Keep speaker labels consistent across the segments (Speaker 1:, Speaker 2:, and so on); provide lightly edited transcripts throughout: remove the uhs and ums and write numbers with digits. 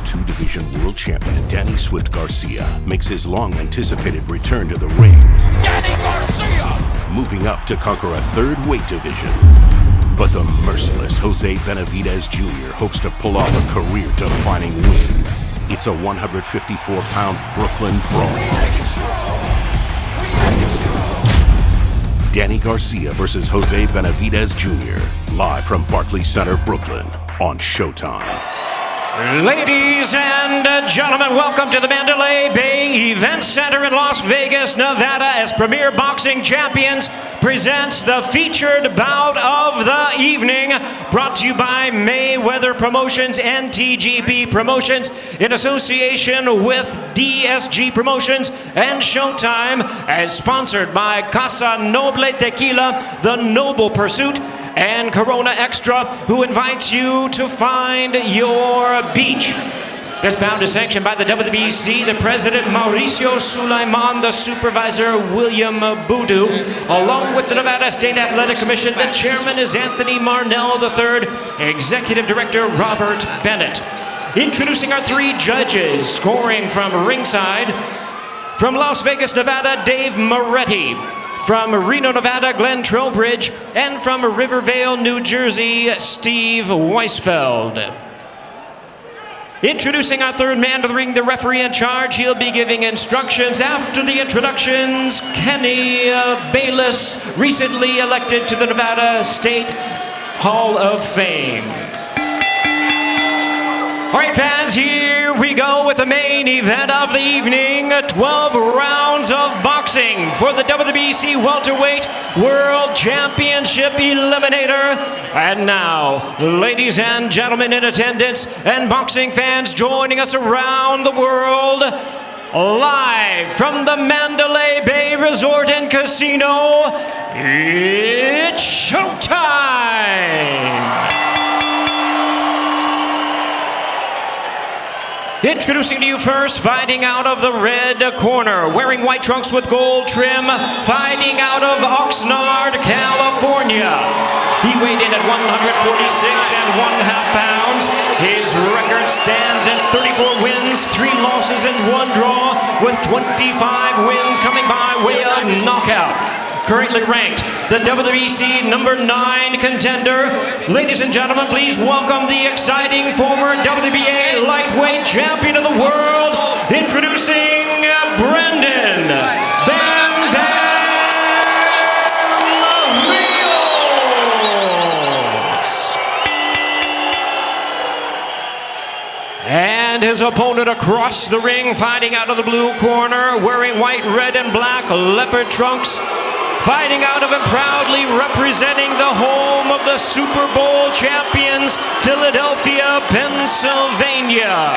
Speaker 1: 2 Division World Champion Danny Swift Garcia makes his long-anticipated return to the ring.
Speaker 2: Danny Garcia!
Speaker 1: Moving up to conquer a 3rd weight division. But the merciless Jose Benavidez Jr. hopes to pull off a career-defining win. It's a 154-pound Brooklyn brawl. Danny Garcia versus Jose Benavidez Jr. Live from Barclays Center, Brooklyn on Showtime.
Speaker 3: Ladies and gentlemen, welcome to the Mandalay Bay Event Center in Las Vegas, Nevada, as Premier Boxing Champions presents the featured bout of the evening, brought to you by Mayweather Promotions and TGP Promotions in association with DSG Promotions and Showtime, as sponsored by Casa Noble Tequila, The Noble Pursuit, and Corona Extra, who invites you to find your beach. This bout is sanctioned by the WBC, the president Mauricio Sulaiman, the supervisor William Boudou, along with the Nevada State Athletic Commission. The chairman is Anthony Marnell III, executive director Robert Bennett. Introducing our 3 judges, scoring from ringside, from Las Vegas, Nevada, Dave Moretti. From Reno, Nevada, Glenn Trowbridge, and from Rivervale, New Jersey, Steve Weisfeld. Introducing our 3rd man to the ring, the referee in charge. He'll be giving instructions after the introductions. Kenny Bayless, recently elected to the Nevada State Hall of Fame. All right, fans, here we go with the main event of the evening. 12 rounds of boxing for the WBC Welterweight World Championship Eliminator. And now, ladies and gentlemen in attendance and boxing fans joining us around the world, live from the Mandalay Bay Resort and Casino, it's showtime! Introducing to you first, fighting out of the red corner, wearing white trunks with gold trim, fighting out of Oxnard, California. He weighed in at 146.5 pounds. His record stands at 34 wins, 3 losses, and 1 draw, with 25 wins coming by way of knockout. Currently ranked the WBC number 9 contender. Ladies and gentlemen, please welcome the exciting former WBA lightweight champion of the world, introducing Brendan Bam Bam Rios. And his opponent across the ring, fighting out of the blue corner, wearing white, red, and black leopard trunks. Fighting out of and proudly representing the home of the Super Bowl champions, Philadelphia, Pennsylvania.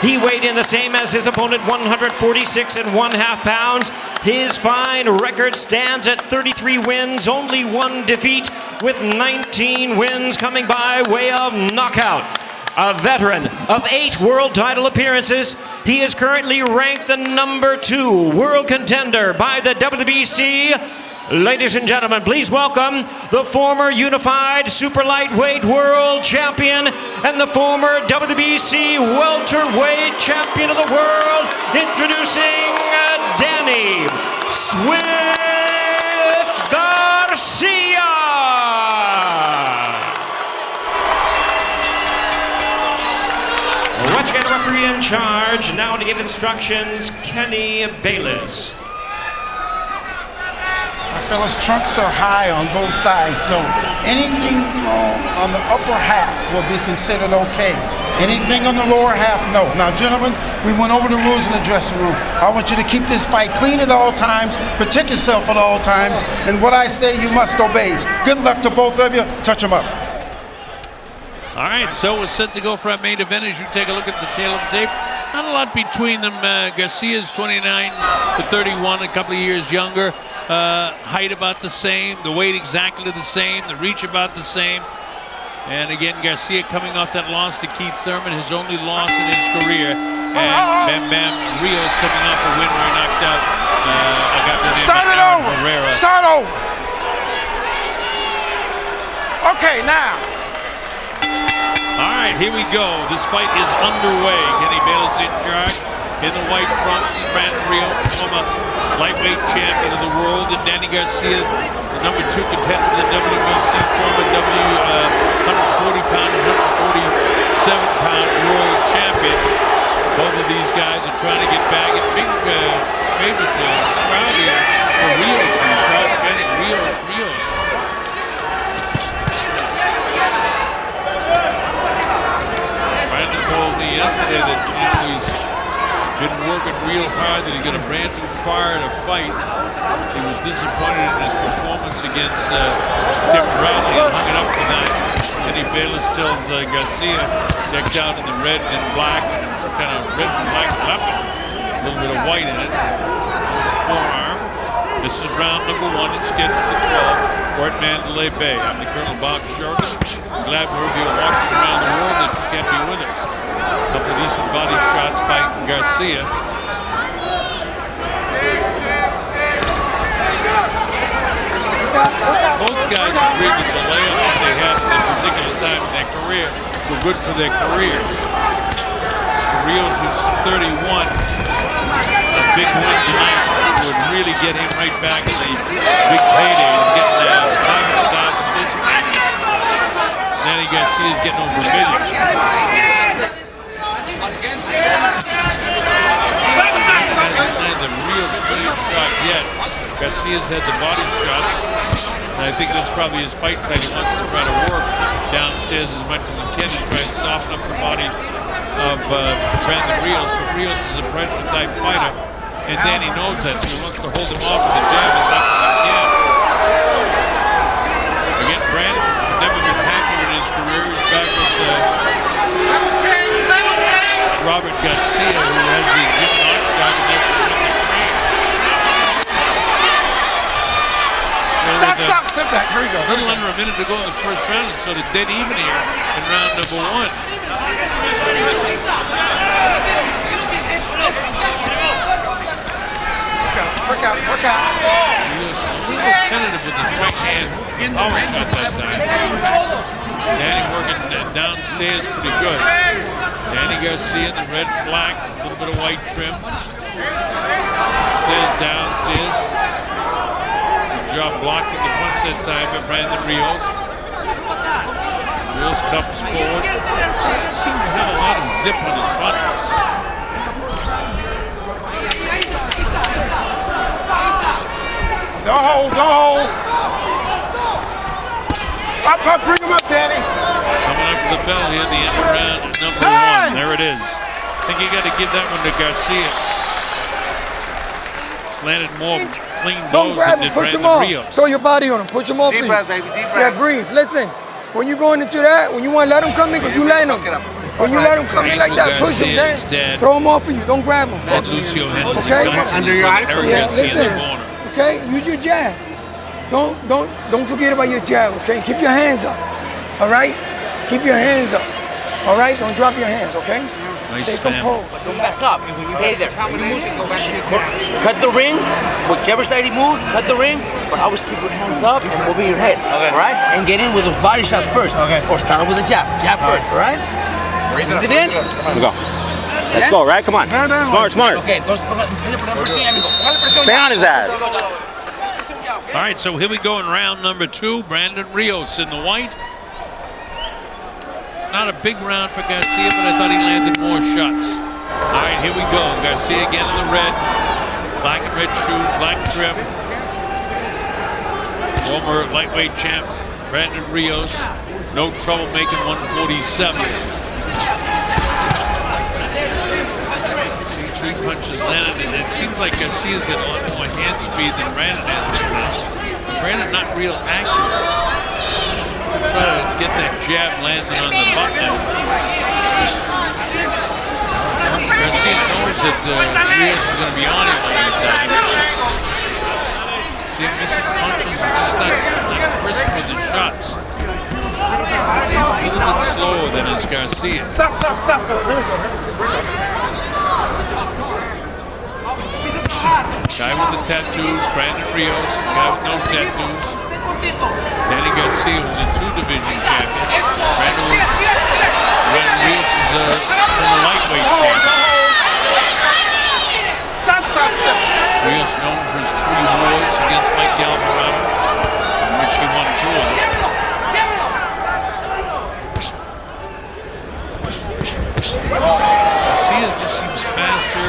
Speaker 3: He weighed in the same as his opponent, 146.5 pounds. His fine record stands at 33 wins, only 1 defeat, with 19 wins coming by way of knockout. A veteran of 8 world title appearances, he is currently ranked the number 2 world contender by the WBC. Ladies and gentlemen, please welcome the former unified super lightweight world champion and the former WBC welterweight champion of the world, introducing Danny Swift Garcia. Let's get a referee in charge. Now to give instructions, Kenny Bayless.
Speaker 4: Fellas, trunks are high on both sides, so anything thrown on the upper half will be considered okay. Anything on the lower half, no. Now, gentlemen, we went over the rules in the dressing room. I want you to keep this fight clean at all times, protect yourself at all times, and what I say you must obey. Good luck to both of you. Touch them up.
Speaker 5: All right, so we're set to go for our main event. As you take a look at the tail of the tape, not a lot between them. Garcia's 29 to 31, a couple of years younger. Height about the same, the weight exactly the same, the reach about the same. And again, Garcia coming off that loss to Keith Thurman, his only loss in his career. And Bam Bam Rios coming off a win where he knocked out
Speaker 4: Start it over.
Speaker 5: Rivera.
Speaker 4: Start over. Okay, now.
Speaker 5: All right, here we go. This fight is underway. Kenny Bayless in charge. In the white trunks is Brandon Rios, former lightweight champion of the world, and Danny Garcia, the number 2 contender in the WBC, former 140-pound and 147-pound world champion. Both of these guys are trying to get back. And big favorite crowd here for Rios. Rios. Brandon told me yesterday that he's been working real hard, that he got a brand new fire to fight. He was disappointed in his performance against Tim Bradley and hung it up tonight. Kenny Bayless tells Garcia, decked out in the red and black, kind of red and black weapon, a little bit of white in it, forearm. This is round number 1. It's scheduled for 12. We're at Mandalay Bay. I'm the Colonel Bob Short. I'm glad we're here watching around the world that you can't be with us. A couple of decent body shots by Garcia. Both guys agreed that the layoffs they had at this particular time in their career were good for their careers. Rios was 31. A big win tonight would really get him right back in the big payday. He's getting $500,000 this week. Danny Garcia's getting over $1 million. The real clean shot yet. Garcia's had the body shots, and I think that's probably his fight plan. He wants to try to work downstairs as much as he can to try and soften up the body of Brandon Rios. But Rios is a pressure-type fighter, and Danny knows that, so he wants to hold him off with the jab as much as he can. Again, Brandon has never been happier in his career. He's back with Robert Garcia, who has the given job in this
Speaker 4: Step back. Here we go.
Speaker 5: A little under a minute to go in the first round, and so they're dead even here in round number 1.
Speaker 4: Work out.
Speaker 5: He was a little tentative with his right hand power shot that time. Danny working downstairs pretty good. Danny Garcia in the red and black, a little bit of white trim. Downstairs. Good job blocking the punch that time by Brandon Rios. Rios comes forward. Doesn't seem to have a lot of zip on his punches.
Speaker 4: Don't hold. Up, bring him up, Danny.
Speaker 5: Coming up to the bell here at the end of round number 1. There it is. I think you got to give that one to Garcia. It's landed more clean blows than did Brandon Rios.
Speaker 6: Throw your body on him. Push him off.
Speaker 7: Deep breath, baby. Deep breath.
Speaker 6: Yeah, breathe. Listen. When you going into that, when you want to let him come in, because you let him. When you let him come in like that, push him down. Throw him off of you. Don't grab him.
Speaker 5: Okay?
Speaker 7: Under your eye.
Speaker 6: Yeah, listen. Okay? Use your jab. Don't forget about your jab, okay? Keep your hands up. All right? Keep your hands up. All right? Don't drop your hands, okay?
Speaker 5: Nice
Speaker 6: Stay composed.
Speaker 8: Don't back up. Stay there. Cut the ring. Whichever side he moves, cut the ring. But always keep your hands up and over your head. Okay. All right? And get in with those body shots first. Okay. Or start with a jab. Jab first. All right? Is it in?
Speaker 9: Let's go. Let's go, right? Come on. Smart.
Speaker 8: Okay.
Speaker 9: Stay on his ass.
Speaker 5: All right, so here we go in round number 2. Brandon Rios in the white. Not a big round for Garcia, but I thought he landed more shots. All right, here we go. Garcia again in the red. Black and red shoes, black trim. Former lightweight champ, Brandon Rios. No trouble making 147. See 3 punches landed, and it seems like Garcia's got a lot more hand speed than Brandon has. But Brandon not real accurate. Try to get that jab landing on the button. Garcia knows that Rios is going to be on him all the time. See him missing punches and just not crisp with his shots. A little bit slower than his Garcia.
Speaker 4: Stop.
Speaker 5: Guy with the tattoos, Brandon Rios. Guy with no tattoos. Danny Garcia was a 2-division champion. Rios is a lightweight champion.
Speaker 4: Stop.
Speaker 5: Rios known for his 3 wars against Mike Alvarado, in which he won 2 of them. Garcia just seems faster,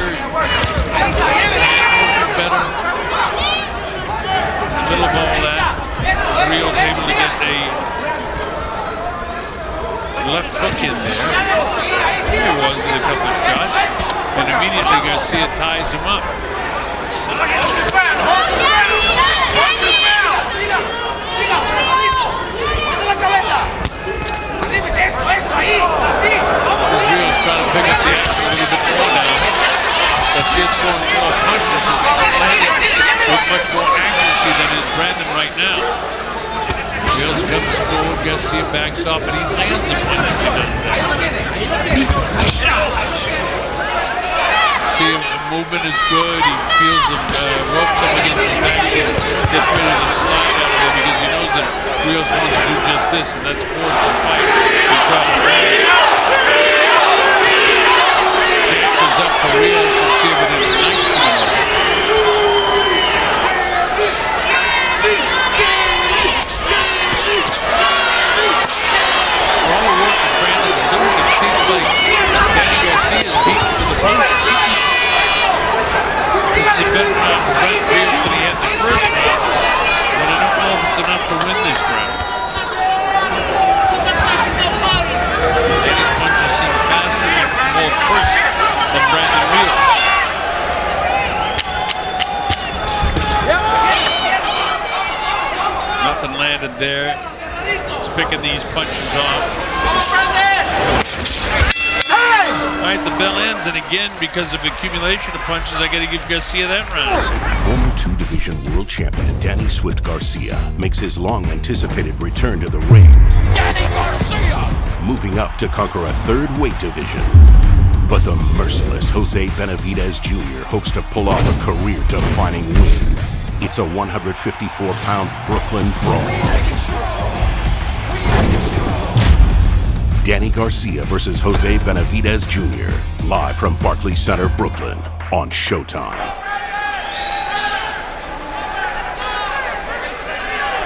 Speaker 5: better. In the middle of all that, Rios able to get a left hook in there. There he was with a couple of shots, and immediately Garcia ties him up. Rios trying to pick up the action a little bit more now. Garcia's throwing more punches and landing with much more accuracy than is Brandon right now. Rios comes forward, Garcia backs off, and he lands a punch as he does that. See him, the movement is good. He feels the ropes up against his back. He gets ready to slide out of there because he knows that Rios wants to do just this, and that's force the fight to try to land. Champ is up for Rios and see if it ignites him. For all the work that Brandon's doing, it seems like Danny Garcia is beaten to the punch. This is a better round for Rios than he had in the first round, but I don't know if it's enough to win this round. Danny's punches seem faster and more first than Brandon Rios. Nothing landed there. He's picking these punches off. All right, the bell ends, and again, because of accumulation of punches, I got to give Garcia that round.
Speaker 1: Former 2-division world champion Danny Swift Garcia makes his long-anticipated return to the ring.
Speaker 2: Danny Garcia!
Speaker 1: Moving up to conquer a 3rd weight division. But the merciless Jose Benavidez Jr. hopes to pull off a career-defining win. It's a 154-pound Brooklyn brawl. Danny Garcia versus Jose Benavidez Jr. Live from Barclays Center, Brooklyn on Showtime.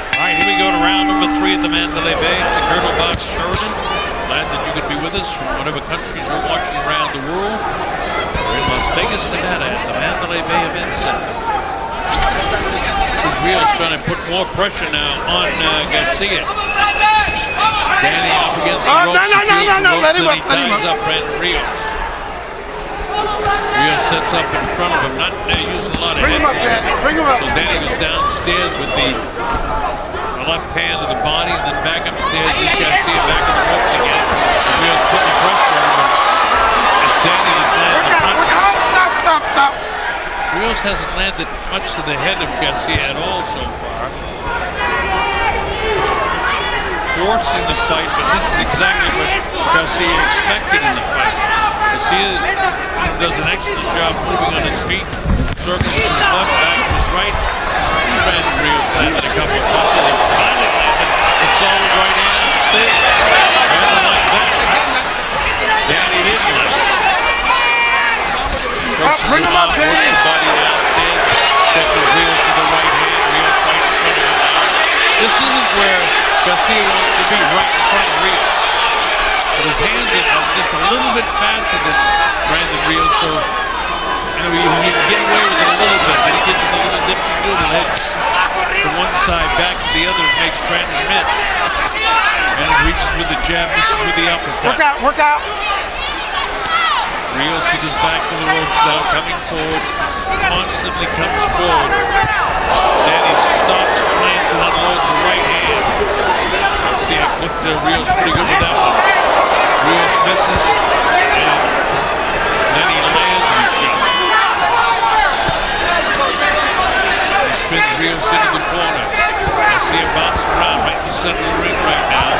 Speaker 5: All right, here we go to round number 3 at the Mandalay Bay. The Colonel Bob Strode. Glad that you could be with us from whatever countries you're watching around the world. We're in Las Vegas, Nevada at the Mandalay Bay Event Center. Rios trying to put more pressure now on Garcia. Danny up against the ropes.
Speaker 4: No, let him up.
Speaker 5: Ties up Brandon Rios. Rios sets up in front of him, not using a lot of
Speaker 4: Bring him up, Danny. Bring him up.
Speaker 5: So Danny was downstairs with the left hand of the body, and then back upstairs. He's Garcia back in the ropes again. And Rios putting the pressure on him. It's Danny that's landing the punches.
Speaker 4: Stop.
Speaker 5: Rios hasn't landed much to the head of Garcia at all so far. Forcing the fight, but this is exactly what Garcia expected in the fight. Garcia does an excellent job moving on his feet, circling to his left, back to his right. Brandon Rios landed a couple of punches and finally landed a solid right hand on stage. Brandon like that. Danny didn't like it.
Speaker 4: Bring him up, Danny.
Speaker 5: Body downstairs, catches Rios to the right hand. Rios fight in front of him now. This isn't where Garcia wants to be, right in front of Rios. But his hands are just a little bit faster than Brandon Rios, so he can get away with it a little bit. Then he gets a little dipsy-doodle, heads from one side back to the other, and makes Brandon miss. And he reaches with the jab, misses with the uppercut.
Speaker 4: Work out.
Speaker 5: Rios with his back to the ropes now, coming forward, constantly comes forward. Danny stops, plants, and unloads the right hand. Let's see, I clipped there. Rios pretty good with that one. Rios misses, and then he lands his shot. He spins Rios into the corner. I see him bounce around right in the center of the ring right now.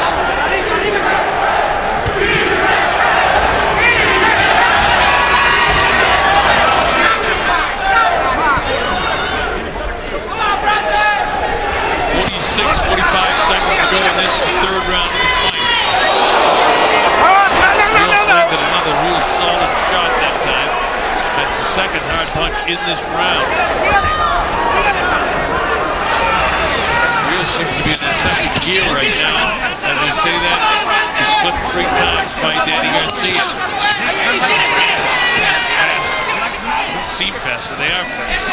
Speaker 5: second hard punch in this round. Rios seems to be in the second gear right now. As I say that, he's clipped 3 times by Danny Garcia. Seem faster, they are fast.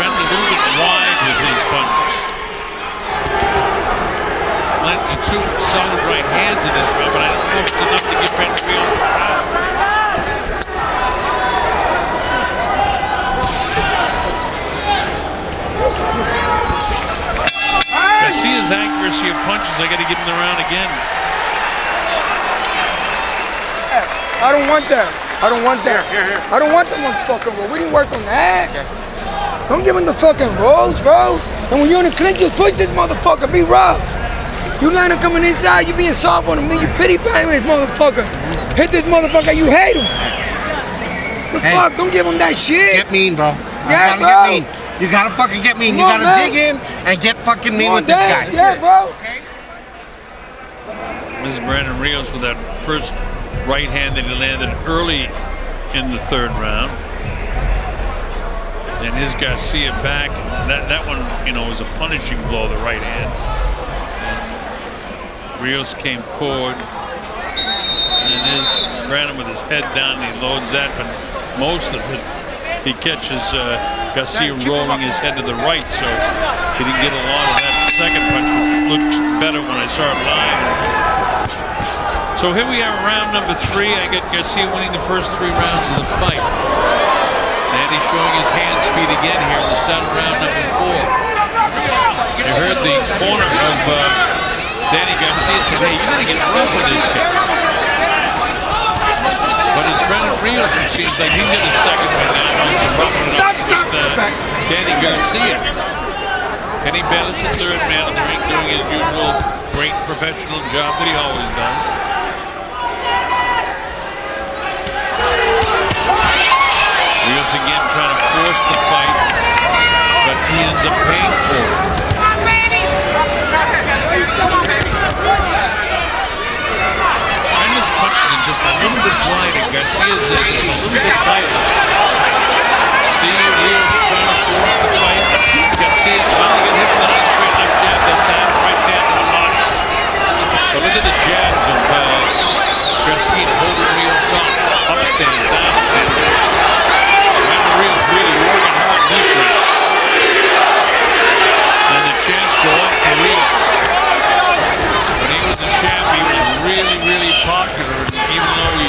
Speaker 5: Trying to move it wide with his punches. Landed 2 solid right hands in this round, but I don't know if it's enough to get Rios the round. Garcia's accuracy of punches, I gotta give him the round again.
Speaker 6: I don't want that. I don't want that. I don't want the motherfucking roll. We didn't work on that. Don't give him the fucking rolls, bro. And when you're in the clinch, just push this motherfucker. Be rough. You line up coming inside, you being soft on him, then you pity pat this motherfucker. Hit this motherfucker, you hate him. The fuck? Don't give him that shit.
Speaker 7: Get mean, bro.
Speaker 6: Yeah,
Speaker 7: you gotta
Speaker 6: bro.
Speaker 7: get mean. You gotta fucking get mean. You gotta dig in and get fucking mean with this guy.
Speaker 6: Yeah, bro.
Speaker 5: This is Brandon Rios with that first right hand that he landed early in the 3rd round. And his Garcia back. That one, you know, was a punishing blow, the right hand. Rios came forward. And his Brandon with his head down, he loads that, but most of it, he catches Garcia rolling his head to the right, so he didn't get a lot of that second punch, which looked better when I saw it live. So here we are, round number 3. I get Garcia winning the first 3 rounds of the fight. And he's showing his hand speed again here at the start of round number 4. You heard the corner of Danny Garcia say, hey, you gotta get rough with this guy. But it's Brandon Rios, it seems like he's in his second one now. Stop. Danny Garcia. Kenny Bennett's the 3rd man in the ring, doing his usual great professional job that he always does. Rios again trying to force the fight, but he ends up paying for it. Brandon's punches are just a little bit wide, and Garcia's just a little bit tighter. See, Rios trying to force the fight. Garcia finally got hit with a nice straight left jab that time, right down to the heart. But look at the jabs of Garcia holding Rios off. Upstanding, downstanding. Brandon Rios really working hard defense. And the chance go up for Rios. When he was a champ, he was really, really popular. Even though he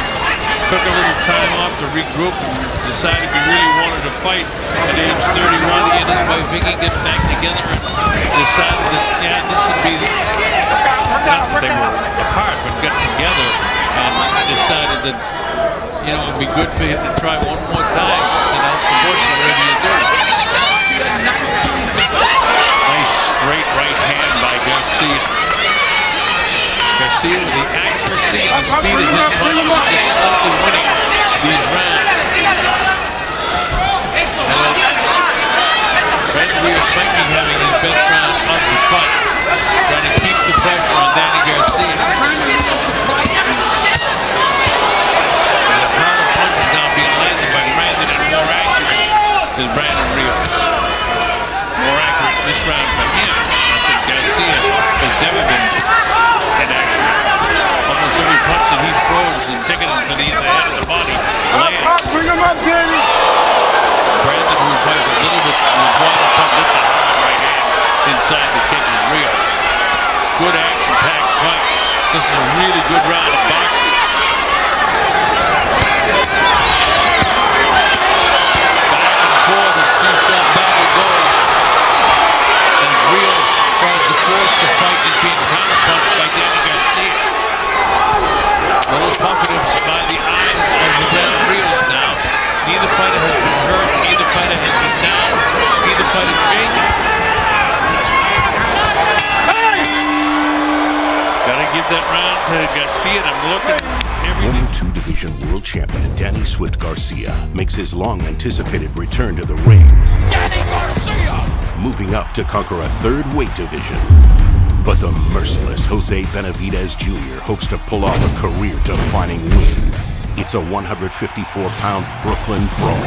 Speaker 5: took a little time off to regroup and decided he really wanted to fight at age 31, he and his wife Vicky get back together and decided that, yeah, this would be, not that they were apart, but got together and decided that, you know, it would be good for him to try one more time. So I'll support you wherever you do it. Nice straight right hand by Garcia. Garcia with the accuracy and the speed of his punch is slowly winning these rounds. Brandon Rios might be having his best round of the fight. Trying to keep the pressure on Danny Garcia. And the harder punches now being landed by Brandon and more accurate than Brandon Rios. More accurate this round from him. I think Garcia has never been inaccurate. Almost every punch that he throws and taking it to the head of the body lands.
Speaker 4: Bring him up, Danny.
Speaker 5: Brandon, who plays a little bit with wider punch, that's a hard right hand inside the kick of Rios. Good action-packed fight. This is a really good round of boxing. Back and forth and seesaw battle goes. As Rios tries to force the fight and being counterpunched by Danny Garcia. A little confidence by the eyes of the Brandon Rios now. Neither fighter has been hurt, neither fighter has been down, neither fighter shaken. Gotta give that round to Garcia, and I'm looking everything.
Speaker 1: Former 2-division world champion Danny Swift Garcia makes his long-anticipated return to the ring.
Speaker 2: Danny Garcia!
Speaker 1: Moving up to conquer a 3rd weight division. But the merciless Jose Benavidez Jr. hopes to pull off a career-defining win. It's a 154-pound Brooklyn brawl.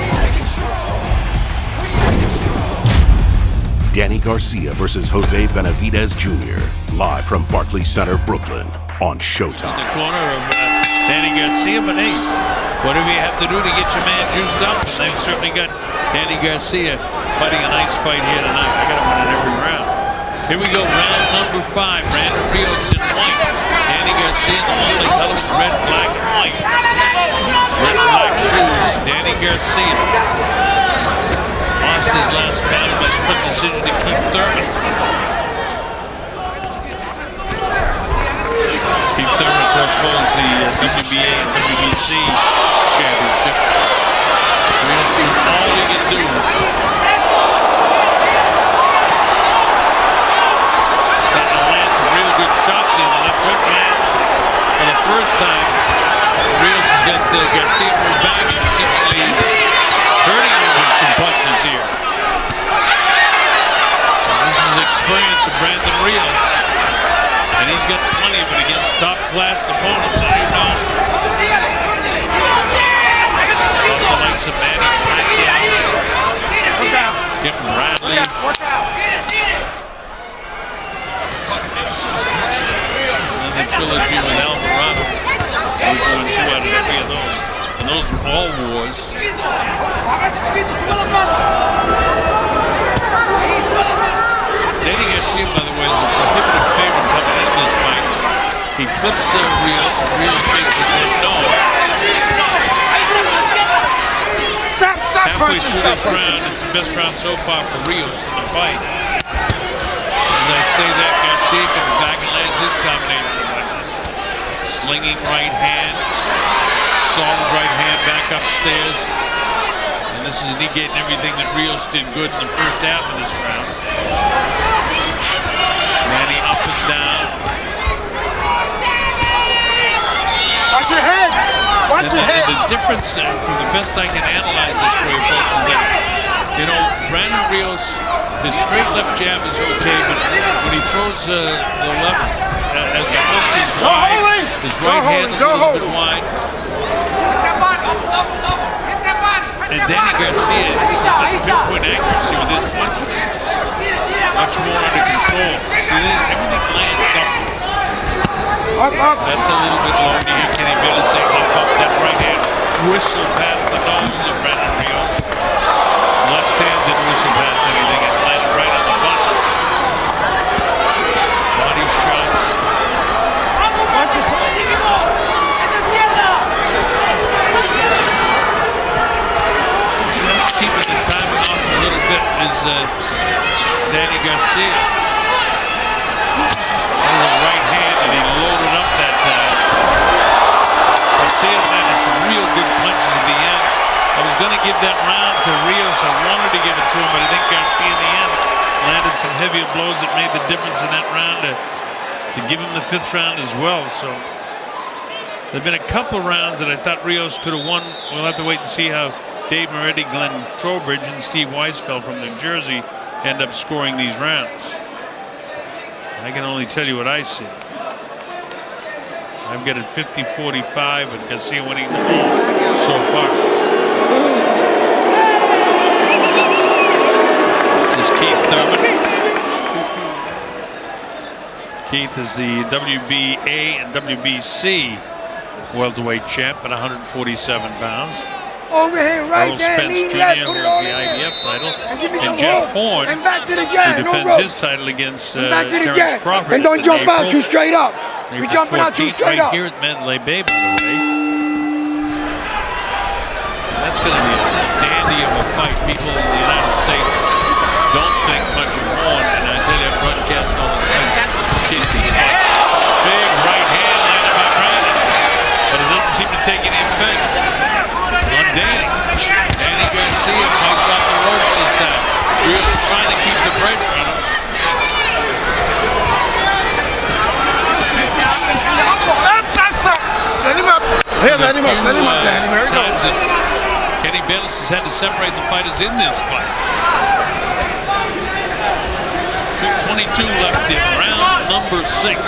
Speaker 1: Danny Garcia versus Jose Benavidez Jr. Live from Barclays Center, Brooklyn on Showtime.
Speaker 5: In the corner of Danny Garcia, but hey, whatever you have to do to get your man juiced up, they've certainly got Danny Garcia fighting a nice fight here tonight. I got to win it every round. Here we go, round number 5. Brandon Rios in white. Danny Garcia in the only colors, red, black, and white. Red and black shoes. Danny Garcia lost his last battle by split decision to Keith Thurman. Keith Thurman, of course, holds the WBA and WBC championship. Rios does all he can do. Starting to land some real good shots in. The left hook lands for the first time. Rios has got Garcia from the back and seemingly hurting him with some punches here. And this is the experience of Brandon Rios. And he's got plenty of it against top-class opponents, as you know. Also like some Manny Franckel, Tim Bradley. And then the trilogy with Alvarado. We've won 2 out of 3 of those. And those were all wars. Danny Garcia, by the way, is a prohibitive favorite coming into this fight. He clips Rios, and Rios shakes his head no. Halfway through this round, it's the best round so far for Rios in the fight. As I say that, Garcia comes back and lands his combination of punches. Slinging right hand, solid right hand back upstairs. And this is negating everything that Rios did good in the first half of this round. Manny up and down.
Speaker 7: Watch your heads! Watch your heads!
Speaker 5: The difference, from the best I can analyze this for you folks, is that, you know, Brandon Rios, his straight left jab is okay, but when he throws the left, as the hook is wide, his right hand is a little bit wide. And Danny Garcia, this is the pinpoint accuracy with his punches. Much more under control. See, everything lands someplace. That's a little bit low. You hear Kenny Bayless saying he'll pump that right hand, whistle past the nose of Brandon Rios. Left hand didn't whistle past anything. It landed right on the button. Body shots. Just keeping the timing off a little bit is Danny Garcia. That was right hand and he loaded up that time. Garcia landed some real good punches at the end. I was going to give that round to Rios. I wanted to give it to him, but I think Garcia in the end landed some heavier blows that made the difference in that round to give him the 5th round as well. So there have been a couple of rounds that I thought Rios could have won. We'll have to wait and see how Dave Moretti, Glenn Trowbridge, and Steve Weisfeld from New Jersey end up scoring these rounds. I can only tell you what I see. I've got it 50-45 with Garcia winning the whole so far. This is Keith Thurman. Keith is the WBA and WBC welterweight champ at 147 pounds.
Speaker 6: Over here, right there,
Speaker 5: Spence
Speaker 6: lean
Speaker 5: Jr.
Speaker 6: left,
Speaker 5: holds
Speaker 6: put it
Speaker 5: the
Speaker 6: over
Speaker 5: IBF title,
Speaker 6: and
Speaker 5: Jeff Horn,
Speaker 6: and back to the jab,
Speaker 5: who
Speaker 6: no
Speaker 5: defends
Speaker 6: ropes.
Speaker 5: his title against
Speaker 6: Back to the
Speaker 5: Terrence
Speaker 6: jab,
Speaker 5: Crawford.
Speaker 6: and don't jump out too straight up.
Speaker 5: April
Speaker 6: You're jumping out too
Speaker 5: 14th,
Speaker 6: straight
Speaker 5: right
Speaker 6: up.
Speaker 5: here at Mandalay Bay, by the way. That's going to be a dandy of a fight. People in the United States don't think much of Horn, and I tell you, I broadcast all the fights. This kid can fight. Big right hand landed by Brandon, but it doesn't seem to take any effect on Danny. Danny Garcia fights off the ropes this time. Rios is trying to keep the pressure on him.
Speaker 7: Let him up. Here, let him up, Danny. Here he goes.
Speaker 5: Kenny Bayless has had to separate the fighters in this fight. 2:22 left in round number 6.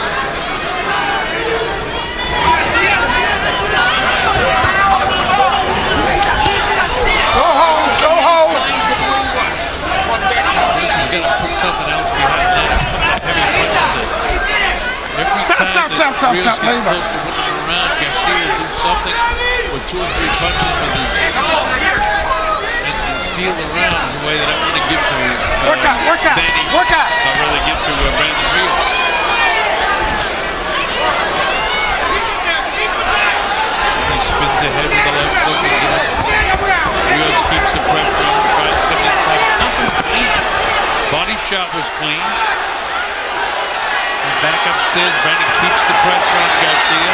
Speaker 5: Rios gets close to winning the round. Garcia will do something with 2 or 3 punches with his and steal the round is the way that I want to give to Danny. I'd rather give to Brandon Rios. He spins ahead with the left hook again. Rios keeps the pressure on, tries to come inside. Nothing clean. Body shot was clean. And back upstairs, Brandon keeps the pressure on Garcia.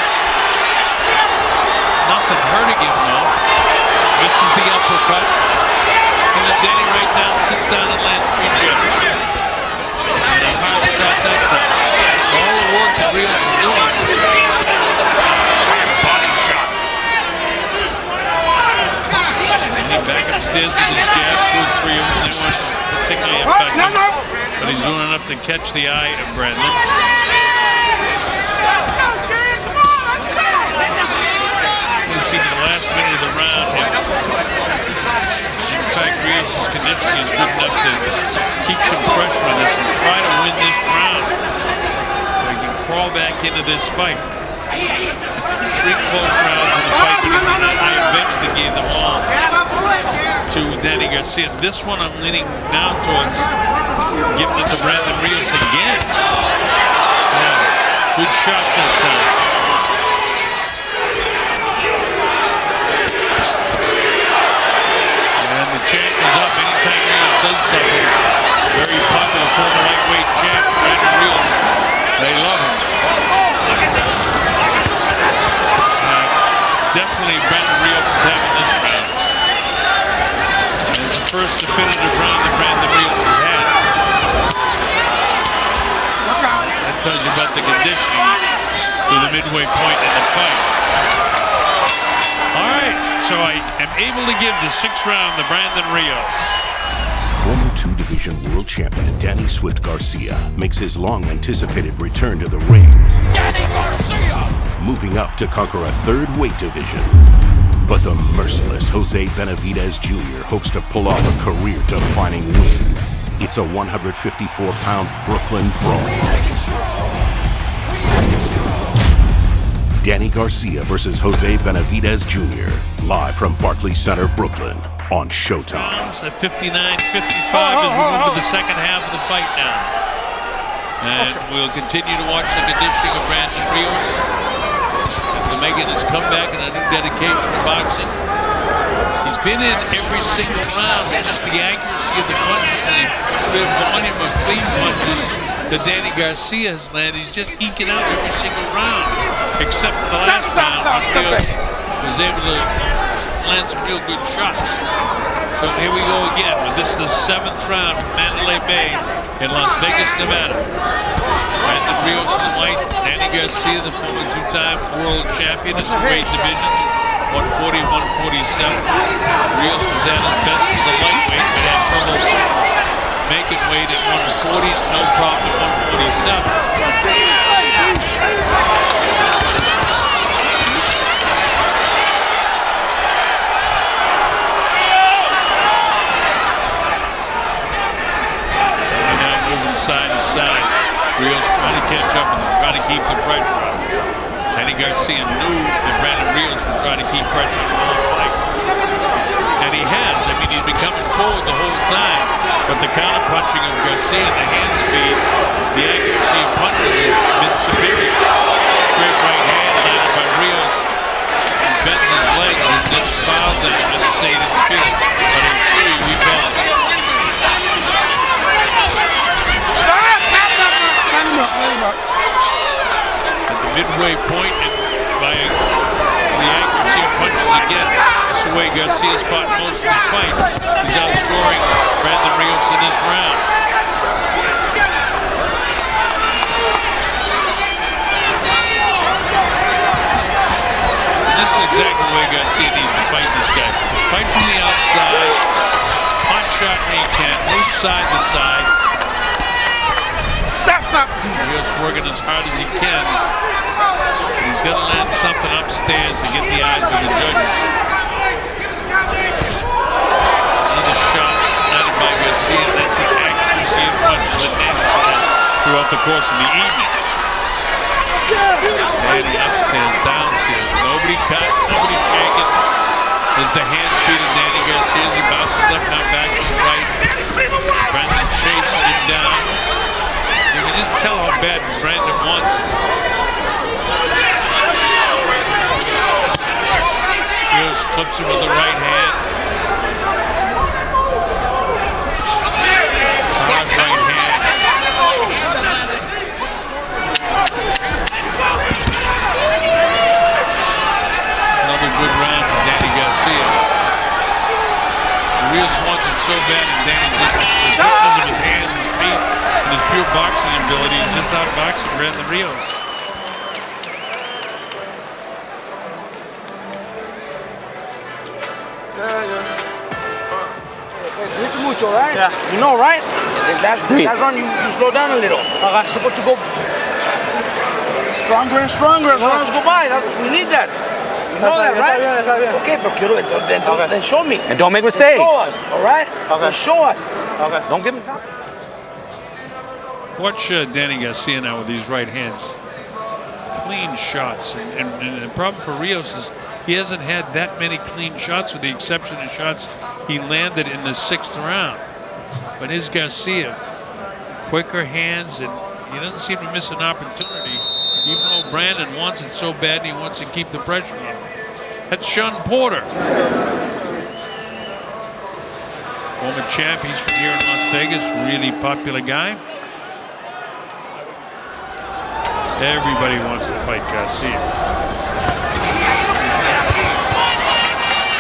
Speaker 5: Nothing hurting him though. This is the uppercut. And then Danny right now sits down and lands 3 jabs. And a hard shot that time. All the work that Rios is doing. Body shot. And then back upstairs with his jabs, 2 or 3 of them. They weren't particularly effective. But he's doing enough to catch the eye of Brandon. In the last minute of the round, in fact, Rios' conditioning is good enough to keep some pressure on this and try to win this round so he can crawl back into this fight. 3 close rounds in the fight, but I eventually gave them all to Danny Garcia. This one I'm leaning now towards giving it to Brandon Rios again. Yeah, good shots that time. The champ is up anytime Rios does something. Very popular former lightweight champ, Brandon Rios. They love him. Definitely Brandon Rios is having this round. And it's the first definitive round that Brandon Rios has had. That tells you about the conditioning to the midway point in the fight. All right, so I am able to give the 6th round to Brandon Rios.
Speaker 1: Former 2-division world champion Danny Swift Garcia makes his long-anticipated return to the ring.
Speaker 2: Danny Garcia!
Speaker 1: Moving up to conquer a 3rd weight division. But the merciless Jose Benavidez Jr. hopes to pull off a career-defining win. It's a 154-pound Brooklyn brawl. Danny Garcia versus Jose Benavidez Jr. Live from Barclays Center, Brooklyn on Showtime.
Speaker 5: Rounds at 59-55 as we move to the second half of the fight now. And we'll continue to watch the conditioning of Brandon Rios. After making his comeback and a new dedication to boxing. He's been in every single round, but just the accuracy of the punches and the volume of clean punches that Danny Garcia has landed. He's just eking out every single round. Except for the last round, Rios was able to land some real good shots. So here we go again. This is the 7th round from Mandalay Bay in Las Vegas, Nevada. Brandon Rios in the white, Danny Garcia, the former 2-time world champion in the weight divisions, 140, 147. Rios was at his best as a lightweight, but had trouble making weight at 140, no problem at 147. Side to side. Rios trying to catch up and trying to keep the pressure on. Danny Garcia knew that Brandon Rios would try to keep pressure on the whole fight. And he has. I mean, he's been coming forward the whole time. But the counter punching of Garcia and the hand speed, the accuracy of punches has been superior. Straight right hand landed by Rios. He bends his legs and then smiles at him and say he didn't feel it. But in theory, we felt it. At the midway point, and by the accuracy of punches again, that's the way Garcia's fought most of the fight. He's outscoring Brandon Rios in this round. And this is exactly the way Garcia needs to fight this guy. Fight from the outside, punch shot when he can, move side to side.
Speaker 7: Stop!
Speaker 5: Rios working as hard as he can. He's going to land something upstairs to get the eyes of the judges. Another shot landed by Garcia. That's the accuracy of punches that Danny had throughout the course of the evening. Nobody cut, nobody shaking. There's the hand speed of Danny Garcia as he bounces left, now back to the right. Brandon chasing him down. You can just tell how bad Brandon wants it. Rios clips him with the right hand. Hard right hand. Another good round for Danny Garcia. Rios wants it so bad, and Danny just, because of his hands, his feet, and his pure boxing ability, he's just outboxing Brandon Rios.
Speaker 8: Mucho, right?
Speaker 9: Yeah.
Speaker 8: You know, right? That run, you slow down a little. You're supposed to go stronger and stronger as rounds go by. We need that. You know that, right? Okay, but quiero then show me.
Speaker 9: And don't make mistakes.
Speaker 8: Show us, all right? Then show us.
Speaker 9: Okay. Don't give me.
Speaker 5: Watch Danny Garcia now with these right hands. Clean shots. And the problem for Rios is he hasn't had that many clean shots, with the exception of shots he landed in the 6th round. But his Garcia, quicker hands, and he doesn't seem to miss an opportunity, even though Brandon wants it so bad and he wants to keep the pressure on him. That's Sean Porter. Former champ, he's from here in Las Vegas, really popular guy. Everybody wants to fight Garcia.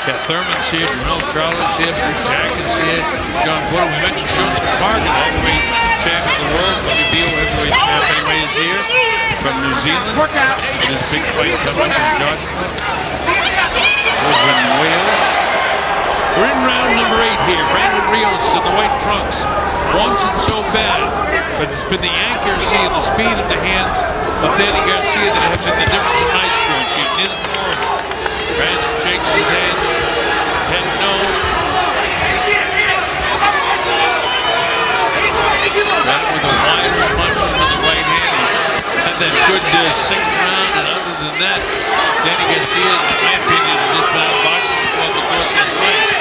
Speaker 5: Got Thurman's here, Janelle Charles here, Bruce Jack is here, John Porter. We mentioned Joseph Parkin, heavyweight champ of the world, WBO heavyweight champ anyway, is here from New Zealand. And his big fight coming from Joshua over in Wales. We're in round number 8 here. Brandon Rios in the white trunks wants it so bad, but it's been the accuracy and the speed of the hands of Danny Garcia that have been the difference in my score sheet. It is more. Brandon shakes his head no. Brandon with a wider punch with the right hand. Had that good 6th round, and other than that, Danny Garcia, in my opinion, is just not boxing before the course of the fight.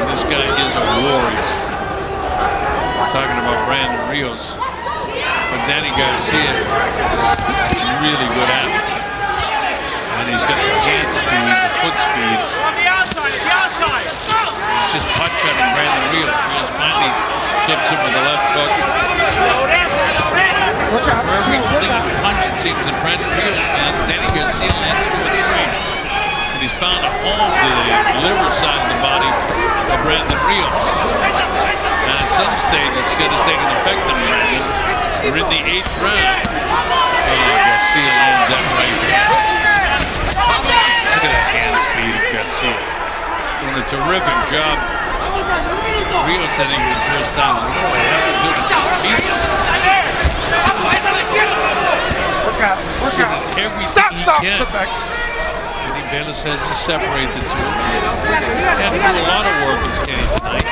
Speaker 5: This guy is a warrior. Talking about Brandon Rios, but Danny Garcia is really good at it. And he's got the hand speed, the foot speed. He's just punch-hunting Brandon Rios. Rios finally clips him with the left hook. For every clean punch, it seems that Brandon Rios lands, Danny Garcia lands 2 or 3. And he's found a home to the liver side of the body of Brandon Rios. And at some stage, it's going to take an effect on Brandon. We're in the 8th round. Garcia lands that right hand. Look at that hand speed of Garcia. Doing a terrific job. Rios, I think, for the first time.
Speaker 4: Work out. Stop. Put back.
Speaker 5: Dennis has to separate the two. He had to do a lot of work with Kenny tonight. He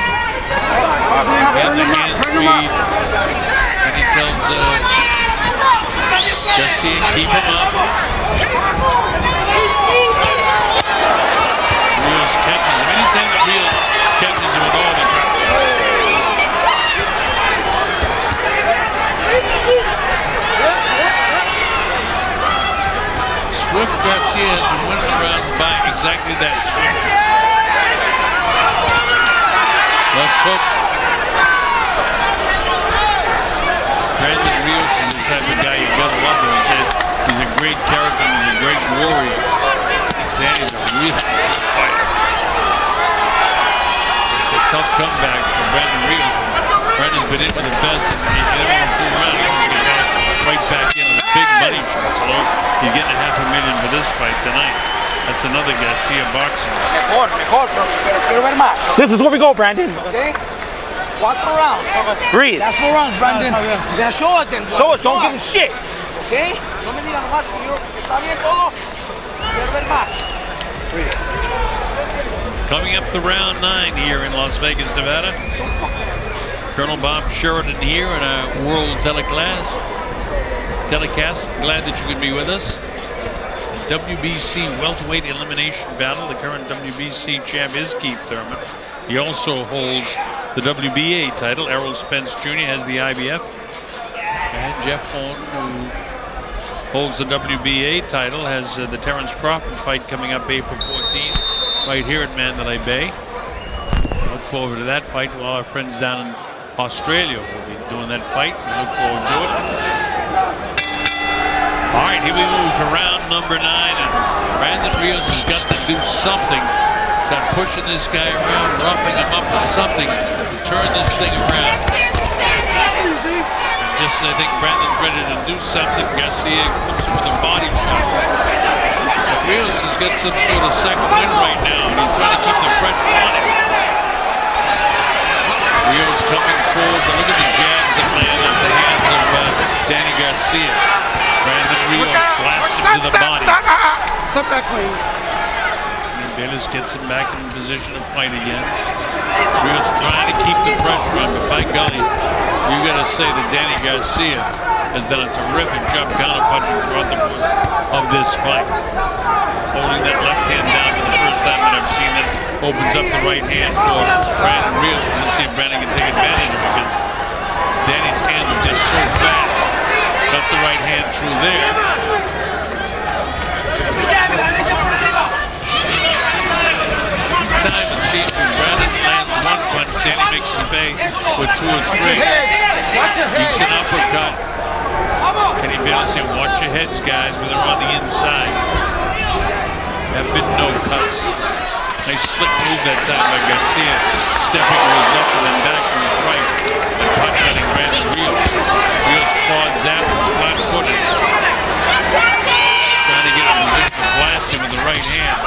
Speaker 5: had the hand speed, and he tells Garcia, keep him up. Rios catches him. Anytime that Rios catches him with all the Swift Garcia has been winning the rounds by exactly that swiftness. Left hook. Brandon Rios is the type of guy you gotta love him. He's a great character and he's a great warrior. Danny's a really good fighter. It's a tough comeback for Brandon Rios. Brandon's been in with the best and he never won a full round. He's got right back in on the big money shots. Although he's getting $500,000 for this fight tonight. That's another Garcia boxer.
Speaker 8: Mejor, pero quiero ver más.
Speaker 9: This is where we go, Brandon.
Speaker 8: Okay? 4 rounds.
Speaker 9: Breathe.
Speaker 8: That's 4 rounds, Brandon. Then show us then.
Speaker 9: Show us, don't give us shit.
Speaker 8: Okay? No me digan nomás que yo, está bien todo. Quiero ver más.
Speaker 5: Coming up to round 9 here in Las Vegas, Nevada. Colonel Bob Sheridan here in a world telecast. Glad that you could be with us. WBC welterweight elimination battle. The current WBC champ is Keith Thurman. He also holds the WBA title. Errol Spence Jr. has the IBF. And Jeff Horn, who holds the WBA title, has the Terrence Crawford fight coming up April 14th right here at Mandalay Bay. Look forward to that fight while our friends down in Australia will be doing that fight. We look forward to it. All right, here we move to round number 9, and Brandon Rios has got to do something. Start pushing this guy around, roughing him up with something to turn this thing around. And just, I think Brandon's ready to do something. Garcia comes with a body shot. But Rios has got some sort of second wind right now, and he's trying to keep the pressure on him. Rios coming forward, but look at the jabs that land off the hands of Danny Garcia. Brandon Rios blasts him to the body.
Speaker 4: Stop that clean.
Speaker 5: Bayless gets him back in position to fight again. Rios trying to keep the pressure on, but by golly, you got to say that Danny Garcia has done a terrific job counterpunching throughout the course of this fight. Holding that left hand down for the first time that I've seen it. Opens up the right hand for Brandon Rios. Let's see if Brandon can take advantage of it, because Danny's hands are just so fast. Got the right hand through there. Time it seems when Brandon lands one punch, Danny makes him pay with 2 or 3. Decent uppercut. Kenny Bayless saying, watch your heads, guys, when they're on the inside. There have been no cuts. Nice slick move that time by Garcia. Stepping to his left and then back to his right. And punch-cutting Brandon Rios. Rios plods out, flat-footed. Trying to get in position to blast him with the right hand.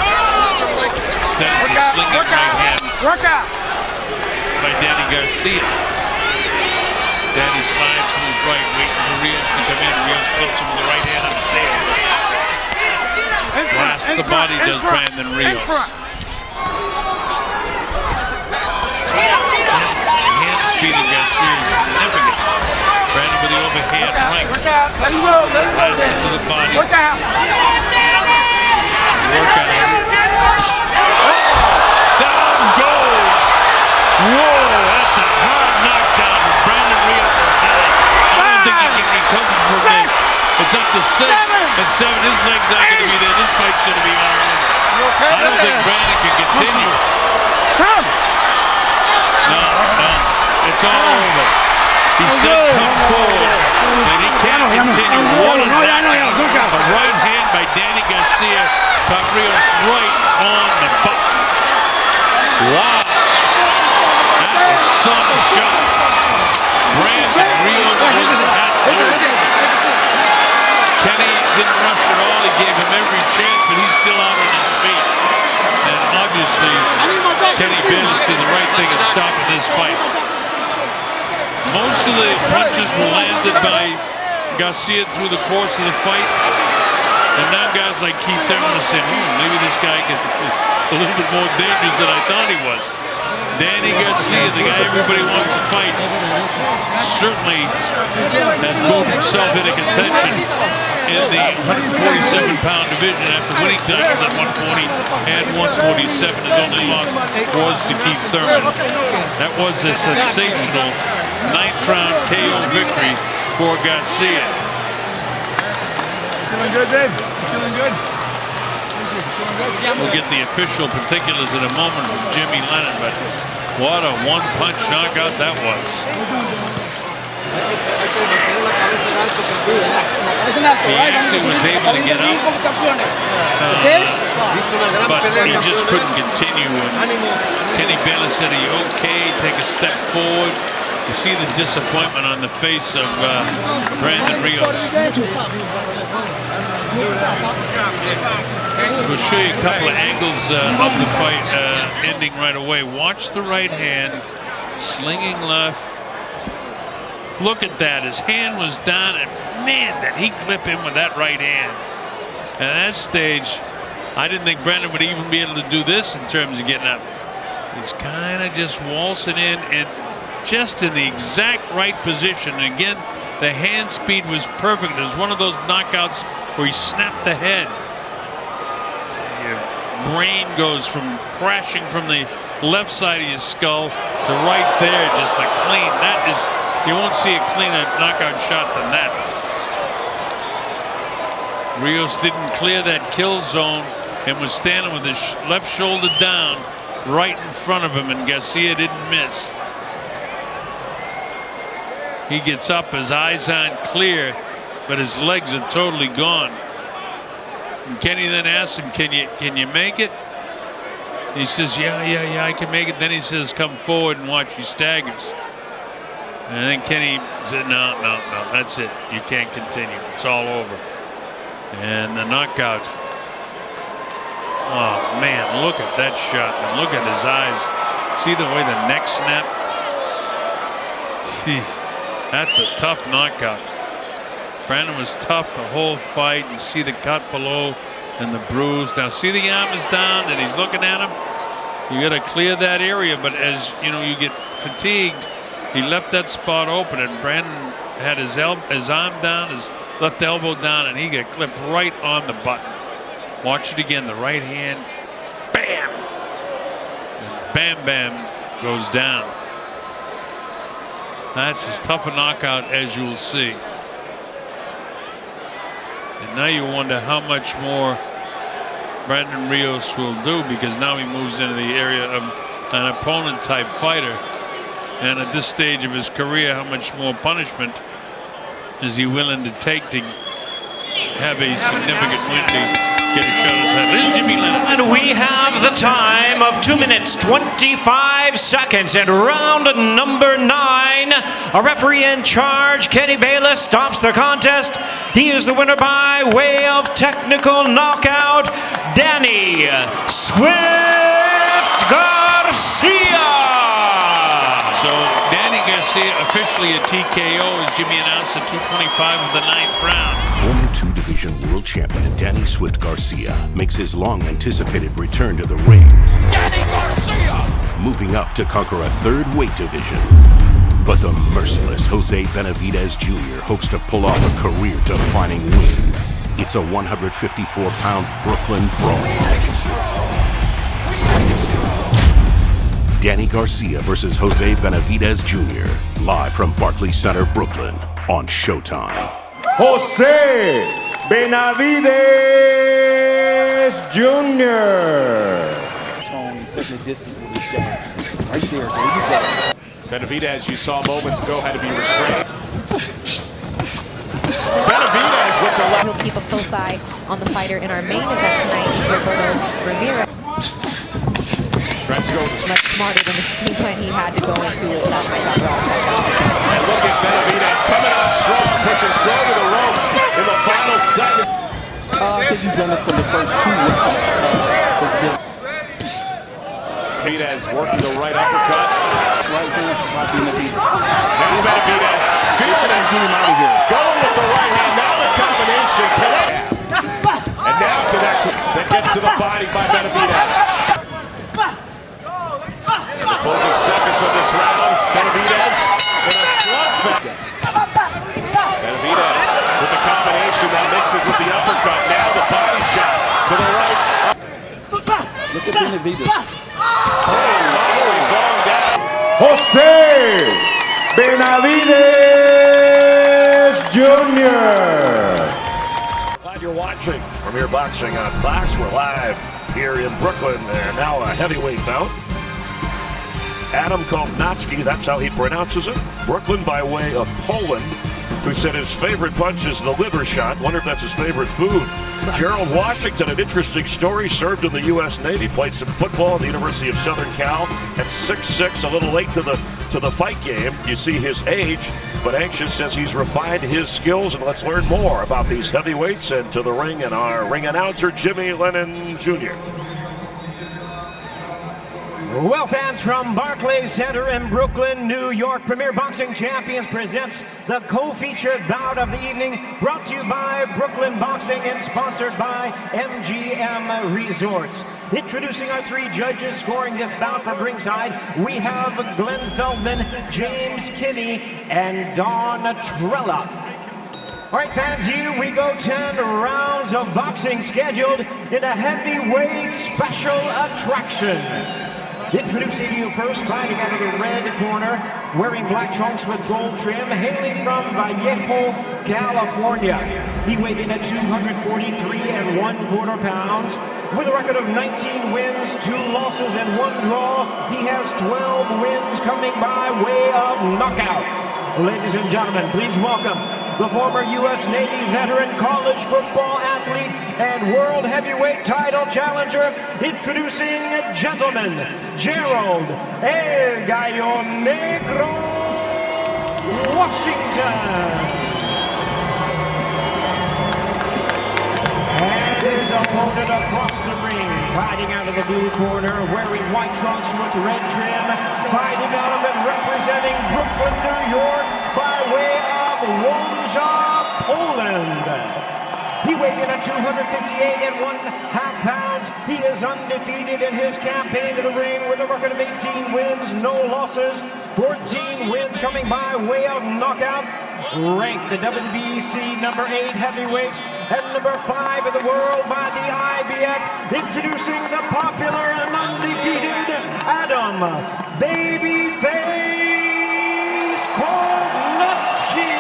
Speaker 5: Instead it's a slinging right hand by Danny Garcia. Danny slides from his right, waiting for Rios to come in. Rios flips him with the right hand upstairs. Blasts the body, does Brandon Rios. Hand speed of Garcia is significant. Brandon with the overhand right. Blasts into the body. Workout. Down goes. Whoa, that's a hard knockdown. Brandon Rios is down. I don't think he can recover from this. It's up to 6 and 7. His legs aren't going to be there. This fight's going to be all over. I don't think Brandon can continue.
Speaker 6: Come!
Speaker 5: No. It's all over. He said come forward. And he can't continue. What a knockdown. A right hand by Danny Garcia got Rios right on the button. Wow. That was some shot. Brandon Rios was at Kenny didn't rush at all. He gave him every chance, but he's still out on his feet. And obviously, Kenny Bayless did the right thing in stopping this fight. Most of the punches were landed by Garcia through the course of the fight. And now guys like Keith Thurman are saying, maybe this guy is a little bit more dangerous than I thought he was. Danny Garcia, the guy everybody wants to fight, certainly has moved himself into contention in the 147-pound division after winning titles at 140 and 147. His only loss was to Keith Thurman. That was a sensational 9th-round KO victory for Garcia.
Speaker 4: Feeling good, babe? Feeling good?
Speaker 5: We'll get the official particulars in a moment from Jimmy Lennon, but what a one-punch knockout that was. He actually was able to get up, but he just couldn't continue. Kenny Bayless said, are you okay? Take a step forward. You see the disappointment on the face of Brandon Rios. We'll show you a couple of angles of the fight ending right away. Watch the right hand, slinging left. Look at that. His hand was down, and man, did he clip him with that right hand. At that stage, I didn't think Brandon would even be able to do this in terms of getting up. He's kind of just waltzing in and just in the exact right position. And again, the hand speed was perfect. It was one of those knockouts where he snapped the head. Your brain goes from crashing from the left side of your skull to right there, just a clean. That is, you won't see a cleaner knockout shot than that. Rios didn't clear that kill zone and was standing with his left shoulder down right in front of him, and Garcia didn't miss. He gets up, his eyes aren't clear, but his legs are totally gone. And Kenny then asks him, can you make it? He says, yeah, I can make it. Then he says, come forward and watch. He staggers. And then Kenny said, no, that's it. You can't continue. It's all over. And the knockout. Oh, man, look at that shot. And look at his eyes. See the way the neck snapped? Jeez, that's a tough knockout. Brandon was tough the whole fight. You see the cut below and the bruise. Now see the arm is down and he's looking at him. You got to clear that area, but as you know, you get fatigued. He left that spot open, and Brandon had his arm down, his left elbow down, and he got clipped right on the button. Watch it again. The right hand, bam, and bam goes down. That's as tough a knockout as you'll see. And now you wonder how much more Brandon Rios will do, because now he moves into the area of an opponent type fighter. And at this stage of his career, how much more punishment is he willing to take to have a significant win to get a shot at that?
Speaker 3: And we have the time of 2 minutes 25 seconds and round number 9. A referee in charge, Kenny Bayless, stops the contest. He is the winner by way of technical knockout, Danny Swift Garcia.
Speaker 5: So Danny Garcia officially a TKO, as Jimmy announced, at 225 of the 9th round.
Speaker 1: Former 2-division world champion Danny Swift Garcia makes his long-anticipated return to the ring.
Speaker 2: Danny Garcia!
Speaker 1: Moving up to conquer a 3rd weight division. But the merciless Jose Benavidez Jr. hopes to pull off a career-defining win. It's a 154-pound Brooklyn brawl. Danny Garcia versus Jose Benavidez Jr. Live from Barclays Center, Brooklyn on Showtime.
Speaker 9: Jose Benavidez Jr.
Speaker 10: Tone, setting the distance with his shot. Right there, so you go.
Speaker 11: Benavidez, you saw moments ago, had to be restrained. Benavidez with the left.
Speaker 12: He'll keep a close eye on the fighter in our main event tonight, Rivera. Much smarter than the game plan he had to go into with that fight.
Speaker 11: And look at Benavidez coming out strong, pushing Strode to the ropes in the final second.
Speaker 10: I think he's done it for the first 2 rounds.
Speaker 11: Benavidez working the right uppercut.
Speaker 10: Right hand by Benavidez.
Speaker 11: Now Benavidez feeling it.
Speaker 10: Get him out of here.
Speaker 11: Going with the right hand. Now the combination connects. And now connects with, that gets to the body by Benavidez. In the closing seconds of this round, Benavidez in a slugfest. Benavidez with the combination that mixes with the uppercut. Now the body shot to the right.
Speaker 10: Look at Benavidez.
Speaker 9: Jose Benavidez Jr.
Speaker 13: Glad you're watching Premier Boxing on Fox. We're live here in Brooklyn. They're now a heavyweight bout. Adam Kownacki, that's how he pronounces it. Brooklyn by way of Poland, who said his favorite punch is the liver shot. Wonder if that's his favorite food. Gerald Washington, an interesting story, served in the U.S. Navy, played some football at the University of Southern Cal, at 6'6", a little late to the fight game. You see his age, but Anxious says he's refined his skills, and let's learn more about these heavyweights. And to the ring, and our ring announcer, Jimmy Lennon Jr.
Speaker 3: Well, fans, from Barclays Center in Brooklyn, New York, Premier Boxing Champions presents the co-featured bout of the evening, brought to you by Brooklyn Boxing and sponsored by MGM Resorts. Introducing our three judges scoring this bout from ringside, we have Glenn Feldman, James Kinney, and Don Trella. All right, fans, here we go. 10 rounds of boxing scheduled in a heavyweight special attraction. Introducing you first, fighting out of the red corner, wearing black trunks with gold trim, hailing from Vallejo, California. He weighed in at 243 1/4 pounds. With a record of 19 wins, 2 losses, and 1 draw, he has 12 wins coming by way of knockout. Ladies and gentlemen, please welcome the former U.S. Navy veteran, college football athlete, and world heavyweight title challenger, introducing gentleman, Gerald El Gallo Negro Washington. And his opponent across the ring, fighting out of the blue corner, wearing white trunks with red trim, fighting out of and representing Brooklyn, New York, by way of Warsaw, Poland. He weighed in at 258 1/2 pounds. He is undefeated in his campaign to the ring with a record of 18 wins, no losses, 14 wins coming by way of knockout. Ranked the WBC number 8 heavyweight and number 5 in the world by the IBF. Introducing the popular and undefeated Adam Babyface Kownacki.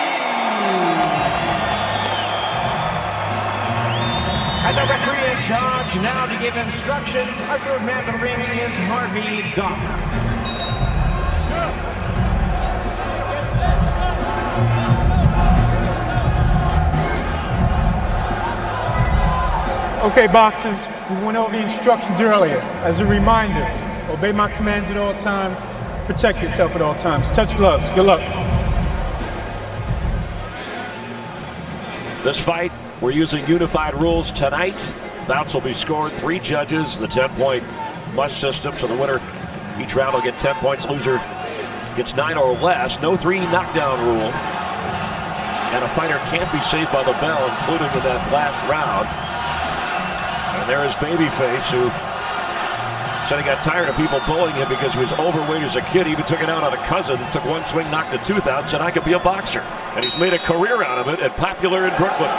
Speaker 3: And the referee in charge now to give instructions. Our third man to the ring is Harvey Duck.
Speaker 14: Okay, boxers, we went over the instructions earlier. As a reminder, obey my commands at all times, protect yourself at all times. Touch gloves. Good luck.
Speaker 13: This fight, we're using unified rules tonight. Bouts will be scored, 3 judges, the 10-point must system, so the winner each round will get 10 points, loser gets 9 or less. No 3 knockdown rule. And a fighter can't be saved by the bell, including in that last round. And there is Babyface, who said he got tired of people bullying him because he was overweight as a kid. He even took it out on a cousin, took one swing, knocked a tooth out, said, I could be a boxer. And he's made a career out of it and popular in Brooklyn.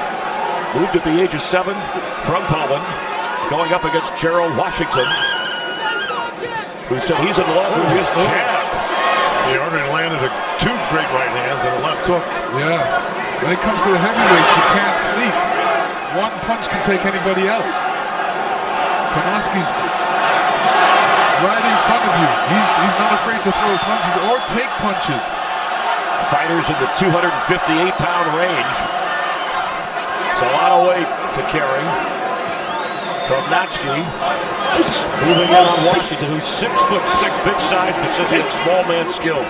Speaker 13: Moved at the age of 7 from Poland, going up against Gerald Washington, who said he's in love with his jab.
Speaker 15: He already landed 2 great right hands and a left hook. Yeah. When it comes to the heavyweights, you can't sleep. One punch can take anybody else. Kownacki's right in front of you. He's not afraid to throw punches or take punches.
Speaker 13: Fighters in the 258-pound range. It's a lot of weight to carry. Kownacki moving in on Washington, who's 6'6", big size, but says he has small man skills.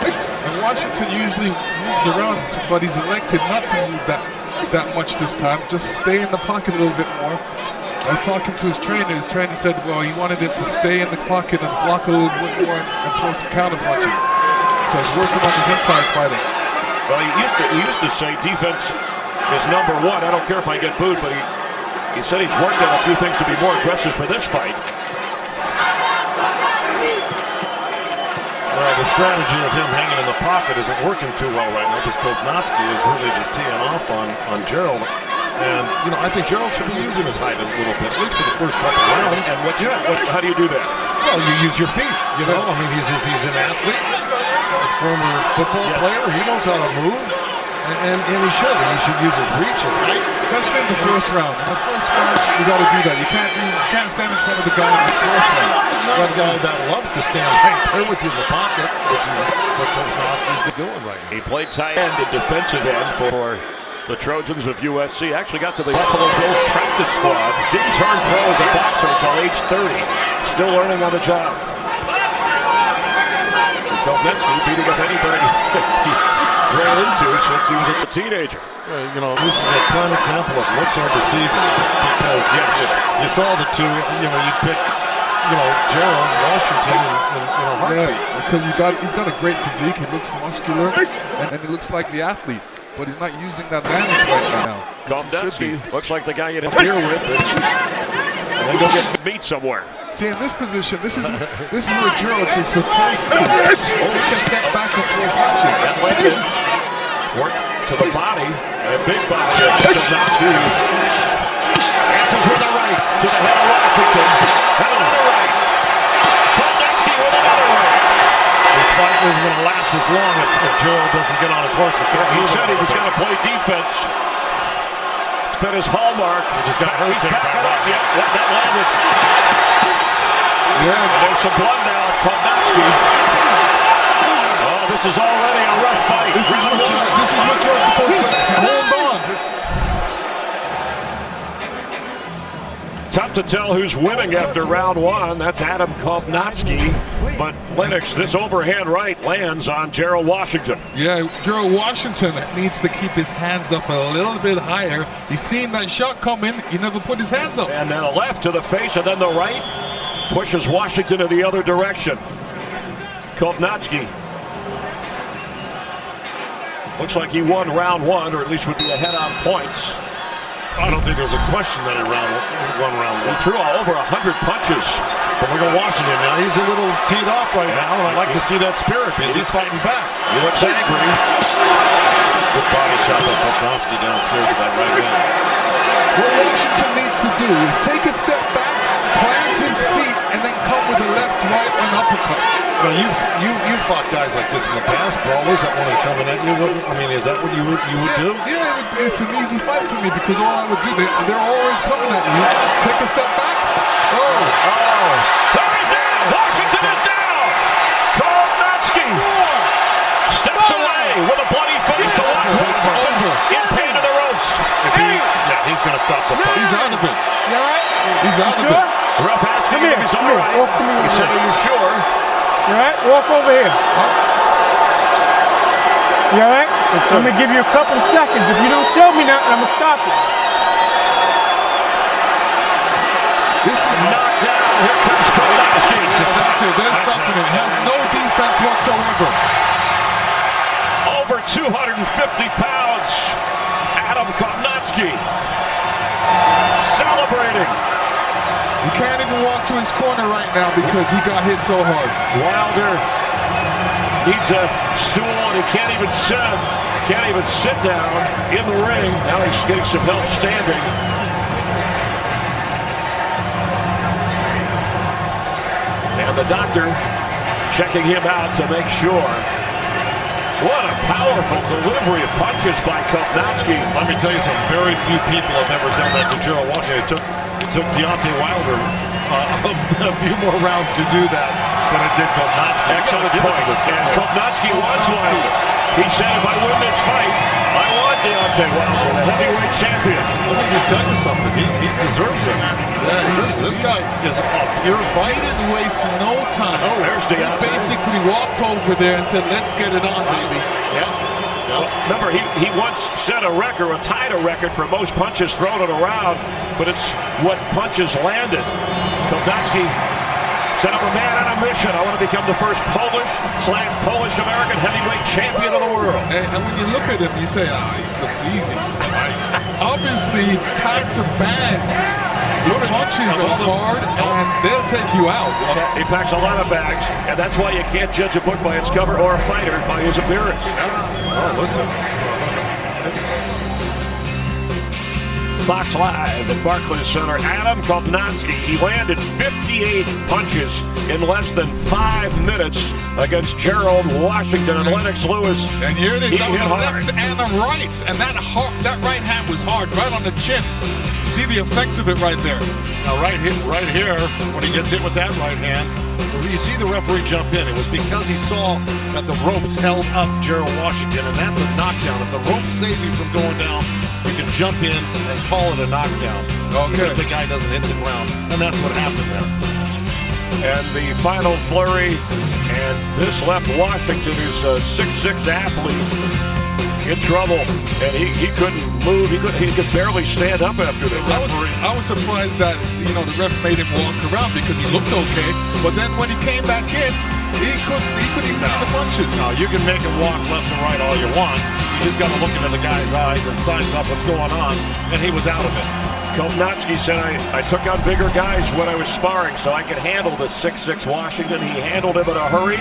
Speaker 15: And Washington usually moves around, but he's elected not to move that much this time. Just stay in the pocket a little bit more. I was talking to his trainer. His trainer said, well, he wanted him to stay in the pocket and block a little bit more and throw some counter punches. So he's working on his inside fighting.
Speaker 13: Well, he used to say defense is number 1. I don't care if I get booed, but he said he's worked on a few things to be more aggressive for this fight.
Speaker 15: Well, the strategy of him hanging in the pocket isn't working too well right now because Kownacki is really just teeing off on Gerald. And, you know, I think Gerald should be using his height a little bit, at least for the first couple of rounds.
Speaker 13: And how do you do that?
Speaker 15: Well, you use your feet, you know. I mean, he's an athlete, a former football player. He knows how to move, and he should. He should use his reach, his height. Especially in the first round. In the first round, you got to do that. You can't stand in front of the guy in the first round. That guy that loves to stand right there with you in the pocket, which is what Kownacki's doing right now.
Speaker 13: He played tight end and defensive end for the Trojans of USC. Actually got to the Buffalo Bills practice squad. Didn't turn pro as a boxer until age 30. Still learning on the job. Kownacki beating up anybody he ran into since he was a teenager.
Speaker 15: You know, this is a prime example of looks are deceiving because you saw the two, you know, you'd pick Gerald Washington in a heartbeat.
Speaker 16: Yeah, because he's got a great physique. He looks muscular, and he looks like the athlete. But he's not using that advantage right now.
Speaker 13: Kownacki looks like the guy you'd interfere with. And then go get meat somewhere.
Speaker 16: See, in this position, this is where Gerald is supposed to take a step back and throw punches.
Speaker 13: That led him work to the body, a big body of Kownacki. Answers with a right to the head of Washington. And another right. Kownacki with another right.
Speaker 15: This fight isn't going to last as long if Gerald doesn't get on his horse and start
Speaker 13: He
Speaker 15: moving.
Speaker 13: said he was going to play defense. It's been his hallmark.
Speaker 15: He just got hurt.
Speaker 13: He's backing up. Yeah, that landed.
Speaker 15: Yeah.
Speaker 13: And there's some blood now. Kownacki. Oh, this is already a rough fight.
Speaker 16: This is what you're supposed to hold on.
Speaker 13: Tough to tell who's winning after round one. That's Adam Kownacki. But Lennox, this overhand right lands on Gerald Washington.
Speaker 16: Yeah, Gerald Washington needs to keep his hands up a little bit higher. He's seen that shot coming. He never put his hands up.
Speaker 13: And then a left to the face, and then the right pushes Washington in the other direction. Kownacki looks like he won round one, or at least would be ahead on points.
Speaker 15: I don't think there's a question that he won round one.
Speaker 13: He threw over 100 punches.
Speaker 15: But look at Washington now. He's a little teed off right now, and I like to see that spirit because he's fighting back.
Speaker 13: He looks angry.
Speaker 15: Good body shot by Kownacki downstairs with that right hand.
Speaker 16: What Washington needs to do is take a step back, plant his feet, and then come with a left, right, and uppercut.
Speaker 15: Now you've fought guys like this in the past, brawlers that wanted coming at you. I mean, is that what you would do?
Speaker 16: Yeah, it's an easy fight for me because all I would do, they're always coming at you. Take a step back.
Speaker 13: Oh! There he's down! Washington is down! Kownacki steps away with a bloody face to watch Washington in pain to the ropes.
Speaker 15: He's going to stop the fight.
Speaker 16: He's out of it.
Speaker 14: You all right?
Speaker 16: He's out of it.
Speaker 13: The ref asking him if he's all right.
Speaker 14: Walk to me.
Speaker 13: He said, are you sure?
Speaker 14: You all right? Walk over here. You all right? Yes, I'm going to give you a couple of seconds. If you don't show me nothing, I'm going to stop you.
Speaker 16: This is
Speaker 13: knocked down. Here comes Kownacki.
Speaker 16: That's it. They're stopping it. He has no defense whatsoever.
Speaker 13: Over 250 pounds. Adam Kownacki celebrating.
Speaker 16: He can't even walk to his corner right now because he got hit so hard.
Speaker 13: Wilder needs a stool and he can't even sit down in the ring. Now he's getting some help standing. And the doctor checking him out to make sure. What a powerful delivery of punches by Kownacki.
Speaker 15: Let me tell you something. Very few people have ever done that to Gerald Washington. It took Deontay Wilder a few more rounds to do that than it did Kownacki.
Speaker 13: Excellent point. And Kownacki was Wilder. He said, if I win this fight, I want Deontay Wilder, the heavyweight champion.
Speaker 15: Let me just tell you something. He deserves it. Yeah, this guy is a pure fight.
Speaker 16: He didn't waste no time.
Speaker 13: Oh, there's Deontay.
Speaker 16: He basically walked over there and said, let's get it on, baby.
Speaker 13: Yeah. Well, remember, he once set a record, or tied a record for most punches thrown in a round, but it's what punches landed. Kownacki set up a man on a mission. I want to become the first Polish/Polish-American heavyweight champion of the world.
Speaker 16: And when you look at him, you say, he looks easy. Obviously, he packs a bag. His punches are hard, and they'll take you out.
Speaker 13: He packs a lot of bags, and that's why you can't judge a book by its cover or a fighter by his appearance.
Speaker 15: Oh, listen.
Speaker 13: Fox Live at Barclays Center. Adam Kownacki, he landed 58 punches in less than 5 minutes against Gerald Washington and Lennox Lewis.
Speaker 16: And here it is, that was a
Speaker 13: hard.
Speaker 16: left and a right, and that right hand was hard, right on the chin. See the effects of it right there.
Speaker 15: Now right here, when he gets hit with that right hand, you see the referee jump in. It was because he saw that the ropes held up Gerald Washington, and that's a knockdown. If the ropes save you from going down, you can jump in and call it a knockdown. Even if the guy doesn't hit the ground. And that's what happened there.
Speaker 13: And the final flurry, and this left Washington, who's a 6'6" athlete, in trouble, and he couldn't move. He could barely stand up after that.
Speaker 16: I was surprised that the ref made him walk around because he looked okay, but then when he came back in, he couldn't even see the punches.
Speaker 17: No, you can make him walk left and right all you want. You just got to look into the guy's eyes and size up what's going on, and he was out of it.
Speaker 13: Kownacki said, I took on bigger guys when I was sparring so I could handle the 6'6" Washington. He handled him in a hurry.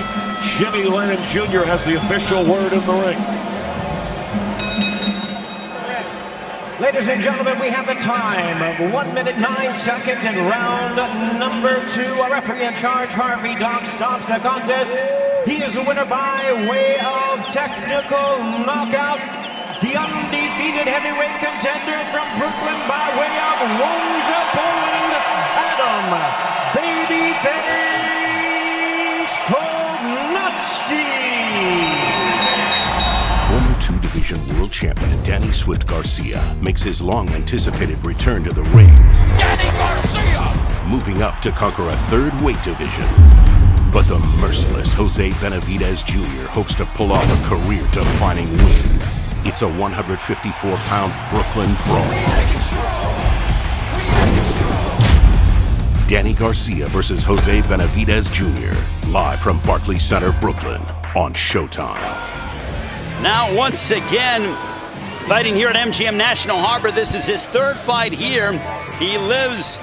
Speaker 13: Jimmy Lennon Jr. has the official word in the ring.
Speaker 3: Ladies and gentlemen, we have the time of 1 minute 9 seconds in round number 2. Our referee in charge, Harvey Doc, stops the contest. He is a winner by way of technical knockout. The undefeated heavyweight contender from Brooklyn by way of Roja, Poland, Adam Babyface Kownacki.
Speaker 1: Former 2-division world champion Danny Swift Garcia makes his long-anticipated return to the ring.
Speaker 2: Danny Garcia!
Speaker 1: Moving up to conquer a 3rd weight division. But the merciless Jose Benavidez Jr. hopes to pull off a career-defining win. It's a 154-pound Brooklyn brawl. Danny Garcia versus Jose Benavidez Jr. Live from Barclays Center, Brooklyn on Showtime.
Speaker 18: Now once again, fighting here at MGM National Harbor. This is his 3rd fight here. He lives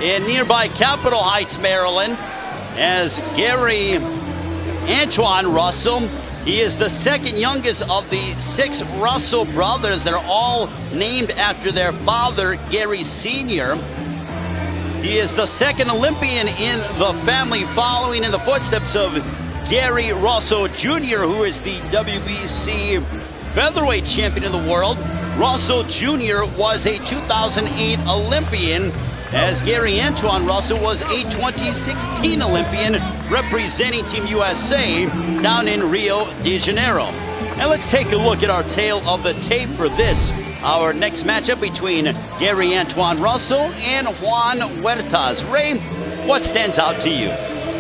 Speaker 18: in nearby Capitol Heights, Maryland, as Gary Antoine Russell. He is the 2nd youngest of the 6 Russell brothers. They're all named after their father, Gary Sr. He is the 2nd Olympian in the family, following in the footsteps of Gary Russell Jr., who is the WBC featherweight champion in the world. Russell Jr. was a 2008 Olympian, as Gary Antoine Russell was a 2016 Olympian representing Team USA down in Rio de Janeiro. And let's take a look at our tale of the tape for this, our next matchup between Gary Antoine Russell and Juan Huertas. Ray, what stands out to you?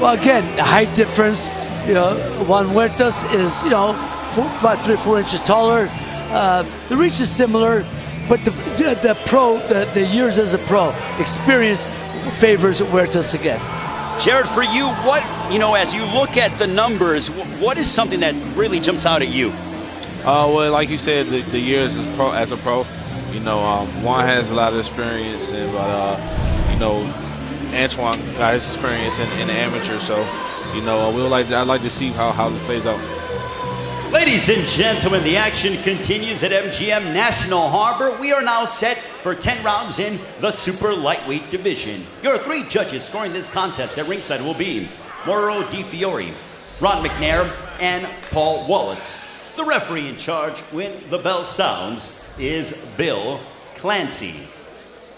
Speaker 19: Well, again, the height difference. Juan Huertas is, about 3 or 4 inches taller. The reach is similar. But the years as a pro, experience favors Huertas again.
Speaker 18: Jared, for you, what, as you look at the numbers, what is something that really jumps out at you?
Speaker 10: Well, like you said, the years as a pro, Juan has a lot of experience, but Antoine got his experience in the amateur, so I'd like to see how this plays out.
Speaker 18: Ladies and gentlemen, the action continues at MGM National Harbor. We are now set for 10 rounds in the super lightweight division. Your 3 judges scoring this contest at ringside will be Mauro Di Fiore, Ron McNair, and Paul Wallace. The referee in charge when the bell sounds is Bill Clancy.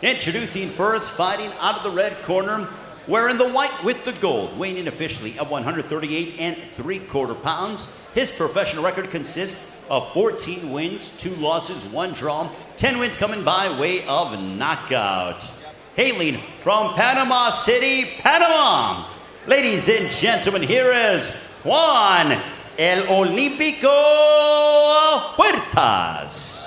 Speaker 18: Introducing first, fighting out of the red corner, wearing the white with the gold, weighing in officially at 138 3/4 pounds. His professional record consists of 14 wins, 2 losses, 1 draw, 10 wins coming by way of knockout. Hailing from Panama City, Panama. Ladies and gentlemen, here is Juan El Olímpico Huertas.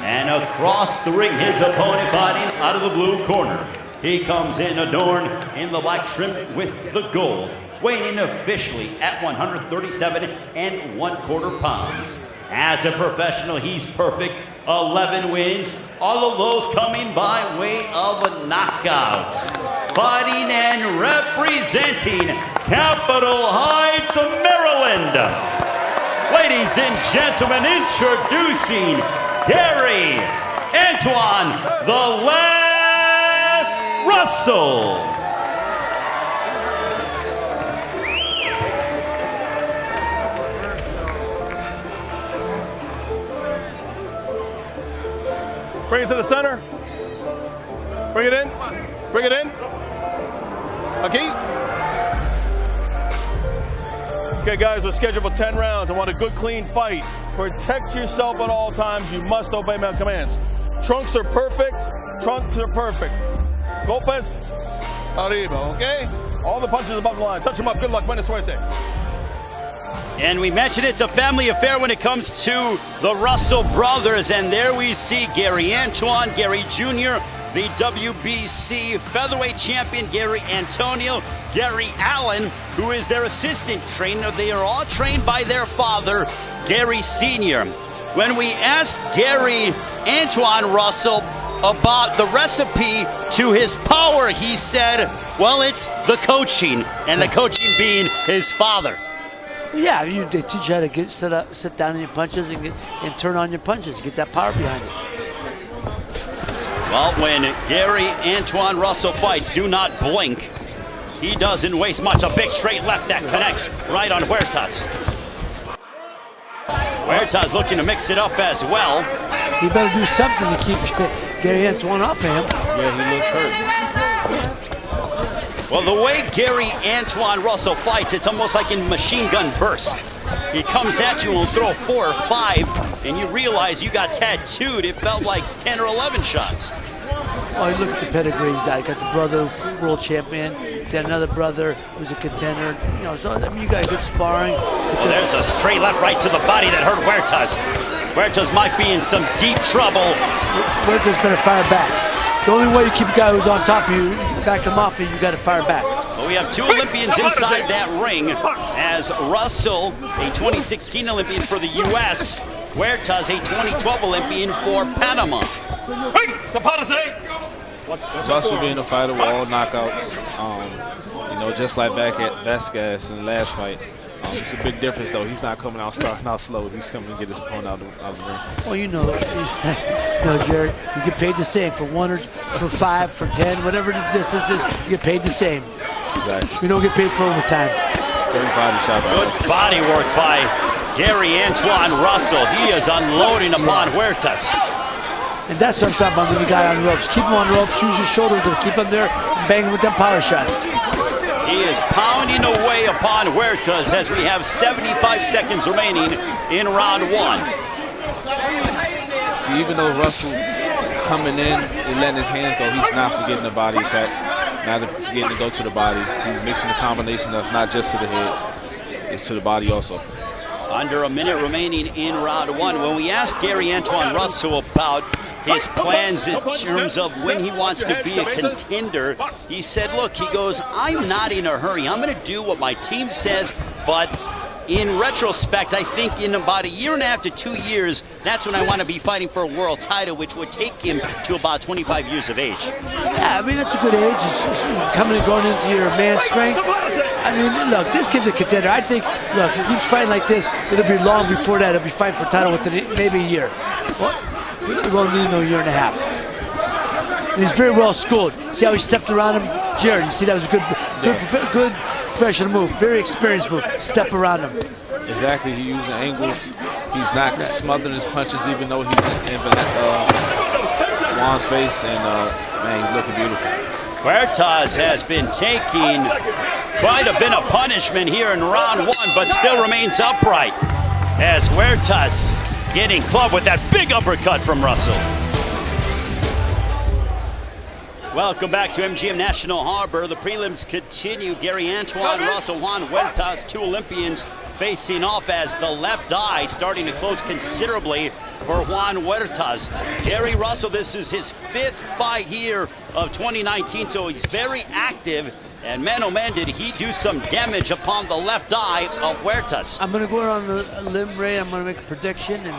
Speaker 18: And across the ring, his opponent fighting out of the blue corner. He comes in adorned in the black trim with the gold, weighing in officially at 137 1/4 pounds. As a professional, he's perfect. 11 wins, all of those coming by way of knockouts. Fighting and representing Capitol Heights, Maryland. Ladies and gentlemen, introducing Gary Antoine the Last Russell.
Speaker 20: Bring it to the center. Bring it in. Bring it in. Okay. Okay, guys, we're scheduled for 10 rounds. I want a good, clean fight. Protect yourself at all times. You must obey my commands. Trunks are perfect. Trunks are perfect. Golpes arriba, okay? All the punches above the line. Touch him up. Good luck. Buena suerte.
Speaker 18: And we mentioned it's a family affair when it comes to the Russell brothers. And there we see Gary Antoine, Gary Jr., the WBC featherweight champion, Gary Antonio, Gary Allen, who is their assistant trainer. They are all trained by their father, Gary Sr. When we asked Gary Antoine Russell about the recipe to his power, he said, well, it's the coaching, and the coaching being his father.
Speaker 19: Yeah, they teach you how to sit down in your punches and turn on your punches, get that power behind it.
Speaker 18: Well, when Gary Antoine Russell fights, do not blink. He doesn't waste much. A big straight left that connects right on Huertas. Huertas looking to mix it up as well.
Speaker 19: He better do something to keep Gary Antoine off of him.
Speaker 10: Yeah, he looks hurt.
Speaker 18: Well, the way Gary Antoine Russell fights, it's almost like in machine gun burst. He comes at you and will throw 4 or 5, and you realize you got tattooed. It felt like 10 or 11 shots.
Speaker 19: Oh, you look at the pedigree he's got. He got the brother, world champion. He's got another brother who's a contender. You know, so I mean, you got good sparring.
Speaker 18: Well, there's a straight left right to the body that hurt Huertas. Huertas might be in some deep trouble.
Speaker 19: Huertas better fire back. The only way you keep a guy who's on top of you, back him off, is you got to fire back.
Speaker 18: So we have 2 Olympians inside that ring, as Russell, a 2016 Olympian for the U.S., Huertas, a 2012 Olympian for Panama.
Speaker 10: Russell being a fighter with all knockouts, you know, just like back at Vasquez in the last fight. It's a big difference, though. He's not coming out starting out slow. He's coming to get his opponent out of the ring.
Speaker 19: Well, you know, Jared, you get paid the same for 1 or for 5, for 10, whatever the distance is. You get paid the same.
Speaker 10: Exactly.
Speaker 19: We don't get paid for overtime.
Speaker 18: Good body work by Gary Antoine Russell. He is unloading upon Huertas.
Speaker 19: And that's what I'm talking about when you got on the ropes. Keep him on the ropes, use your shoulders, and keep him there, and bang him with them power shots.
Speaker 18: He is pounding away upon Huertas as we have 75 seconds remaining in round 1.
Speaker 10: See, even though Russell coming in and letting his hands go, he's not forgetting the body attack, not forgetting to go to the body. He's mixing the combination of not just to the head, it's to the body also.
Speaker 18: Under a minute remaining in round 1. When we asked Gary Antoine Russell about his plans in terms of when he wants to be a contender, he said, look, he goes, I'm not in a hurry. I'm going to do what my team says, but in retrospect, I think in about 1.5 to 2 years, that's when I want to be fighting for a world title, which would take him to about 25 years of age.
Speaker 19: Yeah, I mean, that's a good age. It's coming and going into your man strength. I mean, look, this kid's a contender. I think, look, he keeps fighting like this, it'll be long before that. He'll be fighting for title within maybe a year. Well, he won't need no 1.5 years. And he's very well schooled. See how he stepped around him? Jared, you see that was a good professional move. Very experienced move. Step around him.
Speaker 10: Exactly, he's using angles. He's not smothering his punches, even though he's in Juan's face, and man, he's looking beautiful.
Speaker 18: Huertas has been taking quite a bit of punishment here in round 1, but still remains upright as Huertas getting clubbed with that big uppercut from Russell. Welcome back to MGM National Harbor. The prelims continue. Gary Antoine Russell, Juan Huertas, 2 Olympians facing off as the left eye starting to close considerably for Juan Huertas. Gary Russell, this is his 5th fight here of 2019, so he's very active. And man, oh man, did he do some damage upon the left eye of Huertas.
Speaker 19: I'm going to go on a limb, Ray. I'm going to make a prediction, and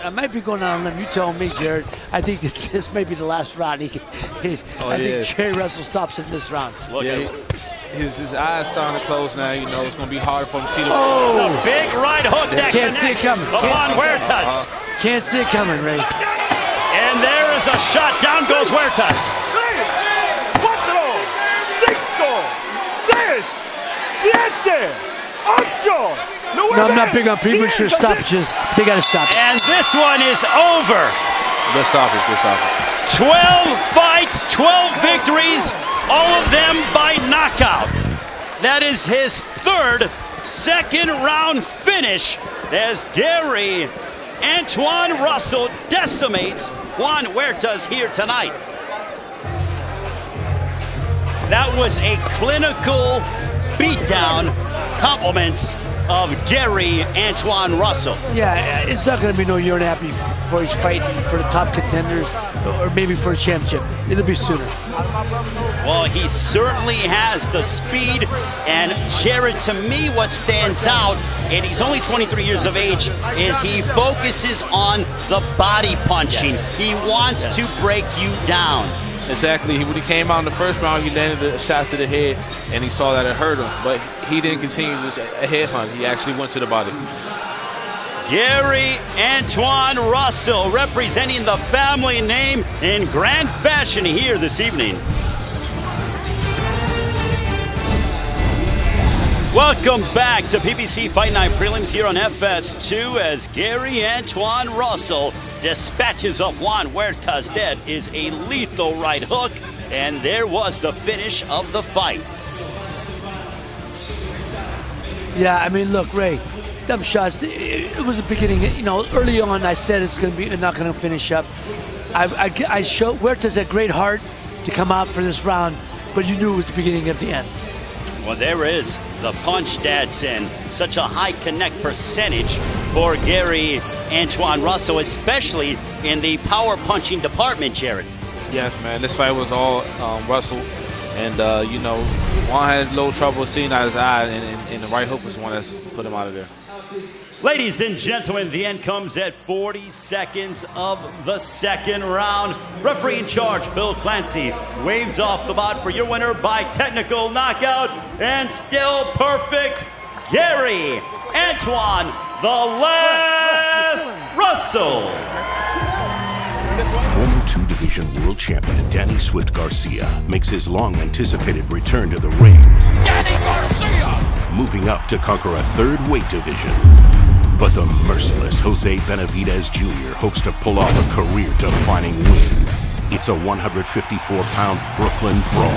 Speaker 19: I might be going on a limb. You tell me, Jared. I think this may be the last round. I think Gary Russell stops him this round.
Speaker 10: Look, his eyes starting to close now. You know, it's going to be hard for him to see the...
Speaker 18: Oh! It's a big right hook that
Speaker 19: can't see it coming.
Speaker 18: Upon Huertas.
Speaker 19: Can't see it coming, Ray.
Speaker 18: And there is a shot. Down goes Huertas.
Speaker 19: No, I'm not big on premature stoppages. They got to stop it.
Speaker 18: And this one is over.
Speaker 10: Good stoppage, good stoppage.
Speaker 18: 12 fights, 12 victories, all of them by knockout. That is his 3rd second-round finish as Gary Antoine Russell decimates Juan Huertas here tonight. That was a clinical beatdown. Compliments of Gary Antoine Russell.
Speaker 19: Yeah, it's not going to be no year and a half before he's fighting for the top contenders or maybe for a championship. It'll be sooner.
Speaker 18: Well, he certainly has the speed. And Jared, to me, what stands out, and he's only 23 years of age, is he focuses on the body punching.
Speaker 10: Yes.
Speaker 18: He wants to break you down.
Speaker 10: Exactly. When he came out in the first round, he landed a shot to the head, and he saw that it hurt him. But he didn't continue a head hunt. He actually went to the body.
Speaker 18: Gary Antoine Russell representing the family name in grand fashion here this evening. Welcome back to PBC Fight Night Prelims here on FS2 as Gary Antoine Russell dispatches of Juan Huertas. That is a lethal right hook, and there was the finish of the fight.
Speaker 19: Yeah, I mean, look, Ray, them shots, it was the beginning. You know, early on I said it's going to be not going to finish up. I showed Huertas a great heart to come out for this round, but you knew it was the beginning of the end.
Speaker 18: Well, there is the punch that's in such a high connect percentage for Gary Antoine Russell, especially in the power punching department, Jared.
Speaker 10: Yes, man. This fight was all Russell. And, you know, Juan had a little trouble seeing out his eye, and the right hook was the one that's put him out of there.
Speaker 18: Ladies and gentlemen, the end comes at 40 seconds of the second round. Referee in charge, Bill Clancy, waves off the bout for your winner by technical knockout and still perfect, Gary Antoine "The Last" Russell.
Speaker 1: Former two-division world champion Danny "Swift" Garcia makes his long-anticipated return to the ring.
Speaker 2: Danny Garcia!
Speaker 1: Moving up to conquer a third weight division. But the merciless Jose Benavidez Jr. hopes to pull off a career-defining win. It's a 154-pound Brooklyn brawl.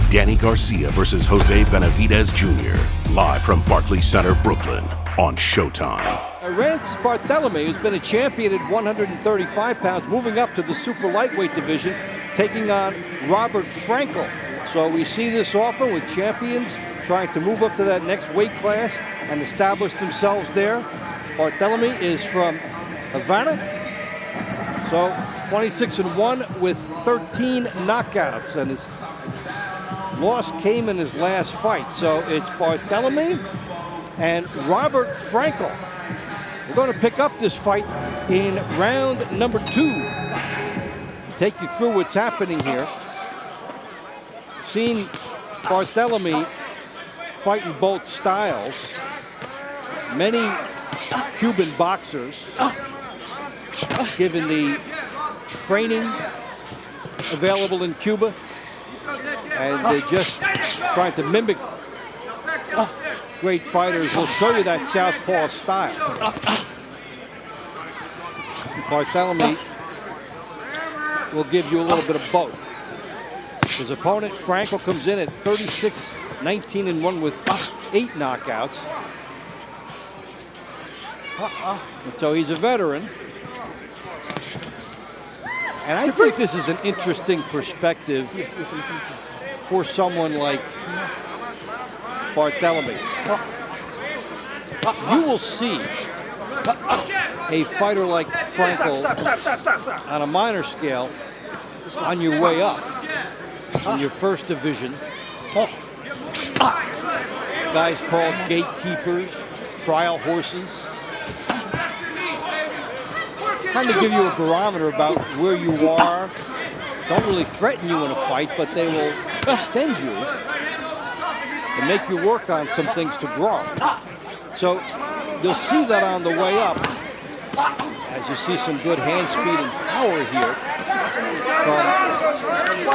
Speaker 1: Danny Garcia versus Jose Benavidez Jr. Live from Barclays Center, Brooklyn on Showtime.
Speaker 21: Rances Barthelemy, who's been a champion at 135 pounds, moving up to the super lightweight division, taking on Robert Franckel. So we see this often with champions trying to move up to that next weight class and establish themselves there. Barthelemy is from Havana. So 26-1 with 13 knockouts, and his loss came in his last fight. So it's Barthelemy and Robert Franckel. We're going to pick up this fight in round number 2. Take you through what's happening here. Seen Barthelemy fighting both styles. Many Cuban boxers, given the training available in Cuba, and they're just trying to mimic great fighters. We'll show you that southpaw style. Barthelemy will give you a little bit of both. His opponent, Franckel, comes in at 36-19-1 with 8 knockouts. And so he's a veteran. And I think this is an interesting perspective for someone like Barthelemy. You will see a fighter like Franckel on a minor scale on your way up in your first division. Guys called gatekeepers, trial horses. Kind of give you a barometer about where you are. Don't really threaten you in a fight, but they will extend you and make you work on some things to grow. So you'll see that on the way up, as you see some good hand speed and power here from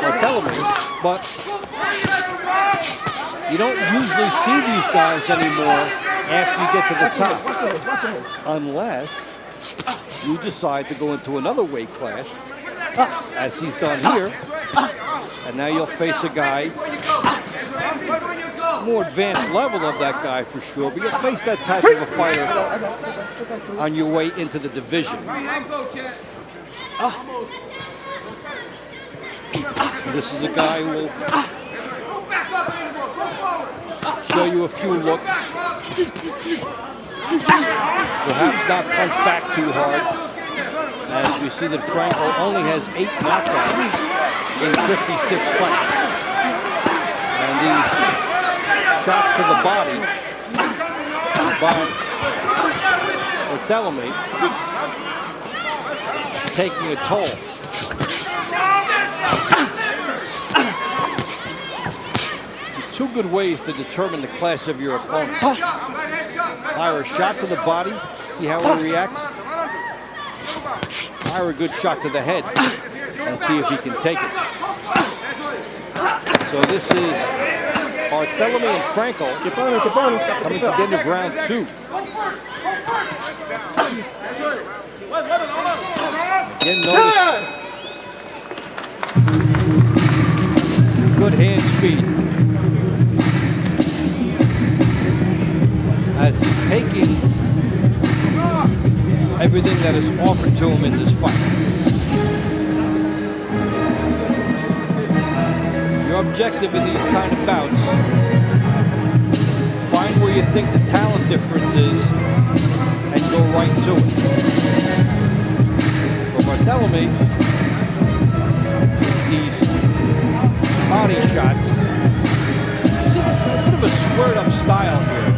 Speaker 21: Barthelemy. But you don't usually see these guys anymore after you get to the top, unless you decide to go into another weight class, as he's done here. And now you'll face a guy, more advanced level of that guy for sure, but you'll face that type of a fighter on your way into the division. This is a guy who will show you a few looks. Perhaps not punch back too hard, as we see that Franckel only has 8 knockouts in 56 fights. And these shots to the body by Barthelemy taking a toll. Two good ways to determine the class of your opponent. Fire a shot to the body, see how he reacts. Fire a good shot to the head and see if he can take it. So this is Barthelemy and Franckel coming to the end of round 2. Again, notice good hand speed as he's taking everything that is offered to him in this fight. Your objective in these kind of bouts, find where you think the talent difference is and go right to it. For Barthelemy, these body shots, see a bit of a squared up style here,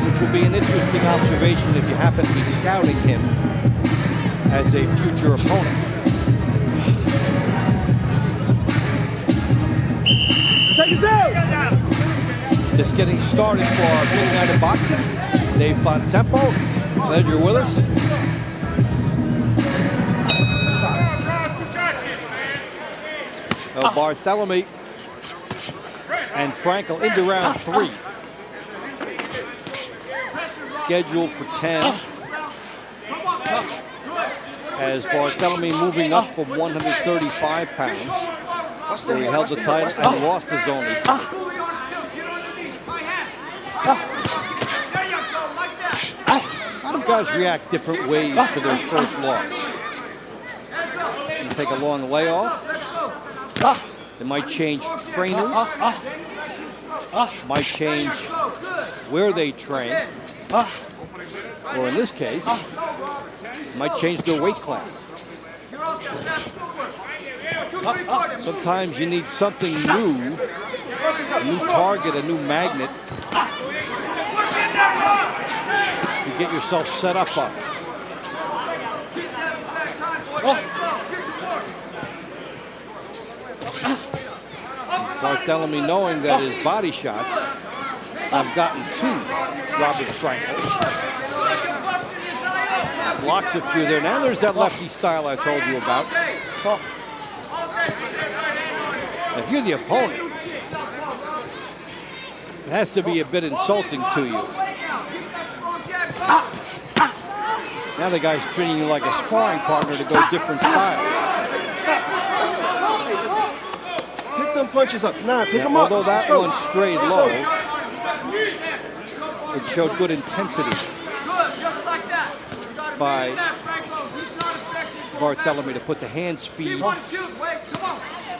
Speaker 21: which will be an interesting observation if you happen to be scouting him as a future opponent. Just getting started for our big night of boxing. Dave Bontempo, glad you're with us. Barthelemy and Franckel into round 3. Scheduled for 10. As Barthelemy moving up from 135 pounds, where he held the title and lost his only fight. A lot of guys react different ways to their first loss. You take a long layoff. They might change trainers. Might change where they train. Or in this case, might change their weight class. Sometimes you need something new, a new target, a new magnet, to get yourself set up on. Barthelemy, knowing that his body shots have gotten to Robert Franckel. Blocks a few there. Now there's that lefty style I told you about. If you're the opponent, it has to be a bit insulting to you. Now the guy's treating you like a sparring partner to go different styles.
Speaker 7: Pick them punches up. Nah, pick them up.
Speaker 21: Although that one strayed low, it showed good intensity by Barthelemy to put the hand speed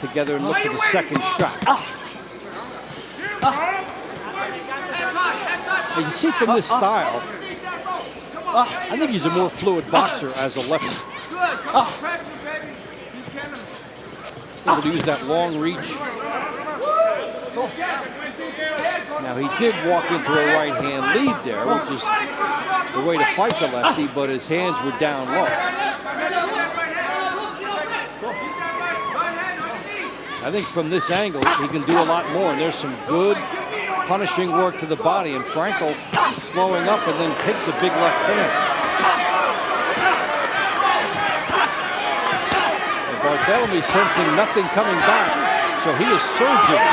Speaker 21: together and look for the second shot. You can see from this style, I think he's a more fluid boxer as a lefty. Able to use that long reach. Now he did walk into a right hand lead there, which is the way to fight the lefty, but his hands were down low. I think from this angle, he can do a lot more, and there's some good punishing work to the body, and Franckel slowing up and then takes a big left hand. And Barthelemy sensing nothing coming back, so he is surging.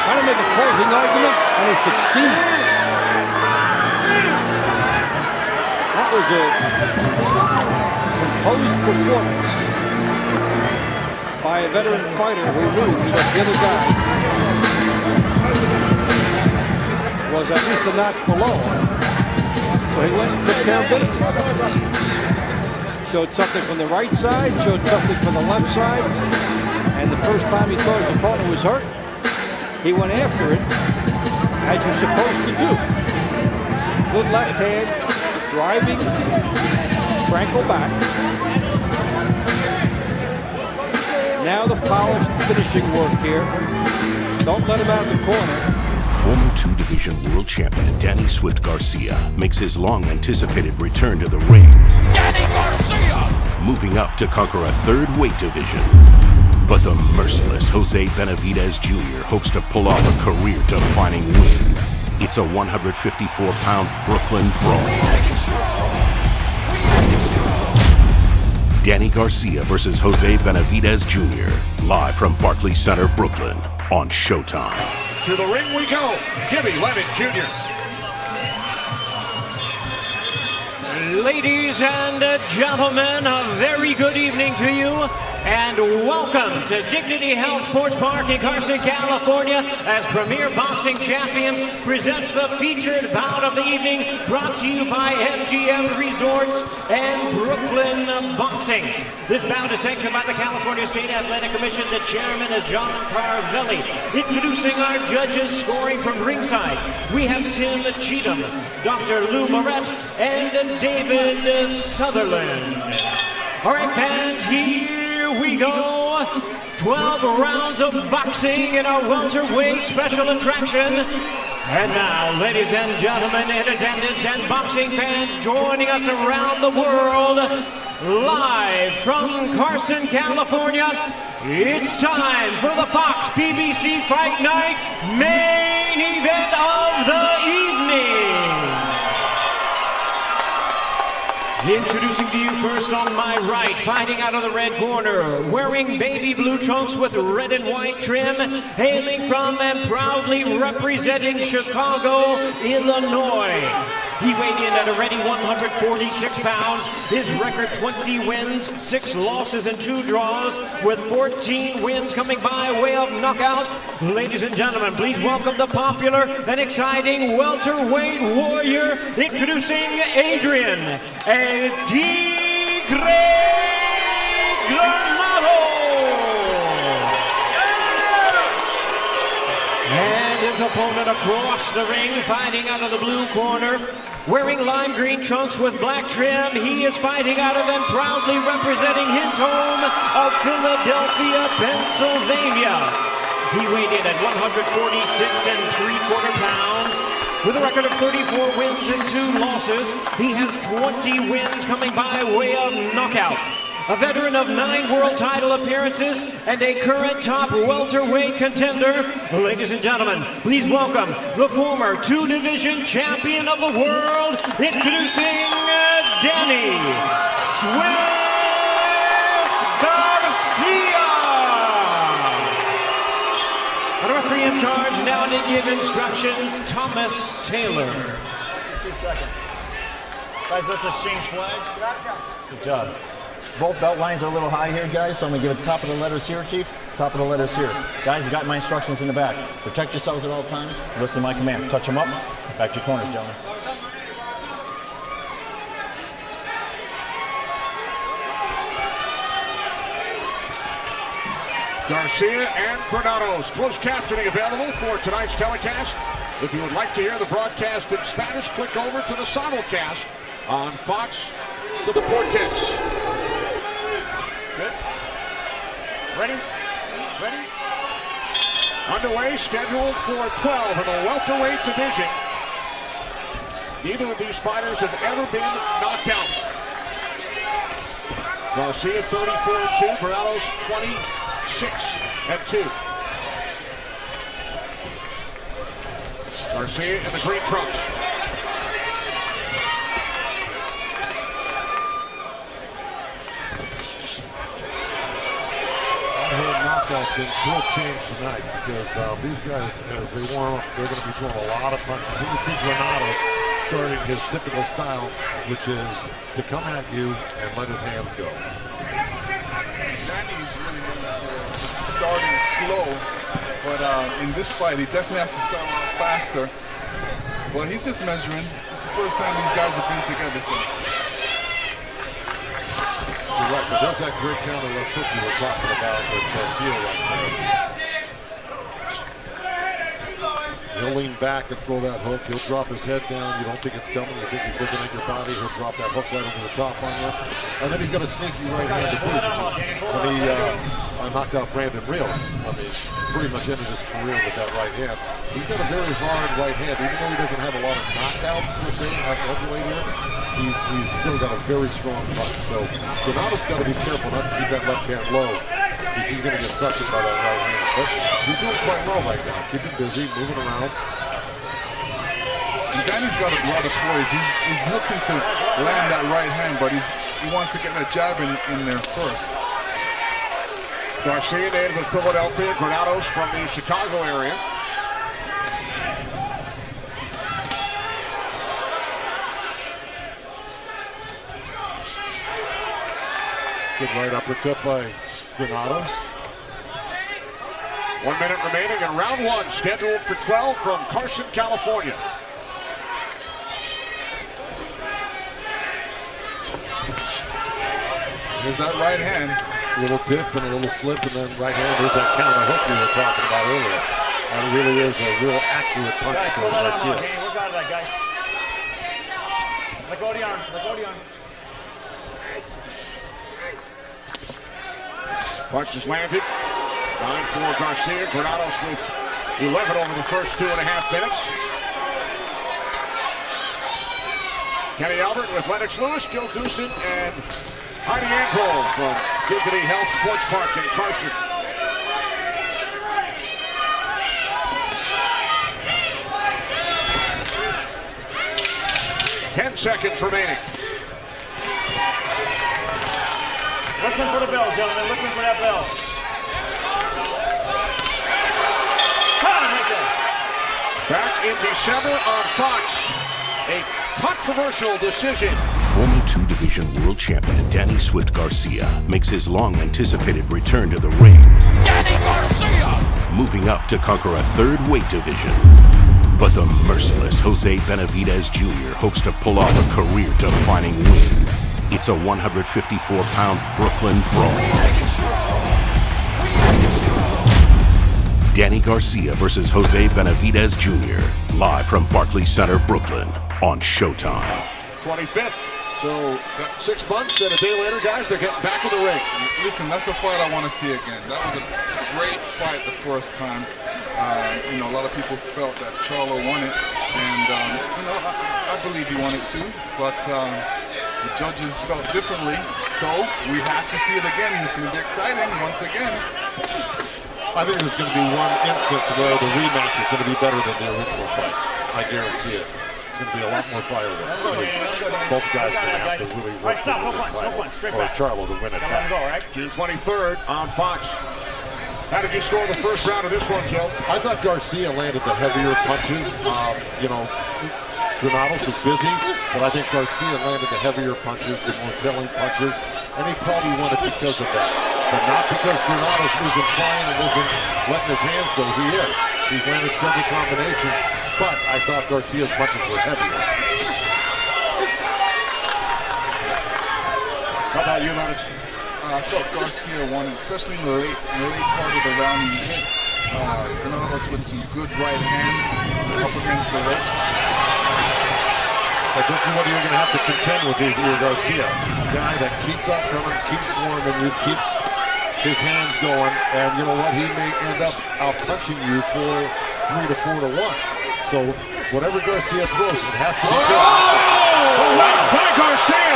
Speaker 21: Trying to make a closing argument, and he succeeds. That was a composed performance by a veteran fighter who knew that the other guy was at least a notch below. So he went and took care of business. Showed something from the right side, showed something from the left side, and the first time he thought his opponent was hurt, He went after it, as you're supposed to do. Good left hand, driving Franckel back. Now the polished finishing work here. Don't let him out of the corner.
Speaker 1: Former two-division world champion Danny Swift Garcia makes his long-anticipated return to the ring.
Speaker 2: Danny Garcia!
Speaker 1: Moving up to conquer a third weight division. But the merciless Jose Benavidez Jr. hopes to pull off a career-defining win. It's a 154-pound Brooklyn brawl. Danny Garcia versus Jose Benavidez Jr. Live from Barclays Center, Brooklyn on Showtime.
Speaker 17: To the ring we go, Jimmy Levitt Jr.
Speaker 3: Ladies and gentlemen, a very good evening to you, and welcome to Dignity Health Sports Park in Carson, California, as Premier Boxing Champions presents the featured bout of the evening, brought to you by MGM Resorts and Brooklyn Boxing. This bout is sanctioned by the California State Athletic Commission. The chairman is John Carvelli. Introducing our judges, scoring from ringside, we have Tim Cheatham, Dr. Lou Moret, and David Sutherland. All right, fans, here we go. 12 rounds of boxing in our welterweight special attraction. And now, ladies and gentlemen in attendance and boxing fans joining us around the world, live from Carson, California, it's time for the Fox PBC Fight Night main event of the evening. Introducing to you first on my right, fighting out of the red corner, wearing baby blue trunks with red and white trim, hailing from and proudly representing Chicago, Illinois. He weighed in at a ready 146 pounds. His record 20 wins, 6 losses and 2 draws, with 14 wins coming by way of knockout. Ladies and gentlemen, please welcome the popular and exciting welterweight warrior, introducing Adrian Tigre Granados. And his opponent across the ring, fighting out of the blue corner, wearing lime green trunks with black trim. He is fighting out of and proudly representing his home of Philadelphia, Pennsylvania. He weighed in at 146 3/4 pounds. With a record of 34 wins and 2 losses, he has 20 wins coming by way of knockout. A veteran of 9 world title appearances and a current top welterweight contender. Ladies and gentlemen, please welcome the former 2-division champion of the world, introducing Danny Swift Garcia. The referee in charge now to give instructions, Thomas Taylor.
Speaker 8: 2 seconds. Guys, let's exchange flags. Good job. Both belt lines are a little high here, guys, so I'm gonna give it top of the letters here, Chief. Top of the letters here. Guys, you got my instructions in the back. Protect yourselves at all times. Listen to my commands. Touch them up. Back to your corners, gentlemen.
Speaker 17: Garcia and Granados. Closed captioning available for tonight's telecast. If you would like to hear the broadcast in Spanish, click over to the simulcast on Fox Deportes.
Speaker 8: Good. Ready? Ready?
Speaker 17: Underway, scheduled for 12 in the welterweight division. Neither of these fighters have ever been knocked out. Garcia 34-2, Granados 26-2. Garcia in the green trunks.
Speaker 16: Knockout will change tonight because these guys, as they warm up, they're going to be throwing a lot of punches. You can see Granados starting his typical style, which is to come at you and let his hands go.
Speaker 22: Danny is really known for starting slow, but in this fight, he definitely has to start a lot faster. But he's just measuring. It's the first time these guys have been together, so.
Speaker 16: You're right, but that's that great counter left hook you were talking about with Garcia right there. He'll lean back and throw that hook. He'll drop his head down. You don't think it's coming. You think he's looking at your body. He'll drop that hook right over the top on you. And then he's got a sneaky right-handed move, which is when he knocked out Brandon Rios. I mean, pretty much ended his career with that right hand. He's got a very hard right hand. Even though he doesn't have a lot of knockouts, per se, at welterweight here, he's still got a very strong punch. So Granados got to be careful not to keep that left hand low, because he's going to get sucked in by that right hand. But he's doing quite well right now. Keeping busy, moving around.
Speaker 22: Danny's got a lot of poise. He's looking to land that right hand, but he wants to get that jab in there first.
Speaker 17: Garcia, native of Philadelphia. Granados from the Chicago area.
Speaker 16: Good right uppercut by Granados.
Speaker 17: 1 minute remaining in round one, scheduled for 12 from Carson, California.
Speaker 22: Here's that right hand.
Speaker 16: A little dip and a little slip, and then right hand. There's that counter hook we were talking about earlier. And it really is a real accurate punch for Garcia.
Speaker 9: Work out of that, guys. Let go of the arm. Let go of the arm.
Speaker 17: Punch is landed. 9 for Garcia. Granados with 11 over the first 2.5 minutes. Kenny Albert with Lennox Lewis, Joe Goosen, and Heidi Anthem from Dignity Health Sports Park in Carson. Ten seconds remaining.
Speaker 9: Listen for the bell, gentlemen. Listen for that bell.
Speaker 17: Back in December on Fox, a controversial decision.
Speaker 1: Former 2-division world champion Danny Swift Garcia makes his long-anticipated return to the ring.
Speaker 2: Danny Garcia!
Speaker 1: Moving up to conquer a 3rd weight division. But the merciless Jose Benavidez Jr. hopes to pull off a career-defining win. It's a 154-pound Brooklyn brawl. Danny Garcia versus Jose Benavidez Jr. Live from Barclays Center, Brooklyn on Showtime.
Speaker 17: 25th. So 6 months and a day later, guys, they're getting back in the ring.
Speaker 22: Listen, that's a fight I want to see again. That was a great fight the first time. You know, a lot of people felt that Charlo won it, and you know, I believe he won it too. But the judges felt differently, so we have to see it again. It's going to be exciting once again.
Speaker 16: I think there's going to be one instance where the rematch is going to be better than the original fight. I guarantee it. It's going to be a lot more fireworks. Both guys are going to have to really work
Speaker 9: no punch, straight back.
Speaker 16: Charlo to win it back.
Speaker 9: Go, right?
Speaker 17: June 23rd on Fox. How did you score the first round of this one, Joe?
Speaker 16: I thought Garcia landed the heavier punches. You know, Granados was busy, but I think Garcia landed the heavier punches, the more telling punches, and he probably won it because of that. But not because Granados isn't trying and isn't letting his hands go. He is. He's landed several combinations, but I thought Garcia's punches were heavier.
Speaker 17: How about you, Lennox?
Speaker 22: I thought Garcia won it, especially in the late part of the round. He hit Granados with some good right hands up against the wrist.
Speaker 16: But this is what you're going to have to contend with here, Garcia. A guy that keeps on coming, keeps swarming you, keeps his hands going, and you know what? He may end up out-punching you for 3 to 4 to 1. So whatever Garcia throws, it has to be good.
Speaker 17: Oh! Left by Garcia!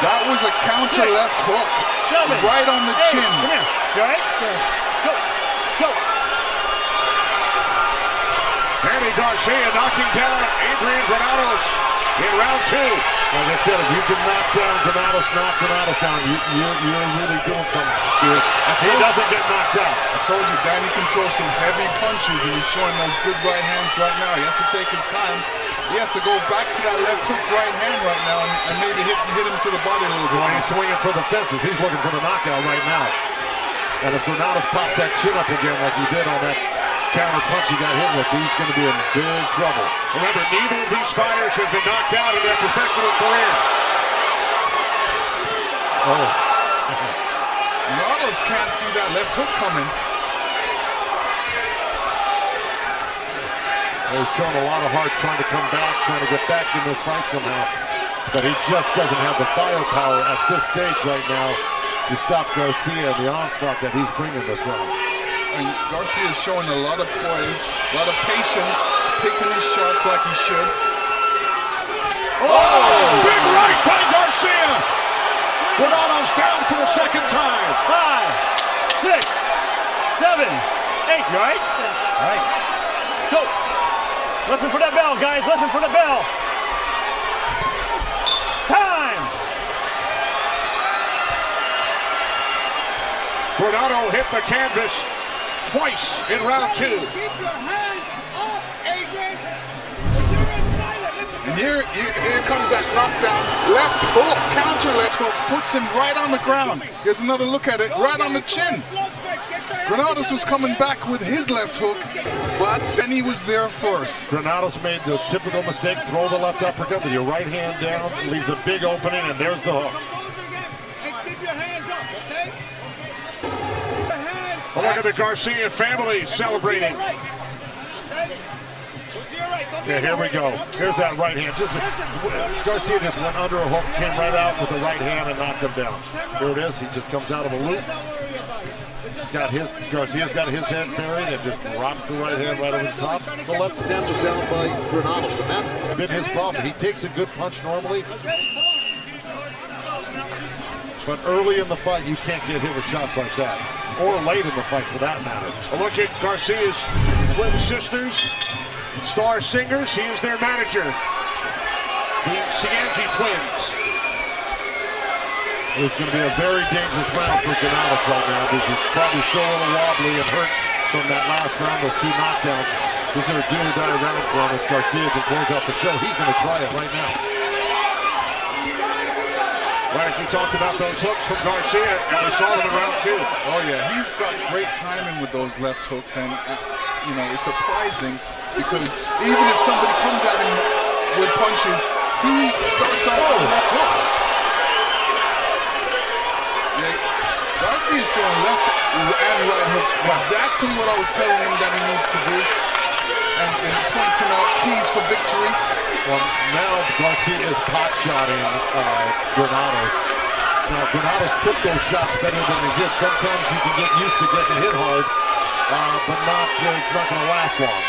Speaker 22: That was a counter left hook, right on the chin.
Speaker 9: Come here. You all right? Let's go. Let's go.
Speaker 17: Danny Garcia knocking down Adrian Granados in round 2.
Speaker 16: Like I said, if you can knock down Granados, knock Granados down, you're really doing something. He doesn't get knocked out.
Speaker 22: I told you, Danny can throw some heavy punches, and he's throwing those good right hands right now. He has to take his time. He has to go back to that left hook right hand right now and maybe hit him to the body a little bit.
Speaker 16: Well, he's swinging for the fences. He's looking for the knockout right now. And if Granados pops that chin up again like he did on that counter punch he got hit with, he's going to be in big trouble.
Speaker 17: Remember, neither of these fighters have been knocked out in their professional careers.
Speaker 22: Granados can't see that left hook coming.
Speaker 16: He's shown a lot of heart trying to come back, trying to get back in this fight somehow. But he just doesn't have the firepower at this stage right now to stop Garcia and the onslaught that he's bringing this round.
Speaker 22: And Garcia is showing a lot of poise, a lot of patience, picking his shots like he should.
Speaker 17: Oh! Big right by Garcia! Granados down for the second time.
Speaker 9: 5, 6, 7, 8. You all right? All right. Go. Listen for that bell, guys. Listen for the bell. Time.
Speaker 17: Granado hit the canvas twice in round 2.
Speaker 9: Keep your hands up, AJ.
Speaker 22: And here comes that knockdown. Left hook, counter left hook, puts him right on the ground. Here's another look at it, right on the chin. Granados was coming back with his left hook, but then he was there first.
Speaker 16: Granados made the typical mistake, throw the left uppercut with your right hand down, leaves a big opening, and there's the hook.
Speaker 9: Keep your hands up, okay?
Speaker 17: Oh, look at the Garcia family celebrating.
Speaker 16: Yeah, here we go. Here's that right hand. Garcia just went under a hook, came right out with the right hand and knocked him down. Here it is. He just comes out of a loop. Garcia's got his head buried and just drops the right hand right over the top. The left hand was down by Granados, and that's been his problem. He takes a good punch normally, but early in the fight, you can't get hit with shots like that, or late in the fight for that matter.
Speaker 17: A look at Garcia's twin sisters, star singers. He is their manager, the Cianci twins.
Speaker 16: It's going to be a very dangerous round for Granados right now because he's probably still a little wobbly and hurt from that last round, those 2 knockdowns. This is a do-or-die round for him. If Garcia can close out the show, he's going to try it right now.
Speaker 17: Right, you talked about those hooks from Garcia, and we saw them in round 2.
Speaker 22: Oh yeah, he's got great timing with those left hooks, and you know, it's surprising because even if somebody comes at him with punches, he starts off with a left hook. Garcia is throwing left and right hooks, exactly what I was telling him that he needs to do, and pointing out keys for victory.
Speaker 16: Well, now Garcia is pot-shotting Granados. Now, Granados took those shots better than he did. Sometimes you can get used to getting hit hard, but it's not going to last long.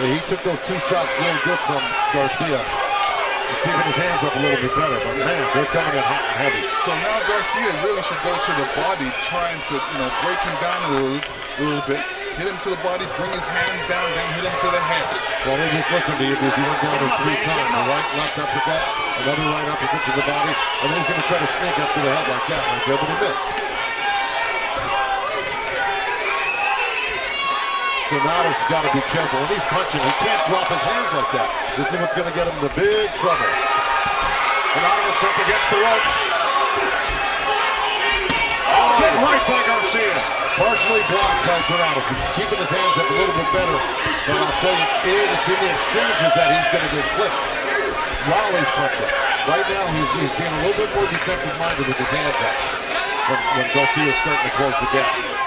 Speaker 16: He took those 2 shots really good from Garcia. He's keeping his hands up a little bit better, but man, they're coming in hot and heavy.
Speaker 22: So now Garcia really should go to the body, trying to break him down a little bit. Hit him to the body, bring his hands down, then hit him to the head.
Speaker 16: Well, they just listened to you because he went down there 3 times. A right, left uppercut, another right uppercut to the body, and then he's going to try to sneak up to the head like that right there, but he missed. Granados has got to be careful. When he's punching, he can't drop his hands like that. This is what's going to get him into big trouble.
Speaker 17: Granados up against the ropes. Oh, big right by Garcia.
Speaker 16: Partially blocked by Granados. He's keeping his hands up a little bit better. But I'll tell you, it's in the exchanges that he's going to get clipped while he's punching. Right now, he's being a little bit more defensive-minded with his hands up when Garcia's starting to close the gap.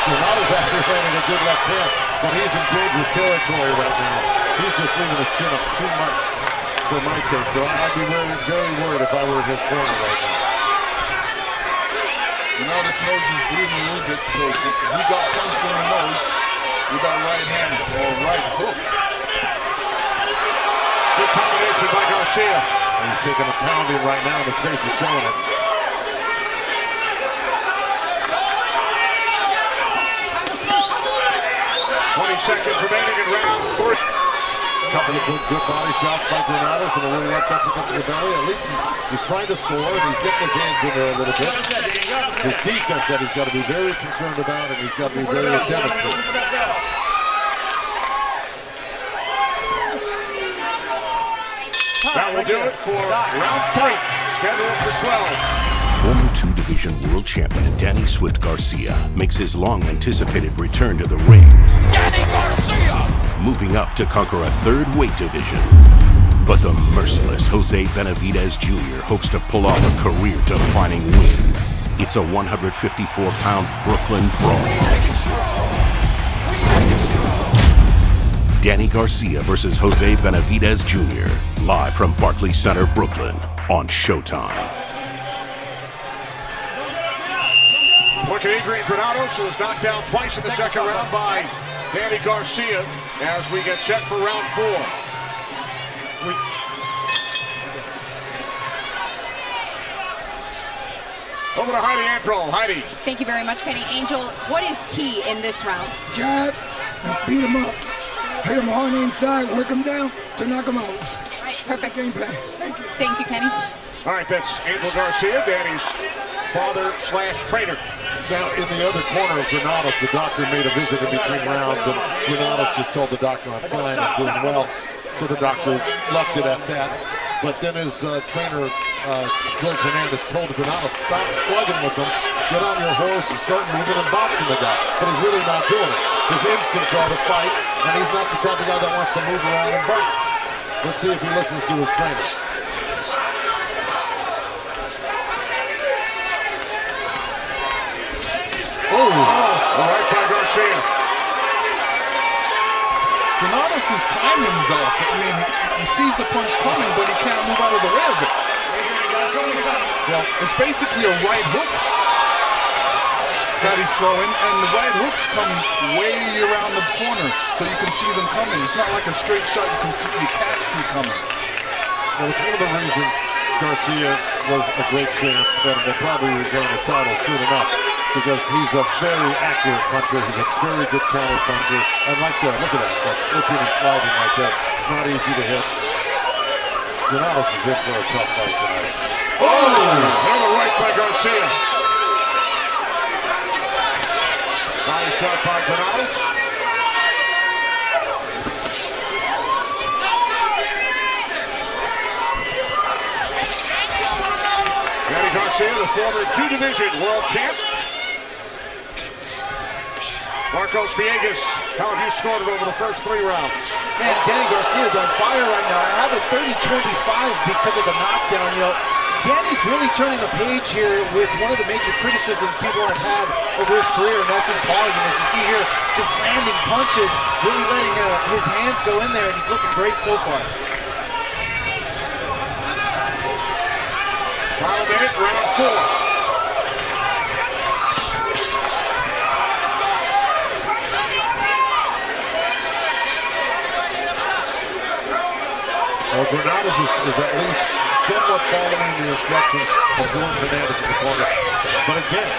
Speaker 16: Granados actually landing a good left hand, but he's in dangerous territory right now. He's just leaving his chin up too much for my taste, so I'd be very worried if I were in his corner right now.
Speaker 22: Granados' nose is bleeding a little bit, so he got punched in the nose with that right hand or right hook.
Speaker 17: Good combination by Garcia.
Speaker 16: He's taking a pounding right now, and his face is showing it.
Speaker 17: 20 seconds remaining in round 3.
Speaker 16: A couple of good body shots by Granados and a little left uppercut to the belly. At least he's trying to score, and he's getting his hands in there a little bit. His defense that he's got to be very concerned about, and he's got to be very attentive to.
Speaker 17: That will do it for round 3. Scheduled for 12.
Speaker 1: Former 2-division world champion Danny Swift Garcia makes his long-anticipated return to the ring.
Speaker 2: Danny Garcia!
Speaker 1: Moving up to conquer a 3rd weight division. But the merciless Jose Benavidez Jr. hopes to pull off a career-defining win. It's a 154-pound Brooklyn brawl. Danny Garcia versus Jose Benavidez Jr. Live from Barclays Center, Brooklyn on Showtime.
Speaker 17: Look at Adrian Granados, who was knocked down twice in the second round by Danny Garcia as we get set for round 4. Over to Heidi Anthem. Heidi.
Speaker 4: Thank you very much, Kenny. Angel, what is key in this round?
Speaker 6: Jab, beat him up, hit him hard inside, work him down to knock him out.
Speaker 4: All right, perfect
Speaker 6: game plan. Thank you.
Speaker 4: Thank you, Kenny.
Speaker 17: All right, that's Angel Garcia, Danny's father/trainer.
Speaker 16: Now, in the other corner of Granados, the doctor made a visit in between rounds, and Granados just told the doctor, I'm fine, I'm doing well. So the doctor left it at that. But then his trainer, George Hernandez, told Granados, stop slugging with him, get on your horse and start moving and boxing the guy. But he's really not doing it. His instincts are to fight, and he's not the type of guy that wants to move around and box. Let's see if he listens to his trainer.
Speaker 17: Oh, all right by Garcia.
Speaker 22: Granados' timing's off. I mean, he sees the punch coming, but he can't move out of the way of it. Well, it's basically a right hook that he's throwing, and the right hooks come way around the corner, so you can see them coming. It's not like a straight shot you can't see coming.
Speaker 16: Well, it's one of the reasons Garcia was a great champ and will probably regain his title soon enough, because he's a very accurate puncher. He's a very good counter puncher. And like that, look at that slipping and sliding like that. It's not easy to hit. Granados is in for a tough fight tonight.
Speaker 17: Oh! Another right by Garcia. Nice shot by Granados. Danny Garcia, the former 2-division world champ. Marcos Villegas, how have you scored it over the first 3 rounds?
Speaker 23: Man, Danny Garcia is on fire right now. I have it 30-25 because of the knockdown. You know, Danny's really turning a page here with one of the major criticisms people have had over his career, and that's his volume. As you see here, just landing punches, really letting his hands go in there, and he's looking great so far.
Speaker 17: Final minute, round 4.
Speaker 16: Well, Granados is at least somewhat following the instructions of George Hernandez in the corner. But again,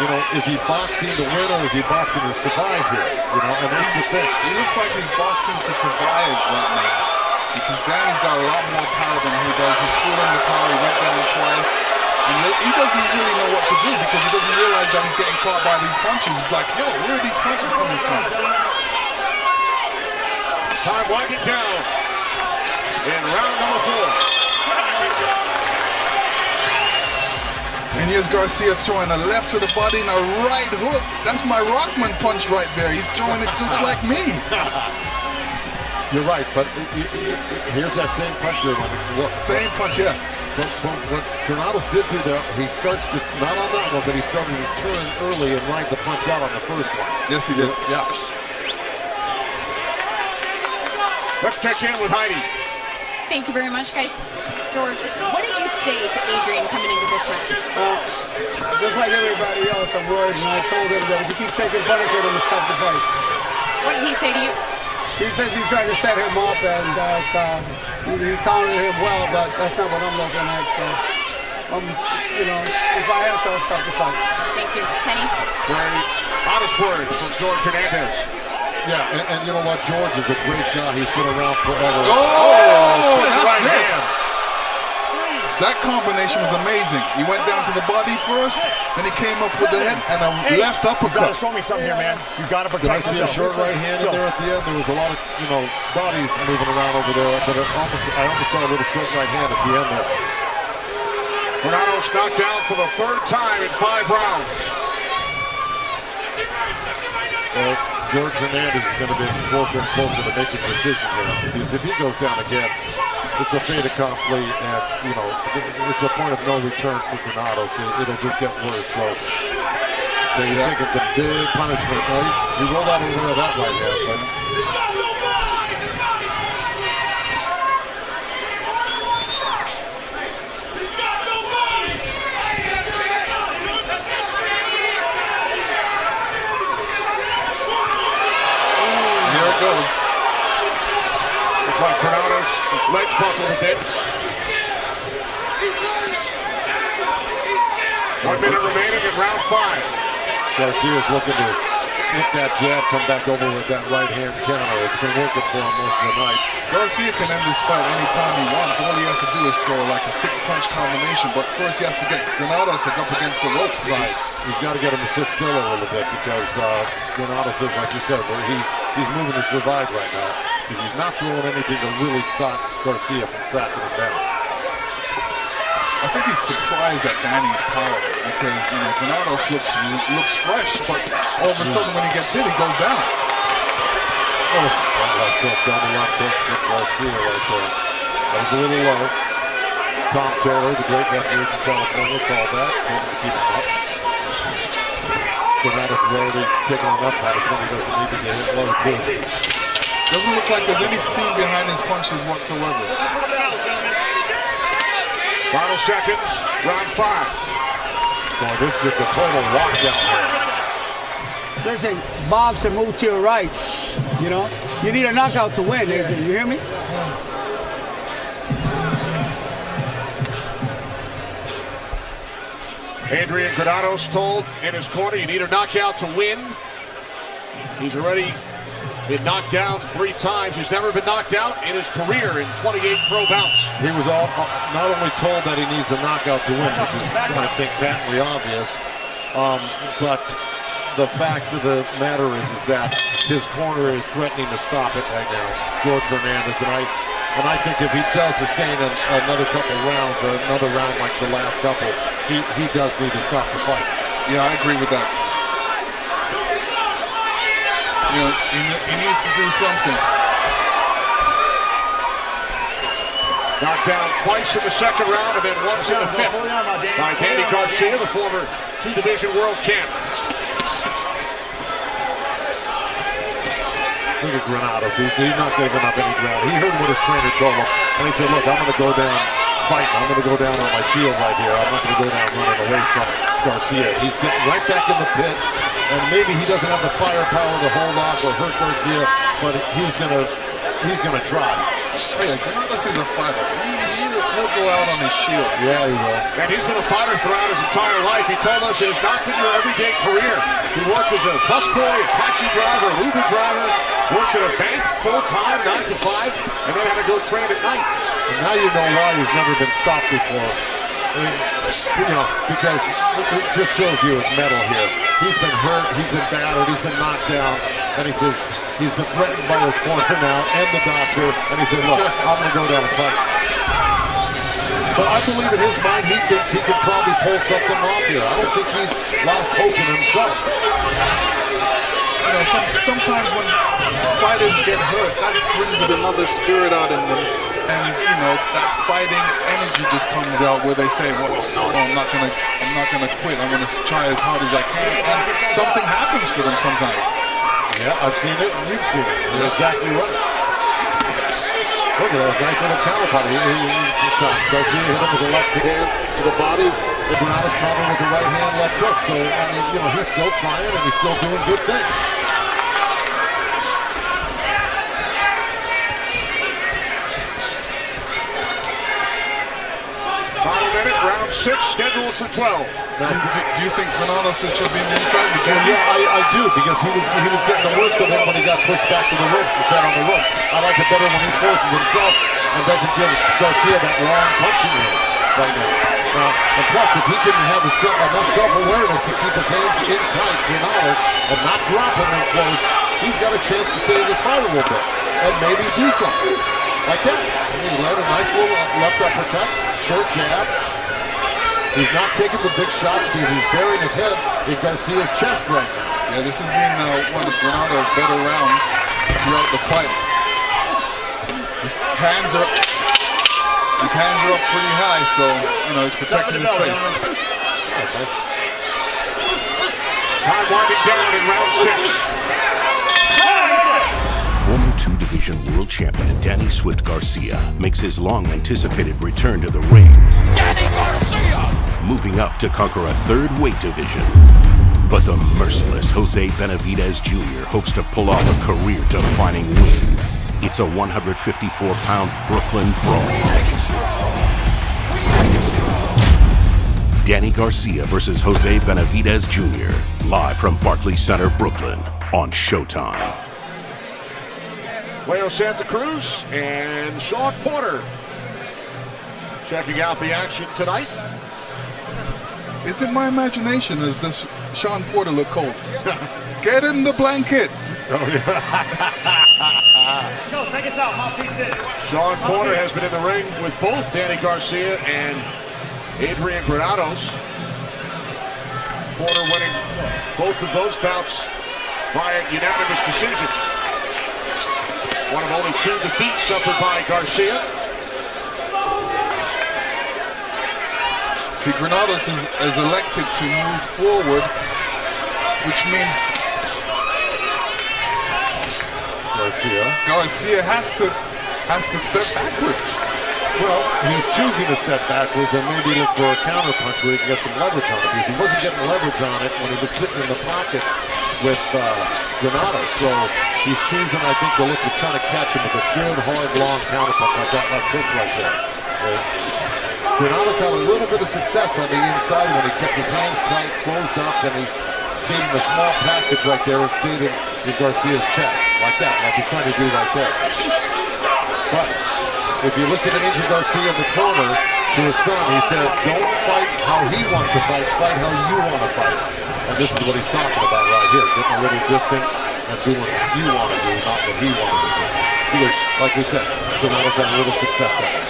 Speaker 16: you know, is he boxing to win or is he boxing to survive here? You know, and that's the thing.
Speaker 22: He looks like he's boxing to survive right now, because Danny's got a lot more power than he does. He's feeling the power. He went down twice. And he doesn't really know what to do, because he doesn't realize that he's getting caught by these punches. He's like, yo, where are these punches coming from?
Speaker 17: Time winding down in round number 4.
Speaker 22: And here's Garcia throwing a left to the body and a right hook. That's my Rockman punch right there. He's throwing it just like me.
Speaker 16: You're right, but here's that same punch there.
Speaker 22: Same punch, yeah.
Speaker 16: But what Granados did do that, he starts to, not on that one, but he started to turn early and ride the punch out on the first one.
Speaker 22: Yes, he did.
Speaker 16: Yeah.
Speaker 17: Let's check in with Heidi.
Speaker 4: Thank you very much, guys. George, what did you say to Adrian coming into this round?
Speaker 14: Just like everybody else, I'm worried, and I told him that if he keeps taking punishment, I'm going to stop the fight.
Speaker 4: What did he say to you?
Speaker 14: He says he's trying to set him up, and that he countered him well, but that's not what I'm looking at. So, you know, if I have to, I'll stop the fight.
Speaker 4: Thank you. Kenny?
Speaker 17: Very honest words from George Hernandez.
Speaker 16: Yeah, and you know what? George is a great guy. He's been around forever.
Speaker 22: Oh, that's it. That combination was amazing. He went down to the body first, then he came up with the head and a left uppercut.
Speaker 9: You gotta show me something here, man. You gotta protect yourself.
Speaker 16: Did I see a short right hand in there at the end? There was a lot of, you know, bodies moving around over there, but I almost saw a little short right hand at the end there.
Speaker 17: Granados knocked down for the 3rd time in 5 rounds.
Speaker 16: Well, George Hernandez is going to be closer and closer to making a decision here, because if he goes down again, it's a fait accompli, and you know, it's a point of no return for Granados. It'll just get worse. So he's taking some big punishment. Well, he rolled out over there that right hand, but.
Speaker 17: Goes. Looks like Granados, his legs buckled a bit. 1 minute remaining in round 5.
Speaker 16: Garcia's looking to slip that jab, come back over with that right hand counter. It's been working for him most of the night.
Speaker 22: Garcia can end this fight anytime he wants. All he has to do is throw like a 6-punch combination, but first he has to get Granados up against the rope.
Speaker 16: Right. He's got to get him to sit still a little bit because Granados is, like you said, where he's moving to survive right now because he's not doing anything to really stop Garcia from tracking him down.
Speaker 22: I think he's surprised at Danny's power because, you know, Granados looks fresh, but all of a sudden when he gets hit, he goes down.
Speaker 16: Oh, that left hook, double left hook for Garcia right there. That was a little low. Tom Taylor, the great referee from California, called that. Told him to keep him up. Granados is already taking enough punishment. He doesn't need to get hit low too.
Speaker 22: Doesn't look like there's any steam behind his punches whatsoever.
Speaker 17: Final seconds, round 5.
Speaker 16: Boy, this is just a total lockdown here.
Speaker 14: Listen, box and move to your right. You know, you need a knockout to win. You hear me?
Speaker 17: Adrian Granados told in his corner, you need a knockout to win. He's already been knocked down 3 times. He's never been knocked out in his career in 28 pro bouts.
Speaker 16: He was not only told that he needs a knockout to win, which is, I think, patently obvious, but the fact of the matter is that his corner is threatening to stop it right now, George Fernandez, and I think if he does sustain another couple rounds or another round like the last couple, he does need to stop the fight.
Speaker 22: Yeah, I agree with that. You know, he needs to do something.
Speaker 17: Knocked down twice in the second round and then once in the 5th by Danny Garcia, the former 2-division world champ.
Speaker 16: Look at Granados. He's not giving up any ground. He heard what his trainer told him, and he said, look, I'm going to go down fighting. I'm going to go down on my shield right here. I'm not going to go down running away from Garcia. He's getting right back in the pit, and maybe he doesn't have the firepower to hold off or hurt Garcia, but he's going to try.
Speaker 22: Hey, Granados is a fighter. He'll go out on his shield.
Speaker 16: Yeah, he will.
Speaker 17: And he's been a fighter throughout his entire life. He told us it has not been your everyday career. He worked as a busboy, a taxi driver, a Uber driver, worked at a bank full-time, 9 to 5, and then had to go train at night.
Speaker 16: And now you know why he's never been stopped before. You know, because it just shows you his mettle here. He's been hurt, he's been battered, he's been knocked down, and he says he's been threatened by his corner now and the doctor, and he said, look, I'm going to go down and fight. But I believe in his mind, he thinks he can probably pull something off here. I don't think he's lost hope in himself.
Speaker 22: You know, sometimes when fighters get hurt, that brings another spirit out in them. And, you know, that fighting energy just comes out where they say, well, no, I'm not gonna quit. I'm gonna try as hard as I can. And something happens for them sometimes.
Speaker 16: Yeah, I've seen it and you've seen it. You're exactly right. Look at that nice little counterpunch. He shot. Garcia hit him with the left hand to the body. Granados probably with the right hand left hook. So, I mean, you know, he's still trying and he's still doing good things.
Speaker 17: Final minute, round 6, scheduled for 12.
Speaker 22: Now, do you think Granados should be inside?
Speaker 16: Yeah, I do, because he was getting the worst of him when he got pushed back to the ropes and sat on the ropes. I like it better when he forces himself and doesn't give Garcia that long punching room right now. And plus, if he can have enough self-awareness to keep his hands in tight, Granados, and not drop him in close, he's got a chance to stay in this fight a little bit and maybe do something like that. I mean, he let a nice little left uppercut, short jab. He's not taking the big shots because he's burying his head in Garcia's chest right now.
Speaker 22: Yeah, this has been one of Granados' better rounds throughout the fight. His hands are... His hands are up pretty high, so, you know, he's protecting his face.
Speaker 17: Time winding down in round 6.
Speaker 1: Former two-division world champion Danny Swift Garcia makes his long-anticipated return to the ring.
Speaker 2: Danny Garcia!
Speaker 1: Moving up to conquer a third weight division. But the merciless Jose Benavidez Jr. hopes to pull off a career-defining win. It's a 154-pound Brooklyn brawl. Danny Garcia versus Jose Benavidez Jr. Live from Barclays Center, Brooklyn on Showtime.
Speaker 17: Leo Santa Cruz and Sean Porter checking out the action tonight.
Speaker 22: Is it my imagination? Does Sean Porter look cold? Get him the blanket.
Speaker 17: Oh,
Speaker 9: Let's go, take us out, mouthpiece in.
Speaker 17: Sean Porter has been in the ring with both Danny Garcia and Adrian Granados. Porter winning both of those bouts by a unanimous decision. One of only 2 defeats suffered by Garcia.
Speaker 22: See, Granados is elected to move forward, which means Garcia has to step backwards.
Speaker 16: Well, he's choosing to step backwards and maybe look for a counter punch where he can get some leverage on it, because he wasn't getting leverage on it when he was sitting in the pocket with Granados. So he's choosing, I think, to look to try to catch him with a good, hard, long counter punch like that left hook right there. Granados had a little bit of success on the inside when he kept his hands tight, closed up, and he stayed in a small package right there and stayed in Garcia's chest, like that, like he's trying to do right there. But if you listen to Angel Garcia in the corner to his son, he said, don't fight how he wants to fight how you want to fight. And this is what he's talking about right here, getting a little distance and doing what you want to do, not what he wanted to do. Because, like we said, Granados had a little success at it.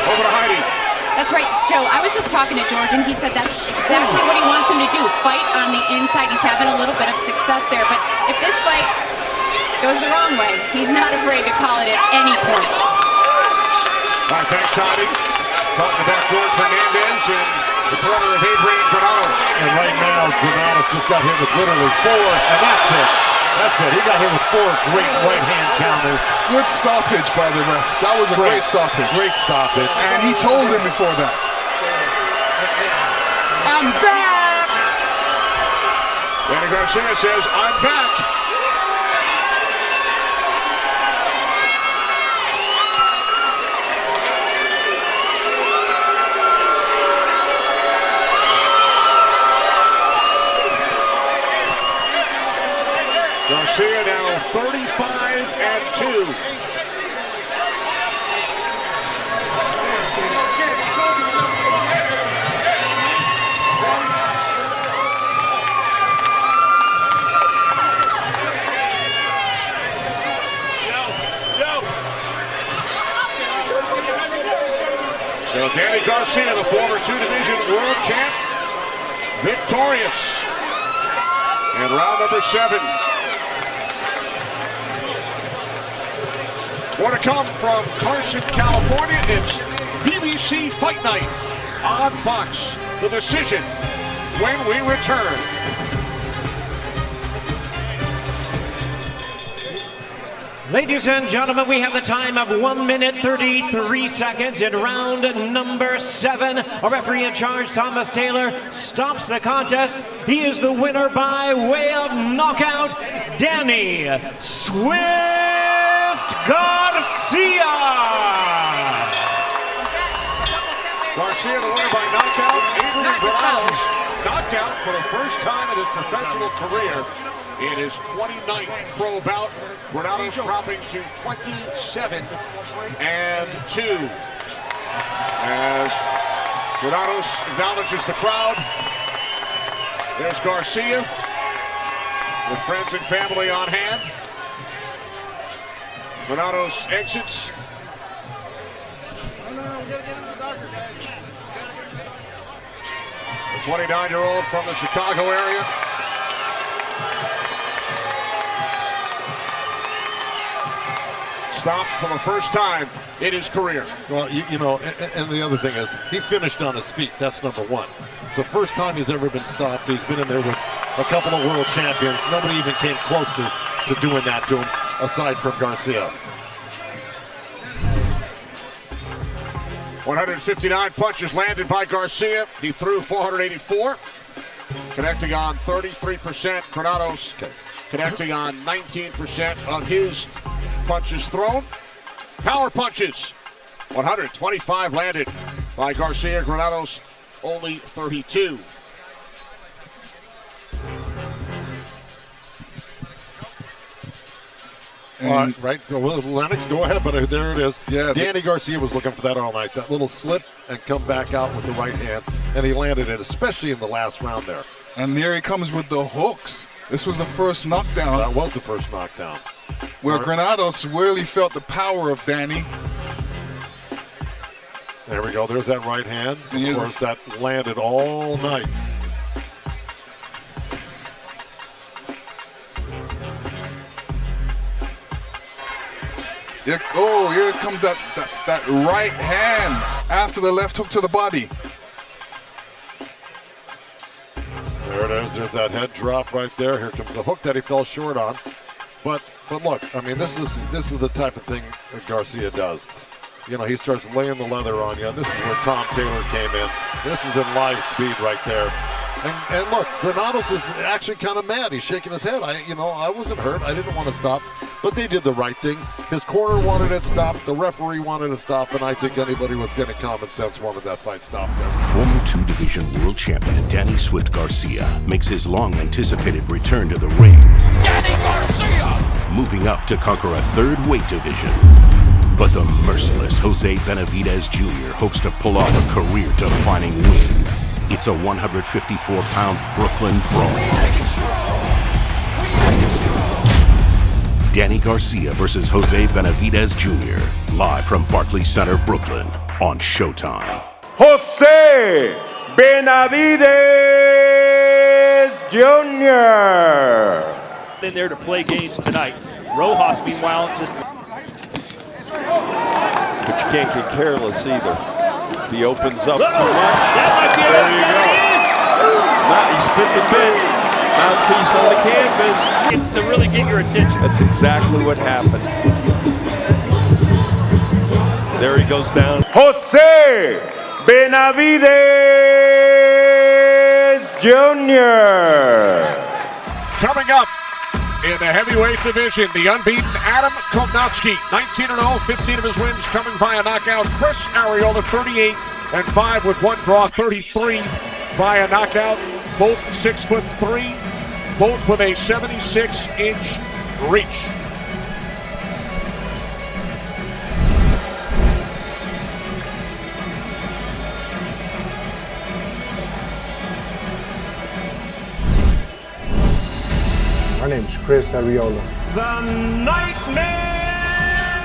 Speaker 17: Over to Heidi.
Speaker 4: That's right, Joe. I was just talking to George, and he said that's exactly what he wants him to do, fight on the inside. He's having a little bit of success there, but if this fight goes the wrong way, he's not afraid to call it at any point.
Speaker 17: All right, thanks, Heidi. Talking about George Hernandez and the corner of Adrian Granados.
Speaker 16: And right now, Granados just got hit with literally 4, and that's it. That's it. He got hit with 4 great right-hand counters.
Speaker 22: Good stoppage by the ref. That was a great stoppage.
Speaker 16: Great stoppage.
Speaker 22: And he told him before that.
Speaker 17: I'm back! Danny Garcia says, I'm back. Garcia now 35-2. So Danny Garcia, the former 2-division world champ, victorious in round number 7. More to come from Carson, California. It's BBC Fight Night on Fox. The decision when we return.
Speaker 3: Ladies and gentlemen, we have the time of 1 minute 33 seconds in round number 7. Our referee in charge, Thomas Taylor, stops the contest. He is the winner by way of knockout, Danny Swift Garcia.
Speaker 17: Garcia, the winner by knockout. Adrian Granados knocked out for the first time in his professional career in his 29th pro bout. Granados dropping to 27-2. As Granados acknowledges the crowd. There's Garcia with friends and family on hand. Granados exits. The 29-year-old from the Chicago area. stopped for the first time in his career.
Speaker 16: Well, you know, and the other thing is, he finished on his feet. That's number one. It's the first time he's ever been stopped. He's been in there with a couple of world champions. Nobody even came close to doing that to him, aside from Garcia.
Speaker 17: 159 punches landed by Garcia. He threw 484, connecting on 33%. Granados connecting on 19% of his punches thrown. Power punches, 125 landed by Garcia. Granados only 32.
Speaker 16: Right, Lennox, go ahead, but there it is.
Speaker 22: Yeah,
Speaker 16: Danny Garcia was looking for that all night. That little slip and come back out with the right hand, and he landed it, especially in the last round there.
Speaker 22: And there he comes with the hooks. This was the first knockdown.
Speaker 16: That was the first knockdown.
Speaker 22: Where Granados really felt the power of Danny.
Speaker 16: There we go. There's that right hand. Of course, that landed all night.
Speaker 22: Here comes that right hand after the left hook to the body.
Speaker 16: There it is. There's that head drop right there. Here comes the hook that he fell short on. But look, I mean, this is the type of thing that Garcia does. You know, he starts laying the leather on you. This is where Tom Taylor came in. This is in live speed right there. And look, Granados is actually kind of mad. He's shaking his head. I wasn't hurt. I didn't want to stop. But they did the right thing. His corner wanted it stopped. The referee wanted it stopped. And I think anybody with any common sense wanted that fight stopped there.
Speaker 1: Former two-division world champion Danny Swift Garcia makes his long-anticipated return to the ring.
Speaker 2: Danny Garcia!
Speaker 1: Moving up to conquer a third weight division. But the merciless Jose Benavidez Jr. hopes to pull off a career-defining win. It's a 154-pound Brooklyn brawl. Danny Garcia versus Jose Benavidez Jr. Live from Barclays Center, Brooklyn on Showtime.
Speaker 5: Jose Benavidez Jr.
Speaker 11: In there to play games tonight. Rojas, meanwhile, just...
Speaker 12: But you can't get careless either. If he opens up too much,
Speaker 11: that might be
Speaker 12: there you go. Now he spit the bit, mouthpiece on the canvas.
Speaker 11: It's to really get your attention.
Speaker 12: That's exactly what happened. There he goes down.
Speaker 5: Jose Benavidez Jr.
Speaker 17: Coming up in the heavyweight division, the unbeaten Adam Kownacki, 19-0, 15 of his wins coming via knockout. Chris Arreola, 38-5 with one draw, 33 via knockout. Both 6'3", both with a 76-inch reach.
Speaker 24: My name's Chris Arreola.
Speaker 11: The Nightmare!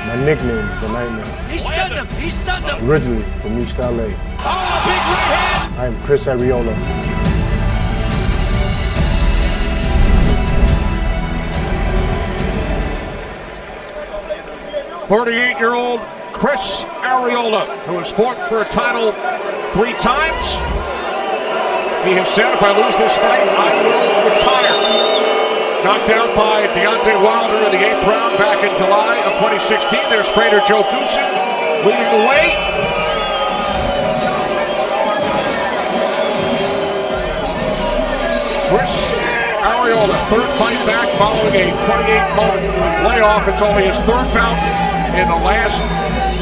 Speaker 24: My nickname is The Nightmare.
Speaker 11: He stunned him! He stunned him!
Speaker 24: Originally from East LA.
Speaker 11: Oh, big right hand!
Speaker 24: I am Chris Arreola.
Speaker 17: 38-year-old Chris Arreola, who has fought for a title 3 times. He has said, if I lose this fight, I will retire. Knocked out by Deontay Wilder in the 8th round back in July of 2016. There's trainer Joe Goosen leading the way. Chris Arreola, 3rd fight back following a 28-month layoff. It's only his 3rd bout in the last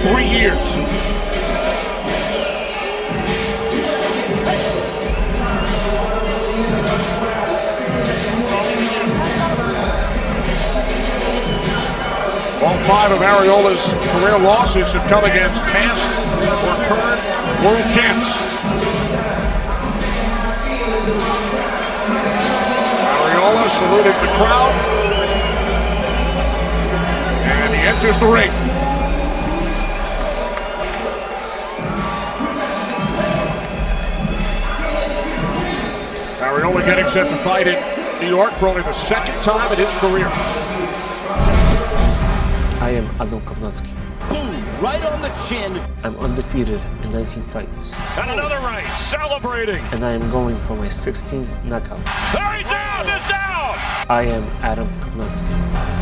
Speaker 17: 3 years. All 5 of Arreola's career losses have come against past or current world champs. Arreola saluting the crowd, and he enters the ring. Arreola getting set to fight in New York for only the 2nd time in his career.
Speaker 24: I am Adam Kownacki.
Speaker 18: Boom, right on the chin.
Speaker 24: I'm undefeated in 19 fights.
Speaker 11: And another right, celebrating.
Speaker 24: And I am going for my 16th knockout.
Speaker 11: There he's down, he's down.
Speaker 24: I am Adam Kownacki.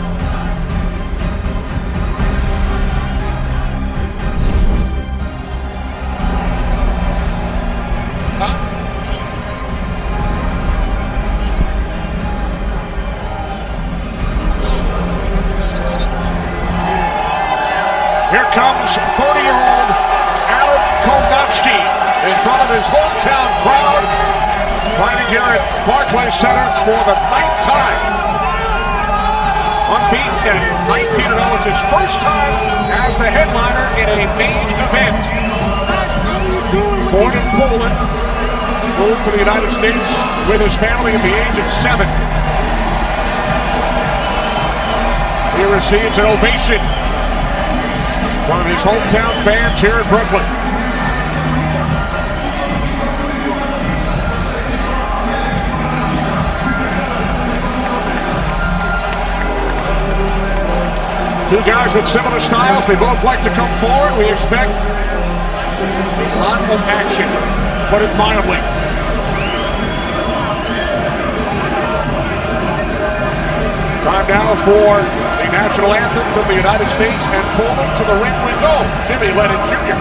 Speaker 17: Here comes 30-year-old Adam Kownacki in front of his hometown crowd, fighting here at Barclays Center for the 9th time. Unbeaten at 19-0, it's his first time as the headliner in a main event. Born in Poland, moved to the United States with his family at the age of 7. He receives an ovation from his hometown fans here in Brooklyn. Two guys with similar styles. They both like to come forward. We expect a lot of action, put it mildly. Time now for the national anthem from the United States and Poland. To the ring we go. Jimmy Lennon Jr.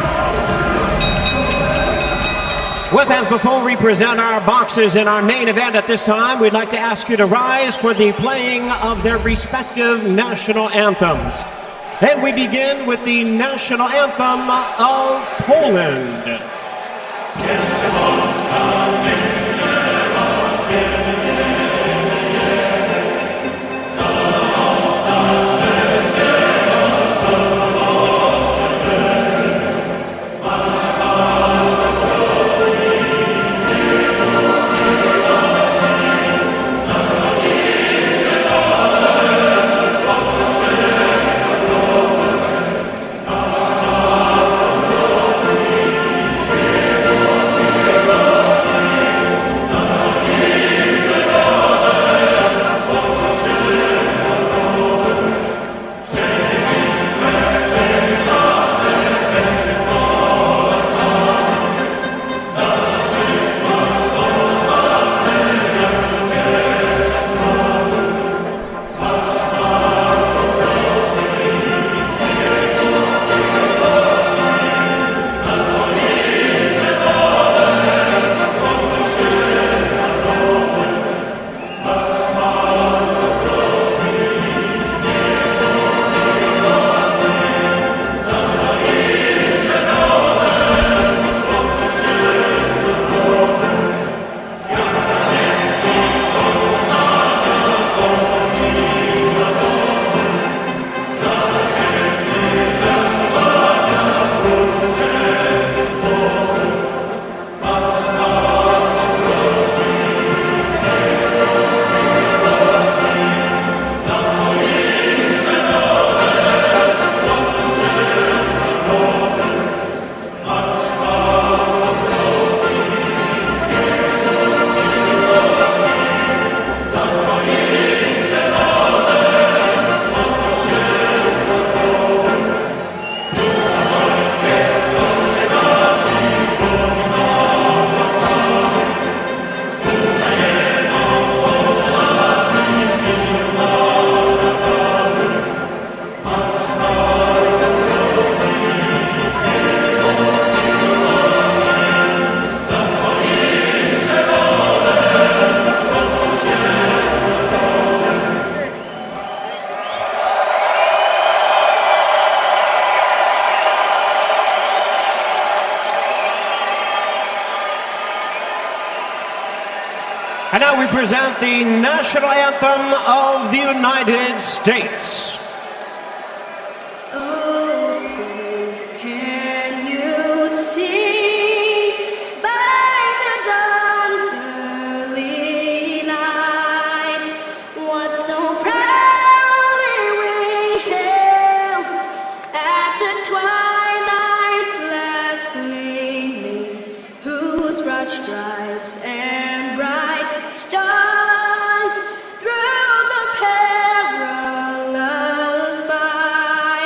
Speaker 3: With as before we present our boxers in our main event at this time, we'd like to ask you to rise for the playing of their respective national anthems. And we begin with the national anthem of Poland. And now we present the national anthem of the United States.
Speaker 13: Oh, say, can you see by the dawn's early light what so proudly we hailed at the twilight's last gleaming, whose broad stripes and bright stars through the perilous fight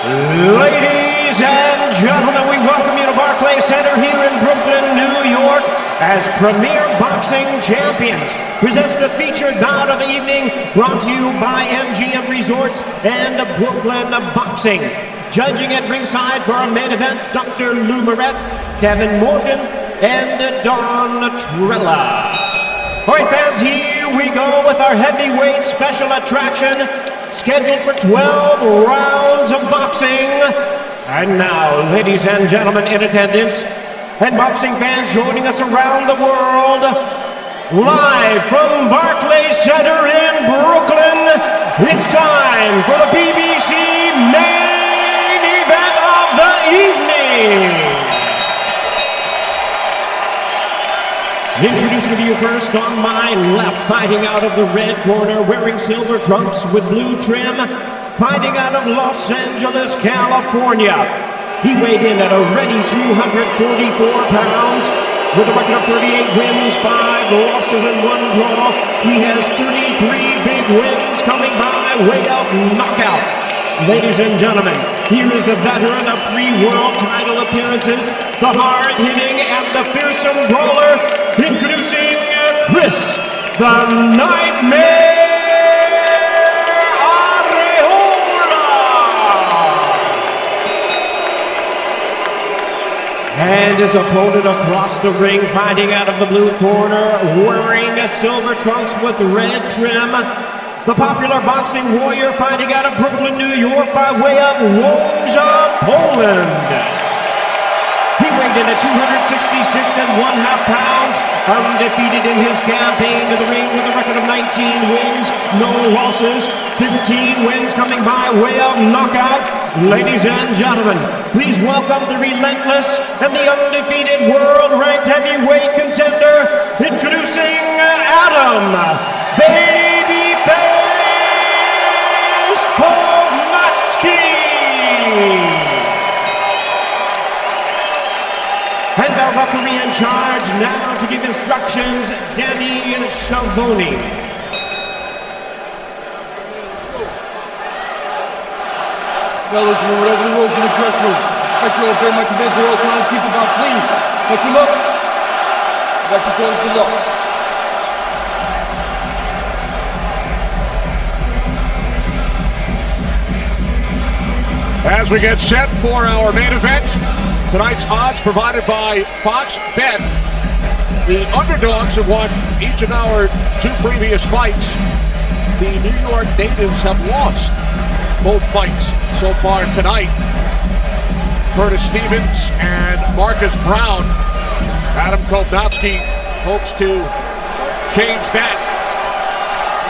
Speaker 3: Ladies and gentlemen, we welcome you to Barclays Center here in Brooklyn, New York, as Premier Boxing Champions presents the featured bout of the evening, brought to you by MGM Resorts and Brooklyn Boxing. Judging at ringside for our main event, Dr. Lou Moret, Kevin Morgan, and Don Trella. All right, fans, here we go with our heavyweight special attraction, scheduled for 12 rounds of boxing. And now, ladies and gentlemen in attendance, and boxing fans joining us around the world, live from Barclays Center in Brooklyn, it's time for the BBC main event of the evening. Introducing to you first, on my left, fighting out of the red corner, wearing silver trunks with blue trim, fighting out of Los Angeles, California. He weighed in at a ready 244 pounds, with a record of 38 wins, 5 losses, and 1 draw. He has 33 big wins coming by way of knockout. Ladies and gentlemen, here is the veteran of 3 world title appearances, the hard-hitting and the fearsome brawler, introducing Chris the Nightmare Arreola! And his opponent across the ring, fighting out of the blue corner, wearing silver trunks with red trim, the popular boxing warrior, fighting out of Brooklyn, New York, by way of Warsaw, Poland. He weighed in at 266.5 pounds, undefeated in his campaign to the ring with a record of 19 wins, no losses, 15 wins coming by way of knockout. Ladies and gentlemen, please welcome the relentless and the undefeated world-ranked heavyweight contender, introducing Adam Babyface Kownacki! And our referee in charge now to give instructions, Danny Garcia.
Speaker 10: Fellas, remember whatever the rules in the dressing room. Expect you to obey my commands at all times. Keep the bout clean. Touch him up. Back to corners to low.
Speaker 17: As we get set for our main event, tonight's odds provided by Fox Bet. The underdogs have won each of our 2 previous fights. The New York natives have lost both fights so far tonight. Curtis Stevens and Marcus Brown. Adam Kownacki hopes to change that.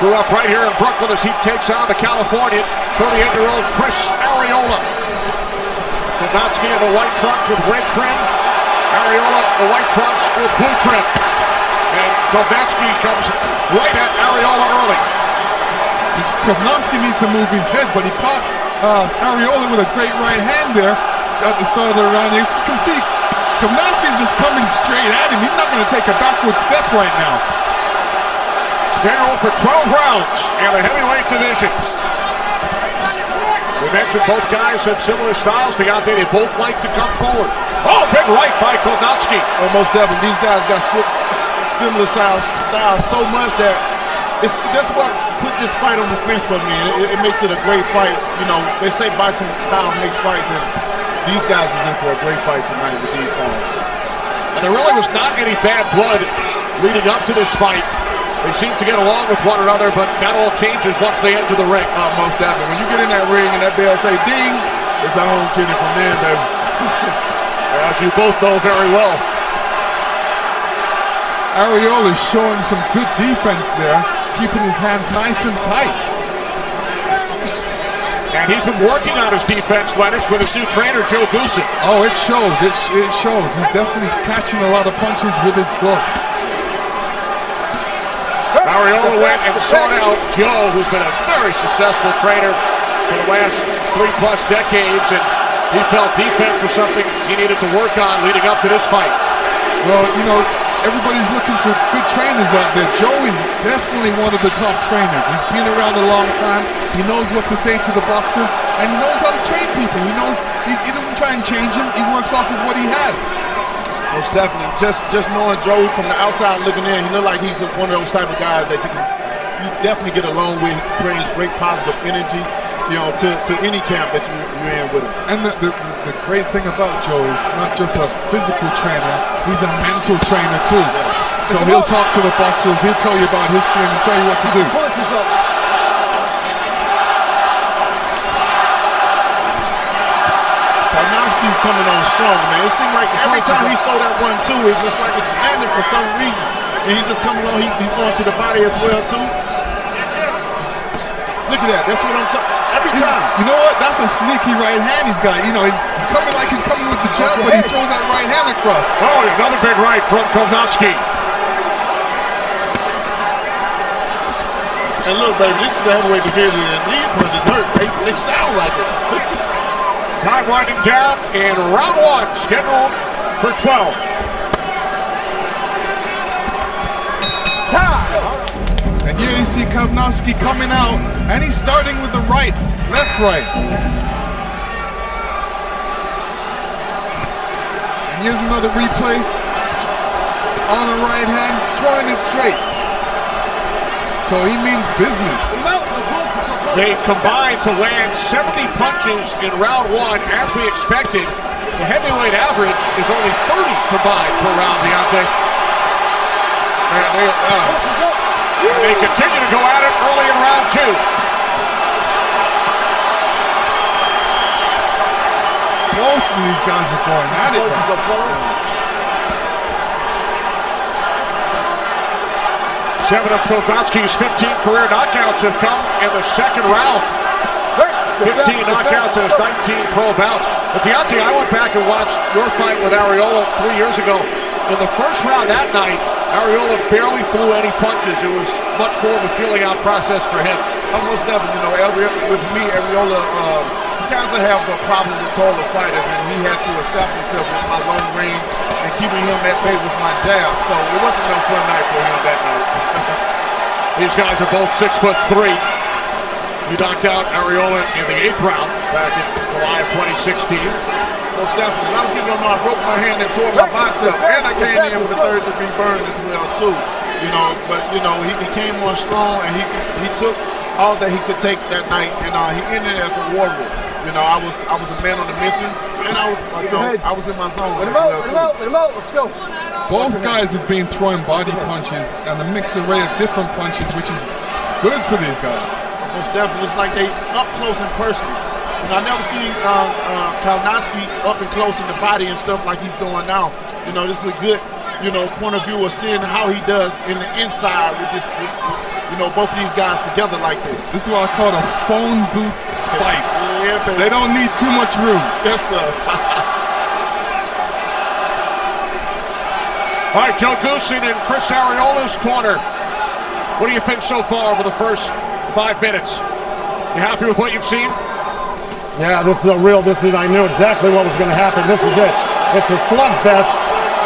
Speaker 17: Grew up right here in Brooklyn as he takes on the Californian, 38-year-old Chris Arreola. Kownacki in the white trunks with red trim. Arreola, the white trunks with blue trim. And Kownacki comes right at Arreola early.
Speaker 22: Kownacki needs to move his head, but he caught Arreola with a great right hand there at the start of the round. As you can see, Kownacki's just coming straight at him. He's not going to take a backward step right now.
Speaker 17: Scheduled for 12 rounds in the heavyweight division. We mentioned both guys have similar styles. They both like to come forward. Oh, big right by Kownacki.
Speaker 22: Almost definitely. These guys got similar styles so much that that's what put this fight on the fence for me. It makes it a great fight. You know, they say boxing style makes fights, and these guys is in for a great fight tonight with these styles.
Speaker 17: And there really was not any bad blood leading up to this fight. They seem to get along with one another, but that all changes once they enter the ring.
Speaker 22: Most definitely. When you get in that ring and that bell say ding, it's our own kidding from there, baby.
Speaker 17: As you both know very well.
Speaker 22: Arreola is showing some good defense there, keeping his hands nice and tight.
Speaker 17: And he's been working on his defense, Lennox, with his new trainer, Joe Goosen.
Speaker 22: Oh, it shows. It shows. He's definitely catching a lot of punches with his gloves.
Speaker 17: Arreola went and sought out Joe, who's been a very successful trainer for the last 3+ decades, and he felt defense was something he needed to work on leading up to this fight.
Speaker 22: Well, you know, everybody's looking for good trainers out there. Joe is definitely one of the top trainers. He's been around a long time. He knows what to say to the boxers, and he knows how to train people. He knows he doesn't try and change him. He works off of what he has.
Speaker 7: Most definitely. Just knowing Joe from the outside looking in, he look like he's one of those type of guys that you definitely get along with. He brings great positive energy, to any camp that you're in with him.
Speaker 22: And the great thing about Joe is not just a physical trainer, he's a mental trainer too. Yes. So he'll talk to the boxers, he'll tell you about history and tell you what to do.
Speaker 7: Kownacki's coming on strong, man. It seems like every time he throw that 1-2, it's just like it's landing for some reason. And he's just coming on, he's going to the body as well too. Look at that, that's what I'm talking. Every time.
Speaker 22: You know what? That's a sneaky right hand he's got. He's coming like he's coming with the jab, but he throws that right hand across.
Speaker 17: Oh, another big right from Kownacki.
Speaker 7: And look, baby, this is the heavyweight division, and these punches hurt. They sound like it.
Speaker 17: Time winding down in round 1, scheduled for 12.
Speaker 22: And here you see Kownacki coming out, and he's starting with the right, left right. And here's another replay. On the right hand, throwing it straight. So he means business.
Speaker 17: They combined to land 70 punches in round 1, as we expected. The heavyweight average is only 30 combined per round, Deontay. And they continue to go at it early in round 2.
Speaker 22: Both of these guys are going at it.
Speaker 17: Seven of Kownacki's 15 career knockouts have come in the second round. 15 knockouts in his 19 pro bouts. But Deontay, I went back and watched your fight with Arreola 3 years ago. In the first round that night, Arreola barely threw any punches. It was much more of a feeling out process for him.
Speaker 7: Almost definitely, with me, Arreola, he kind of have a problem with taller fighters, and he had to establish himself with my long range and keeping him at bay with my jab. So it wasn't no fun night for him that night.
Speaker 17: These guys are both 6'3". You knocked out Arreola in the 8th round back in July of 2016.
Speaker 7: Most definitely. A lot of people don't know I broke my hand and tore my bicep, and I came in with a 3rd-degree burn as well too. But he came on strong, and he took all that he could take that night, and he ended as a warrior. I was a man on a mission, and I was in my zone as well too.
Speaker 23: Let him out. Let's go.
Speaker 22: Both guys have been throwing body punches and a mixed array of different punches, which is good for these guys.
Speaker 7: Most definitely. It's like they up close and personal. I never seen Kownacki up and close in the body and stuff like he's doing now. This is a good, point of view of seeing how he does in the inside with this, both of these guys together like this.
Speaker 22: This is what I call a phone booth fight.
Speaker 7: Yeah, baby.
Speaker 22: They don't need too much room.
Speaker 7: Yes, sir.
Speaker 17: All right, Joe Goosen in Chris Arreola's corner. What do you think so far over the first 5 minutes? You happy with what you've seen?
Speaker 15: Yeah, I knew exactly what was going to happen. This is it. It's a slugfest,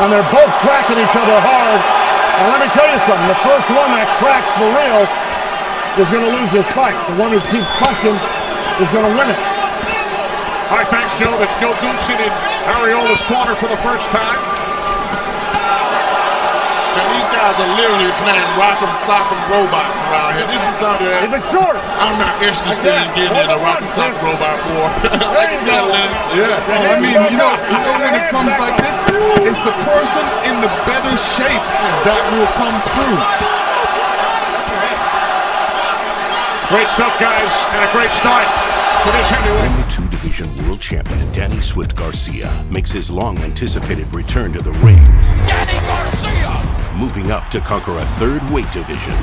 Speaker 15: and they're both cracking each other hard. And let me tell you something, the first one that cracks for real is going to lose this fight. The one who keeps punching is going to win it.
Speaker 17: All right, thanks, Joe. That's Joe Goosen in Arreola's corner for the first time.
Speaker 7: And these guys are literally playing rock'em sock'em robots around here. This is something that I'm not interested in getting in a rock'em sock'em robot war.
Speaker 22: Yeah, I mean, when it comes like this, it's the person in the better shape that will come through.
Speaker 17: Great stuff, guys, and a great start for this heavyweight.
Speaker 1: Former 2-division world champion Danny Swift Garcia makes his long-anticipated return to the ring.
Speaker 2: Danny Garcia!
Speaker 1: Moving up to conquer a 3rd weight division.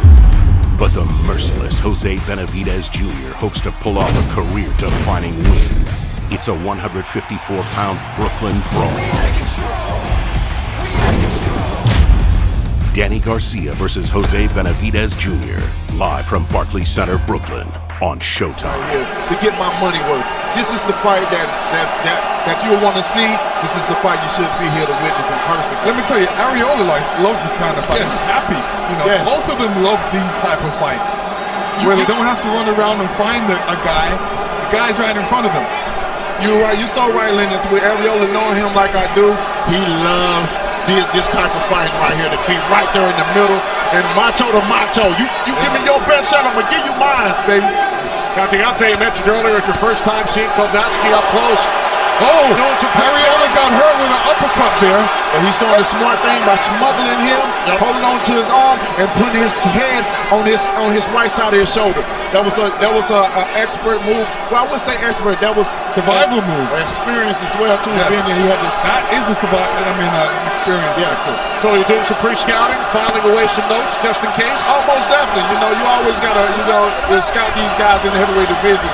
Speaker 1: But the merciless Jose Benavidez Jr. hopes to pull off a career-defining win. It's a 154-pound Brooklyn brawl. Danny Garcia versus Jose Benavidez Jr. live from Barclays Center, Brooklyn on Showtime.
Speaker 7: To get my money worth. This is the fight that you'll want to see. This is the fight you should be here to witness in person.
Speaker 22: Let me tell you, Arreola loves this kind of fight. He's happy. Most of them love these type of fights. Where they don't have to run around and find a guy. The guy's right in front of them.
Speaker 7: You're right. You're so right, Lennox. With Arreola knowing him like I do, he loves this type of fight right here, to be right there in the middle and macho to macho. You give me your best shot, I'm gonna give you mine, baby.
Speaker 17: Now, Deontay, you mentioned earlier it's your first time seeing Kownacki up close.
Speaker 22: Oh, Arreola got hurt with an uppercut there.
Speaker 7: And he's doing the smart thing by smothering him, holding on to his arm, and putting his head on his right side of his shoulder. That was a expert move. Well, I wouldn't say expert. That was
Speaker 22: survival move.
Speaker 7: Experience as well too.
Speaker 22: Yes.
Speaker 7: Being that he had this.
Speaker 22: That is the experience.
Speaker 7: Yes.
Speaker 17: So you're doing some pre-scouting, filing away some notes just in case.
Speaker 7: Oh, most definitely. You always gotta scout these guys in the heavyweight division.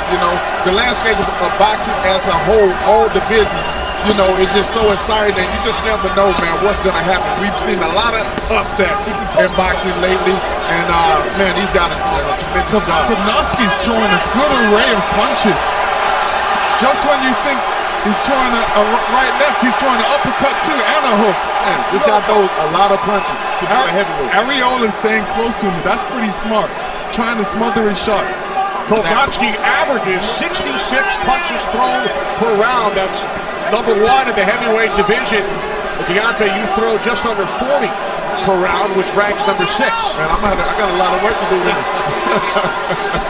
Speaker 7: The landscape of boxing as a whole, all divisions. It's just so exciting, and you just never know, man, what's going to happen. We've seen a lot of upsets in boxing lately, and, man, he's got a tremendous job.
Speaker 22: Kownacki's throwing a good array of punches. Just when you think he's throwing a right-left, he's throwing an uppercut, too, and a hook.
Speaker 7: Man, this guy throws a lot of punches to be a heavyweight.
Speaker 22: Arreola's staying close to him. That's pretty smart. He's trying to smother his shots.
Speaker 17: Kownacki averages 66 punches thrown per round. That's number one in the heavyweight division. Deontay, you throw just under 40 per round, which ranks number 6.
Speaker 7: Man, I got a lot of work to do here.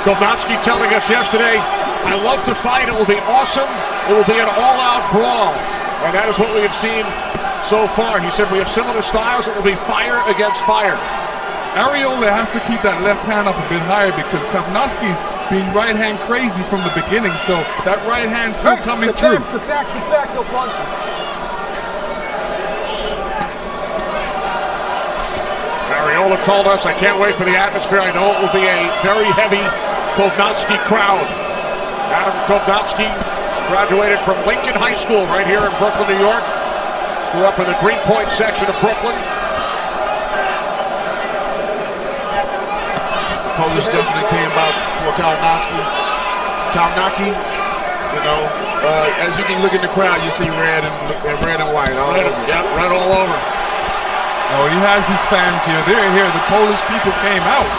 Speaker 17: Kownacki telling us yesterday, I love to fight. It will be awesome. It will be an all-out brawl. And that is what we have seen so far. He said we have similar styles. It will be fire against fire.
Speaker 22: Arreola has to keep that left hand up a bit higher because Kownacki's being right hand crazy from the beginning, so that right hand's still coming through.
Speaker 10: Sit back, no punches.
Speaker 17: Arreola told us, I can't wait for the atmosphere. I know it will be a very heavy Kownacki crowd. Adam Kownacki graduated from Lincoln High School right here in Brooklyn, New York. Grew up in the Greenpoint section of Brooklyn.
Speaker 7: Polish definitely came out for Kownacki. As you can look in the crowd, you see red and white all over.
Speaker 17: Yep, red all over.
Speaker 22: Oh, he has his fans here. They're here. The Polish people came out.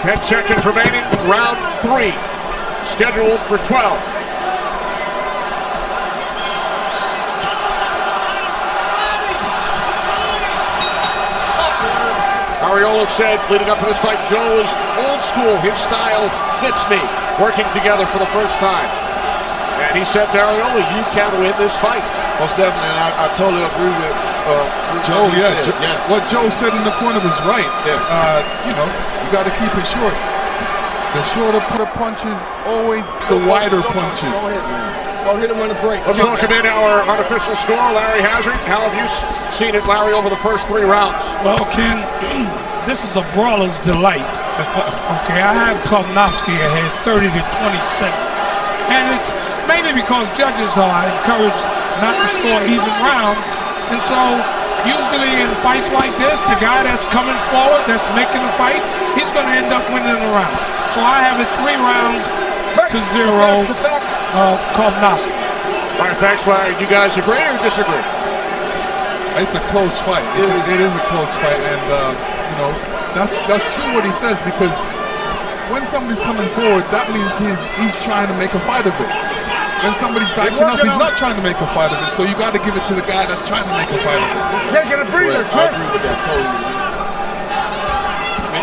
Speaker 17: 10 seconds remaining. Round 3, scheduled for 12. Arreola said, leading up to this fight, Joe is old school. His style fits me. Working together for the first time. And he said to Arreola, you can win this fight.
Speaker 7: Most definitely, and I totally agree with
Speaker 22: Joe.
Speaker 7: Yes.
Speaker 22: What Joe said in the corner was right.
Speaker 7: Yes.
Speaker 22: You got to keep it short. The shorter punches, always the wider punches.
Speaker 10: Go hit him on the break.
Speaker 17: Let's welcome in our unofficial scorer, Larry Hazard. How have you seen it, Larry, over the first 3 rounds?
Speaker 8: Well, Ken, this is a brawler's delight. Okay, I have Kownacki ahead 30 to 27. And it's mainly because judges are encouraged not to score even rounds. And so, usually in fights like this, the guy that's coming forward, that's making the fight, he's going to end up winning the round. So I have it 3 rounds to 0 of Kownacki.
Speaker 17: All right, thanks, Larry. You guys agree or disagree?
Speaker 22: It's a close fight. It is a close fight, and that's true what he says, because when somebody's coming forward, that means he's trying to make a fight of it. When somebody's backing up, he's not trying to make a fight of it. So you got to give it to the guy that's trying to make a fight of it.
Speaker 10: Taking a breather,
Speaker 7: I agree with that totally.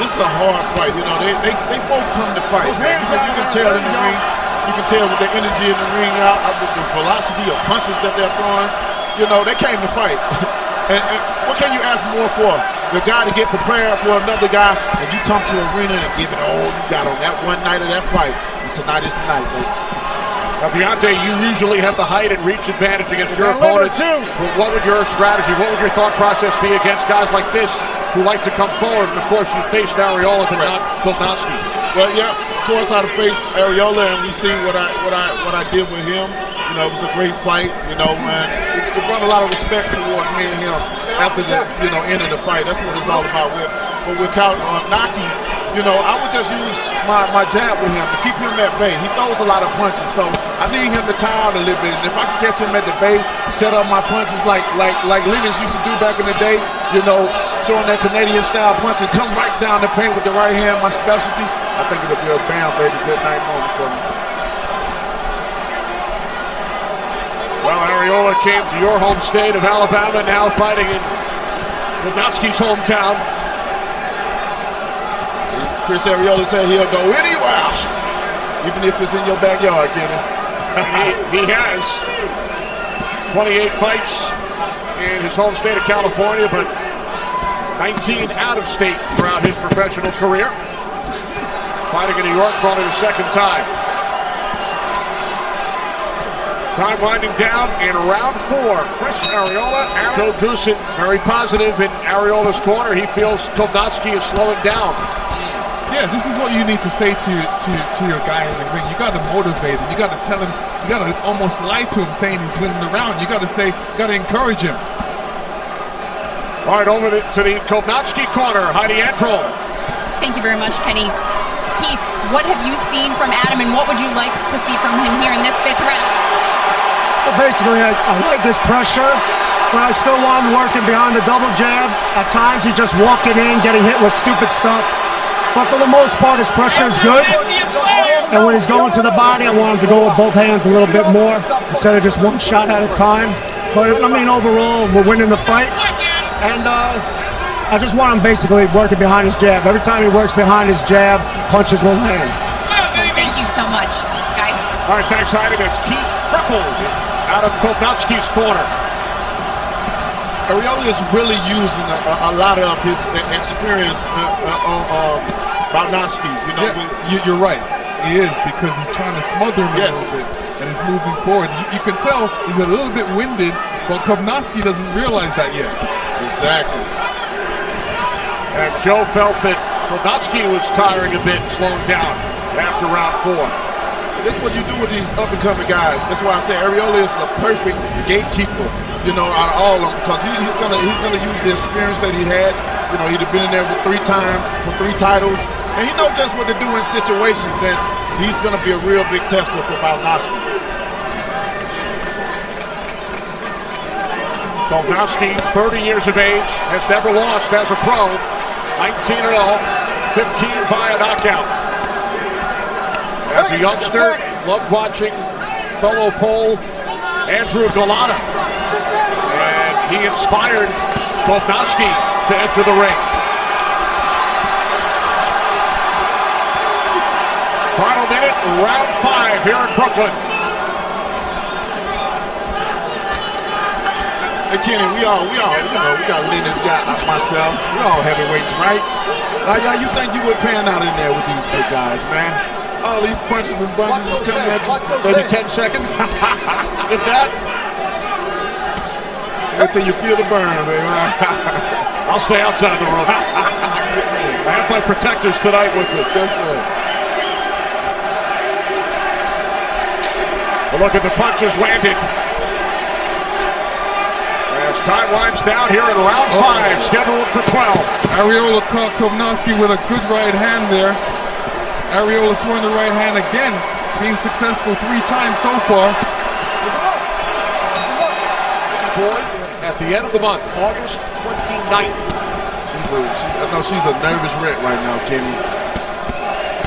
Speaker 7: This is a hard fight. They both come to fight. You can tell in the ring. You can tell with the energy in the ring, the velocity of punches that they're throwing. They came to fight. and what can you ask more for? The guy to get prepared for another guy, and you come to the arena and give it all you got on that one night of that fight. And tonight is the night, baby.
Speaker 17: Now, Deontay, you usually have the height and reach advantage against your opponents. But what would your strategy, what would your thought process be against guys like this who like to come forward? And, of course, you faced Arreola, but not Kownacki.
Speaker 7: Well, yeah, of course, I'd have faced Arreola, and we seen what I did with him. It was a great fight. Man, it brought a lot of respect towards me and him after the end of the fight. That's what it's all about. But with Kownacki, I would just use my jab with him to keep him at bay. He throws a lot of punches, so I need him to tire out a little bit. And if I can catch him at the bay, set up my punches like Lennox used to do back in the day, showing that Canadian style punches, comes right down the paint with the right hand, my specialty. I think it'll be a bam, baby, good night moment for me.
Speaker 17: Well, Arreola came to your home state of Alabama, now fighting in Kownacki's hometown.
Speaker 7: Chris Arreola said he'll go anywhere, even if it's in your backyard, Kenny.
Speaker 17: He has 28 fights in his home state of California, but 19 out of state throughout his professional career. Fighting in New York for only the second time. Time winding down in round 4. Chris Arreola and Joe Goosen very positive in Arreola's corner. He feels Kownacki is slowing down.
Speaker 6: Yeah, this is what you need to say to your guy in the ring. You got to motivate him. You got to tell him. You got to almost lie to him, saying he's winning the round. You got to say, you got to encourage him.
Speaker 17: All right, over to the Kownacki corner, Heidi Anthem.
Speaker 4: Thank you very much, Kenny. Keith, what have you seen from Adam, and what would you like to see from him here in this 5th round?
Speaker 19: Well, basically, I like this pressure, but I still want him working behind the double jabs. At times, he's just walking in, getting hit with stupid stuff. But for the most part, his pressure is good. And when he's going to the body, I want him to go with both hands a little bit more instead of just one shot at a time. But, I mean, overall, we're winning the fight. And I just want him basically working behind his jab. Every time he works behind his jab, punches will land.
Speaker 4: Thank you so much, guys.
Speaker 17: All right, thanks, Heidi. That's Keith Triple out of Kownacki's corner.
Speaker 7: Arreola is really using a lot of his experience on Kownacki.
Speaker 6: You're right. He is, because he's trying to smother him a little bit, and he's moving forward. You can tell he's a little bit winded, but Kownacki doesn't realize that yet.
Speaker 7: Exactly.
Speaker 17: And Joe felt that Kownacki was tiring a bit, slowing down after round 4.
Speaker 7: This is what you do with these up-and-coming guys. That's why I say Arreola is a perfect gatekeeper, out of all of them, because he's gonna use the experience that he had. He'd have been in there with 3 times for 3 titles, and he knows just what to do in situations, and he's gonna be a real big tester for Kownacki.
Speaker 17: Kownacki, 30 years of age, has never lost as a pro. 19-0, 15 via knockout. As a youngster, loved watching fellow Pole Andrew Golota. And he inspired Kownacki to enter the ring. Final minute, round 5 here in Brooklyn.
Speaker 7: Hey Kenny, we got Lennox, got myself. We all heavyweights, right? How you think you would pan out in there with these big guys, man? All these punches and bunches is coming at you.
Speaker 17: Maybe 10 seconds, if that.
Speaker 7: Until you feel the burn, baby.
Speaker 17: I'll stay outside the room. I have my protectors tonight with me.
Speaker 7: Yes, sir.
Speaker 17: A look at the punches landed. As time winds down here in round 5, scheduled for 12.
Speaker 6: Arreola caught Kownacki with a good right hand there. Arreola throwing the right hand again, being successful 3 times so far.
Speaker 17: Boy, at the end of the month, August 29th.
Speaker 7: I know she's a nervous wreck right now, Kenny.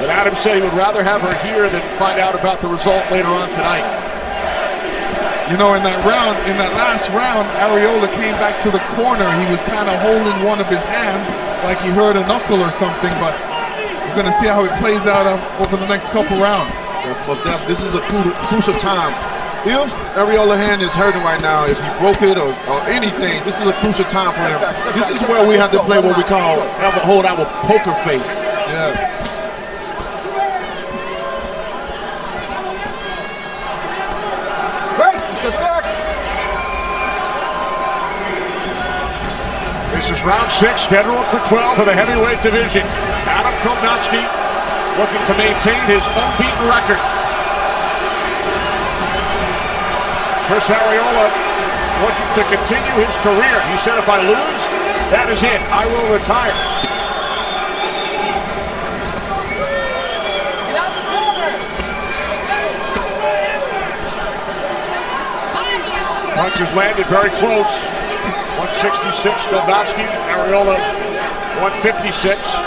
Speaker 17: But Adam said he would rather have her here than find out about the result later on tonight.
Speaker 6: In that last round, Arreola came back to the corner. He was kind of holding one of his hands like he hurt a knuckle or something, but we're going to see how it plays out over the next couple rounds.
Speaker 7: This is a crucial time. If Arreola's hand is hurting right now, if he broke it or anything, this is a crucial time for him. This is where we have to play what we call hold our poker face.
Speaker 6: Yeah.
Speaker 17: This is round 6, scheduled for 12 of the heavyweight division. Adam Kownacki looking to maintain his unbeaten record. Chris Arreola looking to continue his career. He said, if I lose, that is it. I will retire. Punches landed very close. 166, Kownacki. Arreola, 156.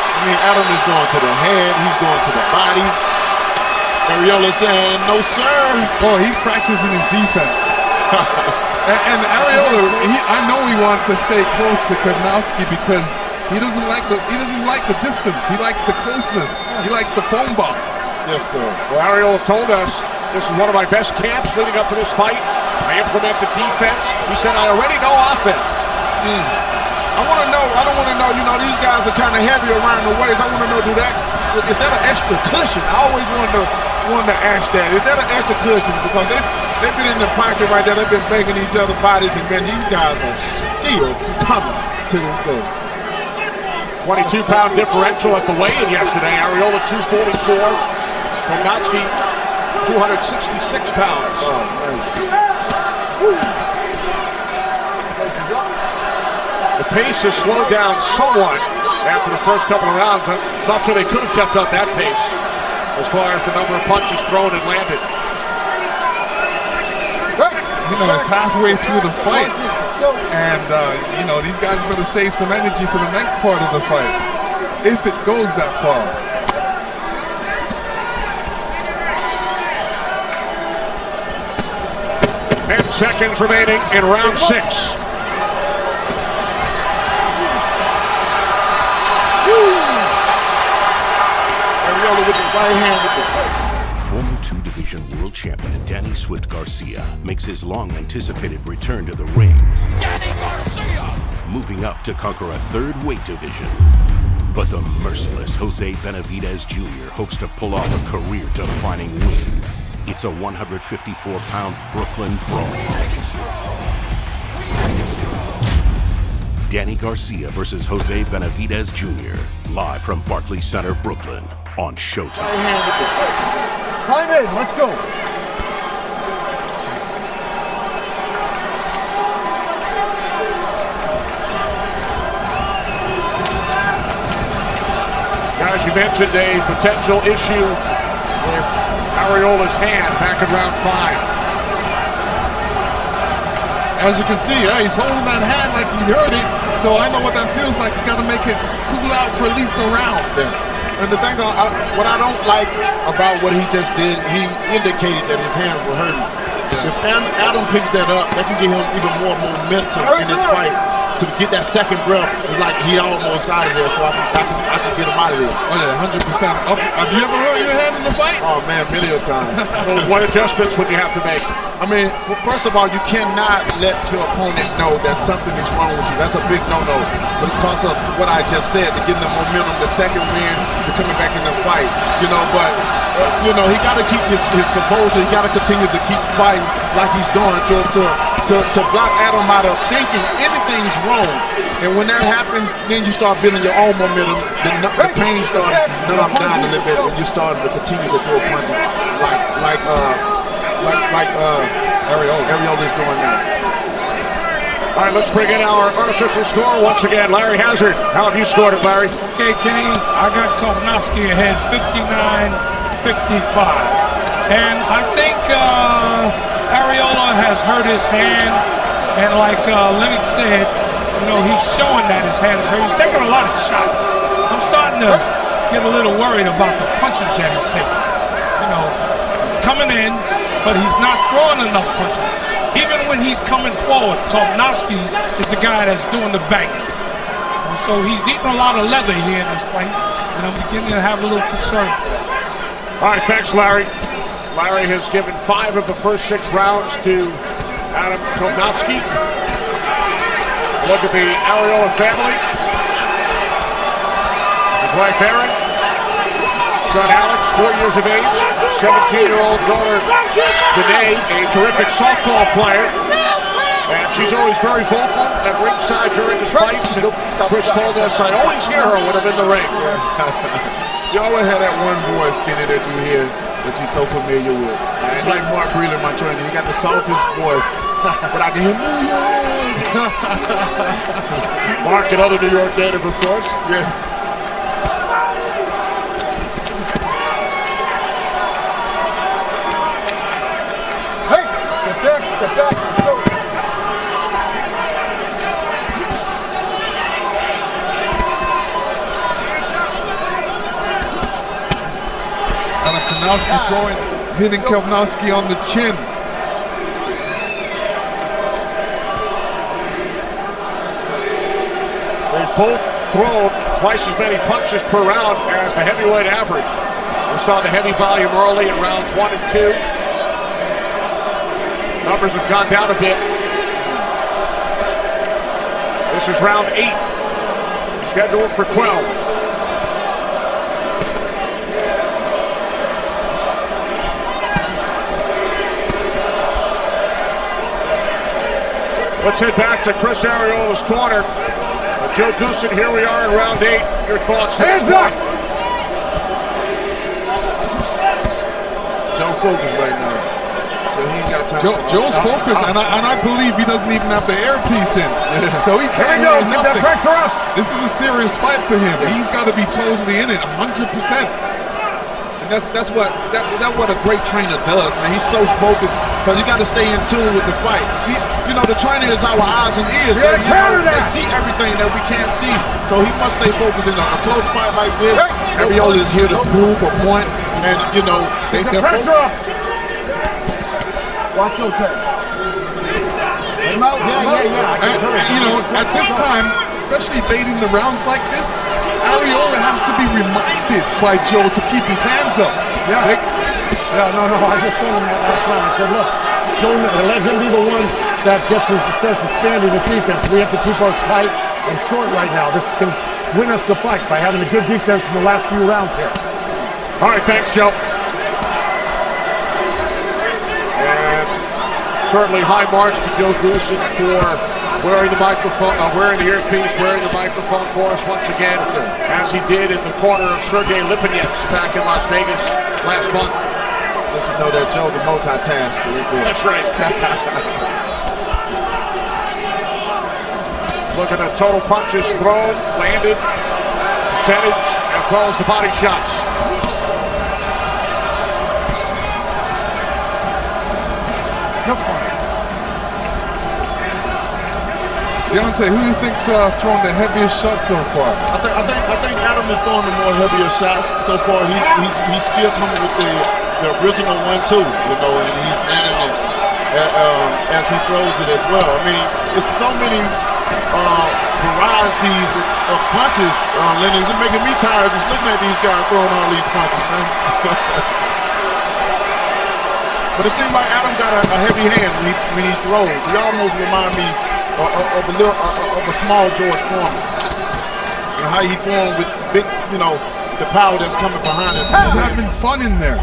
Speaker 7: I mean, Adam is going to the head, he's going to the body. Arreola saying, no, sir.
Speaker 6: Oh, he's practicing his defense. and Arreola, I know he wants to stay close to Kownacki because he doesn't like the distance. He likes the closeness. He likes the phone box.
Speaker 7: Yes, sir.
Speaker 17: Well, Arreola told us this is one of my best camps leading up to this fight. I implement the defense. He said, I already know offense.
Speaker 7: I want to know, I don't want to know, these guys are kind of heavy around the waist. I want to know, is that an extra cushion? I always wanted to ask that. Is that an extra cushion? Because they've been in the pocket right there. They've been banging each other's bodies, and man, these guys are still coming to this day.
Speaker 17: 22-pound differential at the weigh-in yesterday. Arreola 244. Kownacki 266 pounds.
Speaker 7: Oh, man.
Speaker 17: The pace has slowed down somewhat after the first couple of rounds. I'm not sure they could have kept up that pace as far as the number of punches thrown and landed.
Speaker 6: It's halfway through the fight, and these guys better save some energy for the next part of the fight, if it goes that far.
Speaker 17: Ten seconds remaining in round 6. Arreola with his right hand with the
Speaker 1: Former 2-division world champion Danny Swift Garcia makes his long-anticipated return to the ring.
Speaker 2: Danny Garcia!
Speaker 1: Moving up to conquer a 3rd weight division. But the merciless Jose Benavidez Jr. hopes to pull off a career-defining win. It's a 154-pound Brooklyn brawl. Danny Garcia versus Jose Benavidez Jr. Live from Barclays Center, Brooklyn on Showtime.
Speaker 19: Time in, let's go.
Speaker 17: Guys, you mentioned a potential issue with Arreola's hand back in round 5.
Speaker 6: As you can see, he's holding that hand like he heard it, so I know what that feels like. You got to make it cool out for at least a round.
Speaker 7: Yes. And the thing, what I don't like about what he just did, he indicated that his hands were hurting. Yes. If Adam picks that up, that can give him even more momentum in this fight to get that second breath. It's like he almost out of there, so I can get him out of there.
Speaker 6: Oh yeah, 100%. Have you ever hurt your hand in the fight?
Speaker 7: Oh man, many a time.
Speaker 17: What adjustments would you have to make?
Speaker 7: I mean, well, first of all, you cannot let your opponent know that something is wrong with you. That's a big no-no. But because of what I just said, to getting the momentum, the second win, to coming back in the fight, but he got to keep his composure. He got to continue to keep fighting like he's doing to block Adam out of thinking anything's wrong. And when that happens, then you start building your own momentum. The pain starts to numb down a little bit, and you're starting to continue to throw punches like Arreola is doing now.
Speaker 17: All right, let's bring in our unofficial score once again. Larry Hazard, how have you scored it, Larry?
Speaker 8: Okay, Kenny, I got Kownacki ahead 59-55. And I think Arreola has hurt his hand. And like Lennox said, he's showing that his hand is hurt. He's taking a lot of shots. I'm starting to get a little worried about the punches that he's taking. He's coming in, but he's not throwing enough punches. Even when he's coming forward, Kownacki is the guy that's doing the banging. And so he's eating a lot of leather here in this fight, and I'm beginning to have a little concern.
Speaker 17: All right, thanks, Larry. Larry has given 5 of the first 6 rounds to Adam Kownacki. Look at the Arreola family. His wife, Erin. Son, Alex, 4 years of age. 17-year-old daughter, Danae, a terrific softball player. And she's always very vocal at ringside during his fights. And Chris told us, I always hear her when I'm in the ring.
Speaker 7: You always have that one voice, Kenny, that you hear that you're so familiar with. It's like Mark Breland, my trainer. He got the softest voice, but I can hear millions.
Speaker 17: Mark, another New York native, of course.
Speaker 7: Yes.
Speaker 10: Hey, step back, go.
Speaker 6: Kownacki hitting Kownacki on the chin.
Speaker 17: They both throw twice as many punches per round as the heavyweight average. We saw the heavy volume early in rounds 1 and 2. Numbers have gone down a bit. This is round 8, scheduled for 12. Let's head back to Chris Arreola's corner. Joe Goosen, here we are in round 8. Your thoughts?
Speaker 6: Hands up!
Speaker 7: Joe focused right now, so he ain't got time.
Speaker 6: Joe's focused, and I believe he doesn't even have the earpiece in, so he can't hear nothing.
Speaker 15: Get that pressure up.
Speaker 6: This is a serious fight for him. He's got to be totally in it, 100%.
Speaker 7: That's what a great trainer does, man. He's so focused because you got to stay in tune with the fight. The trainer is our eyes and ears.
Speaker 15: You gotta counter that.
Speaker 7: They see everything that we can't see, so he must stay focused in a close fight like this. Arreola is here to prove a point, and
Speaker 15: Get the pressure up.
Speaker 10: Watch your turn.
Speaker 6: Yeah. At this time, especially late in the rounds like this, Arreola has to be reminded by Joe to keep his hands up.
Speaker 15: Yeah. No. I just told him that last round. I said, look, Joe, let him be the one that starts expanding his defense. We have to keep ours tight and short right now. This can win us the fight by having a good defense in the last few rounds here.
Speaker 17: All right, thanks, Joe. And certainly high marks to Joe Goosen for wearing the microphone, wearing the earpiece, wearing the microphone for us once again, as he did in the corner of Sergey Lipinets back in Las Vegas last month.
Speaker 7: Let you know that Joe the multitask a little bit.
Speaker 17: That's right. Look at the total punches thrown, landed, percentage, as well as the body shots.
Speaker 6: Deontay, who do you think's thrown the heaviest shot so far?
Speaker 7: I think Adam is throwing the more heavier shots so far. He's still coming with the original 1-2, and he's adding it as he throws it as well. I mean, it's so many varieties of punches, Lenny. It's making me tired just looking at these guys throwing all these punches, man. But it seems like Adam got a heavy hand when he throws. He almost reminds me of a small George Foreman. And how he throwing with big, the power that's coming behind him.
Speaker 6: He's having fun in there.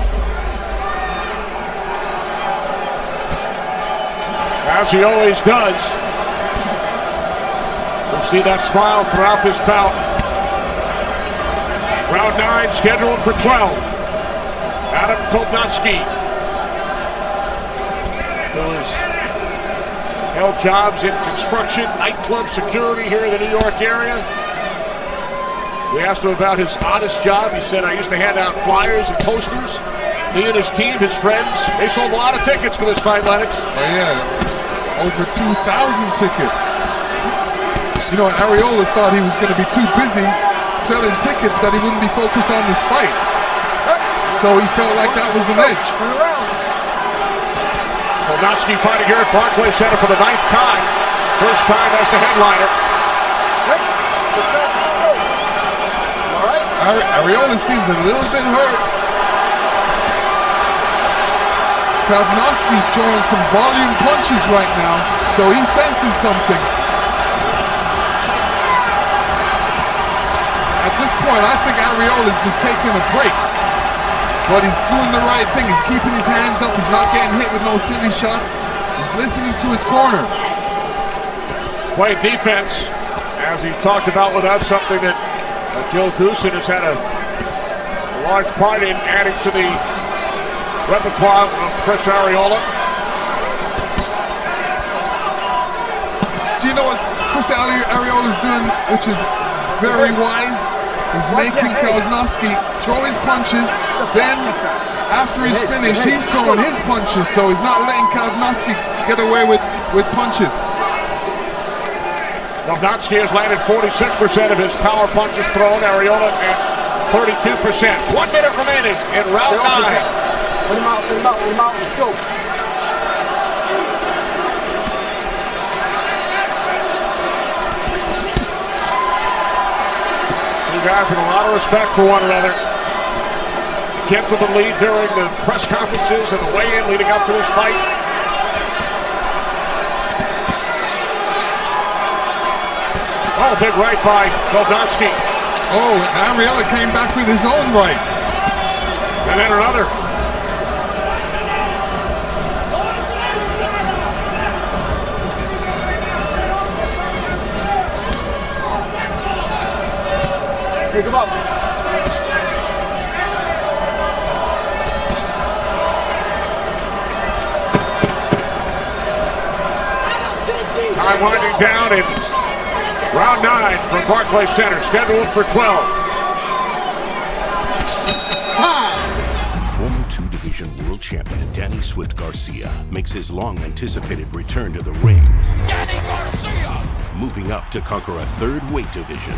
Speaker 17: As he always does. We'll see that smile throughout this bout. Round 9 scheduled for 12. Adam Kownacki, who has held jobs in construction, nightclub security here in the New York area. We asked him about his honest job. He said, I used to hand out flyers and posters. He and his team, his friends, they sold a lot of tickets for this fight, Lennox.
Speaker 6: Oh yeah, over 2,000 tickets. Arreola thought he was going to be too busy selling tickets that he wouldn't be focused on this fight. So he felt like that was an edge.
Speaker 17: Kownacki fighting here at Barclays Center for the 9th time. First time as the headliner.
Speaker 6: Arreola seems a little bit hurt. Kownacki's throwing some volume punches right now, so he senses something. At this point, I think Arreola's just taking a break. But he's doing the right thing. He's keeping his hands up. He's not getting hit with no silly shots. He's listening to his corner.
Speaker 17: Playing defense, as he talked about with us, something that Joe Goosen has had a large part in adding to the repertoire of Chris Arreola.
Speaker 6: So you know what Chris Arreola is doing, which is very wise? He's making Kownacki throw his punches, then after he's finished, he's throwing his punches, so he's not letting Kownacki get away with punches.
Speaker 17: Kownacki has landed 46% of his power punches thrown. Arreola at 32%. 1 minute remaining in round 9.
Speaker 10: Let him out, let's go.
Speaker 17: Two guys with a lot of respect for one another. Gentleman lead during the press conferences and the weigh-in leading up to this fight. Oh, big right by Kownacki.
Speaker 6: Oh, Arreola came back with his own right.
Speaker 17: And then another.
Speaker 10: Pick him up.
Speaker 17: Time winding down in round 9 from Barclays Center, scheduled for 12.
Speaker 1: Former 2-division world champion Danny Swift Garcia makes his long-anticipated return to the ring.
Speaker 2: Danny Garcia!
Speaker 1: Moving up to conquer a 3rd weight division.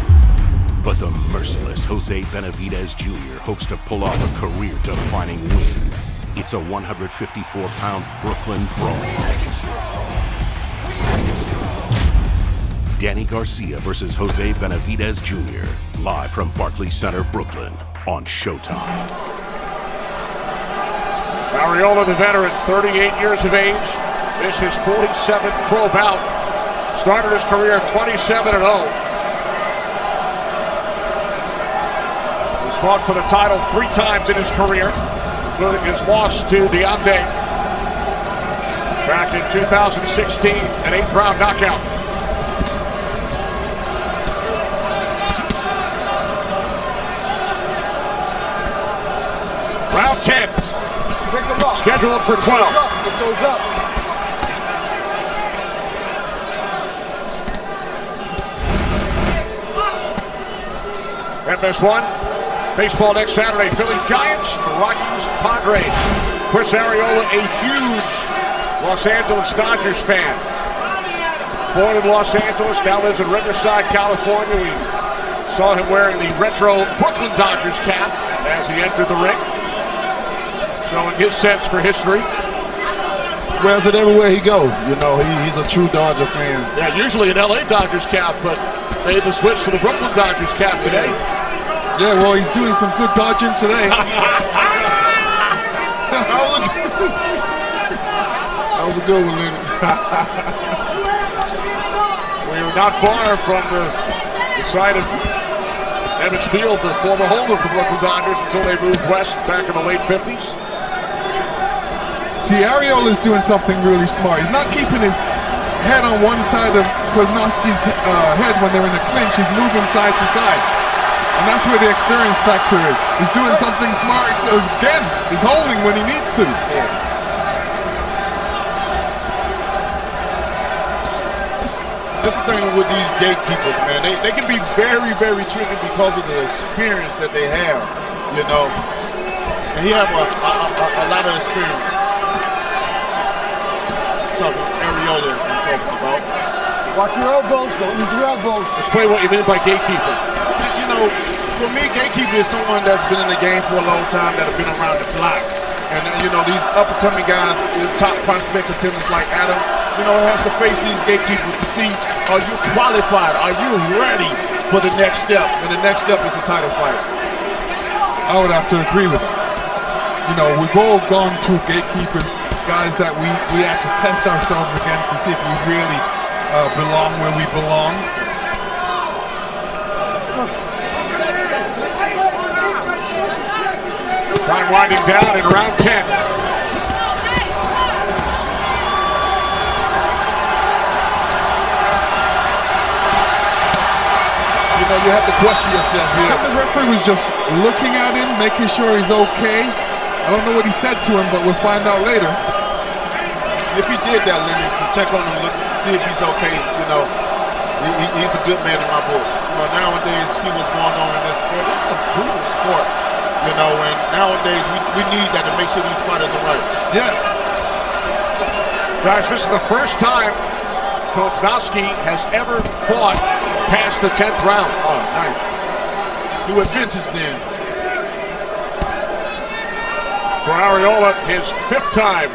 Speaker 1: But the merciless Jose Benavidez Jr. hopes to pull off a career-defining win. It's a 154-pound Brooklyn brawl. Danny Garcia versus Jose Benavidez Jr. Live from Barclays Center, Brooklyn on Showtime.
Speaker 17: Arreola, the veteran, 38 years of age. This is 47th pro bout. Started his career 27-0. He's fought for the title 3 times in his career, including his loss to Anthem back in 2016, an 8th round knockout. Round 10, scheduled for 12.
Speaker 10: It goes up.
Speaker 17: FS1, baseball next Saturday, Phillies Giants, Rockies Padres. Chris Arreola, a huge Los Angeles Dodgers fan. Born in Los Angeles, now lives in Riverside, California. We saw him wearing the retro Brooklyn Dodgers cap as he entered the ring, showing his sense for history.
Speaker 7: Wears it everywhere he goes. You know, he's a true Dodger fan.
Speaker 17: Yeah, usually an LA Dodgers cap, but made the switch to the Brooklyn Dodgers cap today.
Speaker 6: Yeah, well, he's doing some good dodging today.
Speaker 7: That was a good one, Leonard.
Speaker 17: We were not far from the site of Emmett Field, the former home of the Brooklyn Dodgers, until they moved west back in the late 50s.
Speaker 6: See, Arreola is doing something really smart. He's not keeping his head on one side of Kownacki's head when they're in a clinch. He's moving side to side. And that's where the experience factor is. He's doing something smart. Again, he's holding when he needs to.
Speaker 7: This is the thing with these gatekeepers, man. They can be very, very tricky because of the experience that they have, you know. And he has a lot of experience. Talking Arreola, I'm talking about.
Speaker 10: Watch your elbows, don't use your elbows.
Speaker 17: Explain what you mean by gatekeeper.
Speaker 7: You know, for me, gatekeeper is someone that's been in the game for a long time, that have been around the block. And, you know, these up-and-coming guys, top prospect contenders like Adam, you know, has to face these gatekeepers to see, are you qualified? Are you ready for the next step? And the next step is a title fight.
Speaker 6: I would have to agree with him. You know, we've all gone through gatekeepers, guys that we had to test ourselves against to see if we really belong where we belong.
Speaker 17: Time winding down in round 10.
Speaker 7: You know, you have to question yourself here.
Speaker 6: The referee was just looking at him, making sure he's okay. I don't know what he said to him, but we'll find out later.
Speaker 7: If he did that, Lennox, to check on him, look, see if he's okay, you know, he's a good man in my books. You know, nowadays, see what's going on in this sport. This is a brutal sport, you know, and nowadays we need that to make sure these fighters are right.
Speaker 6: Yeah.
Speaker 17: Guys, this is the first time Kownacki has ever fought past the 10th round.
Speaker 7: Oh, nice. He was vintage then.
Speaker 17: For Arreola, his 5th time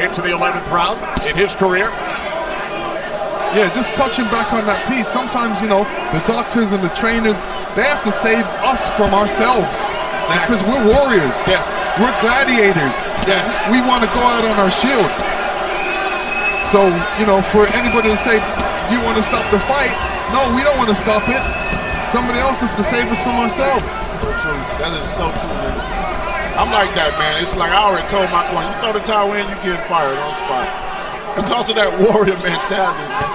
Speaker 17: into the 11th round in his career.
Speaker 6: Yeah, just touching back on that piece, sometimes, you know, the doctors and the trainers, they have to save us from ourselves. Exactly. Because we're warriors.
Speaker 7: Yes.
Speaker 6: We're gladiators.
Speaker 7: Yes.
Speaker 6: We want to go out on our shield. So, you know, for anybody to say, do you want to stop the fight? No, we don't want to stop it. Somebody else has to save us from ourselves.
Speaker 7: So true. That is so true. I'm like that, man. It's like I already told my corner, you throw the towel in, you get fired on the spot. Because of that warrior mentality, man.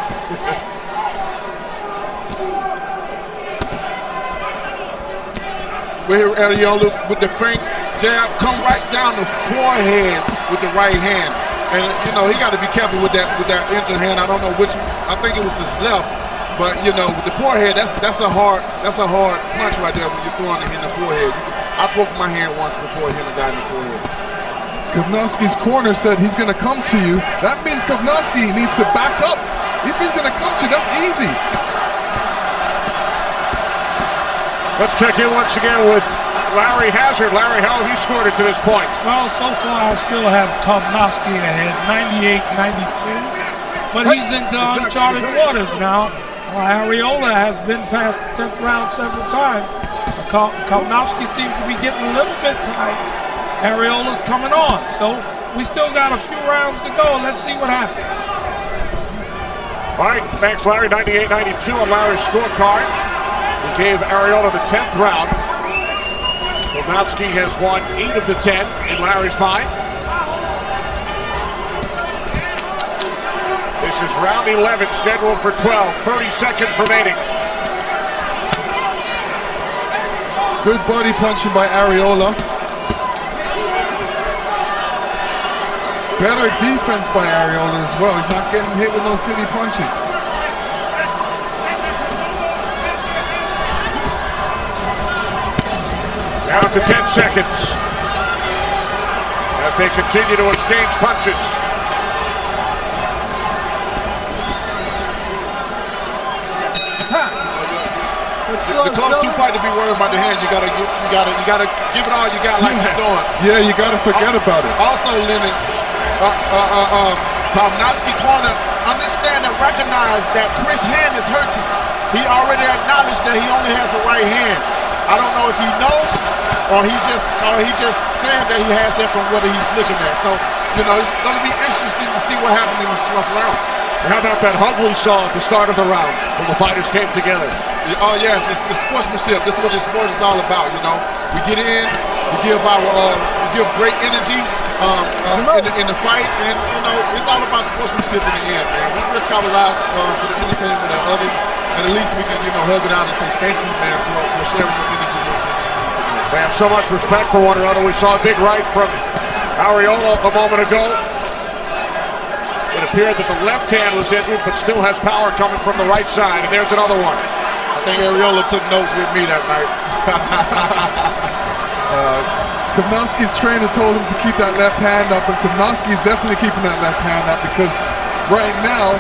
Speaker 7: We're here, Arreola, with the Frank jab, come right down the forehead with the right hand. And, you know, he got to be careful with that injured hand. I don't know which, I think it was his left. But, you know, with the forehead, that's a hard punch right there when you're throwing it in the forehead. I broke my hand once before hitting a guy in the forehead.
Speaker 6: Kownacki's corner said he's going to come to you. That means Kownacki needs to back up. If he's going to come to you, that's easy.
Speaker 17: Let's check in once again with Larry Hazard. Larry, how have you scored it to this point?
Speaker 8: Well, so far I still have Kownacki ahead, 98-92. But he's into uncharted waters now. Arreola has been past the 10th round several times. Kownacki seems to be getting a little bit tight. Arreola's coming on, so we still got a few rounds to go. Let's see what happens.
Speaker 17: All right, thanks, Larry. 98-92 on Larry's scorecard. We gave Arreola the 10th round. Kownacki has won 8 of the 10 in Larry's mind. This is round 11, scheduled for 12. 30 seconds remaining.
Speaker 6: Good body punching by Arreola. Better defense by Arreola as well. He's not getting hit with no silly punches.
Speaker 17: Down to 10 seconds as they continue to exchange punches.
Speaker 7: The close two fight to be worried about the hands. You gotta give it all you got like he's doing.
Speaker 6: Yeah, you gotta forget about it.
Speaker 7: Also, Lennox, Kownacki corner understand and recognize that Chris' hand is hurting. He already acknowledged that he only has a right hand. I don't know if he knows or he just saying that he has that from what he's looking at. So, you know, it's going to be interesting to see what happens in this 12th round.
Speaker 17: How about that hug we saw at the start of the round when the fighters came together?
Speaker 7: Oh yes, it's sportsmanship. This is what this sport is all about. You know, we get in, we give great energy in the fight, and you know, it's all about sportsmanship in the end, man. We risk our lives for the entertainment of others, and at least we can, you know, hug it out and say thank you, man, for sharing your energy with us tonight.
Speaker 17: They have so much respect for one another. We saw a big right from Arreola a moment ago. It appeared that the left hand was injured, but still has power coming from the right side, and there's another one.
Speaker 7: I think Arreola took notes with me that night.
Speaker 6: Kownacki's trainer told him to keep that left hand up, and Kownacki's definitely keeping that left hand up because right now,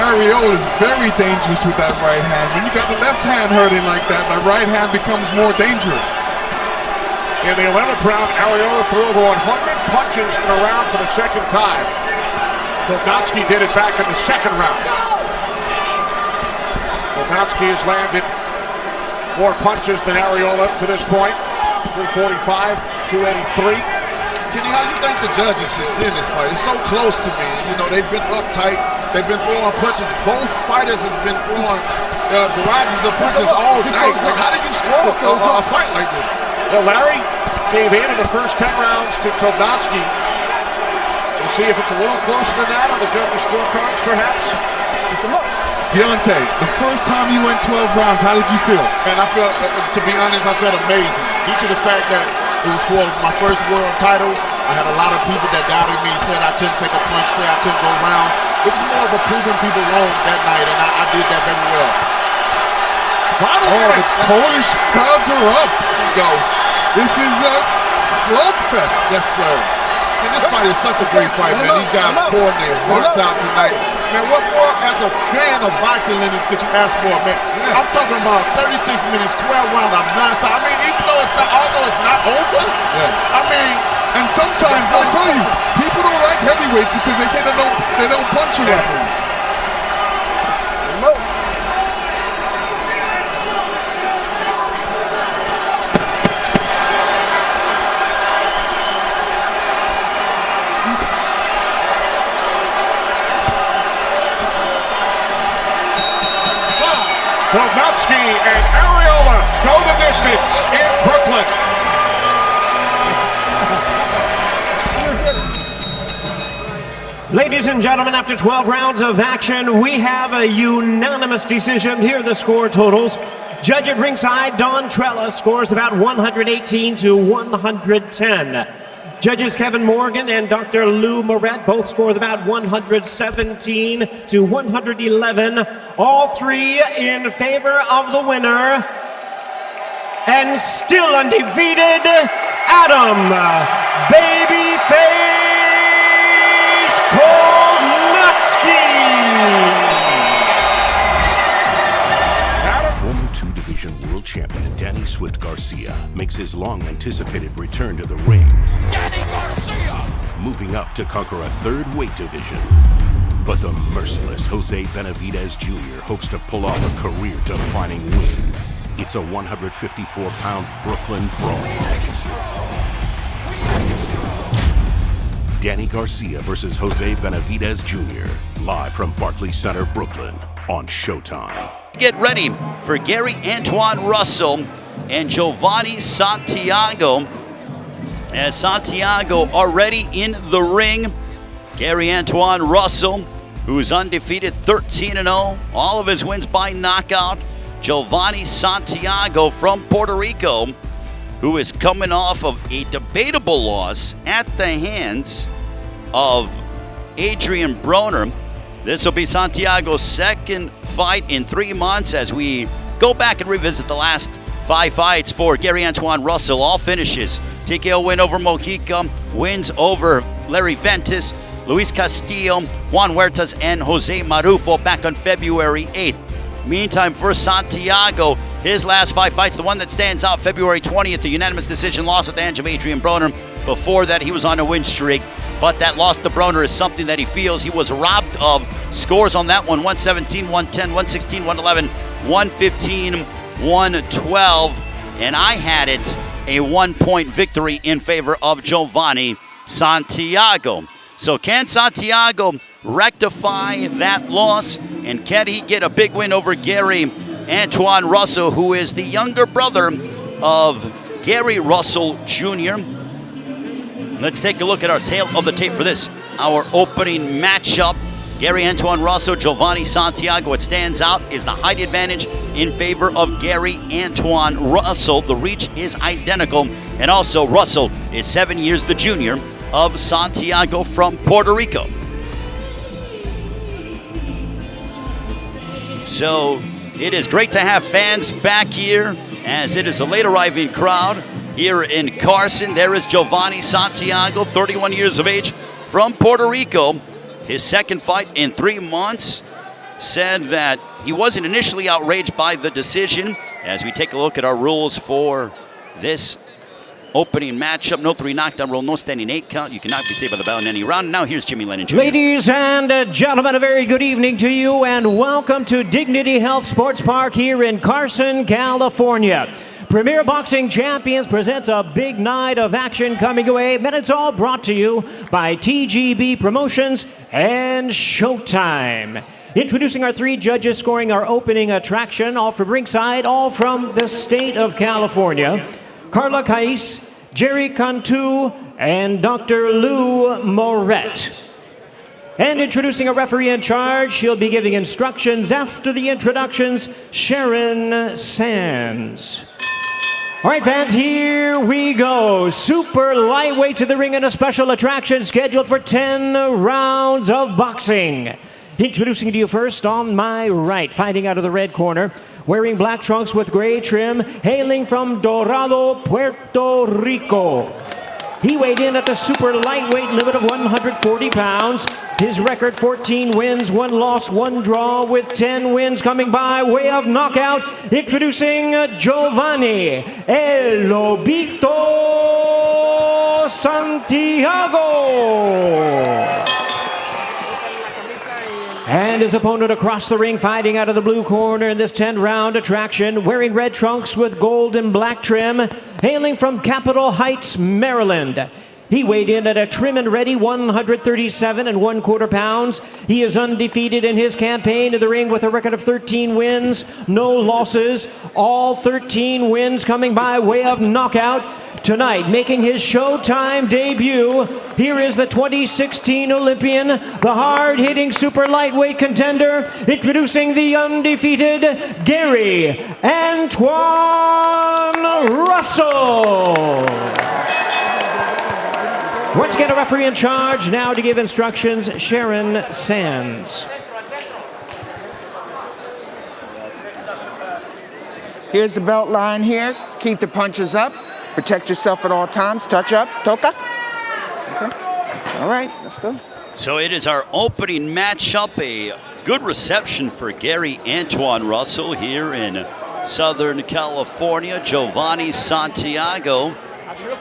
Speaker 6: Arreola is very dangerous with that right hand. When you got the left hand hurting like that, the right hand becomes more dangerous.
Speaker 17: In the 11th round, Arreola threw over 100 punches in a round for the second time. Kownacki did it back in the second round. Kownacki has landed more punches than Arreola to this point. 345, 283.
Speaker 7: Kenny, how do you think the judges have seen this fight? It's so close to me. You know, they've been uptight. They've been throwing punches. Both fighters has been throwing barrages of punches all night. Like, how do you score a fight like this?
Speaker 17: Well, Larry gave in the first 10 rounds to Kownacki. We'll see if it's a little closer than that on the judges' scorecards, perhaps.
Speaker 6: Deontay, the first time you went 12 rounds, how did you feel?
Speaker 7: Man, I felt, to be honest, I felt amazing. Due to the fact that It was for my first world title. I had a lot of people that doubted me, said I couldn't take a punch, said I couldn't go rounds. It was more of a proving people wrong that night, and I did that very well.
Speaker 6: The Polish crowds are up.
Speaker 7: Go.
Speaker 6: This is a slugfest.
Speaker 7: Yes, sir. And this fight is such a great fight, man. These guys coordinate hearts out tonight. Man, what more as a fan of boxing lineage could you ask for, man? I'm talking about 36 minutes, 12 rounds of nonstop. I mean, even though although it's not over, I mean,
Speaker 6: and sometimes, I tell you, people don't like heavyweights because they say they don't punch you right.
Speaker 17: Kownacki and Arreola go the distance in Brooklyn.
Speaker 3: Ladies and gentlemen, after 12 rounds of action, we have a unanimous decision. Here are the score totals. Judge at ringside, Don Trella, scores about 118 to 110. Judges Kevin Morgan and Dr. Lou Moret both scored about 117 to 111. All three in favor of the winner. And still undefeated, Adam Babyface Kownacki.
Speaker 1: Former two-division world champion Danny Swift Garcia makes his long-anticipated return to the ring.
Speaker 2: Danny Garcia!
Speaker 1: Moving up to conquer a third weight division. But the merciless Jose Benavidez Jr. hopes to pull off a career-defining win. It's a 154-pound Brooklyn brawl. Danny Garcia versus Jose Benavidez Jr. Live from Barclays Center, Brooklyn on Showtime.
Speaker 18: Get ready for Gary Antoine Russell and Giovanni Santiago. As Santiago already in the ring. Gary Antoine Russell, who's undefeated 13-0, all of his wins by knockout. Giovanni Santiago from Puerto Rico, who is coming off of a debatable loss at the hands of Adrian Broner. This will be Santiago's second fight in 3 months as we go back and revisit the last 5 fights for Gary Antoine Russell. All finishes. TKO win over Mojica, wins over Larry Ventus, Luis Castillo, Juan Huertas, and Jose Marufo back on February 8th. Meantime, for Santiago, his last 5 fights, the one that stands out, February 20th, the unanimous decision loss at the hands of Adrian Broner. Before that, he was on a win streak, but that loss to Broner is something that he feels he was robbed of. Scores on that one, 117, 110, 116, 111, 115, 112, and I had it a 1-point victory in favor of Giovanni Santiago. So can Santiago rectify that loss, and can he get a big win over Gary Antoine Russell, who is the younger brother of Gary Russell Jr.? Let's take a look at our tail of the tape for this, our opening matchup. Gary Antoine Russell, Giovanni Santiago. What stands out is the height advantage in favor of Gary Antoine Russell. The reach is identical, and also Russell is 7 years the junior of Santiago from Puerto Rico. So it is great to have fans back here, as it is a late arriving crowd here in Carson. There is Giovanni Santiago, 31 years of age, from Puerto Rico. His second fight in 3 months. Said that he wasn't initially outraged by the decision. As we take a look at our rules for this opening matchup, no 3 knockdown rule, no standing 8 count. You cannot be saved by the bell in any round. Now here's Jimmy Lennon Jr.
Speaker 3: Ladies and gentlemen, a very good evening to you, and welcome to Dignity Health Sports Park here in Carson, California. Premier Boxing Champions presents a big night of action coming away, and it's all brought to you by TGB Promotions and Showtime. Introducing our 3 judges scoring our opening attraction, all from ringside, all from the state of California. Carla Cais, Jerry Cantu, and Dr. Lou Moret. And introducing a referee in charge, she'll be giving instructions after the introductions, Sharon Sands. All right, fans, here we go. Super lightweight to the ring in a special attraction scheduled for 10 rounds of boxing. Introducing to you first on my right, fighting out of the red corner, wearing black trunks with gray trim, hailing from Dorado, Puerto Rico. He weighed in at the super lightweight limit of 140 pounds. His record, 14 wins, 1 loss, 1 draw, with 10 wins coming by way of knockout. Introducing Giovanni El Lobito Santiago. And his opponent across the ring, fighting out of the blue corner in this 10-round attraction, wearing red trunks with gold and black trim, hailing from Capitol Heights, Maryland. He weighed in at a trim and ready 137 1/4 pounds. He is undefeated in his campaign in the ring with a record of 13 wins, no losses. All 13 wins coming by way of knockout. Tonight, making his Showtime debut, here is the 2016 Olympian, the hard-hitting super lightweight contender, introducing the undefeated Gary Antoine Russell. Once again, a referee in charge now to give instructions, Sharon Sands.
Speaker 9: Here's the belt line here. Keep the punches up. Protect yourself at all times. Touch up. Toka. Okay. All right, let's go.
Speaker 18: So it is our opening matchup. A good reception for Gary Antoine Russell here in Southern California. Giovanni Santiago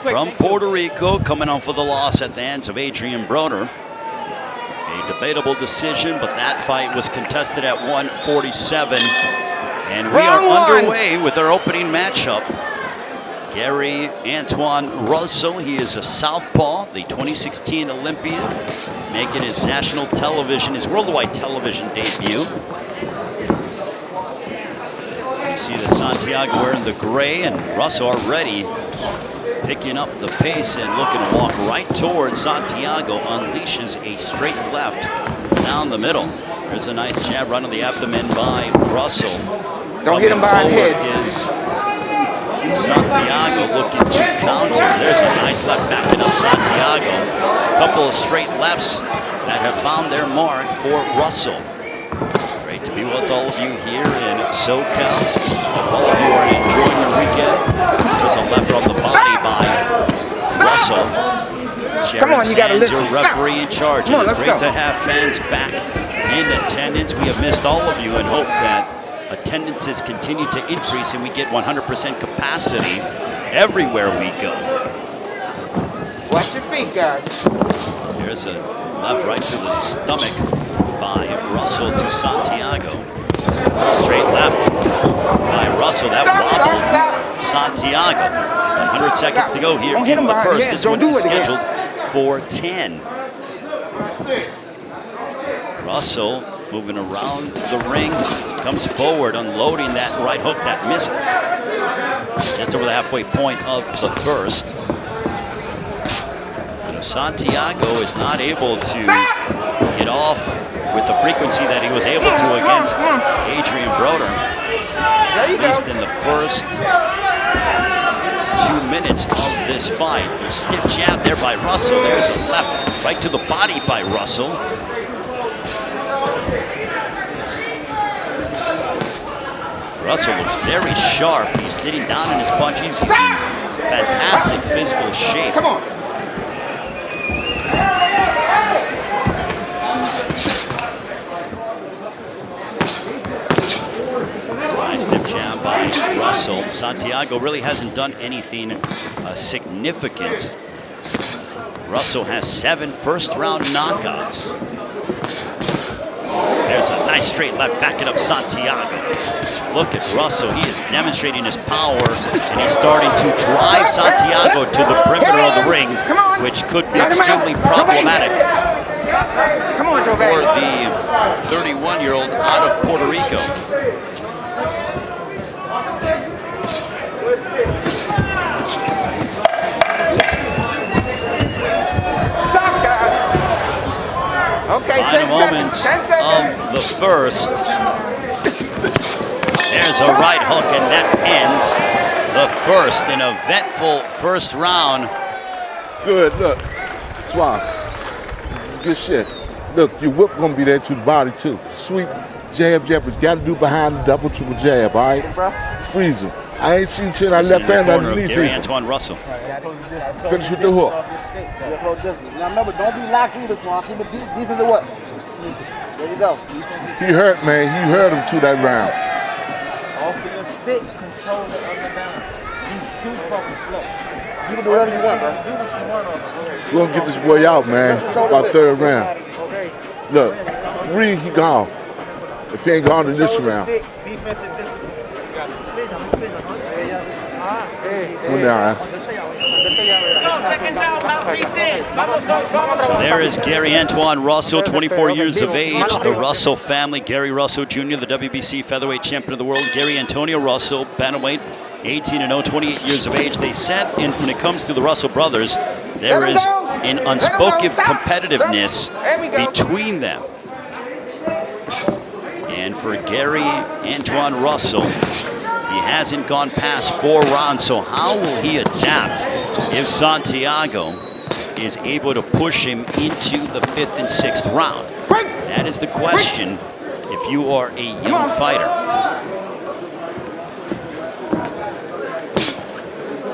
Speaker 18: from Puerto Rico coming on for the loss at the hands of Adrian Broner. A debatable decision, but that fight was contested at 147. And we are underway with our opening matchup. Gary Antoine Russell, he is a southpaw, the 2016 Olympian, making his national television, his worldwide television debut. You see that Santiago wearing the gray, and Russell already picking up the pace and looking to walk right towards Santiago, unleashes a straight left down the middle. There's a nice jab right on the abdomen by Russell.
Speaker 9: Don't hit him behind the head.
Speaker 18: Is Santiago looking to counter. There's a nice left backing up Santiago. A couple of straight lefts that have found their mark for Russell. Great to be with all of you here in SoCal. Hope all of you are enjoying your weekend. There's a left on the body by Russell.
Speaker 9: Come on, you gotta
Speaker 18: Sands,
Speaker 9: listen.
Speaker 18: your referee in charge.
Speaker 9: Come on,
Speaker 18: It is
Speaker 9: let's
Speaker 18: great
Speaker 9: go.
Speaker 18: to have fans back in attendance. We have missed all of you and hope that attendances continue to increase and we get 100% capacity everywhere we go.
Speaker 9: Watch your feet, guys.
Speaker 18: There's a left right to the stomach by Russell to Santiago. Straight left by Russell. That wobbled Santiago. 100 seconds to go here in the first. This one is scheduled for 10. Russell moving around the ring, comes forward, unloading that right hook that missed just over the halfway point of the first. And Santiago is not able to get off with the frequency that he was able to against Adrian Broner, at least in the first 2 minutes of this fight. A stiff jab there by Russell. There's a left right to the body by Russell. Russell looks very sharp. He's sitting down in his punches. He's in fantastic physical shape.
Speaker 9: Come on.
Speaker 18: Nice stiff jab by Russell. Santiago really hasn't done anything significant. Russell has 7 first-round knockouts. There's a nice straight left backing up Santiago. Look at Russell. He is demonstrating his power, and he's starting to drive Santiago to the perimeter of the ring, which could be extremely problematic for the 31-year-old out of Puerto Rico.
Speaker 9: Stop, guys. Okay, 10 seconds. 10 seconds.
Speaker 18: Of the first. There's a right hook, and that ends the first in a eventful first round.
Speaker 14: Good, look. Swab. Good shit. Look, your whip gonna be there to the body too. Sweep, jab, but you gotta do behind the double, triple jab, all right? Freeze him. I ain't seen you turn that left hand underneath
Speaker 18: Gary
Speaker 14: him.
Speaker 18: Antoine Russell.
Speaker 14: Finish with the hook.
Speaker 16: Now remember, don't be lax either, Swan. Keep it deep in the what? There you go.
Speaker 14: He hurt, man. You hurt him to that round.
Speaker 16: Off of your stick, control the other down. He's too fucking slow. You can do whatever you want, bro. Do what you want on him.
Speaker 14: We're gonna get this boy out, man. About third round. Look, 3, he gone. If he ain't gone in this round. Come down,
Speaker 18: So there is Gary Antoine Russell, 24 years of age, the Russell family. Gary Russell Jr., the WBC featherweight champion of the world. Gary Antonio Russell, bantamweight, 18-0, 28 years of age. They said, when it comes to the Russell brothers, there is an unspoken competitiveness between them. And for Gary Antoine Russell, he hasn't gone past 4 rounds, so how will he adapt if Santiago is able to push him into the 5th and 6th round? That is the question if you are a young fighter.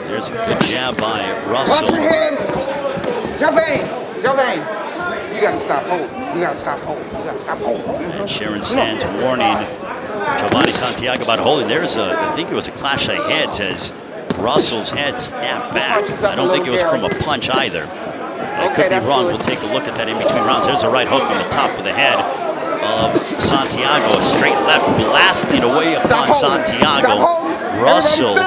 Speaker 18: There's a good jab by Russell.
Speaker 9: Watch your hands. Jovain. You gotta stop holding. You gotta stop holding.
Speaker 18: And Sharon Sands warning Giovanni Santiago about holding. There's I think it was a clash of heads as Russell's head snapped back. I don't think it was from a punch either. I could be wrong. We'll take a look at that in between rounds. There's a right hook on the top of the head of Santiago. A straight left blasting away upon Santiago. Russell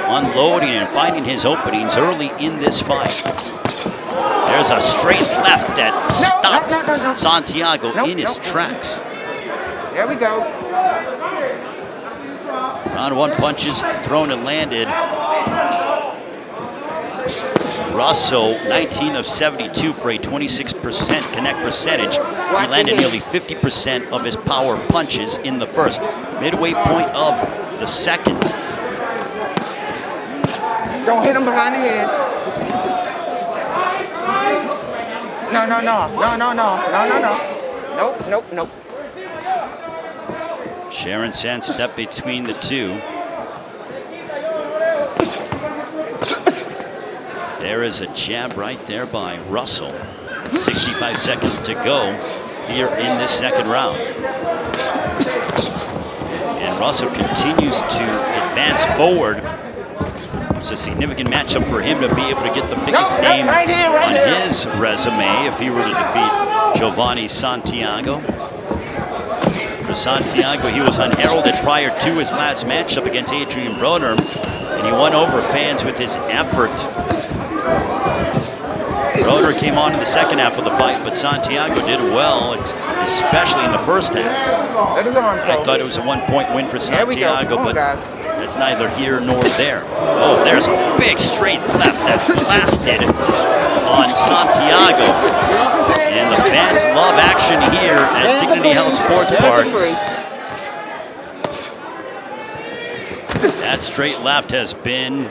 Speaker 18: unloading and finding his openings early in this fight. There's a straight left that stopped Santiago in his tracks.
Speaker 9: There we go.
Speaker 18: Round 1 punches thrown and landed. Russell, 19 of 72 for a 26% connect percentage. He landed nearly 50% of his power punches in the first. Midway point of the second.
Speaker 9: Don't hit him behind the head. No. Nope.
Speaker 18: Sharon Sands stepped between the two. There is a jab right there by Russell. 65 seconds to go here in this second round. And Russell continues to advance forward. It's a significant matchup for him to be able to get the biggest name on his resume if he were to defeat Giovanni Santiago. For Santiago, he was unheralded prior to his last matchup against Adrian Broner, and he won over fans with his effort. Broner came on in the second half of the fight, but Santiago did well, especially in the first half.
Speaker 9: Let his arms go.
Speaker 18: I thought it was a 1-point win for Santiago, but that's neither here nor there. Oh, there's a big straight left that's blasted on Santiago. And the fans love action here at Dignity Health Sports Park. That straight left has been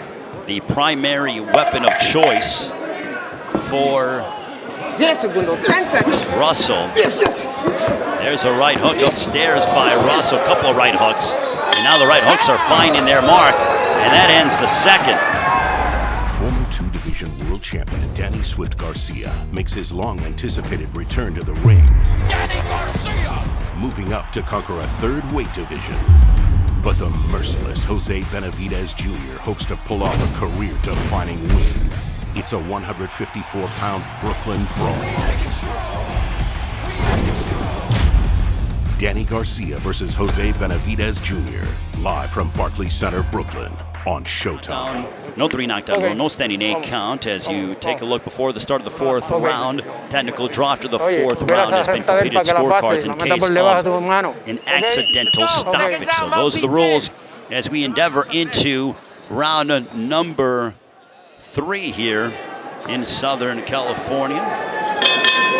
Speaker 18: the primary weapon of choice for Russell. There's a right hook upstairs by Russell, a couple of right hooks. And now the right hooks are finding their mark, and that ends the second.
Speaker 1: Former 2-division world champion Danny Swift Garcia makes his long-anticipated return to the ring.
Speaker 2: Danny Garcia!
Speaker 1: Moving up to conquer a 3rd weight division. But the merciless Jose Benavidez Jr. hopes to pull off a career-defining win. It's a 154-pound Brooklyn brawl. Danny Garcia versus Jose Benavidez Jr. Live from Barclays Center, Brooklyn on Showtime.
Speaker 18: No 3 knockdown rule, no standing 8 count as you take a look before the start of the 4th round. Technical draw after the 4th round has been completed scorecards in case of an accidental stoppage. So those are the rules as we endeavor into round number 3 here in Southern California.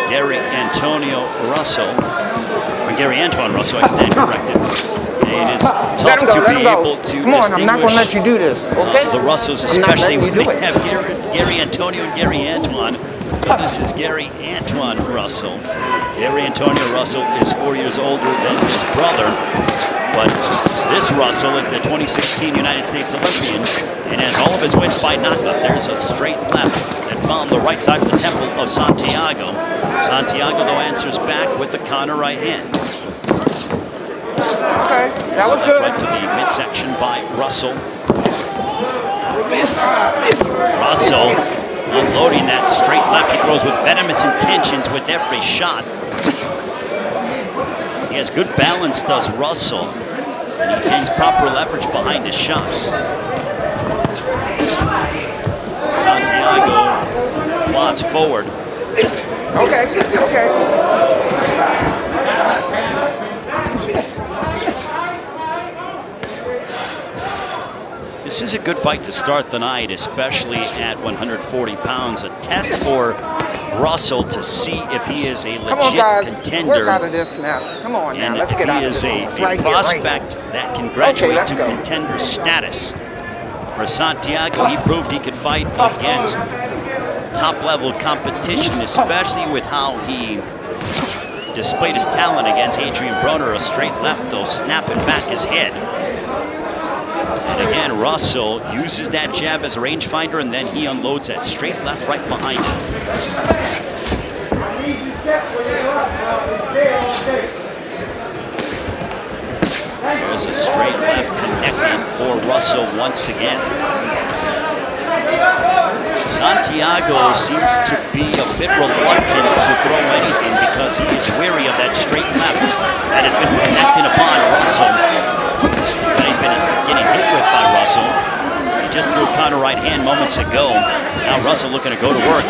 Speaker 18: Gary Antoine Russell, I stand corrected. It is tough
Speaker 9: Let him go,
Speaker 18: to be able to
Speaker 9: Come on, I'm not going to let you do this, okay?
Speaker 18: the Russells,
Speaker 9: I'm not
Speaker 18: especially
Speaker 9: letting
Speaker 18: when
Speaker 9: you
Speaker 18: they
Speaker 9: do it.
Speaker 18: have Gary Antonio and Gary Antoine. This is Gary Antoine Russell. Gary Antonio Russell is 4 years older than his brother, but this Russell is the 2016 United States Olympian and has all of his wins by knockout. There's a straight left that found the right side of the temple of Santiago. Santiago, though, answers back with the counter right hand.
Speaker 9: Okay, that was good.
Speaker 18: Right to the midsection by Russell. Russell unloading that straight left. He throws with venomous intentions with every shot. He has good balance, does Russell. And he gains proper leverage behind his shots. Santiago plods forward.
Speaker 9: Okay.
Speaker 18: This is a good fight to start the night, especially at 140 pounds. A test for Russell to see if he is a legit
Speaker 9: Come on, guys.
Speaker 18: contender.
Speaker 9: Work out of this mess. Come on now. Let's get out of this mess.
Speaker 18: If he is a prospect that can graduate to contender status. For Santiago, he proved he could fight against top-level competition, especially with how he displayed his talent against Adrian Broner. A straight left, though, snapping back his head. And again, Russell uses that jab as a rangefinder, and then he unloads that straight left right behind him. There's a straight left connected for Russell once again. Santiago seems to be a bit reluctant to throw anything because he is wary of that straight left that has been connected upon Russell. That he's been getting hit with by Russell. He just threw a counter right hand moments ago. Now Russell looking to go to work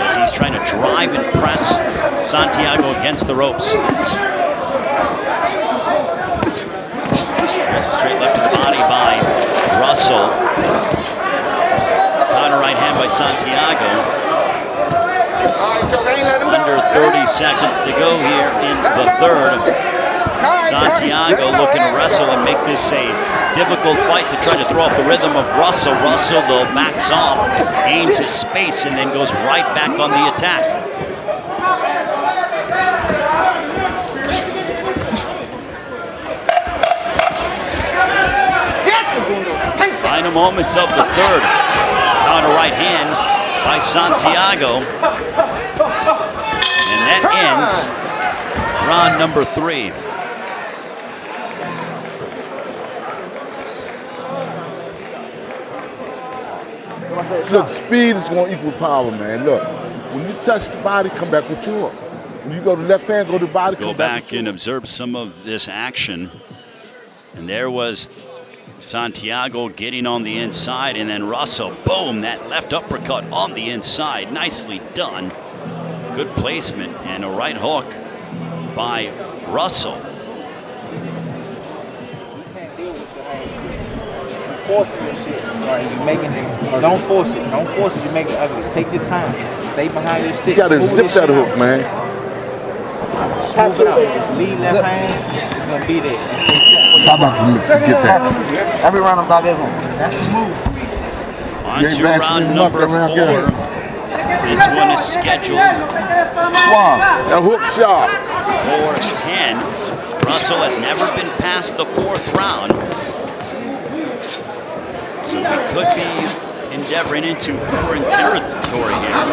Speaker 18: as he's trying to drive and press Santiago against the ropes. There's a straight left to the body by Russell. Counter right hand by Santiago. Under 30 seconds to go here in the third. Santiago looking to wrestle and make this a difficult fight to try to throw off the rhythm of Russell. Russell, though, backs off, gains his space, and then goes right back on the attack. Final moments of the third. Counter right hand by Santiago. And that ends round number 3.
Speaker 14: Look, speed is going to equal power, man. Look, when you touch the body, come back with you up. When you go to left hand, go to the body,
Speaker 18: go back and observe some of this action. And there was Santiago getting on the inside, and then Russell, boom, that left uppercut on the inside. Nicely done. Good placement and a right hook by Russell.
Speaker 16: Forcing your shit, right? You're making it. Don't force it. Don't force it. You make it ugly. Take your time. Stay behind your stick.
Speaker 14: You gotta zip that hook, man.
Speaker 16: Smooth it out. Lead left hand. It's gonna be there. And stay set.
Speaker 14: How about you get that?
Speaker 16: Every round I'm about this one. That's the move.
Speaker 18: On to round number 4. This one is scheduled
Speaker 14: that hook shot.
Speaker 18: for 10. Russell has never been past the 4th round. So we could be endeavoring into foreign territory here.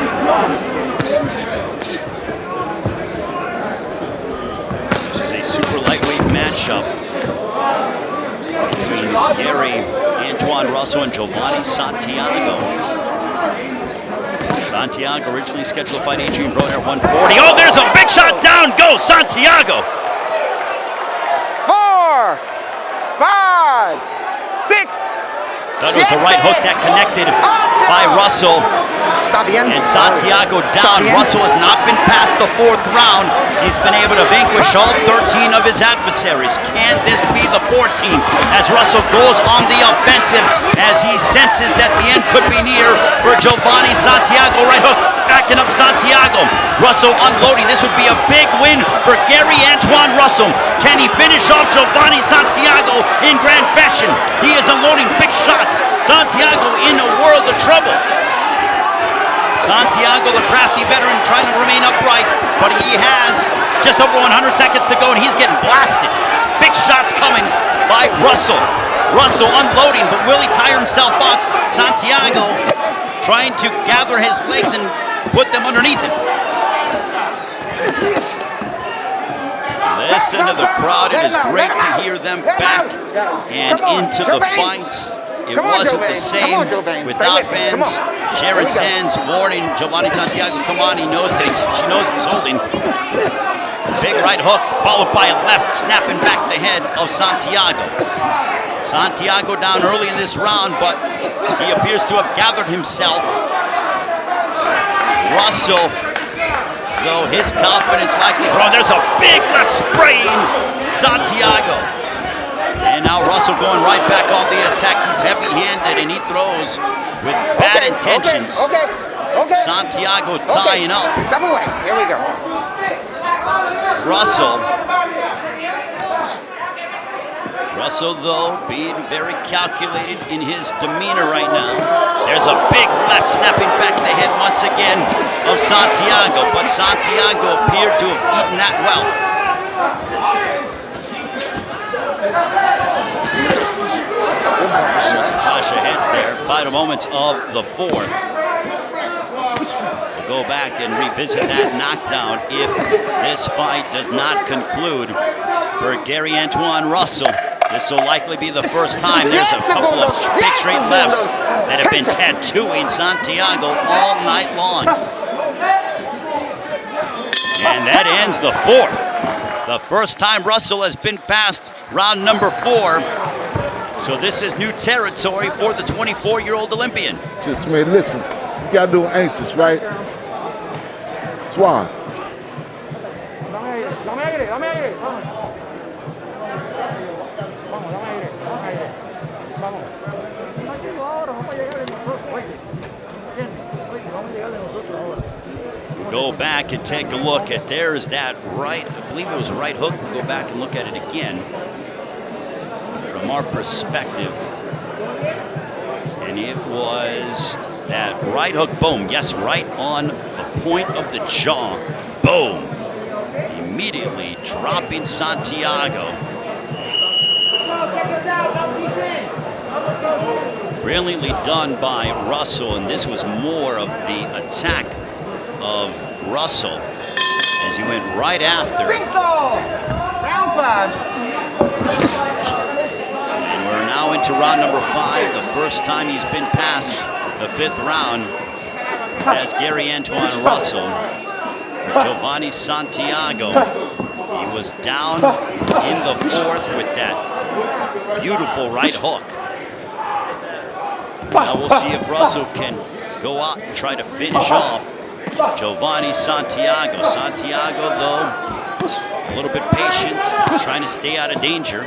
Speaker 18: This is a super lightweight matchup between Gary Antoine Russell and Giovanni Santiago. Santiago originally scheduled to fight Adrian Broner at 140. Oh, there's a big shot. Down goes Santiago.
Speaker 9: 4, 5, 6.
Speaker 18: That was the right hook that connected by Russell. And Santiago down. Russell has not been past the 4th round. He's been able to vanquish all 13 of his adversaries. Can this be the 14th as Russell goes on the offensive as he senses that the end could be near for Giovanni Santiago? Right hook backing up Santiago. Russell unloading. This would be a big win for Gary Antoine Russell. Can he finish off Giovanni Santiago in Grand trouble. Santiago, the crafty veteran, trying to remain upright, but he has just over 100 seconds to go, and he's getting blasted. Big shots coming by Russell. Russell unloading, but will he tire himself out? Santiago trying to gather his legs and put them underneath him. Listen to the crowd. It is great to hear them back and into the fights. It wasn't the same without fans. Sharon Sands warning Giovanni Santiago, come on, she knows he's holding. Big right hook, followed by a left, snapping back the head of Santiago. Santiago down early in this round, but he appears to have gathered himself. Russell, though, his confidence likely growing. There's a big left spraying Santiago. And now Russell going right back on the attack. He's heavy-handed and he throws with bad intentions.
Speaker 9: Okay.
Speaker 18: Santiago tying up.
Speaker 9: Step away. Here we go.
Speaker 18: Russell, though, being very calculated in his demeanor right now. There's a big left snapping back the head once again of Santiago, but Santiago appeared to have eaten that well. Kasha heads there. Final moments of the fourth. We'll go back and revisit that knockdown if this fight does not conclude for Gary Antoine Russell. This will likely be the first time. There's a couple of big straight lefts that have been tattooing Santiago all night long. And that ends the fourth. The first time Russell has been past round number 4. So this is new territory for the 24-year-old Olympian.
Speaker 14: Just, man, listen, you gotta do anxious, right? Twan.
Speaker 18: Go back and take a look at, there's that right, I believe it was a right hook. We'll go back and look at it again from our perspective. And it was that right hook, boom, yes, right on the point of the jaw, boom. Immediately dropping Santiago. Brilliantly done by Russell, and this was more of the attack of Russell as he went right after.
Speaker 9: Round 5.
Speaker 18: And we're now into round number 5, the first time he's been past the 5th round as Gary Antoine Russell. For Giovanni Santiago, he was down in the 4th with that beautiful right hook. Now we'll see if Russell can go out and try to finish off Giovanni Santiago. Santiago, though, a little bit patient, trying to stay out of danger.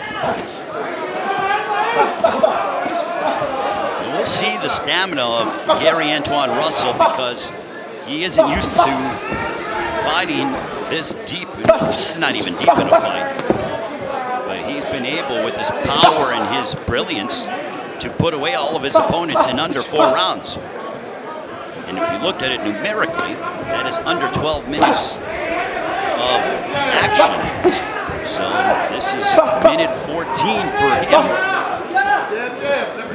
Speaker 18: And we'll see the stamina of Gary Antoine Russell because he isn't used to fighting this deep. This is not even deep in a fight. But he's been able, with his power and his brilliance, to put away all of his opponents in under 4 rounds. And if you looked at it numerically, that is under 12 minutes of action. So this is minute 14 for him.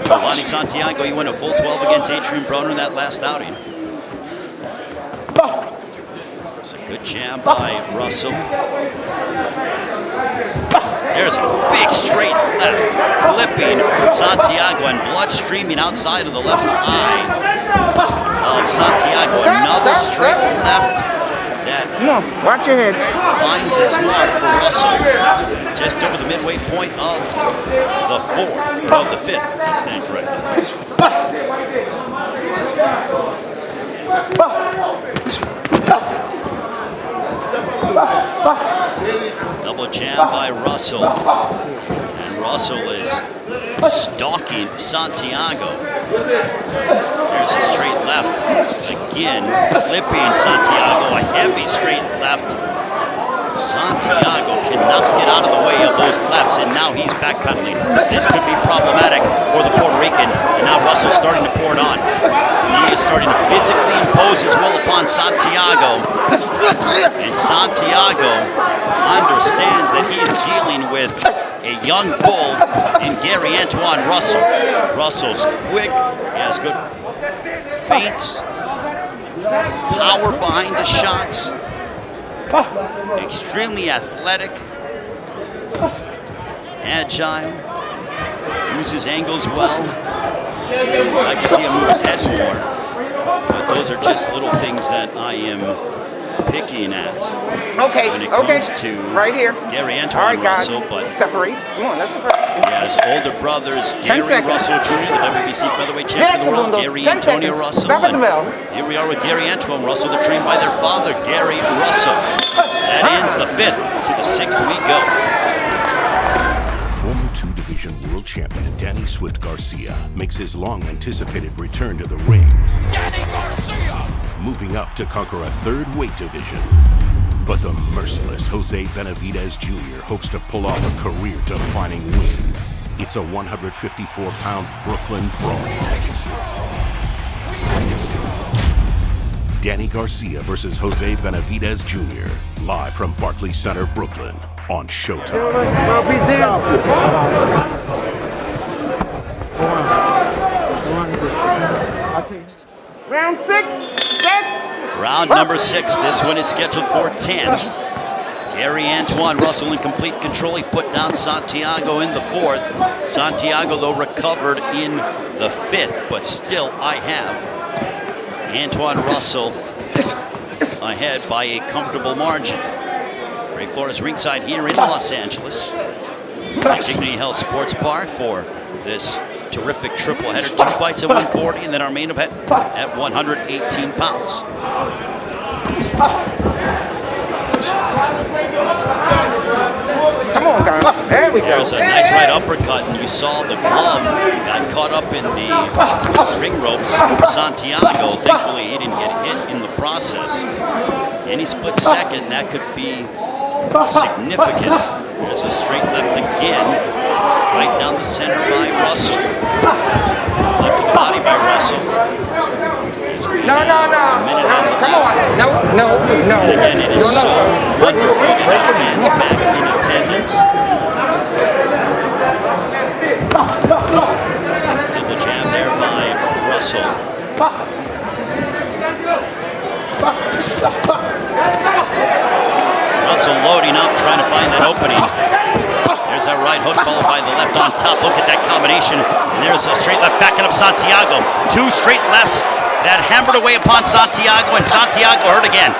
Speaker 18: Giovanni Santiago, he went a full 12 against Adrian Broner in that last outing. It's a good jab by Russell. There's a big straight left, clipping Santiago, and blood streaming outside of the left eye of Santiago. Another straight left that
Speaker 9: watch your head.
Speaker 18: Finds its mark for Russell just over the midway point of the 4th, or of the 5th, I stand corrected. Double jab by Russell, and Russell is stalking Santiago. There's a straight left, again clipping Santiago, a heavy straight left. Santiago cannot get out of the way of those lefts, and now he's backpedaling. This could be problematic for the Puerto Rican, and now Russell's starting to pour it on. He is starting to physically impose his will upon Santiago, and Santiago understands that he is dealing with a young bull in Gary Antoine Russell. Russell's quick, he has good feints, power behind his shots, extremely athletic, agile, uses angles well. I'd like to see him move his head more, but those are just little things that I am picking at.
Speaker 9: Okay,
Speaker 18: when it comes to
Speaker 9: right here.
Speaker 18: Gary Antoine Russell, but
Speaker 9: separate. Come on, let's separate.
Speaker 18: he has older brothers, Gary Russell Jr., the WBC featherweight champion of the world, Gary Antonio Russell.
Speaker 9: Stop at the bell.
Speaker 18: Here we are with Gary Antoine Russell. They're trained by their father, Gary Russell. That ends the 5th. To the 6th we go.
Speaker 1: Former 2-division world champion Danny Swift Garcia makes his long-anticipated return to the ring.
Speaker 2: Danny Garcia!
Speaker 1: Moving up to conquer a 3rd weight division. But the merciless Jose Benavidez Jr. hopes to pull off a career-defining win. It's a 154-pound Brooklyn brawl. Danny Garcia versus Jose Benavidez Jr. Live from Barclays Center, Brooklyn on Showtime.
Speaker 9: Round 6, set.
Speaker 18: Round number 6. This one is scheduled for 10. Gary Antoine Russell in complete control. He put down Santiago in the 4th. Santiago, though, recovered in the 5th, but still I have Antoine Russell ahead by a comfortable margin. Ray Flores ringside here in Los Angeles. Dignity Health Sports Bar for this terrific triple header. 2 fights at 140 and then our main event at 118 pounds.
Speaker 9: Come on, guys. There we go.
Speaker 18: There's a nice right uppercut, and you saw the glove got caught up in the ring ropes for Santiago. Thankfully, he didn't get hit in the process. Any split second, that could be significant. There's a straight left again, right down the center by Russell. Left to the body by Russell.
Speaker 9: No. Come on. No.
Speaker 18: And again, it is so wonderful to have fans back in attendance. Double jab there by Russell. Russell loading up, trying to find that opening. There's that right hook followed by the left on top. Look at that combination. And there's a straight left backing up Santiago. 2 straight lefts that hammered away upon Santiago, and Santiago hurt again.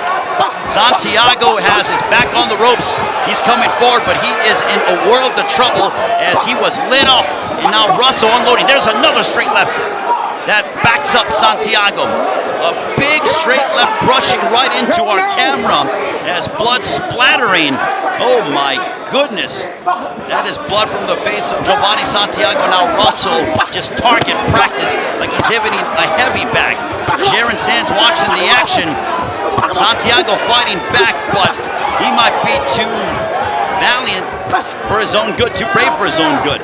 Speaker 18: Santiago has his back on the ropes. He's coming forward, but he is in a world of trouble as he was lit up. And now Russell unloading. There's another straight left that backs up Santiago. A big straight left crushing right into our camera as blood splattering. Oh my goodness. That is blood from the face of Giovanni Santiago. Now Russell just target practice like he's hitting a heavy bag. Sharon Sands watching the action. Santiago fighting back, but he might be too valiant for his own good, too brave for his own good.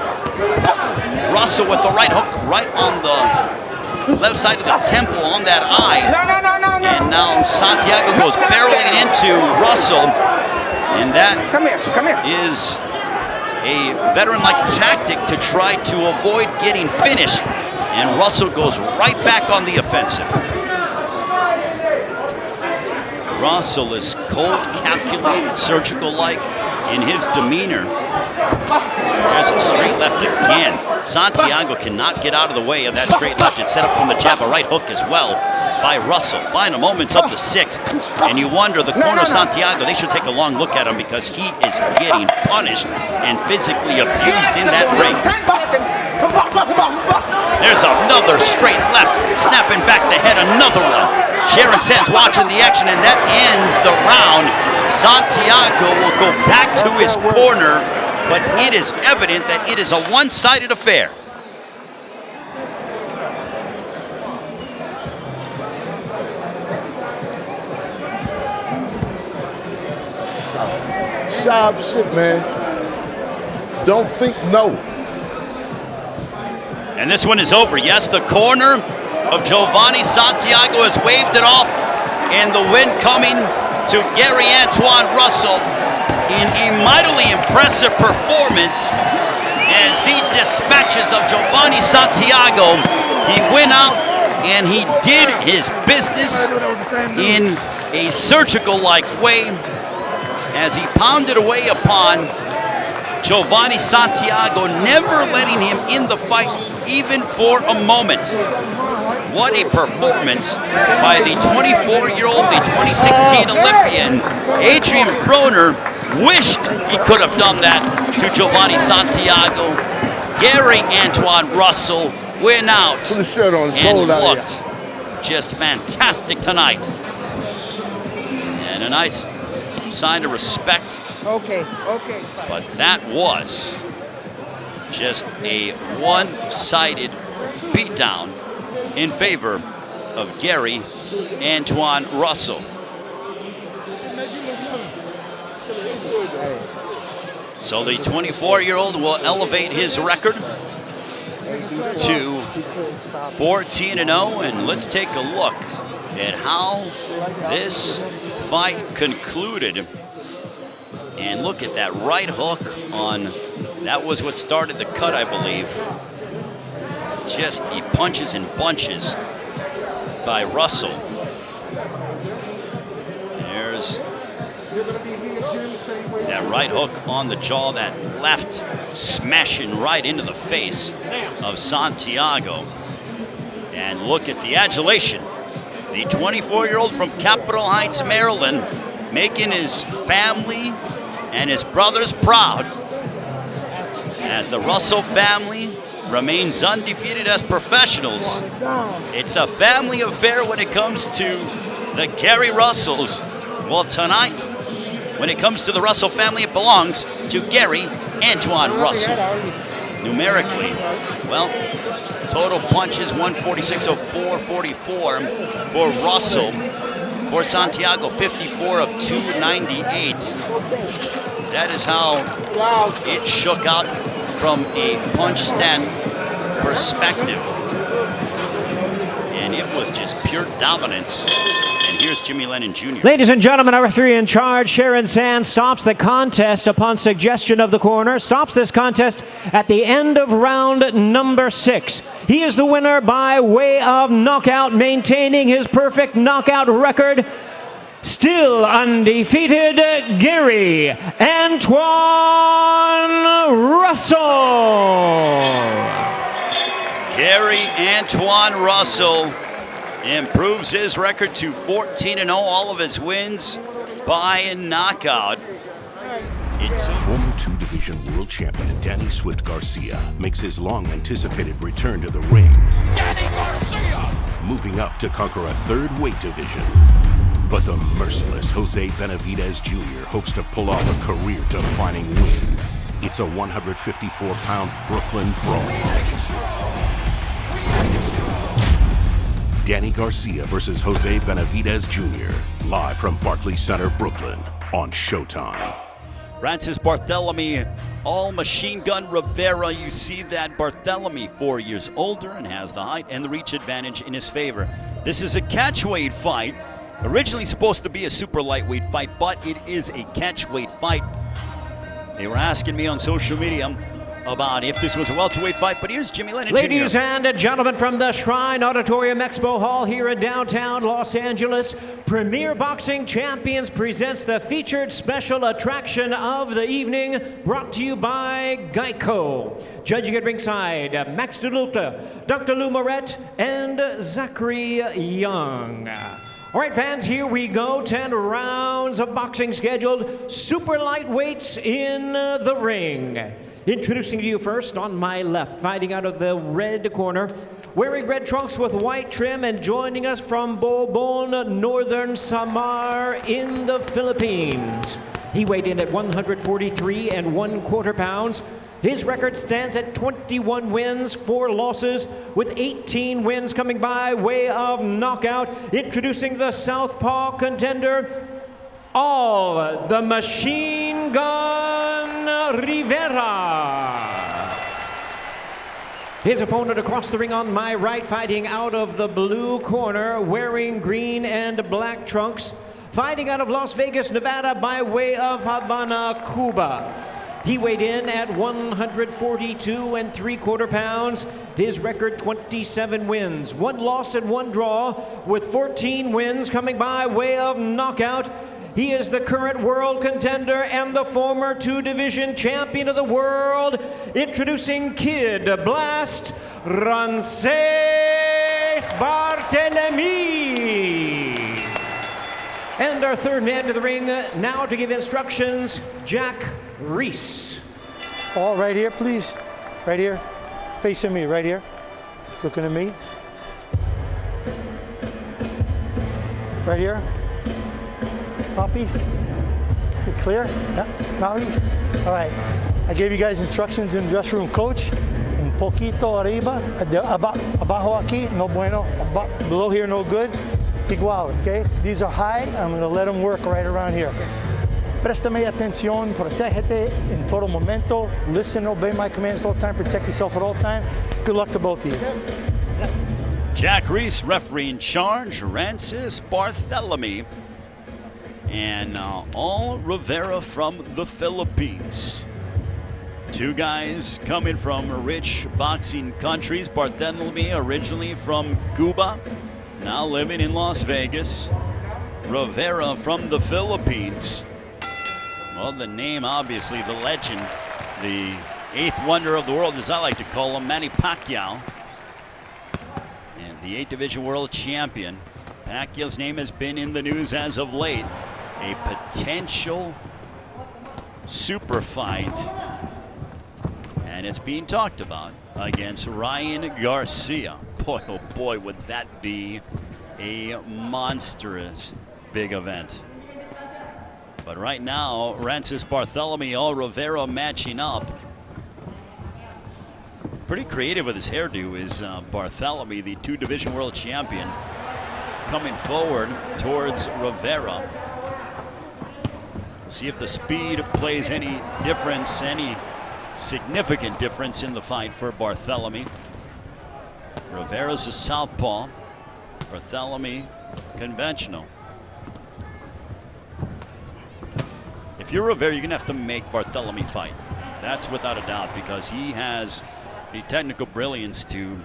Speaker 18: Russell with the right hook right on the left side of the temple on that eye.
Speaker 9: No.
Speaker 18: And now Santiago goes barreling into Russell. And that
Speaker 9: come here.
Speaker 18: is a veteran-like tactic to try to avoid getting finished. And Russell goes right back on the offensive. Russell is cold, calculated, surgical-like in his demeanor. There's a straight left again. Santiago cannot get out of the way of that straight left. It's set up from the jab, a right hook as well by Russell. Final moments of the 6th. And you wonder, the corner of Santiago, they should take a long look at him because he is getting punished and physically abused in that ring.
Speaker 9: 10 seconds.
Speaker 18: There's another straight left, snapping back the head, another one. Sharon Sands watching the action, and that ends the round. Santiago will go back to his corner, but it is evident that it is a one-sided affair.
Speaker 14: Sharp shit, man. Don't think no.
Speaker 18: And this one is over. Yes, the corner of Giovanni Santiago has waved it off, and the win coming to Gary Antoine Russell in a mightily impressive performance as he dispatches of Giovanni Santiago. He went out and he did his business in a surgical-like way as he pounded away upon Giovanni Santiago, never letting him in the fight even for a moment. What a performance by the 24-year-old, the 2016 Olympian. Adrian Broner wished he could have done that to Giovanni Santiago. Gary Antoine Russell went out and looked just fantastic tonight. And a nice sign of respect.
Speaker 9: Okay.
Speaker 18: But that was just a one-sided beatdown in favor of Gary Antoine Russell. So the 24-year-old will elevate his record to 14-0, and let's take a look at how this fight concluded. And look at that right hook on, that was what started the cut, I believe. Just the punches and bunches by Russell. There's that right hook on the jaw, that left smashing right into the face of Santiago. And look at the adulation. The 24-year-old from Capitol Heights, Maryland, making his family and his brothers proud as the Russell family remains undefeated as professionals. It's a family affair when it comes to the Gary Russells. Well, tonight, when it comes to the Russell family, it belongs to Gary Antoine Russell. Numerically, well, total punches 146.04.44 for Russell. For Santiago, 54 of 298. That is how it shook out from a punch stand perspective. And it was just pure dominance. And here's Jimmy Lennon Jr.
Speaker 3: Ladies and gentlemen, our referee in charge, Sharon Sands, stops the contest upon suggestion of the corner. Stops this contest at the end of round number 6. He is the winner by way of knockout, maintaining his perfect knockout record. Still undefeated, Gary Antoine Russell.
Speaker 18: Gary Antoine Russell improves his record to 14-0, all of his wins by a knockout.
Speaker 1: Former 2-division world champion Danny Swift Garcia makes his long-anticipated return to the ring.
Speaker 2: Danny Garcia!
Speaker 1: Moving up to conquer a 3rd weight division. But the merciless Jose Benavidez Jr. hopes to pull off a career-defining win. It's a 154-pound Brooklyn brawl. Danny Garcia versus Jose Benavidez Jr. Live from Barclays Center, Brooklyn on Showtime.
Speaker 18: Francis Barthelemy, all machine gun Rivera. You see that Barthelemy, 4 years older and has the height and the reach advantage in his favor. This is a catchweight fight. Originally supposed to be a super lightweight fight, but it is a catchweight fight. They were asking me on social media about if this was a welterweight fight, but here's Jimmy Lennon Jr.
Speaker 3: Ladies and gentlemen, from the Shrine Auditorium Expo Hall here in downtown Los Angeles, Premier Boxing Champions presents the featured special attraction of the evening, brought to you by Geico. Judging at ringside, Max DeLuca, Dr. Lou Moret, and Zachary Young. All right, fans, here we go. 10 rounds of boxing scheduled. Super lightweights in the ring. Introducing to you first, on my left, fighting out of the red corner, wearing red trunks with white trim and joining us from Bourbon, Northern Samar in the Philippines. He weighed in at 143 1/4 pounds. His record stands at 21 wins, 4 losses, with 18 wins coming by way of knockout. Introducing the southpaw contender, all the machine gun Rivera. His opponent across the ring on my right, fighting out of the blue corner, wearing green and black trunks, fighting out of Las Vegas, Nevada by way of Havana, Cuba. He weighed in at 142 3/4 pounds. His record 27 wins, 1 loss and 1 draw, with 14 wins coming by way of knockout. He is the current world contender and the former 2-division champion of the world. Introducing Kid Blast Rances Barthelemy. And our third man to the ring now to give instructions, Jack Reese.
Speaker 5: All right here, please. Right here. Facing me, right here. Looking at me. Right here. Mouthpiece. Is it clear? Yeah, mouthpiece. All right. I gave you guys instructions in the dressing room, coach. Un poquito arriba, abajo aquí, no bueno. Below here, no good. Igual, okay? These are high. I'm going to let them work right around here. Préstame atención, protégete en todo momento. Listen, obey my commands all the time. Protect yourself at all time. Good luck to both of you.
Speaker 18: Jack Reese, referee in charge, Rances Barthelemy, and all Rivera from the Philippines. 2 guys coming from rich boxing countries. Barthelemy originally from Cuba, now living in Las Vegas. Rivera from the Philippines. Well, the name, obviously, the legend, the 8th wonder of the world, as I like to call him, Manny Pacquiao. And the 8th division world champion. Pacquiao's name has been in the news as of late. A potential super fight. And it's being talked about against Ryan Garcia. Boy, oh boy, would that be a monstrous big event. But right now, Rances Barthelemy, all Rivera matching up. Pretty creative with his hairdo is Barthelemy, the 2-division world champion, coming forward towards Rivera. See if the speed plays any difference, any significant difference in the fight for Barthelemy. Rivera's a southpaw, Barthelemy conventional. If you're Rivera, you're gonna have to make Barthelemy fight. That's without a doubt, because he has the technical brilliance to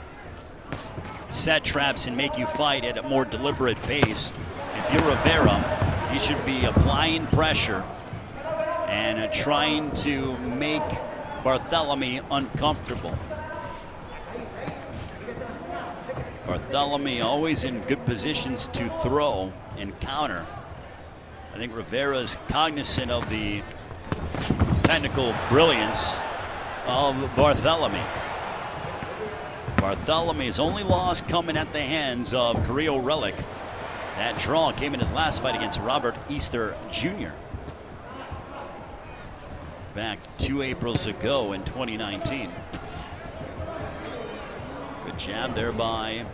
Speaker 18: set traps and make you fight at a more deliberate pace. If you're Rivera, he should be applying pressure and trying to make Barthelemy uncomfortable. Barthelemy always in good positions to throw and counter. I think Rivera is cognizant of the technical brilliance of Barthelemy. Barthelemy's only loss coming at the hands of Carrillo Relic. That draw came in his last fight against Robert Easter Jr. back 2 Aprils ago in 2019. Good jab there by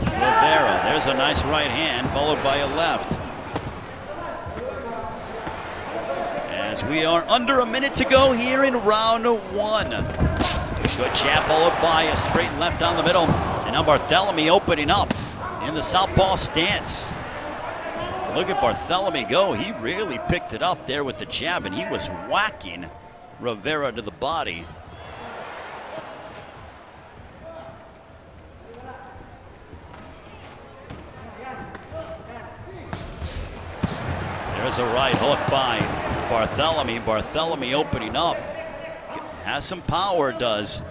Speaker 18: Rivera. There's a nice right hand followed by a left. As we are under a minute to go here in round 1. Good jab followed by a straight left down the middle. And now Barthelemy opening up in the southpaw stance. Look at Barthelemy go. He really picked it up there with the jab, and he was whacking Rivera to the body. There's a right hook by Barthelemy. Barthelemy opening up. Has some power, does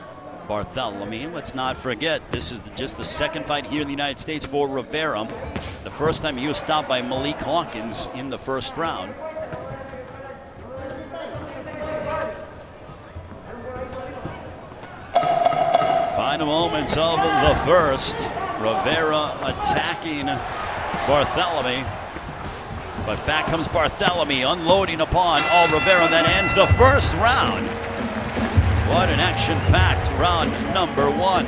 Speaker 18: Barthelemy. Let's not forget, this is just the second fight here in the United States for Rivera. The first time he was stopped by Malik Hawkins in the first round. Final moments of the first. Rivera attacking Barthelemy. But back comes Barthelemy, unloading upon all Rivera. That ends the first round. What an action-packed round number 1.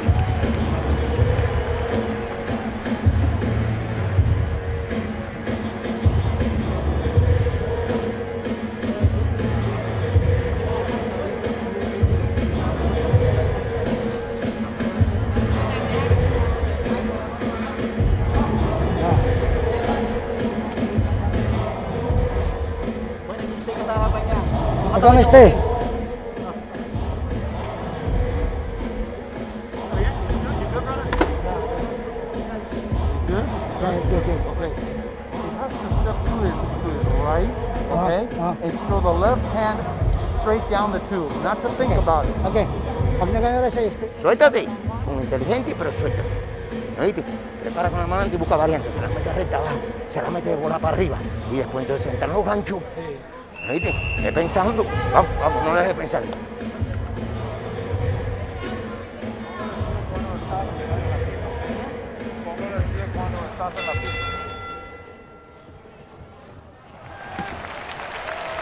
Speaker 5: ¿Dónde esté?
Speaker 16: Okay. He has to step to his right, okay? And throw the left hand straight down the tube. Not to think about it.
Speaker 5: Okay. Pag nagano siya,
Speaker 11: Suéltate, con inteligente, pero suéltate. ¿Oíste? Prepara con la mano y busca variante, se la mete recta abajo, se la mete de bola para arriba. Y después entonces entran los ganchos. ¿Oíste? Ve pensando, vamos, no dejes de pensar.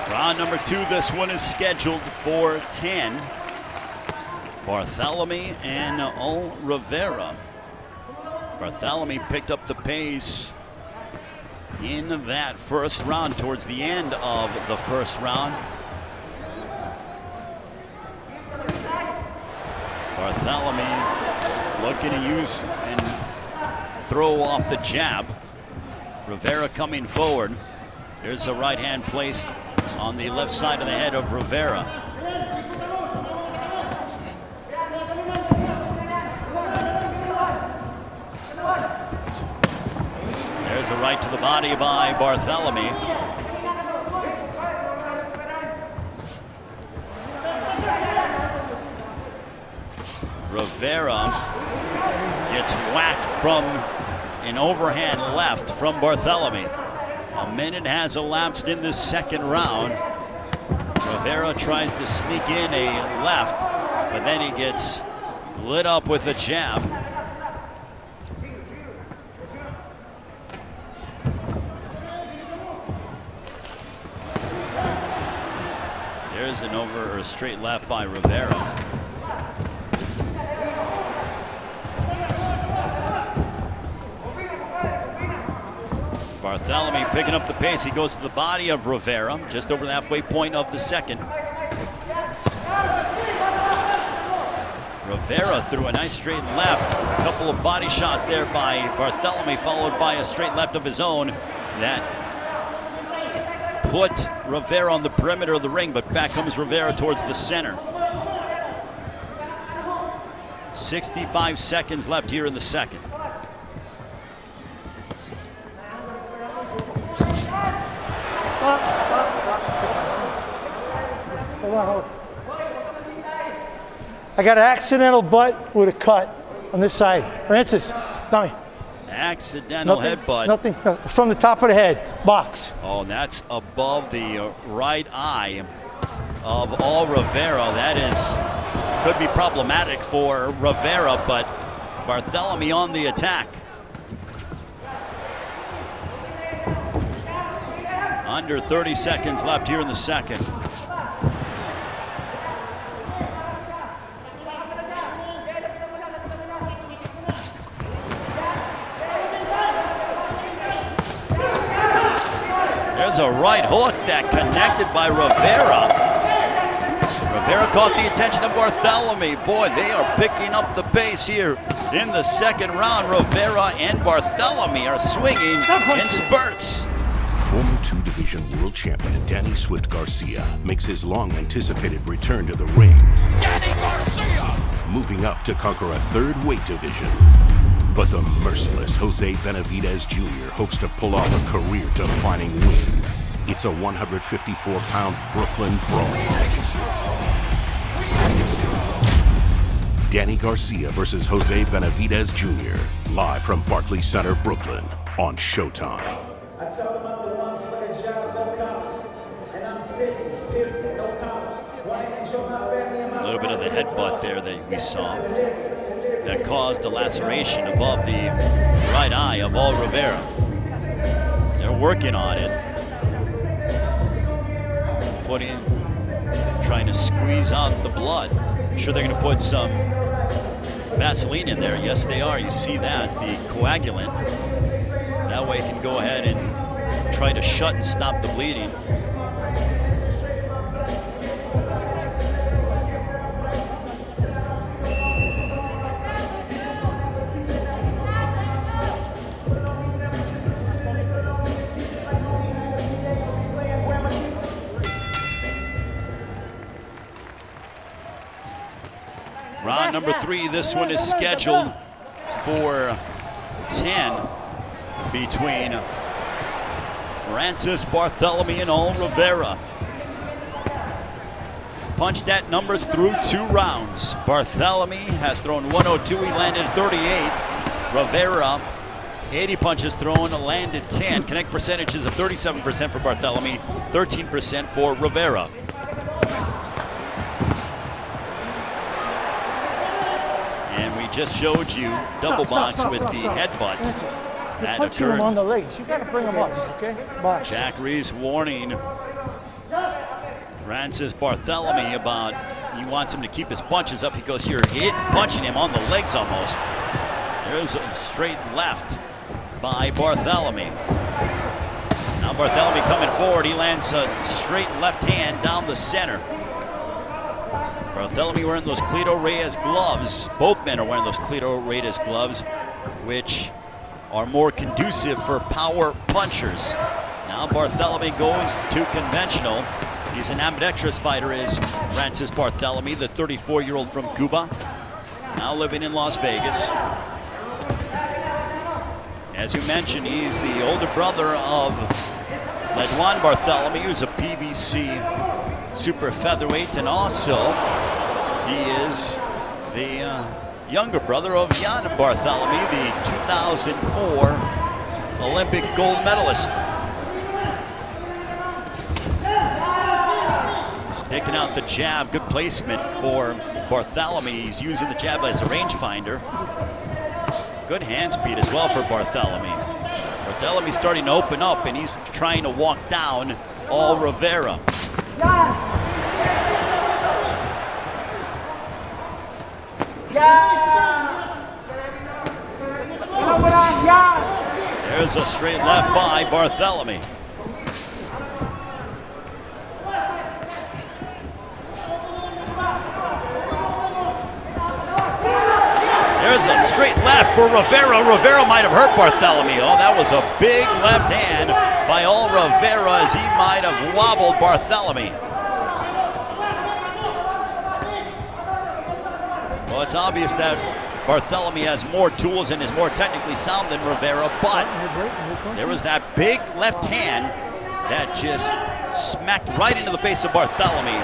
Speaker 18: Round number 2, this one is scheduled for 10. Barthelemy and Rivera. Barthelemy picked up the pace in that first round, towards the end of the first round. Barthelemy looking to use and throw off the jab. Rivera coming forward. There's a right hand placed on the left side of the head of Rivera. There's a right to the body by Barthelemy. Rivera gets whacked from an overhand left from Barthelemy. A minute has elapsed in this second round. Rivera tries to sneak in a left, but then he gets lit up with a jab. There's an over or a straight left by Rivera. Barthelemy picking up the pace. He goes to the body of Rivera, just over the halfway point of the second. Rivera threw a nice straight left. A couple of body shots there by Barthelemy, followed by a straight left of his own that put Rivera on the perimeter of the ring, but back comes Rivera towards the center. 65 seconds left here in the second.
Speaker 5: Hold on. I got an accidental butt with a cut on this side. Francis, Tommy.
Speaker 18: Accidental headbutt.
Speaker 5: Nothing, from the top of the head, box.
Speaker 18: Oh, that's above the right eye of Rivera. That could be problematic for Rivera, but Barthelemy on the attack. Under 30 seconds left here in the second. There's a right hook that connected by Rivera. Rivera caught the attention of Barthelemy. Boy, they are picking up the pace here in the second round. Rivera and Barthelemy are swinging in spurts.
Speaker 1: Former 2-division world champion Danny Swift Garcia makes his long-anticipated return to the ring.
Speaker 2: Danny Garcia!
Speaker 1: Moving up to conquer a third weight division. But the merciless Jose Benavidez Jr. hopes to pull off a career-defining win. It's a 154-pound Brooklyn brawl. Danny Garcia versus Jose Benavidez Jr. Live from Barclays Center, Brooklyn on Showtime.
Speaker 12: I told him I'm the one for the job, no comments. And I'm serious, period, no comments.
Speaker 18: A little bit of the headbutt there that we saw that caused a laceration above the right eye of Rivera. They're working on it. Trying to squeeze out the blood. I'm sure they're going to put some Vaseline in there. Yes, they are. You see that, the coagulant. That way it can go ahead and try to shut and stop the bleeding. number 3, this one is scheduled for 10 between Francis Barthelemy and All Rivera. Punched at numbers through 2 rounds. Barthelemy has thrown 102, he landed 38. Rivera, 80 punches thrown, landed 10. Connect percentages of 37% for Barthelemy, 13% for Rivera. And we just showed you double box with the headbutt.
Speaker 5: You're punching him on the legs. You got to bring him up, okay? Box.
Speaker 18: Jack Reese warning Francis Barthelemy about he wants him to keep his punches up. He goes, you're punching him on the legs almost. There's a straight left by Barthelemy. Now Barthelemy coming forward. He lands a straight left hand down the center. Barthelemy wearing those Cleto Reyes gloves. Both men are wearing those Cleto Reyes gloves, which are more conducive for power punchers. Now Barthelemy goes to conventional. He's an ambidextrous fighter, is Francis Barthelemy, the 34-year-old from Cuba, now living in Las Vegas. As you mentioned, he's the older brother of Ledwan Barthelemy, who's a PBC super featherweight, and also he is the younger brother of Jan Barthelemy, the 2004 Olympic gold medalist. Sticking out the jab, good placement for Barthelemy. He's using the jab as a rangefinder. Good hand speed as well for Barthelemy. Barthelemy starting to open up, and he's trying to walk down All Rivera. There's a straight left by Barthelemy. There's a straight left for Rivera. Rivera might have hurt Barthelemy. Oh, that was a big left hand by All Rivera as he might have wobbled Barthelemy. Well, it's obvious that Barthelemy has more tools and is more technically sound than Rivera, but there was that big left hand that just smacked right into the face of Barthelemy.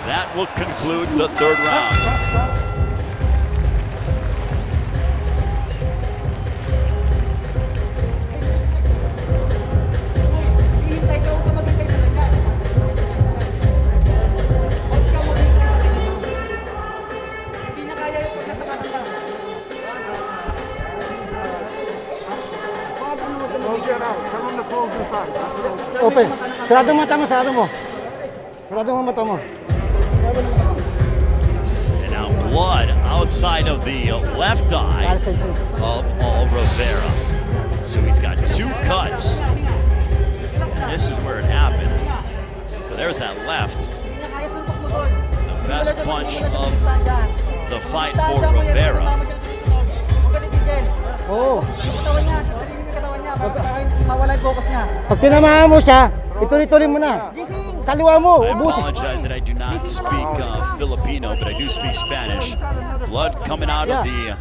Speaker 18: That will conclude the 3rd round.
Speaker 5: Open. Sarado mo mata mo, sarado mo. Sarado mo mata mo.
Speaker 18: And now blood outside of the left eye of All Rivera. So he's got 2 cuts. This is where it happened. So there's that left. The best punch of the fight for Rivera.
Speaker 5: Oh. Pag tinamaan mo siya, ituloy-tuloy mo na. Kaliwa mo,
Speaker 18: I
Speaker 5: ubus.
Speaker 18: apologize that I do not speak Filipino, but I do speak Spanish. Blood coming out of the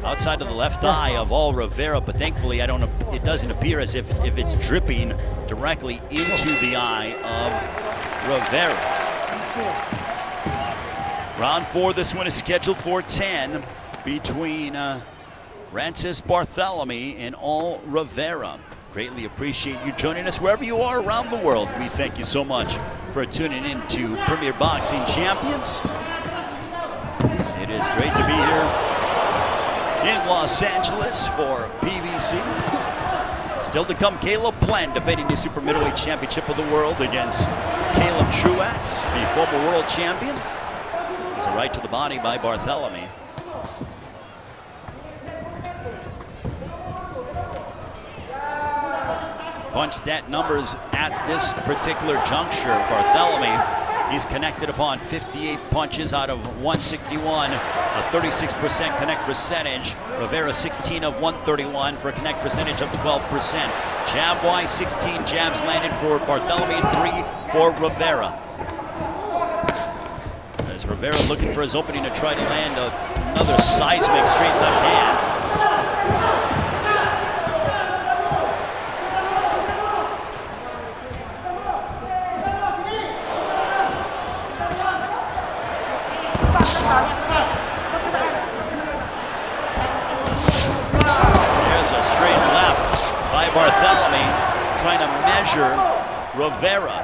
Speaker 18: outside of the left eye of All Rivera, but thankfully it doesn't appear as if it's dripping directly into the eye of Rivera. Round 4, this one is scheduled for 10 between Francis Barthelemy and All Rivera. Greatly appreciate you joining us wherever you are around the world. We thank you so much for tuning in to Premier Boxing Champions. It is great to be here in Los Angeles for PBC. Still to come, Caleb Plant defending the Super Middleweight Championship of the World against Caleb Truax, the former world champion. It's a right to the body by Barthelemy. Punched at numbers at this particular juncture. Barthelemy He's connected upon 58 punches out of 161, a 36% connect percentage. Rivera 16 of 131 for a connect percentage of 12%. Jab-wise, 16 jabs landed for Barthelemy and 3 for Rivera. As Rivera looking for his opening to try to land another seismic straight left hand. There's a straight left by Barthelemy, trying to measure Rivera.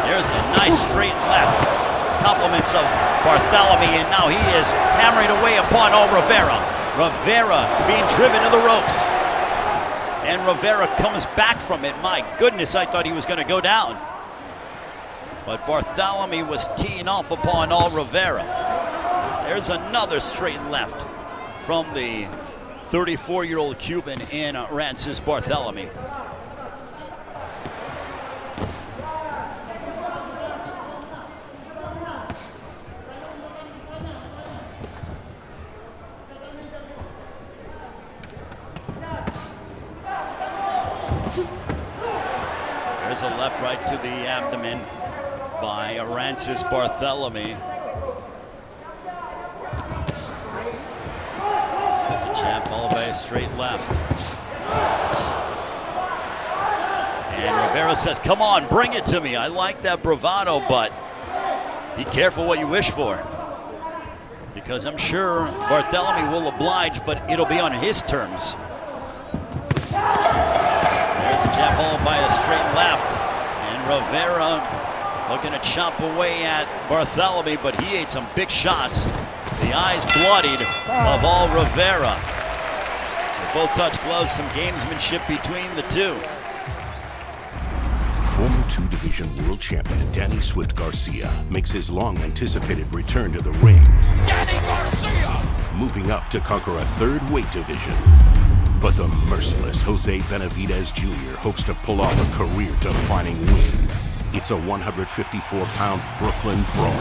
Speaker 18: There's a nice straight left. Compliments of Barthelemy, and now he is hammering away upon Rivera. Rivera being driven to the ropes. And Rivera comes back from it. My goodness, I thought he was going to go down. But Barthelemy was teeing off upon Rivera. There's another straight left from the 34-year-old Cuban in Rances Barthelemy. There's a left right to the abdomen by Rances Barthelemy. There's a jab followed by a straight left. And Rivera says, come on, bring it to me. I like that bravado, but be careful what you wish for. Because I'm sure Barthelemy will oblige, but it'll be on his terms. There's a jab followed by a straight left. And Rivera looking to chop away at Barthelemy, but he ate some big shots. The eyes bloodied of Rivera. They both touch gloves, some gamesmanship between the two.
Speaker 1: Former two-division world champion Danny Swift Garcia makes his long-anticipated return to the ring.
Speaker 2: Danny Garcia!
Speaker 1: Moving up to conquer a third weight division. But the merciless Jose Benavidez Jr. hopes to pull off a career-defining win. It's a 154-pound Brooklyn brawl.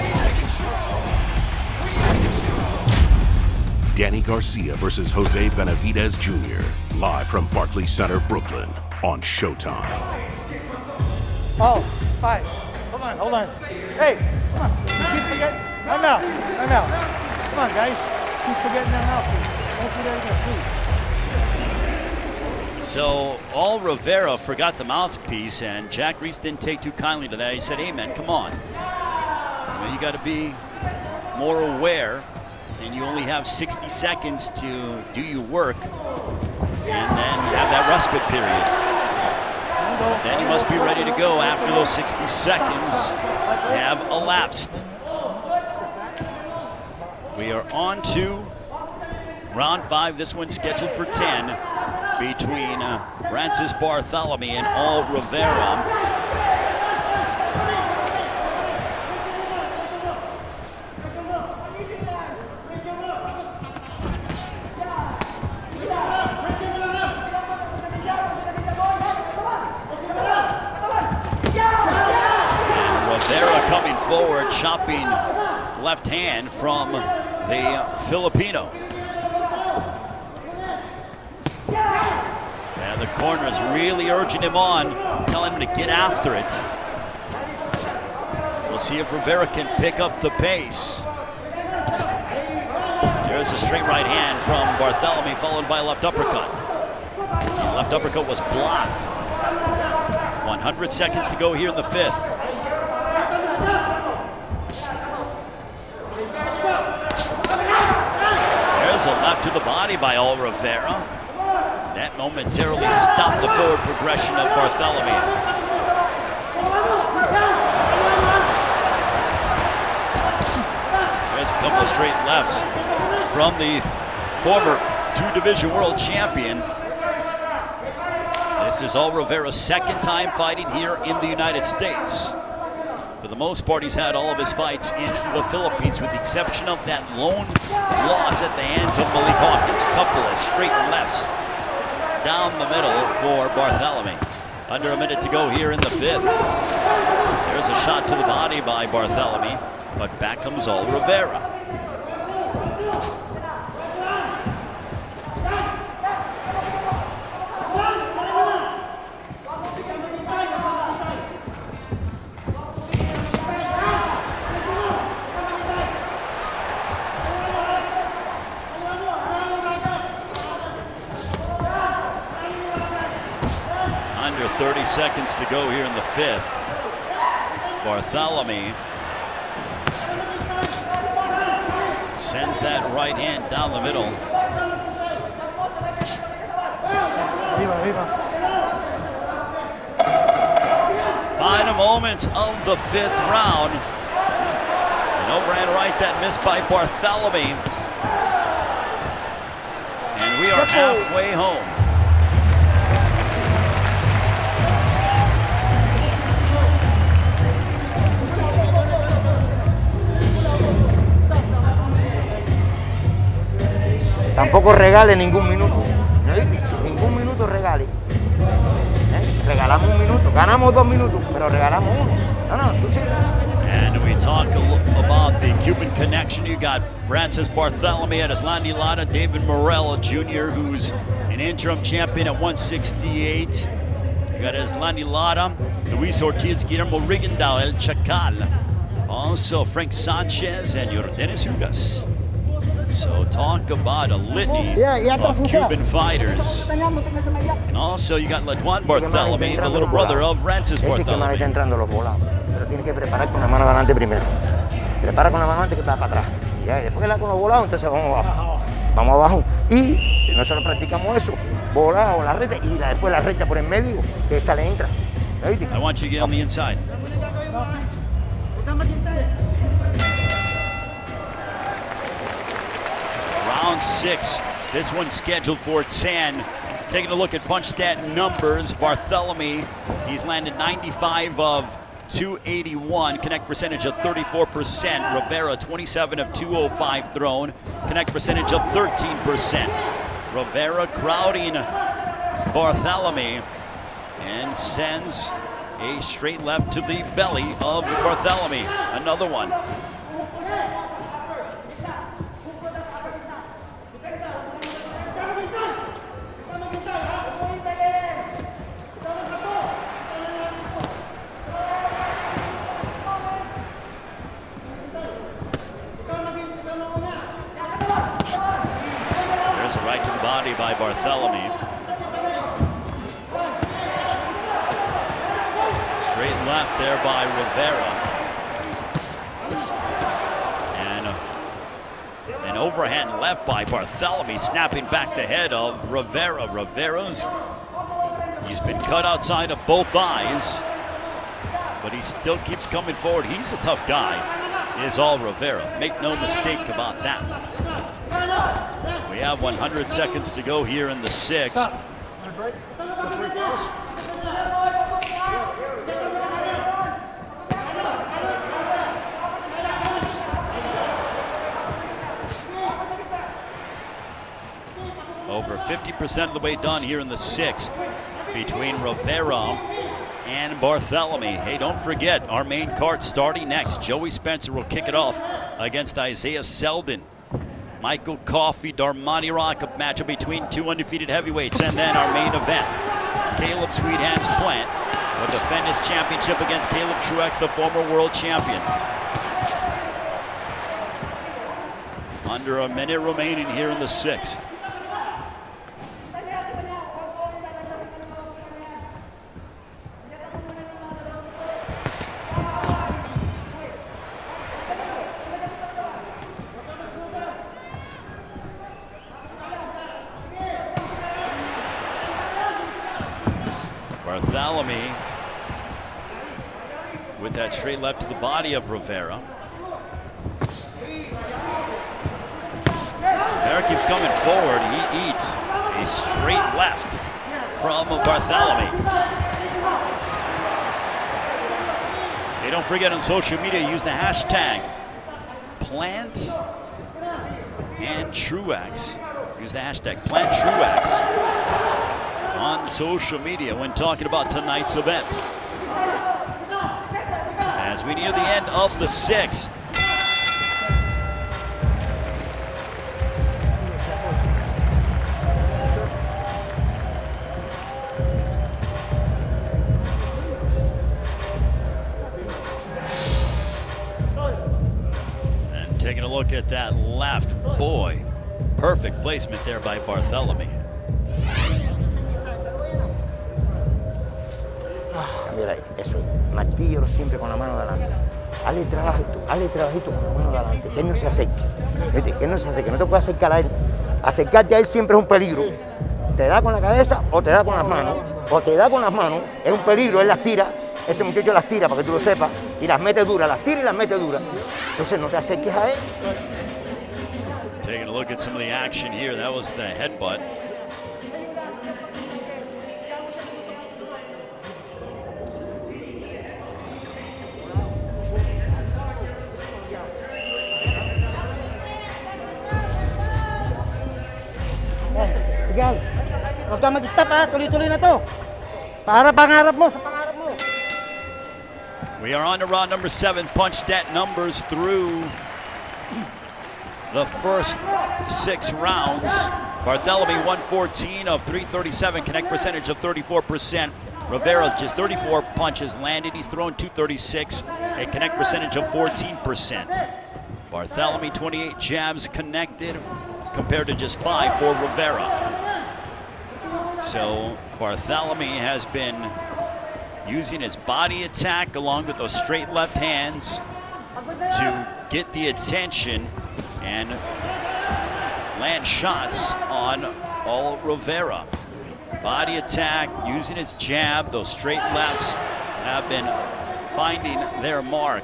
Speaker 1: Danny Garcia versus Jose Benavidez Jr. Live from Barclays Center, Brooklyn on Showtime.
Speaker 5: Oh, 5. Hold on. Hey, come on. You keep forgetting. I'm out. Come on, guys. Keep forgetting that mouthpiece. Don't do that again, please.
Speaker 18: So Rivera forgot the mouthpiece, and Jack Reese didn't take too kindly to that. He said, hey man, come on. You got to be more aware, and you only have 60 seconds to do your work, and then have that respite period. Then you must be ready to go after those 60 seconds have elapsed. We are on to round 5. This one's scheduled for 10 between Rances Barthelemy and Rivera. Coming forward, chopping left hand from the Filipino. And the corner is really urging him on, telling him to get after it. We'll see if Rivera can pick up the pace. There's a straight right hand from Barthelemy, followed by a left uppercut. The left uppercut was blocked. 100 seconds to go here in the 5th. There's a left to the body by Rivera. That momentarily stopped the forward progression of Barthelemy. There's a couple of straight lefts from the former two-division world champion. This is Rivera's second time fighting here in the United States. For the most part, he's had all of his fights in the Philippines, with the exception of that lone loss at the hands of Malik Hawkins. Couple of straight lefts down the middle for Barthelemy. Under a minute to go here in the 5th. There's a shot to the body by Barthelemy, but back comes all Rivera. Under 30 seconds to go here in the 5th. Barthelemy sends that right hand down the middle. Final moments of the 5th round. An overhand right that missed by Barthelemy. And we are halfway home.
Speaker 11: Tampoco regale ningún minuto. Ningún minuto regale. Regalamos un minuto. Ganamos 2 minutos, pero regalamos 1. No, tú sí.
Speaker 18: And we talk about the Cuban connection. You got Francis Barthelemy at Islandi Lara, David Morel Jr., who's an interim champion at 168. You got Islandi Lara, Luis Ortiz, Guillermo Rigondeaux, El Chacal. Also Frank Sanchez and Yordenis Huertas. So talk about a litany of Cuban fighters. And also you got Leduan Barthelemy, the little brother of Francis Barthelemy.
Speaker 11: Entrando los volados, pero tiene que preparar con la mano adelante primero. Prepara con la mano adelante que va para atrás. Ya, después que la con los volados, entonces vamos abajo. Vamos abajo. Y nosotros practicamos eso, volado, la recta, y después la recta por en medio, que esa le entra.
Speaker 18: I want you to get on the inside. Round 6. This one's scheduled for 10. Taking a look at punch stat numbers, Barthelemy, he's landed 95 of 281, connect percentage of 34%. Rivera, 27 of 205 thrown, connect percentage of 13%. Rivera crowding Barthelemy and sends a straight left to the belly of Barthelemy. Another one. There's a right to the body by Barthelemy. Straight left there by Rivera. And an overhand left by Barthelemy, snapping back the head of Rivera. He's been cut outside of both eyes, but he still keeps coming forward. He's a tough guy, is all Rivera. Make no mistake about that. We have 100 seconds to go here in the 6th. Over 50% of the way done here in the 6th between Rivera and Barthelemy. Hey, don't forget, our main card starting next. Joey Spencer will kick it off against Isaiah Selden. Michael Coffey, Darmani Rock, a matchup between 2 undefeated heavyweights. And then our main event, Caleb Sweet Hands Plant will defend his championship against Caleb Truex, the former world champion. Under a minute remaining here in the 6th. Barthelemy with that straight left to the body of Rivera. Rivera keeps coming forward. He eats a straight left from Barthelemy. Hey, don't forget on social media, use the hashtag Plant and Truax. Use the hashtag Plant Truax on social media when talking about tonight's event. As we near the end of the 6th. And taking a look at that left, boy, perfect placement there by Barthelemy.
Speaker 11: Mira, eso es. Martíllalo siempre con la mano adelante. Hazle trabajito con la mano adelante, que él no se acerque. ¿Viste? Que él no se acerque, no te puedes acercar a él. Acercarte a él siempre es un peligro. Te da con la cabeza o te da con las manos. O te da con las manos, es un peligro, él las tira. Ese muchacho las tira para que tú lo sepas. Y las mete duras, las tira y las mete duras. Entonces no te acerques a él.
Speaker 18: Taking a look at some of the action here. That was the headbutt.
Speaker 13: Sige, huwag ka mag-stop ha, tuloy-tuloy na to. Para pangarap mo, sa pangarap mo.
Speaker 18: We are on to round number 7. Punch stat numbers through the first 6 rounds. Barthelemy 114 of 337, connect percentage of 34%. Rivera just 34 punches landed. He's thrown 236, a connect percentage of 14%. Barthelemy 28 jabs connected compared to just 5 for Rivera. So Barthelemy has been using his body attack along with those straight left hands to get the attention and land shots on Rivera. Body attack, using his jab, those straight lefts have been finding their mark.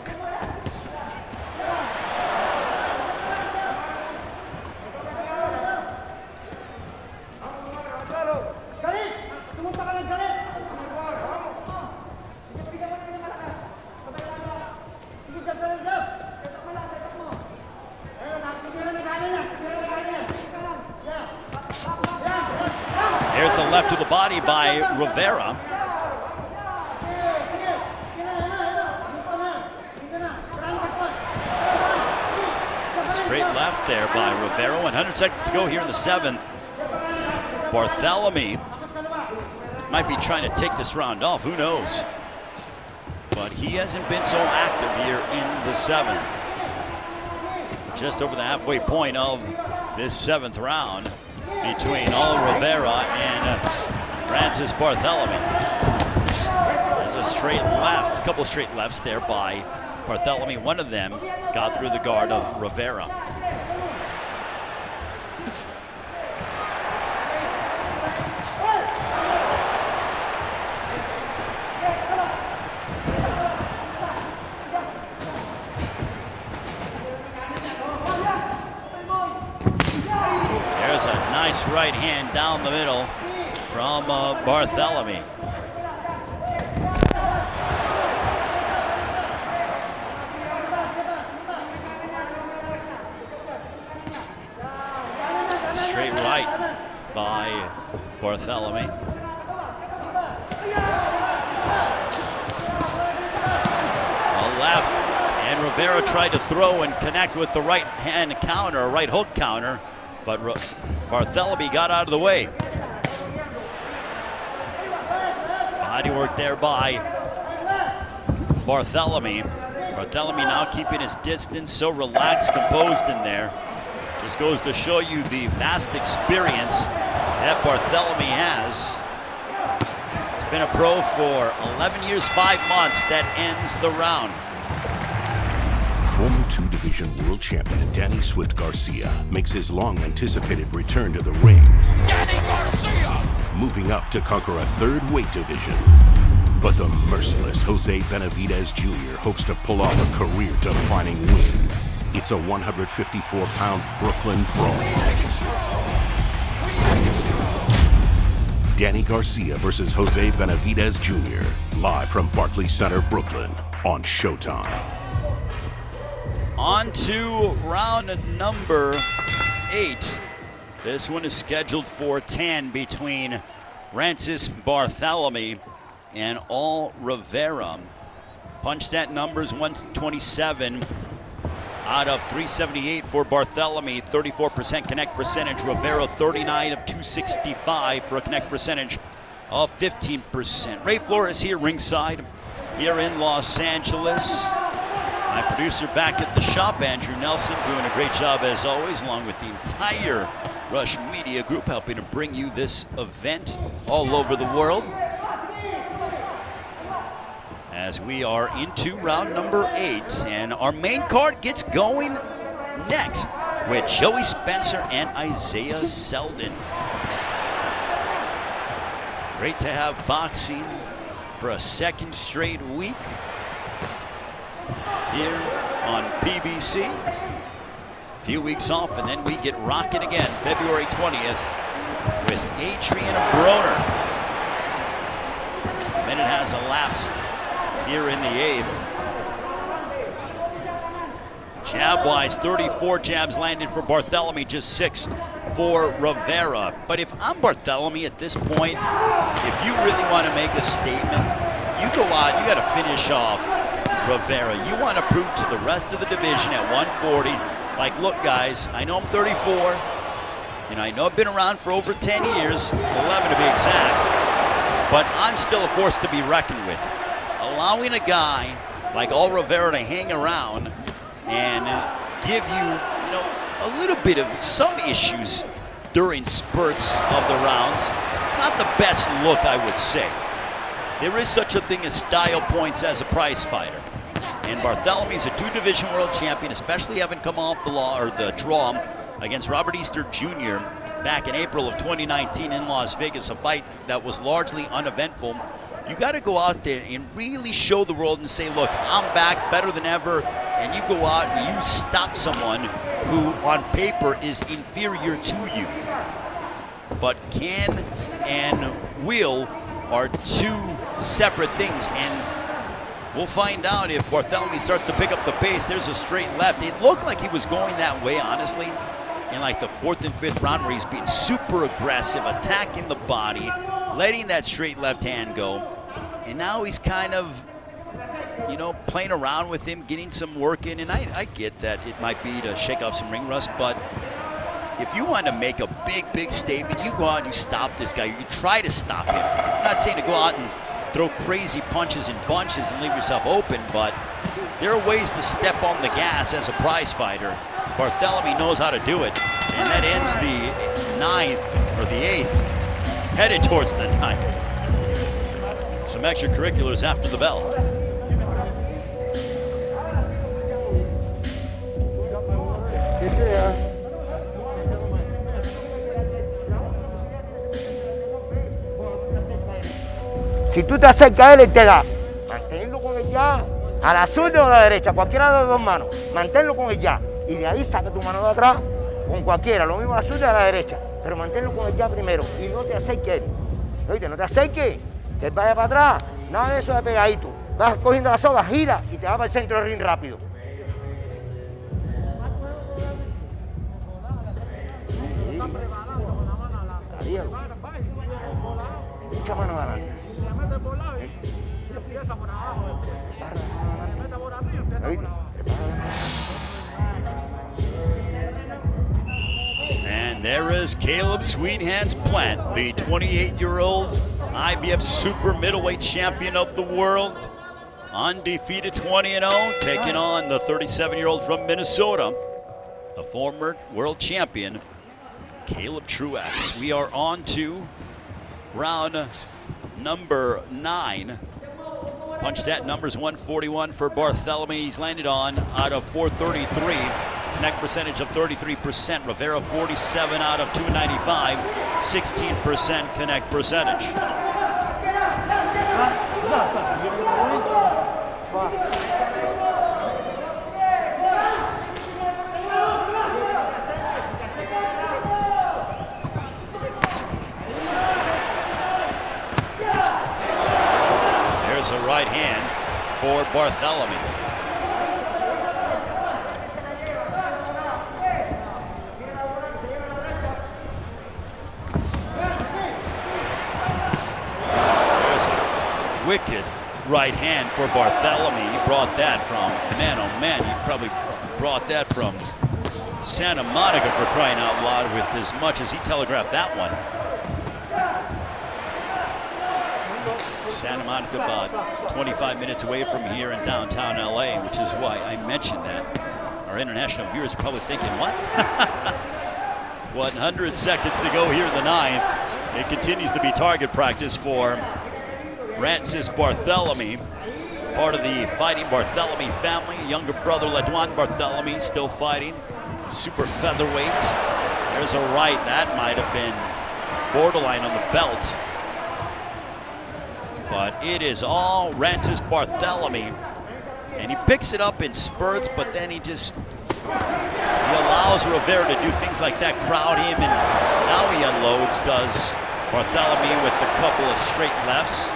Speaker 18: There's a left to the body by Rivera. Straight left there by Rivera. 100 seconds to go here in the 7th. Barthelemy might be trying to take this round off, who knows? But he hasn't been so active here in the 7th. Just over the halfway point of this 7th round between Rivera and Francis Barthelemy. There's a straight left, a couple of straight lefts there by Barthelemy. One of them got through the guard of Rivera. There's a nice right hand down the middle from Barthelemy. Straight right by Barthelemy. A left, and Rivera tried to throw and connect with the right hand counter, a right hook counter, but Barthelemy got out of the way. Body work there by Barthelemy. Barthelemy now keeping his distance, so relaxed, composed in there. Just goes to show you the vast experience that Barthelemy has. He's been a pro for 11 years, 5 months. That ends the round.
Speaker 1: Former 2-division world champion Danny Swift Garcia makes his long-anticipated return to the ring.
Speaker 2: Danny Garcia!
Speaker 1: Moving up to conquer a 3rd weight division. But the merciless Jose Benavidez Jr. hopes to pull off a career-defining win. It's a 154-pound Brooklyn brawl. Danny Garcia versus Jose Benavidez Jr. Live from Barclays Center, Brooklyn. on Showtime.
Speaker 18: On to round number 8. This one is scheduled for 10 between Barthelemy and Rivera. Punched at numbers 127 out of 378 for Barthelemy, 34% connect percentage. Rivera 39 of 265 for a connect percentage of 15%. Ray Flores here ringside, here in Los Angeles. My producer back at the shop, Andrew Nelson, doing a great job as always, along with the entire Rush Media Group, helping to bring you this event all over the world. As we are into round number 8, and our main card gets going next with Joey Spencer and Isaiah Seldon. Great to have boxing for a second straight week here on PBC. A few weeks off, and then we get rocking again February 20th with Adrian Broner. A minute has elapsed here in the 8th. Jab-wise, 34 jabs landed for Barthelemy, just 6 for Rivera. But if I'm Barthelemy at this point, if you really want to make a statement, you go out, you got to finish off Rivera. You want to prove to the rest of the division at 140, like, look guys, I know I'm 34, and I know I've been around for over 10 years, 11 to be exact, but I'm still a force to be reckoned with. Allowing a guy like Rivera to hang around and give you, a little bit of some issues during spurts of the rounds, it's not the best look, I would say. There is such a thing as style points as a prize fighter. And Barthelemy's a 2-division world champion, especially having come off the draw against Robert Easter Jr. back in April of 2019 in Las Vegas, a fight that was largely uneventful. You got to go out there and really show the world and say, look, I'm back better than ever, and you go out and you stop someone who on paper is inferior to you. But can and will are 2 separate things, and we'll find out if Barthelemy starts to pick up the pace. There's a straight left. It looked like he was going that way, honestly, in like the 4th and 5th round, where he's being super aggressive, attacking the body, letting that straight left hand go. And now he's kind of, playing around with him, getting some work in. And I get that it might be to shake off some ring rust, but if you want to make a big statement, you go out and you stop this guy. You try to stop him. I'm not saying to go out and throw crazy punches and bunches and leave yourself open, but there are ways to step on the gas as a prize fighter. Barthelemy knows how to do it, and that ends the 9th, or the 8th, headed towards the 9th. Some extracurriculars after the bell.
Speaker 11: Si tú te acercas a él, él te da. Manténlo con el jab, a la zurda o a la derecha, cualquiera de las 2 manos. Manténlo con el jab. Y de ahí saca tu mano de atrás con cualquiera, lo mismo a la zurda y a la derecha. Pero manténlo con el jab primero y no te acerques a él. Oíste, no te acerques, que él vaya para atrás. Nada de eso de pegadito. Vas cogiendo la soga, gira y te vas para el centro del ring rápido. Mucha mano adelante.
Speaker 18: And there is Caleb Sweethands Plant, the 28-year-old IBF super middleweight champion of the world, undefeated 20-0, taking on the 37-year-old from Minnesota, the former world champion, Caleb Truax. We are on to round number 9. Punched at numbers 141 for Barthelemy. He's landed on out of 433. Connect percentage of 33%. Rivera 47 out of 295. 16% connect percentage. There's a right hand for Barthelemy. There's a wicked right hand for Barthelemy. He brought that from, man, oh man, he probably brought that from Santa Monica, for crying out loud, with as much as he telegraphed that one. Santa Monica, about 25 minutes away from here in downtown LA, which is why I mentioned that. Our international viewers are probably thinking, what? 100 seconds to go here in the ninth. It continues to be target practice for Francis Barthelemy, part of the fighting Barthelemy family. Younger brother Ledwan Barthelemy still fighting, super featherweight. There's a right, that might have been borderline on the belt. But it is all Francis Barthelemy, and he picks it up in spurts, but then he allows Rivera to do things like that, crowd him, and now he unloads, does Barthelemy, with a couple of straight lefts.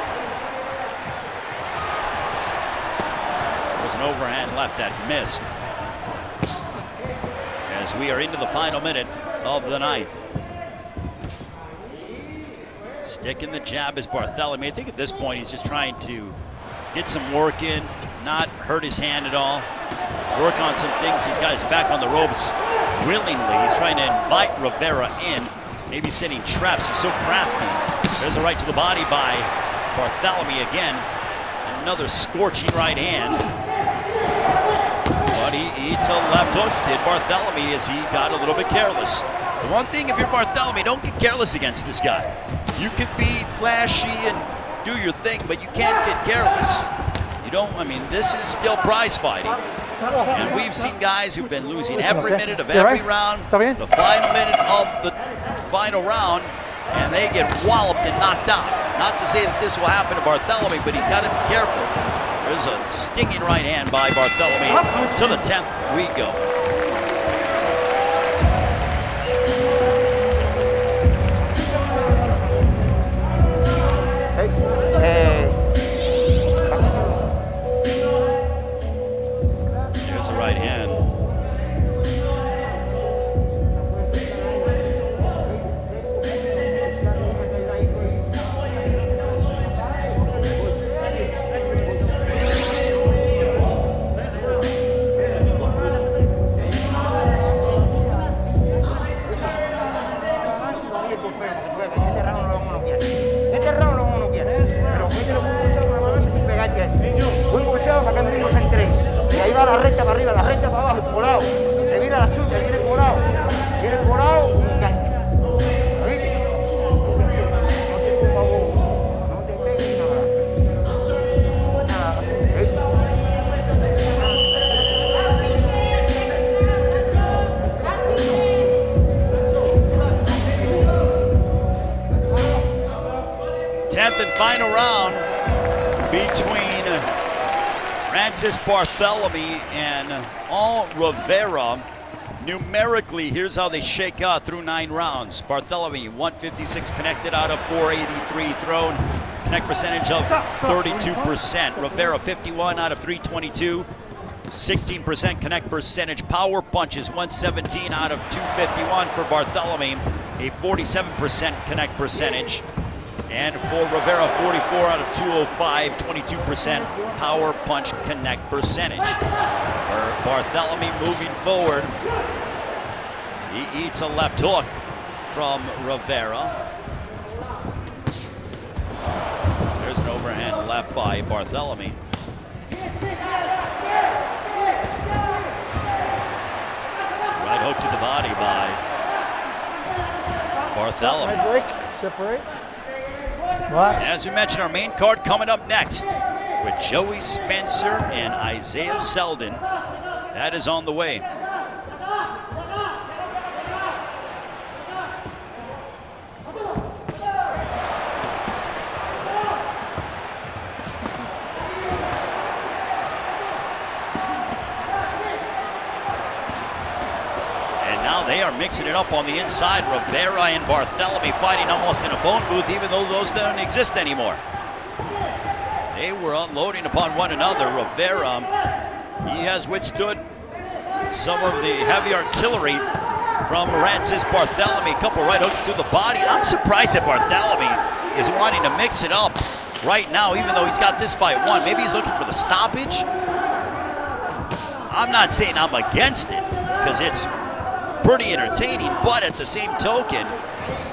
Speaker 18: There was an overhand left that missed. As we are into the final minute of the ninth. Sticking the jab is Barthelemy. I think at this point he's just trying to get some work in, not hurt his hand at all, work on some things. He's got his back on the ropes willingly. He's trying to invite Rivera in, maybe setting traps. He's so crafty. There's a right to the body by Barthelemy again. Another scorching right hand. But he eats a left hook, did Barthelemy, as he got a little bit careless. The one thing, if you're Barthelemy, don't get careless against this guy. You can be flashy and do your thing, but you can't get careless. You don't, I mean, this is still prize fighting. And we've seen guys who've been losing every minute of every round, the final minute of the final round, and they get walloped and knocked out. Not to say that this will happen to Barthelemy, but he's got to be careful. There's a stinging right hand by Barthelemy. To the 10th we go. There's a right hand.
Speaker 11: La recta para arriba, la recta para abajo, colado. Te vira la suya, viene colado. Viene colado, un enganche. ¿Oíste? No te por favor. No te pegues nada.
Speaker 18: Nada. 10th and final round between Francis Barthelemy and Rivera. Numerically, here's how they shake out through 9 rounds. Barthelemy, 156 connected out of 483 thrown. Connect percentage of 32%. Rivera, 51 out of 322. 16% connect percentage. Power punches, 117 out of 251 for Barthelemy. A 47% connect percentage. And for Rivera, 44 out of 205, 22% power punch connect percentage. Barthelemy moving forward. He eats a left hook from Rivera. There's an overhand left by Barthelemy. Right hook to the body by Barthelemy.
Speaker 5: Right break, separate.
Speaker 18: As we mentioned, our main card coming up next with Joey Spencer and Isaiah Selden. That is on the way. They are mixing it up on the inside. Rivera and Barthelemy fighting almost in a phone booth, even though those don't exist anymore. They were unloading upon one another. Rivera, he has withstood some of the heavy artillery from Barthelemy. A couple right hooks to the body. I'm surprised that Barthelemy is wanting to mix it up right now, even though he's got this fight won. Maybe he's looking for the stoppage. I'm not saying I'm against it, because it's pretty entertaining, but at the same token,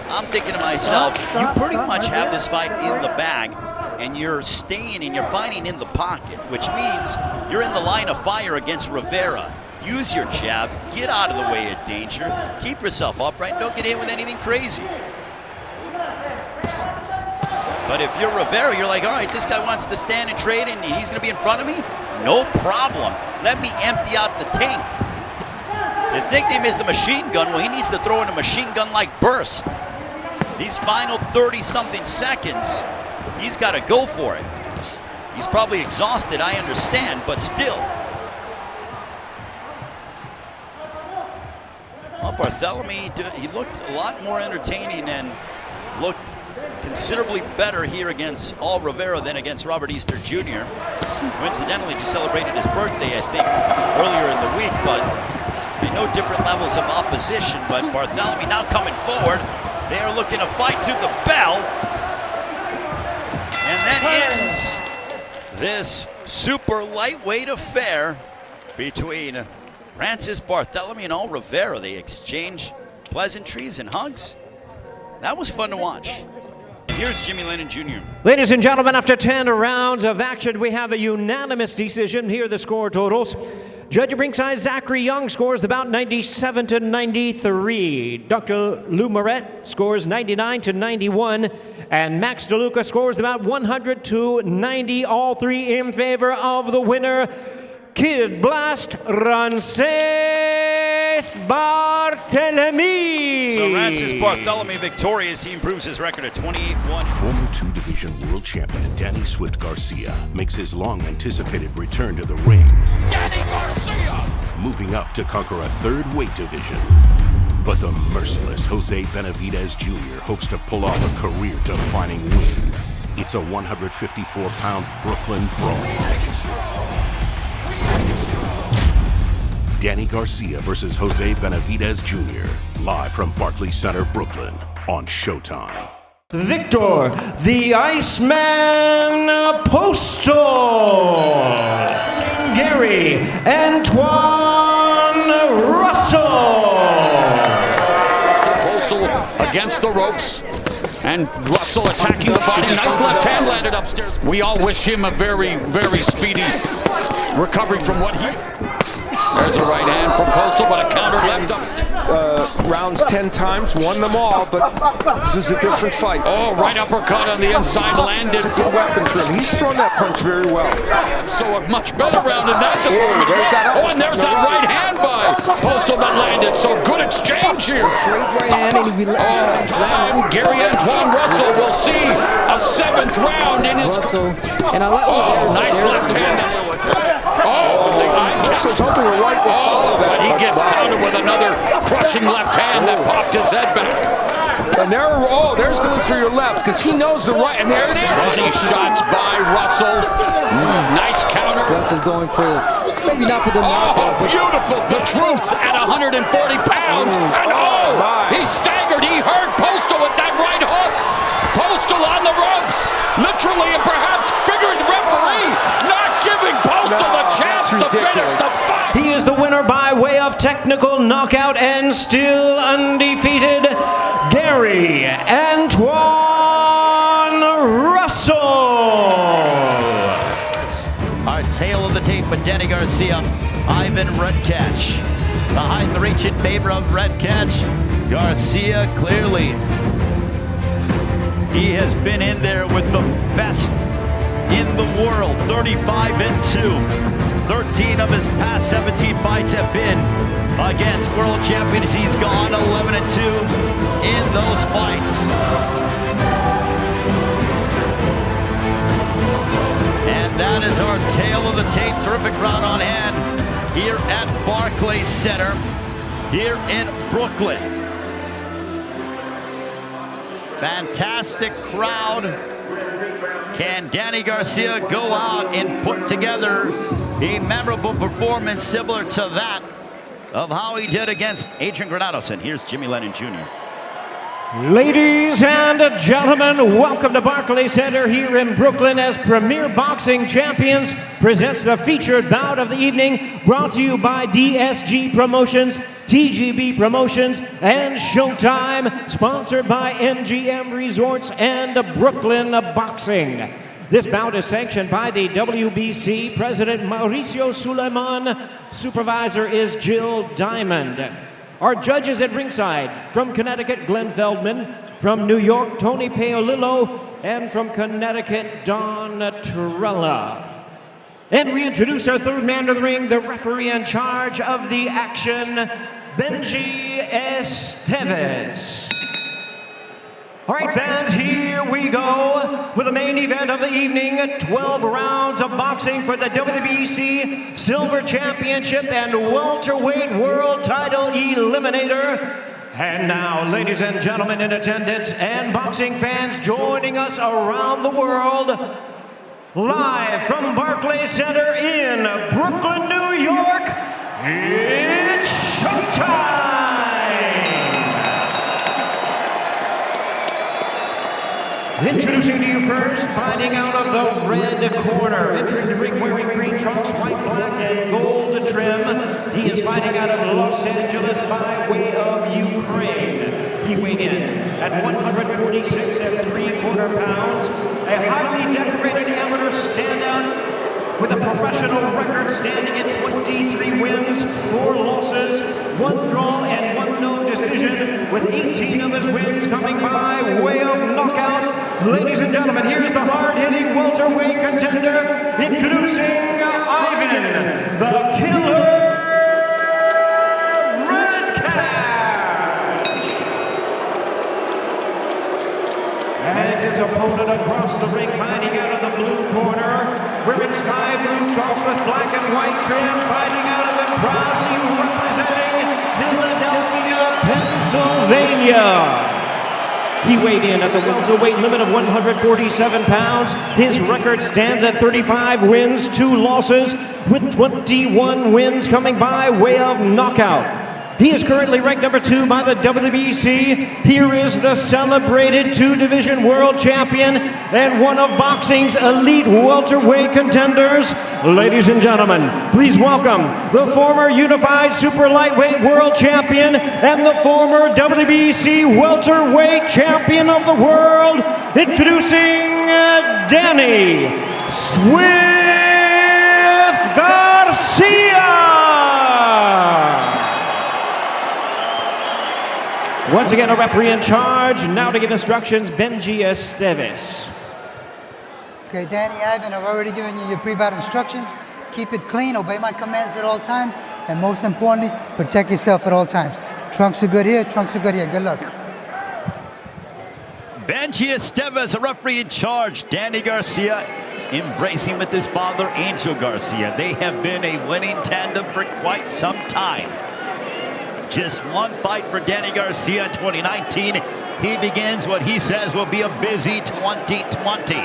Speaker 18: I'm thinking to myself, you pretty much have this fight in the bag, and you're staying and you're fighting in the pocket, which means you're in the line of fire against Rivera. Use your jab, get out of the way of danger, keep yourself upright, don't get hit with anything crazy. But if you're Rivera, you're like, all right, this guy wants to stand and trade and he's gonna be in front of me? No problem, let me empty out the tank. His nickname is the machine gun. Well, he needs to throw in a machine gun-like burst. These final 30-something seconds, he's got to go for it. He's probably exhausted, I understand, but still. Well, Barthelemy, he looked a lot more entertaining and looked considerably better here against Rivera than against Robert Easter Jr. Who incidentally just celebrated his birthday, I think, earlier in the week, but no different levels of opposition. But Barthelemy now coming forward. They are looking to fight to the bell. And that ends this super lightweight affair between Barthelemy and Rivera. They exchange pleasantries and hugs. That was fun to watch. And here's Jimmy Lennon Jr.
Speaker 3: Ladies and gentlemen, after 10 rounds of action, we have a unanimous decision. Here are the score totals. Judge at ringside, Zachary Young scores the bout 97-93. Dr. Lou Moret scores 99-91. And Max DeLuca scores the bout 100-90. All three in favor of the winner, Kid Blast Barthelemy.
Speaker 18: So Barthelemy victorious. He improves his record at 28-1.
Speaker 1: Former two-division world champion Danny Swift Garcia makes his long-anticipated return to the ring.
Speaker 2: Danny Garcia!
Speaker 1: Moving up to conquer a third weight division. But the merciless Jose Benavidez Jr. hopes to pull off a career-defining win. It's a 154-pound Brooklyn brawl. Danny Garcia versus Jose Benavidez Jr. Live from Barclays Center, Brooklyn on Showtime.
Speaker 3: Victor, the Iceman Postol. Gary Antoine Russell.
Speaker 20: Postol against the ropes. And Russell attacking the body. Nice left hand landed upstairs. We all wish him a very, very speedy recovery from what he... There's a right hand from Postol, but a counter left upstairs.
Speaker 21: Rounds 10 times, won them all, but this is a different fight.
Speaker 20: Oh, right uppercut on the inside, landed.
Speaker 21: It's a good weapon for him. He's thrown that punch very well.
Speaker 20: So a much better round in that department. And there's that right hand by Postol that landed. So good exchange here. Time, Gary Antoine Russell will see a 7th round in his... nice left hand. But he gets countered with another crushing left hand that popped his head back.
Speaker 21: And there's the one for your left, because he knows the right, and there it is.
Speaker 20: Body shots by Russell. Nice counter.
Speaker 23: Russell's going for, maybe not for the knockout.
Speaker 20: Beautiful. The truth at 140 pounds. And he staggered. He hurt Postol with that right hook. Postol on the ropes. Literally and perhaps figuring the referee not giving Postol the chance to finish the fight.
Speaker 3: He is the winner by way of technical knockout and still undefeated, Gary Antoine Russell.
Speaker 18: Our tail of the tape with Danny Garcia, Ivan Redkach. The height and reach in favor of Redkach. Garcia clearly. He has been in there with the best in the world, 35-2. 13 of his past 17 fights have been against world champions. He's gone 11-2 in those fights. And that is our tail of the tape. Terrific round on hand here at Barclays Center, here in Brooklyn. Fantastic crowd. Can Danny Garcia go out and put together a memorable performance similar to that of how he did against Adrian Granados? And here's Jimmy Lennon Jr.
Speaker 3: Ladies and gentlemen, welcome to Barclays Center here in Brooklyn as Premier Boxing Champions presents the featured bout of the evening, brought to you by DSG Promotions, TGB Promotions, and Showtime, sponsored by MGM Resorts and Brooklyn Boxing. This bout is sanctioned by the WBC President Mauricio Suleiman. Supervisor is Jill Diamond. Our judges at ringside, from Connecticut, Glenn Feldman, from New York, Tony Paolillo, and from Connecticut, Don Torella. And we introduce our third man to the ring, the referee in charge of the action, Benji Esteves. All right, fans, here we go with the main event of the evening. 12 rounds of boxing for the WBC Silver Championship and welterweight world title eliminator. And now, ladies and gentlemen in attendance and boxing fans joining us around the world, live from Barclays Center in Brooklyn, New York, it's showtime! Introducing to you first, fighting out of the red corner, entering the ring wearing green trunks, white, black, and gold trim. He is fighting out of Los Angeles by way of Ukraine. He weighed in at 146 3/4 pounds, a highly decorated amateur standout with a professional record standing at 23 wins, 4 losses, 1 draw, and 1 no decision, with 18 of his wins coming by way of knockout. Ladies and gentlemen, here's the hard-hitting welterweight contender, introducing Ivan, the Killer Redkach. And his opponent across the ring, fighting out of the blue corner, wearing sky blue trunks with black and white trim, fighting out of it, proudly representing Philadelphia, Pennsylvania. He weighed in at the welterweight limit of 147 pounds. His record stands at 35 wins, 2 losses, with 21 wins coming by way of knockout. He is currently ranked number 2 by the WBC. Here is the celebrated 2-division world champion and one of boxing's elite welterweight contenders. Ladies and gentlemen, please welcome the former unified super lightweight world champion and the former WBC welterweight champion of the world, introducing Danny Swift Garcia. Once again, a referee in charge. Now to give instructions, Benji Esteves.
Speaker 4: Okay, Danny, Ivan, I've already given you your pre-bout instructions. Keep it clean, obey my commands at all times, and most importantly, protect yourself at all times. Trunks are good here, trunks are good here. Good luck.
Speaker 18: Benji Esteves, a referee in charge. Danny Garcia embracing with his father, Angel Garcia. They have been a winning tandem for quite some time. Just 1 fight for Danny Garcia in 2019. He begins what he says will be a busy 2020.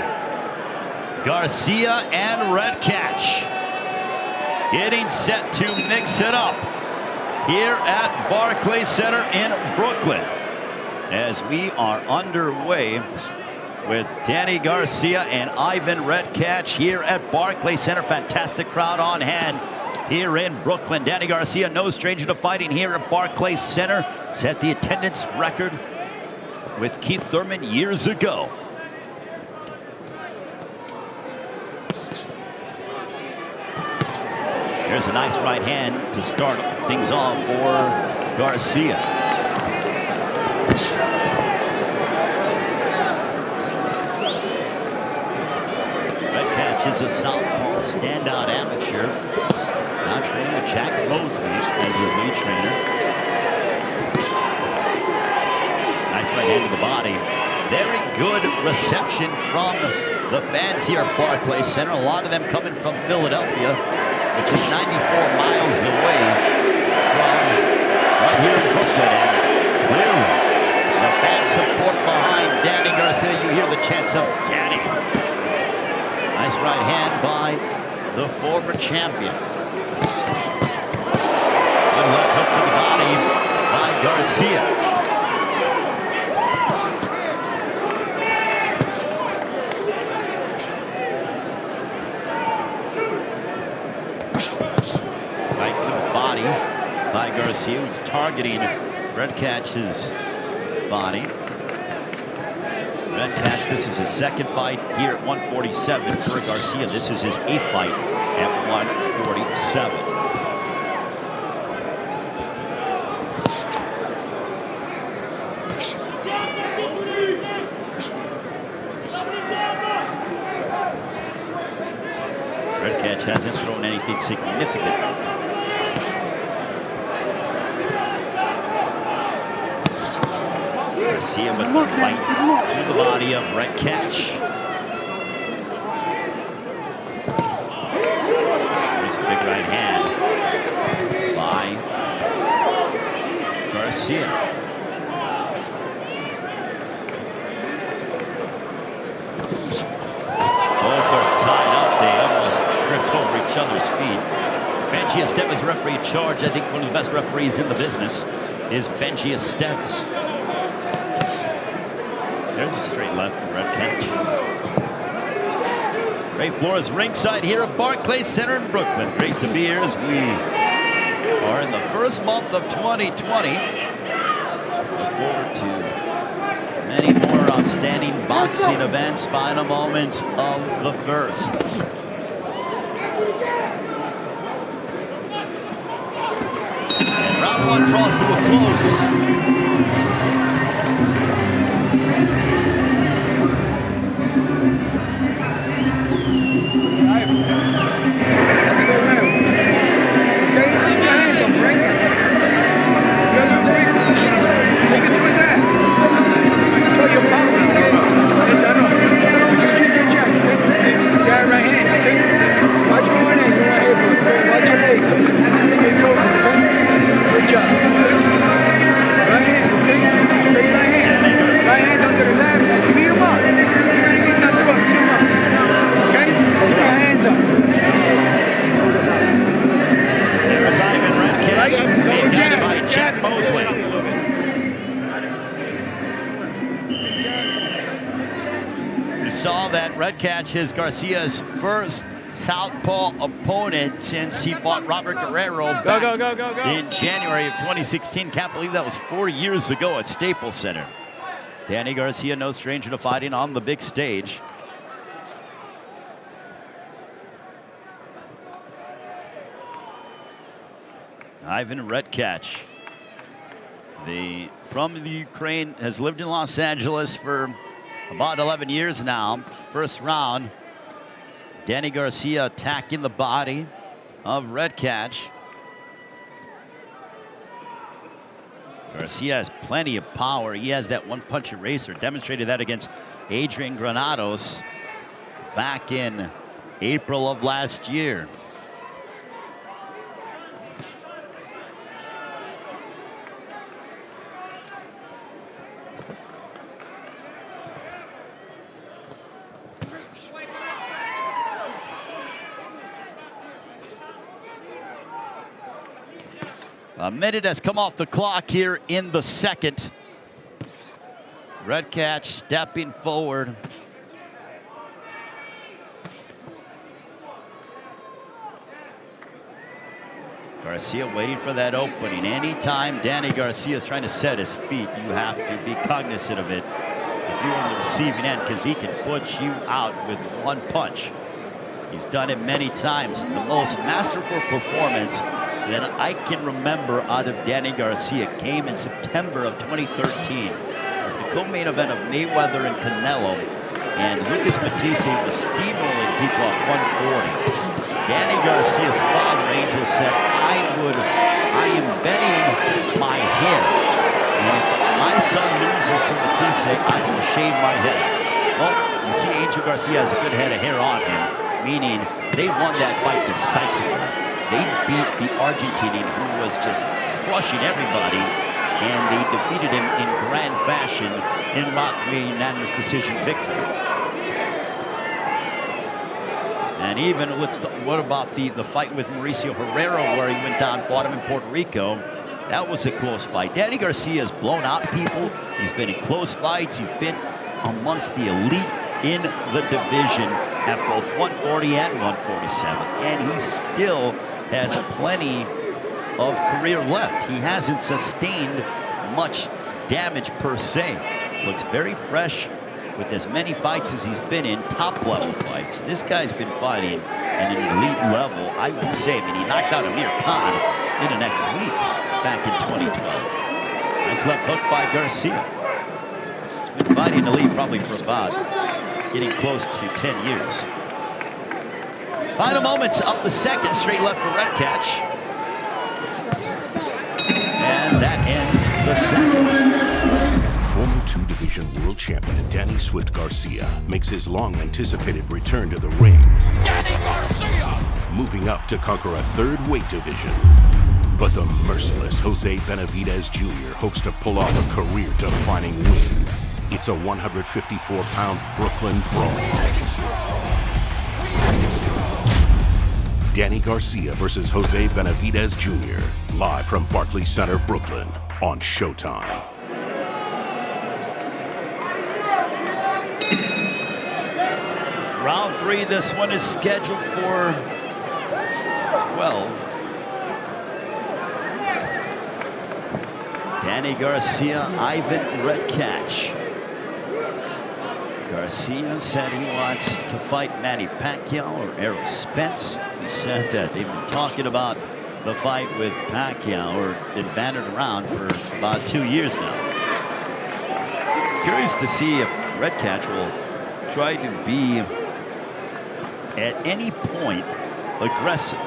Speaker 18: Garcia and Redkach getting set to mix it up here at Barclays Center in Brooklyn as we are underway with Danny Garcia and Ivan Redkach here at Barclays Center. Fantastic crowd on hand here in Brooklyn. Danny Garcia, no stranger to fighting here at Barclays Center. Set the attendance record with Keith Thurman years ago. There's a nice right hand to start things off for Garcia. Redkach is a southpaw standout amateur. Now training with Jack Mosley as his lead trainer. Nice right hand to the body. Very good reception from the fans here at Barclays Center. A lot of them coming from Philadelphia, which is 94 miles away from right here in Brooklyn. And clearly, the fan support behind Danny Garcia. You hear the chants of Danny. Nice right hand by the former champion. Good left hook to the body by Garcia. Right to the body by Garcia, who's targeting Redkach's body. Redkach, this is his second fight here at 147 for Garcia. This is his 8th fight at 147. Redkach hasn't thrown anything significant. Garcia with the fight through the body of Redkach. There's a big right hand by Garcia. Both are tied up. They almost tripped over each other's feet. Benji Esteves referee in charge. I think one of the best referees in the business is Benji Esteves. There's a straight left from Redkach. Ray Flores ringside here at Barclays Center in Brooklyn. Great to be here as we are in the first month of 2020. Look forward to many more outstanding boxing events. Final moments of the first. And round one draws to a close. Redkach is Garcia's first southpaw opponent since he fought Robert Guerrero back in January of 2016. Can't believe that was 4 years ago at Staples Center. Danny Garcia, no stranger to fighting on the big stage. Ivan Redkach, from the Ukraine, has lived in Los Angeles for about 11 years now. First round, Danny Garcia attacking the body of Redkach. Garcia has plenty of power. He has that one-punch eraser. Demonstrated that against Adrian Granados back in April of last year. A minute has come off the clock here in the second. Redkach stepping forward. Garcia waiting for that opening. Anytime Danny Garcia is trying to set his feet, you have to be cognizant of it if you're on the receiving end, because he can put you out with one punch. He's done it many times. The most masterful performance that I can remember out of Danny Garcia came in September of 2013. It was the co-main event of Mayweather and Canelo, and Lucas Matisse was steamrolling people at 140. Danny Garcia's father, Angel, said, I am betting my head, and if my son loses to Matisse, I will shave my head. Well, you see Angel Garcia has a good head of hair on him, meaning they won that fight decisively. They beat the Argentinian, who was just crushing everybody, and they defeated him in grand fashion in round 3 unanimous decision victory. And even with what about the fight with Mauricio Herrera, where he went down, fought him in Puerto Rico? That was a close fight. Danny Garcia has blown out people. He's been in close fights. He's been amongst the elite in the division at both 140 and 147. And he still has plenty of career left. He hasn't sustained much damage per se. Looks very fresh with as many fights as he's been in, top level fights. This guy's been fighting at an elite level, I would say. I mean, he knocked out Amir Khan in the next week back in 2012. Nice left hook by Garcia. He's been fighting elite probably for about getting close to 10 years. Final moments up the second, straight left for Redkach. And that ends the second.
Speaker 1: Former two-division world champion Danny Swift Garcia makes his long-anticipated return to the ring.
Speaker 2: Danny Garcia!
Speaker 1: Moving up to conquer a third weight division. But the merciless Jose Benavidez Jr. hopes to pull off a career-defining win. It's a 154-pound Brooklyn brawl. Danny Garcia versus Jose Benavidez Jr. Live from Barclays Center, Brooklyn on Showtime.
Speaker 18: Round 3, this one is scheduled for 12. Danny Garcia, Ivan Redkach. Garcia said he wants to fight Manny Pacquiao or Errol Spence. He said that they've been talking about the fight with Pacquiao, or been bantered around for about 2 years now. Curious to see if Redkach will try to be at any point aggressive,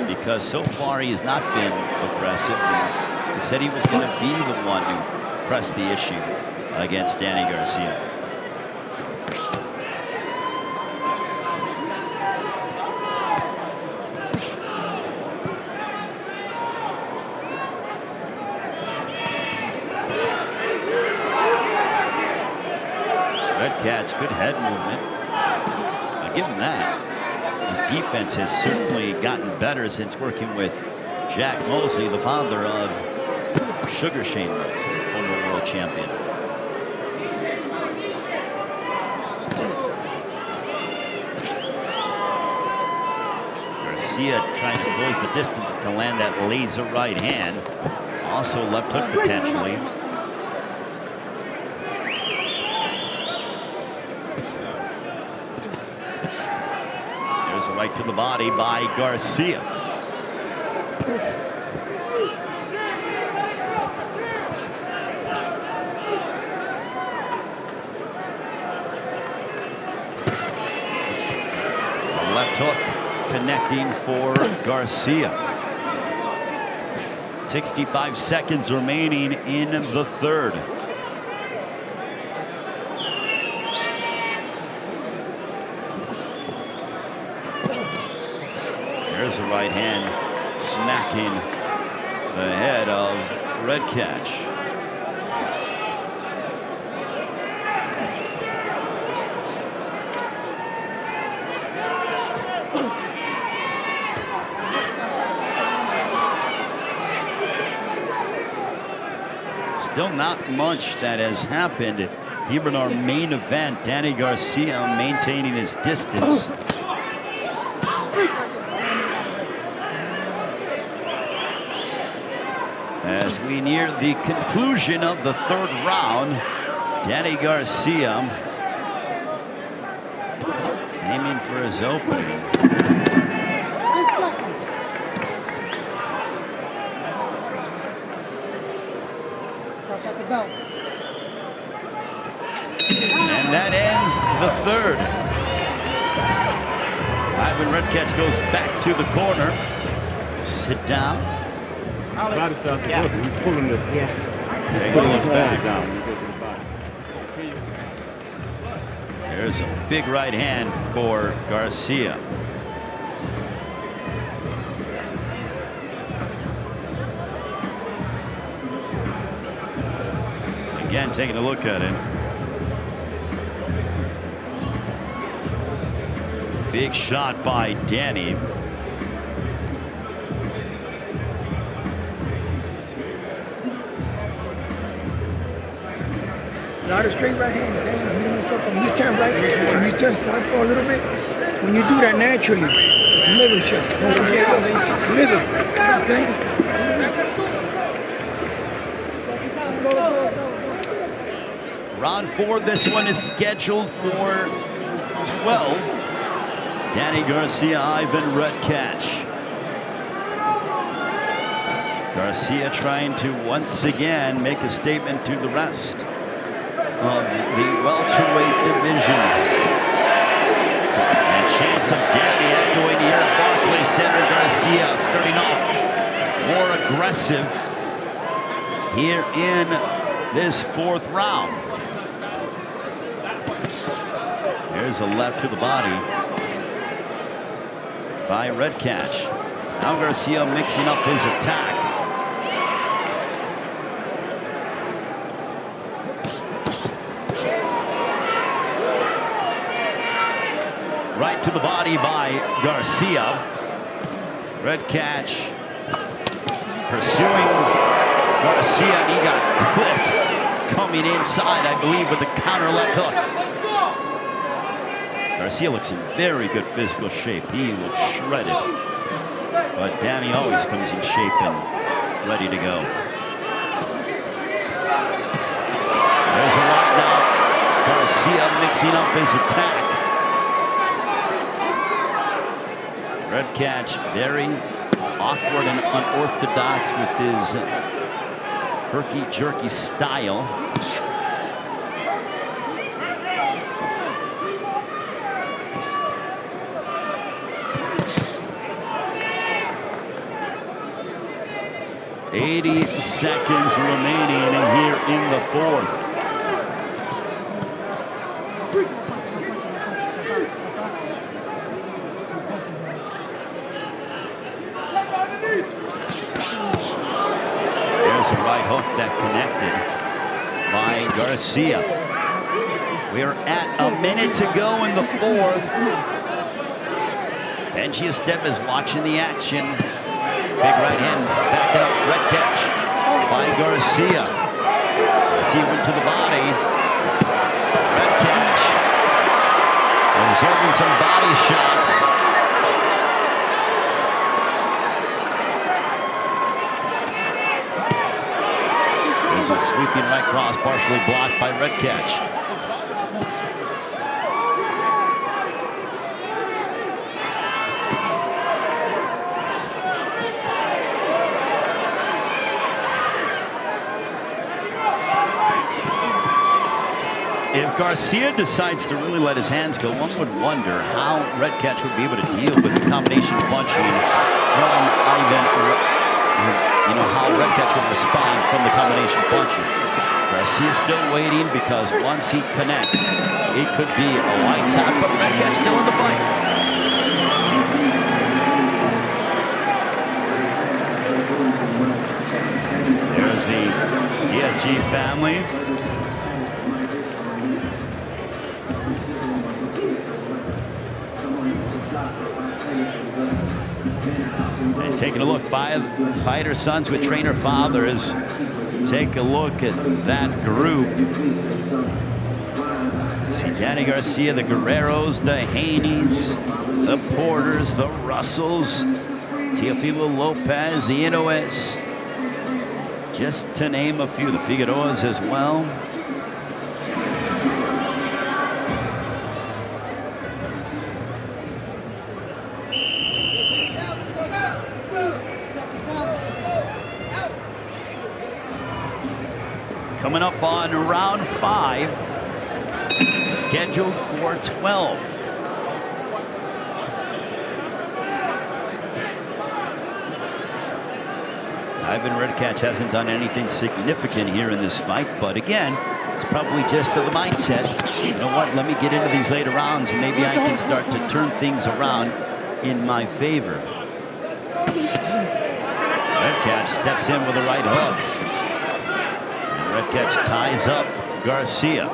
Speaker 18: because so far he has not been aggressive. He said he was going to be the one to press the issue against Danny Garcia. Redkach, good head movement. I'll give him that. His defense has certainly gotten better since working with Jack Mosley, the father of Sugar Shane Mosley, former world champion. Garcia trying to close the distance to land that laser right hand. Also left hook potentially. There's a right to the body by Garcia. Left hook connecting for Garcia. 65 seconds remaining in the third. There's a right hand smacking the head of Redkach. Still not much that has happened here in our main event. Danny Garcia maintaining his distance. As we near the conclusion of the third round, Danny Garcia aiming for his opening. And that ends the third. Ivan Redkach goes back to the corner. Sit down.
Speaker 15: Body shots are good. He's pulling this.
Speaker 18: Yeah.
Speaker 15: He's pulling his bag down when you go to the body.
Speaker 18: There's a big right hand for Garcia. Again, taking a look at it. Big shot by Danny.
Speaker 10: A lot of straight right hands. Damn, you know what's up. When you turn right, when you turn southpaw a little bit, when you do that naturally, liver shot. Don't forget liver. Okay?
Speaker 18: Round 4, this one is scheduled for 12. Danny Garcia, Ivan Redkach. Garcia trying to once again make a statement to the rest of the welterweight division. And chance of Danny echoing here at Barclays Center. Garcia starting off more aggressive here in this 4th round. There's a left to the body by Redkach. Now Garcia mixing up his attack. Right to the body by Garcia. Redkach pursuing Garcia, and he got clipped coming inside, I believe, with the counter left hook. Garcia looks in very good physical shape. He looks shredded. But Danny always comes in shape and ready to go. There's a right now. Garcia mixing up his attack. Redkach very awkward and unorthodox with his herky-jerky style. .80 seconds remaining here in the 4th. There's a right hook that connected by Garcia. We're at a minute to go in the 4th. Benji Estevez watching the action. Big right hand backing up Redkach by Garcia. Garcia went to the body. Redkach observing some body shots. There's a sweeping right cross, partially blocked by Redkach. If Garcia decides to really let his hands go, one would wonder how Redkach would be able to deal with the combination punching from Ivan. You know, how Redkach would respond from the combination punching. Garcia's still waiting because once he connects, it could be a lights out, but Redkach still in the fight. There's the ESG family. And taking a look, 5 fighter sons with trainer fathers. Take a look at that group. See Danny Garcia, the Guerreros, the Haneys, the Porters, the Russells, Teofimo Lopez, the Inoue, just to name a few. The Figueroas as well. Coming up on round 5, scheduled for 12. Ivan Redkach hasn't done anything significant here in this fight, but again, it's probably just the mindset. You know what, let me get into these later rounds and maybe I can start to turn things around in my favor. Redkach steps in with a right hook. Redkach ties up Garcia.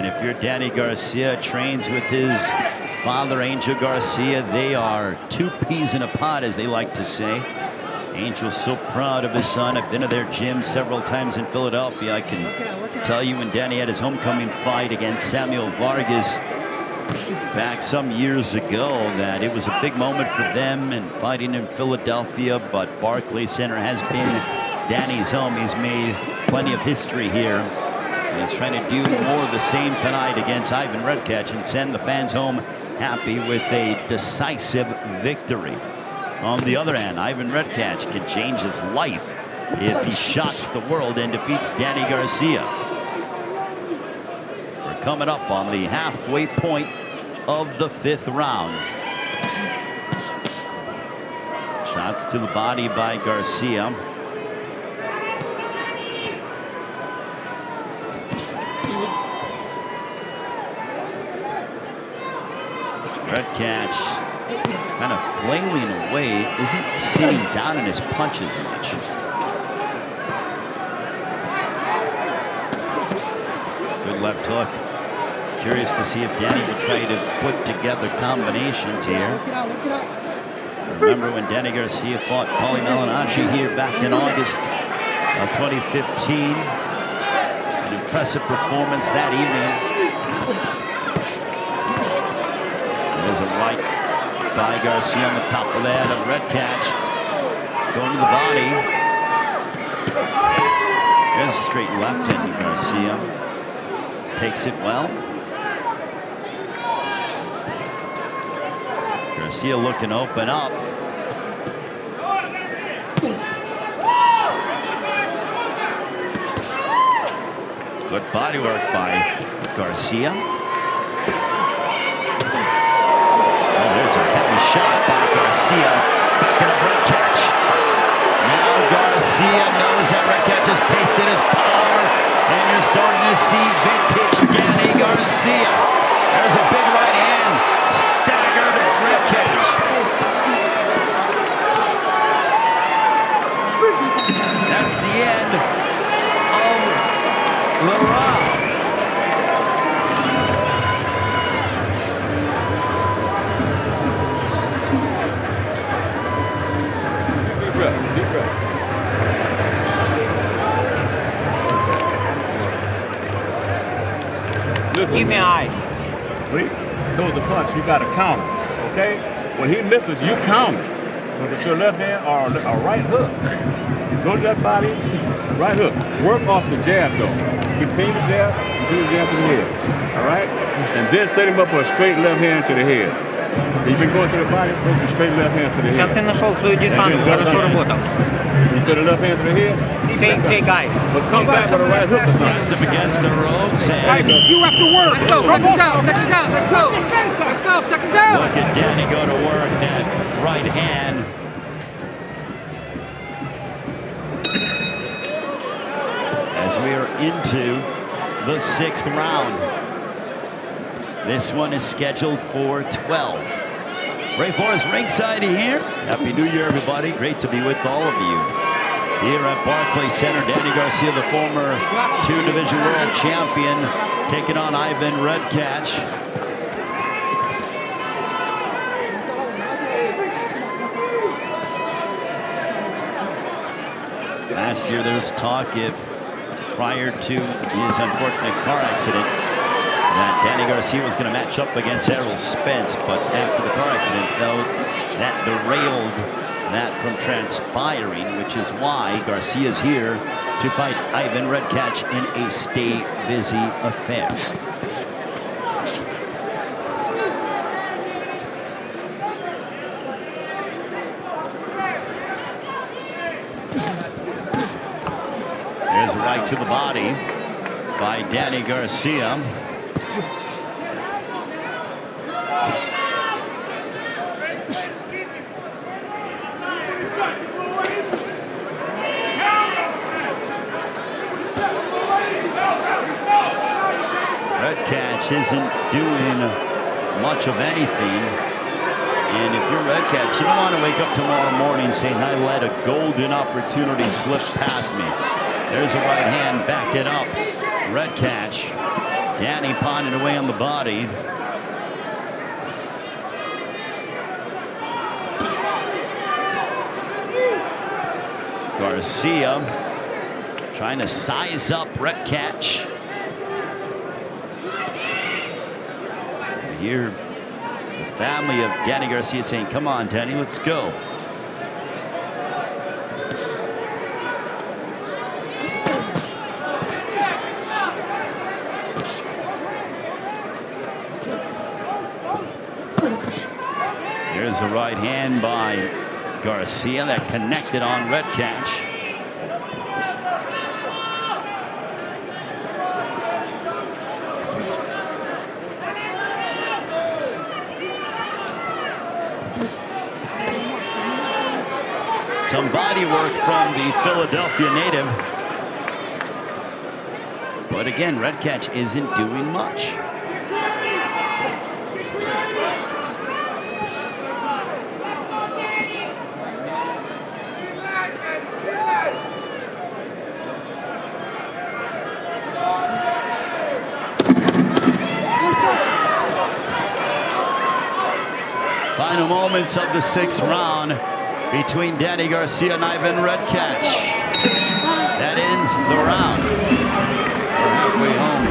Speaker 18: And if you're Danny Garcia, trains with his father, Angel Garcia, they are two peas in a pod, as they like to say. Angel's so proud of his son. I've been to their gym several times in Philadelphia. I can tell you when Danny had his homecoming fight against Samuel Vargas back some years ago that it was a big moment for them and fighting in Philadelphia, but Barclays Center has been Danny's home. He's made plenty of history here. And he's trying to do more of the same tonight against Ivan Redkach and send the fans home happy with a decisive victory. On the other hand, Ivan Redkach can change his life if he shocks the world and defeats Danny Garcia. We're coming up on the halfway point of the 5th round. Shots to the body by Garcia. Redkach kind of flailing away, isn't sitting down in his punches much. Good left hook. Curious to see if Danny will try to put together combinations here. Remember when Danny Garcia fought Paulie Malignaggi here back in August of 2015. An impressive performance that evening. There's a right by Garcia on the top of that of Redkach. It's going to the body. There's a straight left into Garcia. Takes it well. Garcia looking to open up. Good body work by Garcia. There's a heavy shot by Garcia. Back in a Redkach. Now Garcia knows that Redkach has tasted his power. And you're starting to see vintage Danny Garcia. There's a big right hand. Staggered Redkach. That's the end of the round.
Speaker 15: Deep breath. Listen.
Speaker 13: Keep my eyes.
Speaker 15: When he throws a punch, you got to count it, okay? When he misses, you count it. With your left hand or a right hook. Go to that body, right hook. Work off the jab, though. Continue the jab until the jab to the head, all right? And then set him up for a straight left hand to the head. You've been going to the body, those are straight left hands to the head.
Speaker 13: Сейчас ты нашел свою дистанцию, хорошо работал.
Speaker 15: You put a left hand to the head.
Speaker 13: Take guys.
Speaker 15: But come back with a right hook or something.
Speaker 18: Up against the ropes.
Speaker 10: Right, you have to work. Let's go. Seconds out. Seconds out. Let's go. Let's go. Seconds out.
Speaker 18: Look at Danny go to work. That right hand. As we are into the 6th round. This one is scheduled for 12. Ray Forrest ringside here. Happy New Year, everybody. Great to be with all of you. Here at Barclays Center, Danny Garcia, the former 2-division world champion, taking on Ivan Redkach. Last year there was talk if prior to his unfortunate car accident that Danny Garcia was going to match up against Errol Spence, but after the car accident, though, that derailed that from transpiring, which is why Garcia's here to fight Ivan Redkach in a stay busy affair. There's a right to the body by Danny Garcia. Redkach isn't doing much of anything. And if you're Redkach, you don't want to wake up tomorrow morning saying, I let a golden opportunity slip past me. There's a right hand, back it up. Redkach Danny pounding away on the body. Garcia trying to size up Redkach. Here, the family of Danny Garcia saying, come on, Danny, let's go. There's a right hand by Garcia that connected on Redkach. Some body work from the Philadelphia native. But again, Redkach isn't doing much. Final moments of the 6th round between Danny Garcia and Ivan Redkach. That ends the round. We're halfway home.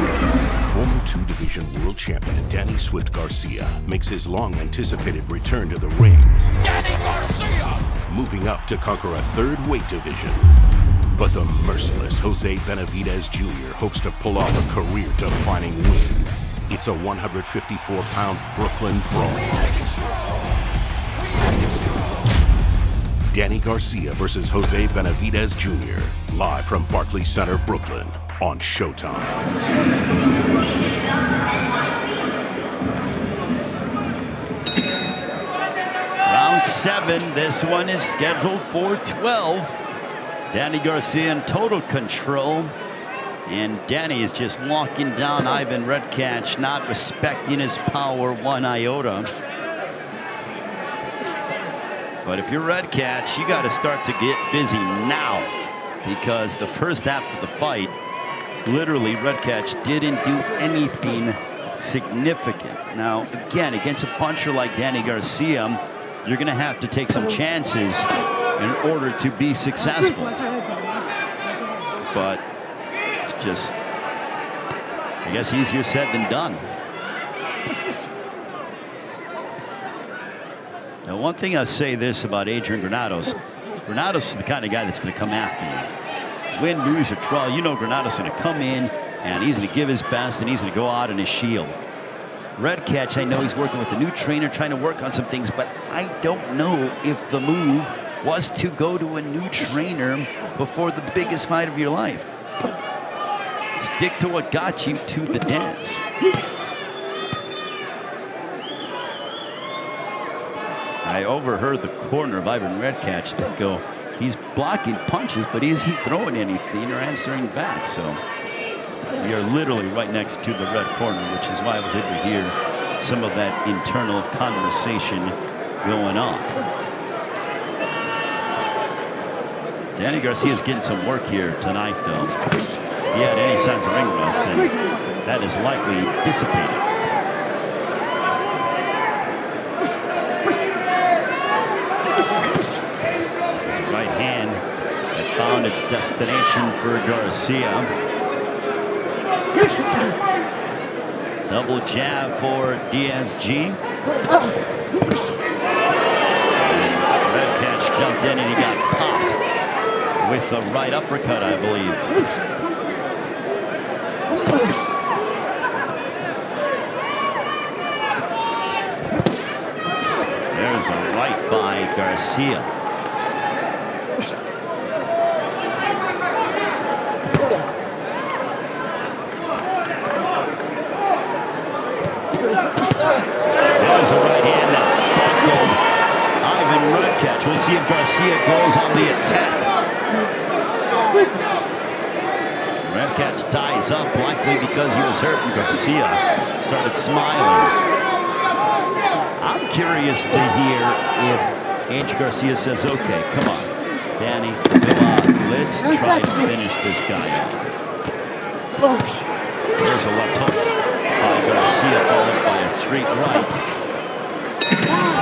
Speaker 1: Former 2-division world champion Danny Swift Garcia makes his long-anticipated return to the ring.
Speaker 2: Danny Garcia!
Speaker 1: Moving up to conquer a 3rd weight division. But the merciless Jose Benavidez Jr. hopes to pull off a career-defining win. It's a 154-pound Brooklyn brawl. Danny Garcia versus Jose Benavidez Jr. Live from Barclays Center, Brooklyn on Showtime.
Speaker 18: Round 7. This one is scheduled for 12. Danny Garcia in total control. And Danny is just walking down Ivan Redkach, not respecting his power one iota. But if you're Redkach, you got to start to get busy now, because the first half of the fight, literally Redkach didn't do anything significant. Now, again, against a puncher like Danny Garcia, you're going to have to take some chances in order to be successful. But it's just, I guess, easier said than done. Now, one thing I'll say this about Adrian Granados. Granados is the kind of guy that's going to come after you. Win, lose, or draw, you know Granados is going to come in, and he's going to give his best, and he's going to go out on his shield. Redkach, I know he's working with a new trainer, trying to work on some things, but I don't know if the move was to go to a new trainer before the biggest fight of your life. Stick to what got you to the dance. I overheard the corner of Ivan Redkach that go, he's blocking punches, but he isn't throwing anything or answering back. So we are literally right next to the red corner, which is why I was able to hear some of that internal conversation going on. Danny Garcia is getting some work here tonight, though. If he had any signs of ring rust, then that is likely dissipated. Found its destination for Garcia. Double jab for DSG. Redkach jumped in and he got popped with a right uppercut, I believe. There's a right by Garcia. There's a right hand that buckled Ivan Redkach. We'll see if Garcia goes on the attack. Redkach ties up, likely because he was hurt, and Garcia started smiling. I'm curious to hear if Ange Garcia says, okay, come on, Danny, come on, let's try to finish this guy. There's a left hook. Garcia followed by a straight right.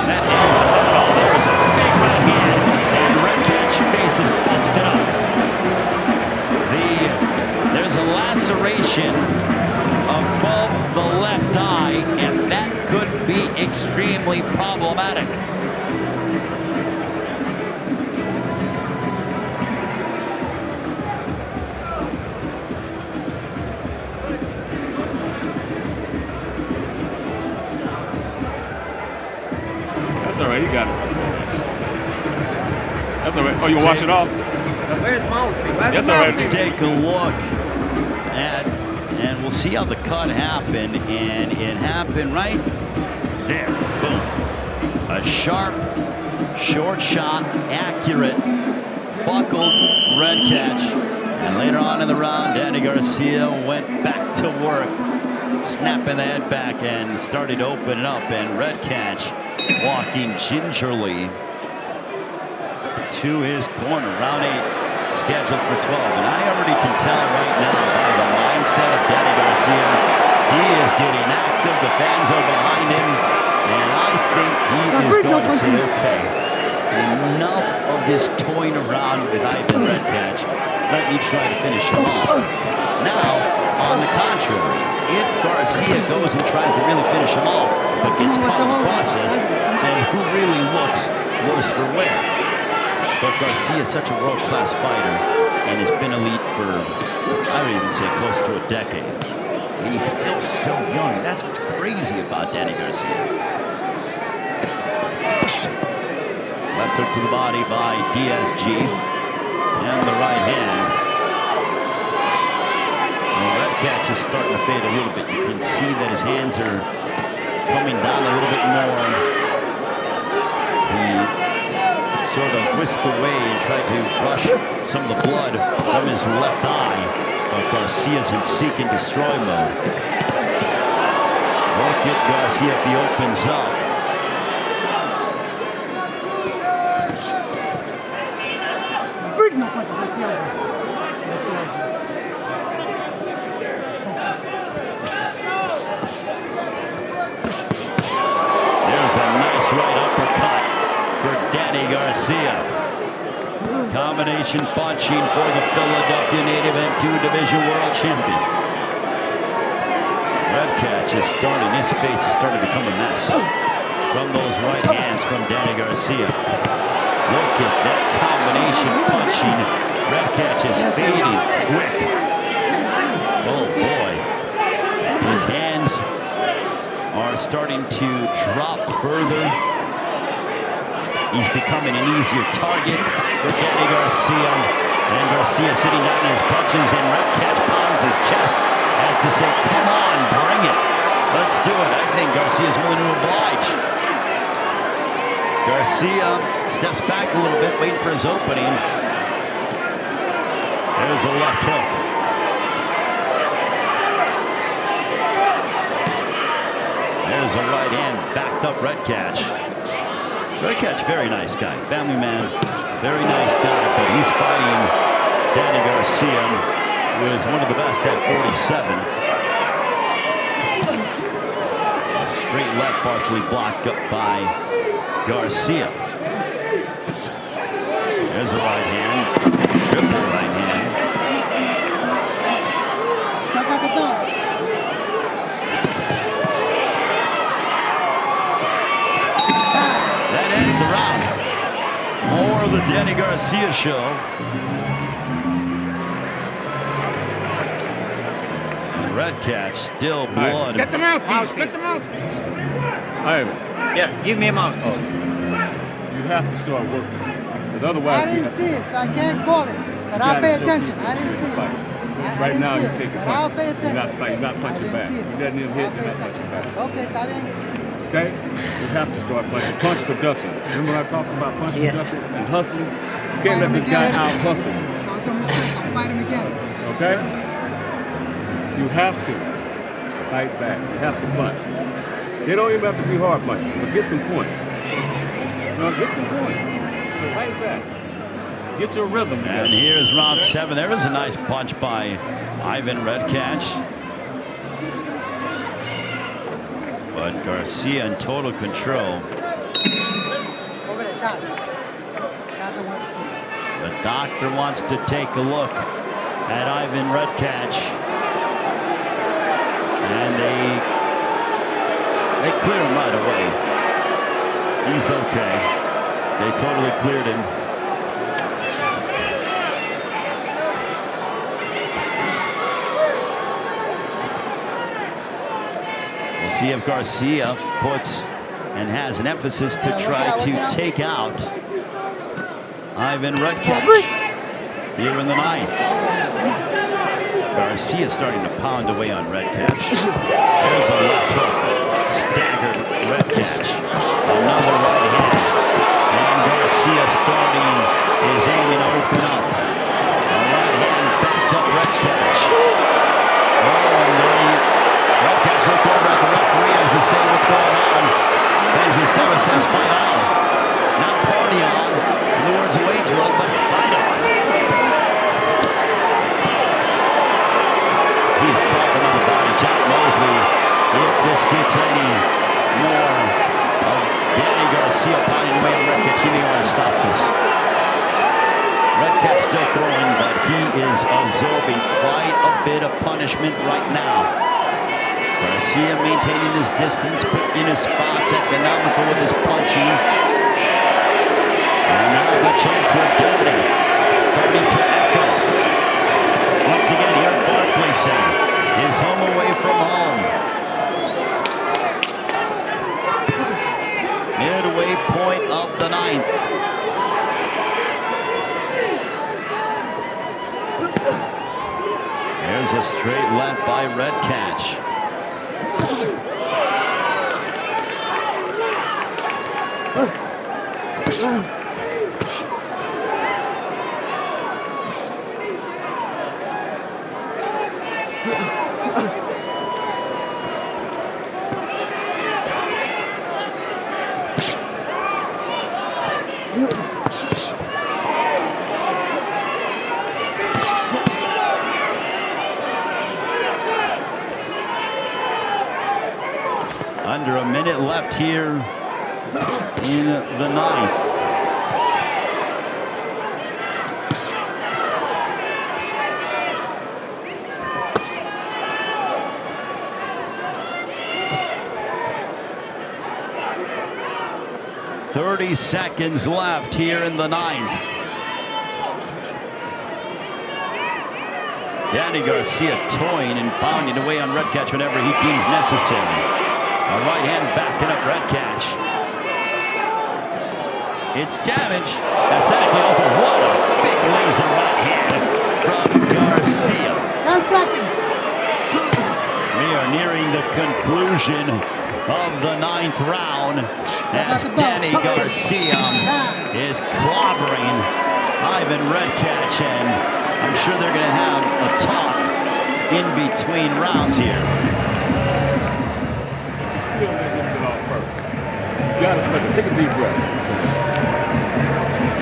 Speaker 18: That ends the battle. Oh, there's a big right hand, and Redkach face is busted up. There's a laceration above the left eye, and that could be extremely problematic.
Speaker 15: That's all right, you got it. That's all right. Oh, you want to wash it off? That's all right.
Speaker 18: Let's take a look at, and we'll see how the cut happened, and it happened right there. Boom. A sharp, short shot, accurate, buckled Redkach. And later on in the round, Danny Garcia went back to work, snapping the head back and started opening up, and Redkach walking gingerly to his corner. Round 8 scheduled for 12, and I already can tell right now by the mindset of Danny Garcia, he is getting active. The fans are behind him, and I think he is going to say, okay, enough of this toying around with Ivan Redkach. Let me try to finish him off. Now, on the contrary, if Garcia goes and tries to really finish him off, but gets caught in the process, then who really looks worse for wear? But Garcia is such a world-class fighter and has been elite for, I would even say, close to a decade. And he's still so young. That's what's crazy about Danny Garcia. Left hook to the body by DSG. And the right hand. Well, Redkach is starting to fade a little bit. You can see that his hands are coming down a little bit more. He sort of whisked away and tried to brush some of the blood from his left eye. But Garcia's in seek and destroy mode. Look at Garcia if he opens up. There's a nice right uppercut for Danny Garcia. Combination punching for the Philadelphia native and 2 division world champion. Redkach is starting, his face is starting to become a mess from those right hands from Danny Garcia. Look at that combination punching. Redkach is fading quick. Oh boy. His hands are starting to drop further. He's becoming an easier target for Danny Garcia. And Garcia sitting down in his punches, and Redkach pounds his chest as to say, come on, bring it. Let's do it. I think Garcia's willing to oblige. Garcia steps back a little bit, waiting for his opening. There's a left hook. There's a right hand, backed up Redkach. Redkach, very nice guy, family man, very nice guy, but he's fighting Danny Garcia, who is one of the best at 47. A straight left partially blocked up by Garcia. There's a right hand, triple right hand.
Speaker 4: Step back and down.
Speaker 18: That ends the round. More of the Danny Garcia show. Redkach still blood.
Speaker 10: Get the mouthpiece. Get the mouthpiece.
Speaker 15: Yeah,
Speaker 10: give me a mouthpiece.
Speaker 15: You have to start working. Because otherwise,
Speaker 4: I didn't see it, so I can't call it. But I'll pay attention. I didn't see it.
Speaker 15: Right now, you take a
Speaker 4: But
Speaker 15: punch.
Speaker 4: I'll pay attention.
Speaker 15: You're not punching back. You doesn't even hit. You're not punching back.
Speaker 4: Okay, está bien.
Speaker 15: Okay? You have to start punching. Punch production. Remember when I talked about punch production and hustling? You can't let this guy out hustle.
Speaker 4: Show some respect. Don't fight him again.
Speaker 15: Okay? You have to fight back. You have to punch. They don't even have to be hard punches, but get some points. Get some points. Fight back. Get your rhythm.
Speaker 18: And here's round 7. There was a nice punch by Ivan Redkach. But Garcia in total control.
Speaker 4: Over the top. Doctor wants to see.
Speaker 18: The doctor wants to take a look at Ivan Redkach. And they clear him right away. He's okay. They totally cleared him. We'll see if Garcia puts and has an emphasis to try to take out Ivan Redkach here in the 9th. Garcia starting to pound away on Redkach. There's a left hook. Staggered Redkach. Another right hand. And Garcia starting is aiming to open up. A right hand backed up Redkach. Oh, and then Redkach looked over at the referee as to say what's going on. Benji Silva says fight on. Not party on. In the words of Wade's world, but fight on. He's clopping on the body. Jack Mosley, if this gets any more of Danny Garcia pounding away on Redkach, he may want to stop this. Redkach still throwing, but he is absorbing quite a bit of punishment right now. Garcia maintaining his distance, picking his spots, economical with his punching. And now the chance of Danny starting to echo. Once again, here at Barclays Center, his home away from home. Midway point of the 9th. There's a straight left by Redkach. Under a minute left here in the 9th. .30 seconds left here in the 9th. Danny Garcia toying and pounding away on Redkach whenever he deems necessary. A right hand backing up Redkach. It's damage. Aesthetically over. What a big laser right hand from Garcia.
Speaker 4: 10 seconds.
Speaker 18: We are nearing the conclusion of the 9th round as Danny Garcia is clobbering Ivan Redkach, and I'm sure they're going to have a talk in between rounds here.
Speaker 15: You got a second. Take a deep breath.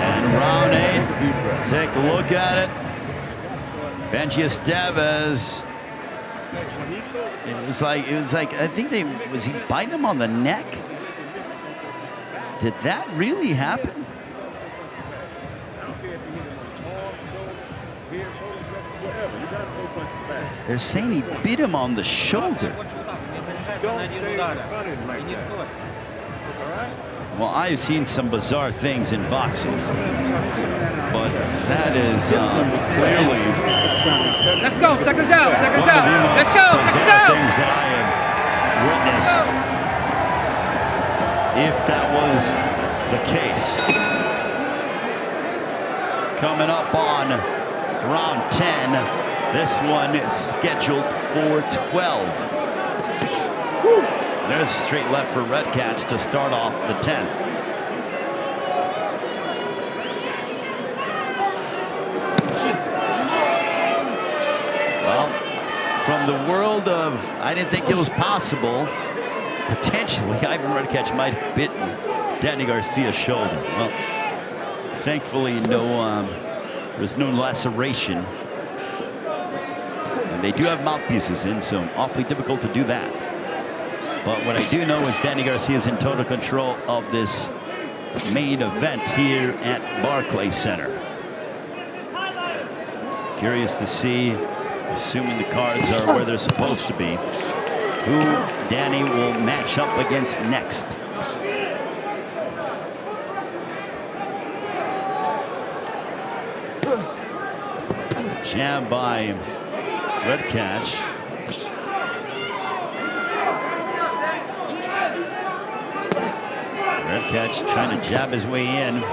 Speaker 18: And round 8. Take a look at it. Benji Estevez. It was like I think was he biting him on the neck? Did that really happen? They're saying he bit him on the shoulder. Well, I've seen some bizarre things in boxing, but that is clearly.
Speaker 10: Let's go, seconds out, seconds out. Let's go, seconds out.
Speaker 18: Things that I have witnessed, if that was the case. Coming up on round 10, this one is scheduled for 12. There's a straight left for Redkach to start off the 10th. Well, from the world of I didn't think it was possible, potentially Ivan Redkach might have bitten Danny Garcia's shoulder. Well, thankfully there's no laceration. And they do have mouthpieces in, so awfully difficult to do that. But what I do know is Danny Garcia is in total control of this main event here at Barclays Center. Curious to see, assuming the cards are where they're supposed to be, who Danny will match up against next. Jab by Redkach. Redkach trying to jab his way in.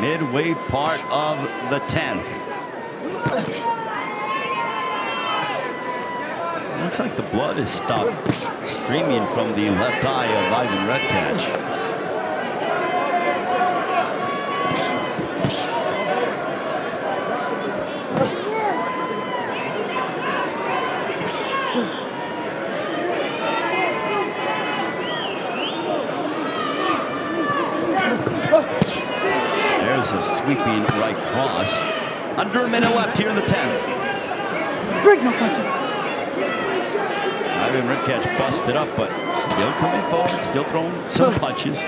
Speaker 18: Midway part of the 10th. Looks like the blood has stopped streaming from the left eye of Ivan Redkach. There's a sweeping right cross. Under a minute left here in the 10th.
Speaker 4: Break no punch.
Speaker 18: Ivan Redkach busted up, but still coming forward, still throwing some punches.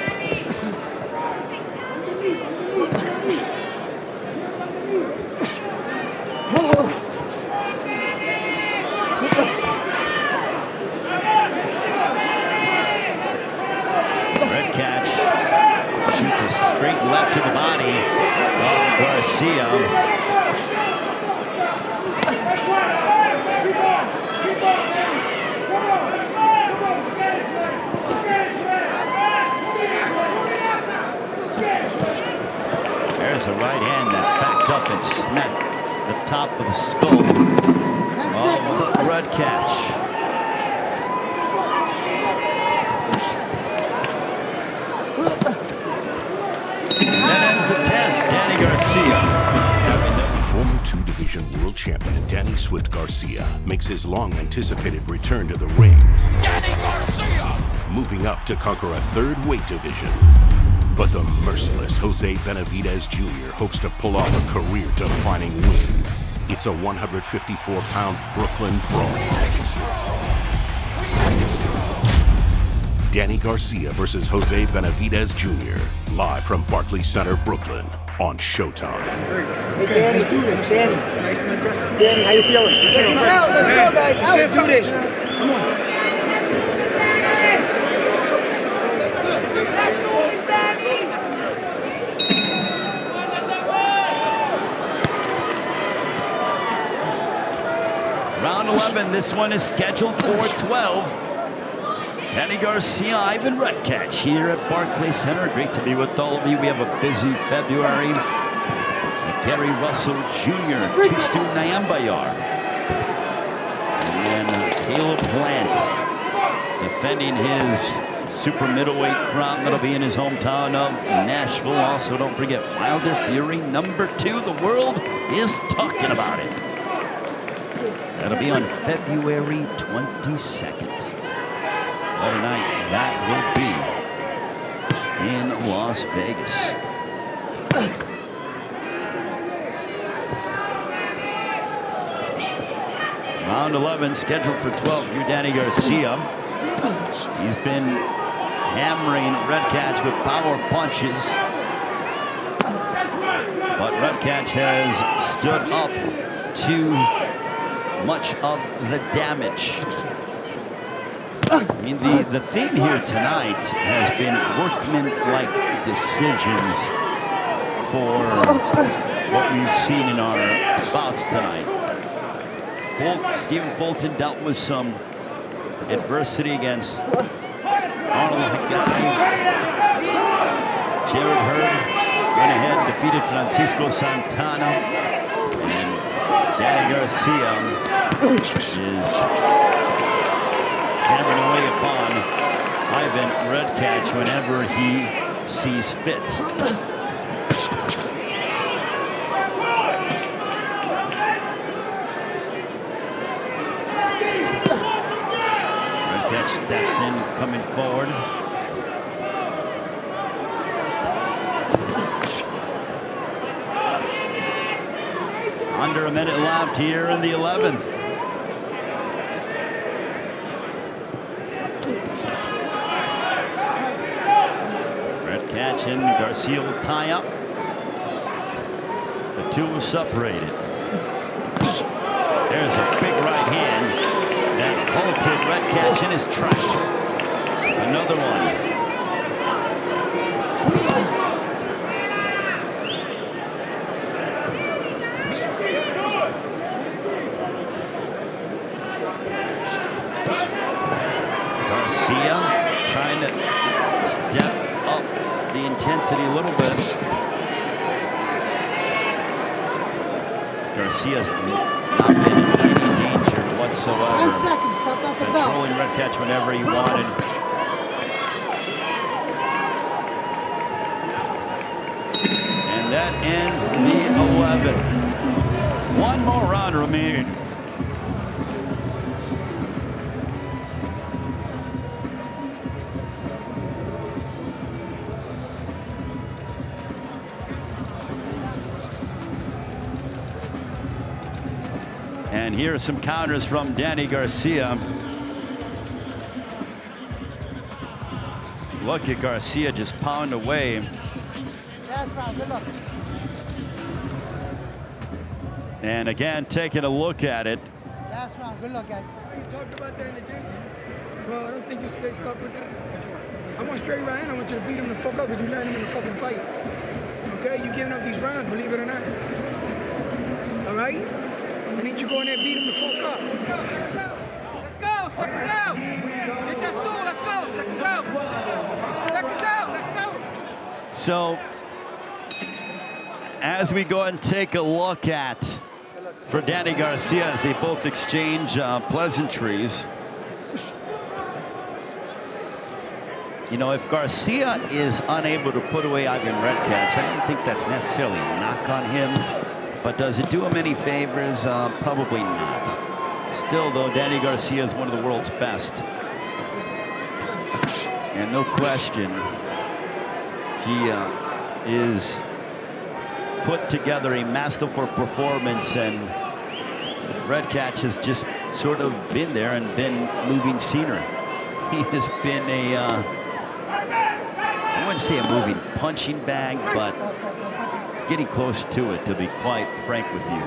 Speaker 18: Redkach shoots a straight left to the body of Garcia. There's a right hand that backed up and smacked the top of the skull of Redkach. That ends the 10th. Danny Garcia.
Speaker 1: Former 2-division world champion Danny Swift Garcia makes his long-anticipated return to the ring.
Speaker 2: Danny Garcia!
Speaker 1: Moving up to conquer a 3rd weight division. But the merciless Jose Benavidez Jr. hopes to pull off a career-defining win. It's a 154-pound Brooklyn brawl. Danny Garcia versus Jose Benavidez Jr. Live from Barclays Center, Brooklyn on Showtime.
Speaker 10: Hey, Danny, let's do this. Danny, nice and aggressive. Danny, how you feeling? Let's go, guys. Let's do this. Come on.
Speaker 18: Round 11, this one is scheduled for 12. Danny Garcia, Ivan Redkach here at Barclays Center. Great to be with all of you. We have a busy February. Gary Russell Jr., Tustu Nyambayar. And Caleb Plant defending his super middleweight crown that'll be in his hometown of Nashville. Also, don't forget Wilder Fury #2. The world is talking about it. That'll be on February 22nd. What a night that will be in Las Vegas. Round 11 scheduled for 12. Here, Danny Garcia. He's been hammering Redkach with power punches. But Redkach has stood up to much of the damage. I mean, the theme here tonight has been workman-like decisions for what we've seen in our bouts tonight. Stephen Fulton dealt with some adversity against Arnold Haggai. Jared Hurd went ahead and defeated Francisco Santana. And Danny Garcia is hammering away upon Ivan Redkach whenever he sees fit. steps in, coming forward. Under a minute left here in the 11th. Redkach and Garcia will tie up. The two are separated. There's a big right hand that halted Redkach in his tracks. Another one. Garcia trying to step up the intensity a little bit. Garcia's not been in any danger whatsoever.
Speaker 4: 10 seconds, stop at the bell.
Speaker 18: Controlling Redkach whenever he wanted. And that ends the 11th. One more round remaining. And here are some counters from Danny Garcia. Look at Garcia just pound away.
Speaker 4: Last round, good luck.
Speaker 18: And again, taking a look at it.
Speaker 4: Last round, good luck, guys.
Speaker 10: You talked about that in the gym. Well, I don't think you should stop with that. I want straight right hand. I want you to beat him the fuck up, but you let him in the fucking fight. Okay? You giving up these rounds, believe it or not. All right? I need you to go in there and beat him the fuck up. Let's go. Check us out. Get that stool. Let's go. Check us out. Check us out. Let's go.
Speaker 18: So, as we go and take a look at, for Danny Garcia, as they both exchange pleasantries. You know, if Garcia is unable to put away Ivan Redkach, I don't think that's necessarily a knock on him. But does it do him any favors? Probably not. Still, though, Danny Garcia is one of the world's best. And no question, he is put together a masterful performance, and Redkach has just sort of been there and been moving scenery. He has been a, I wouldn't say a moving punching bag, but getting close to it, to be quite frank with you.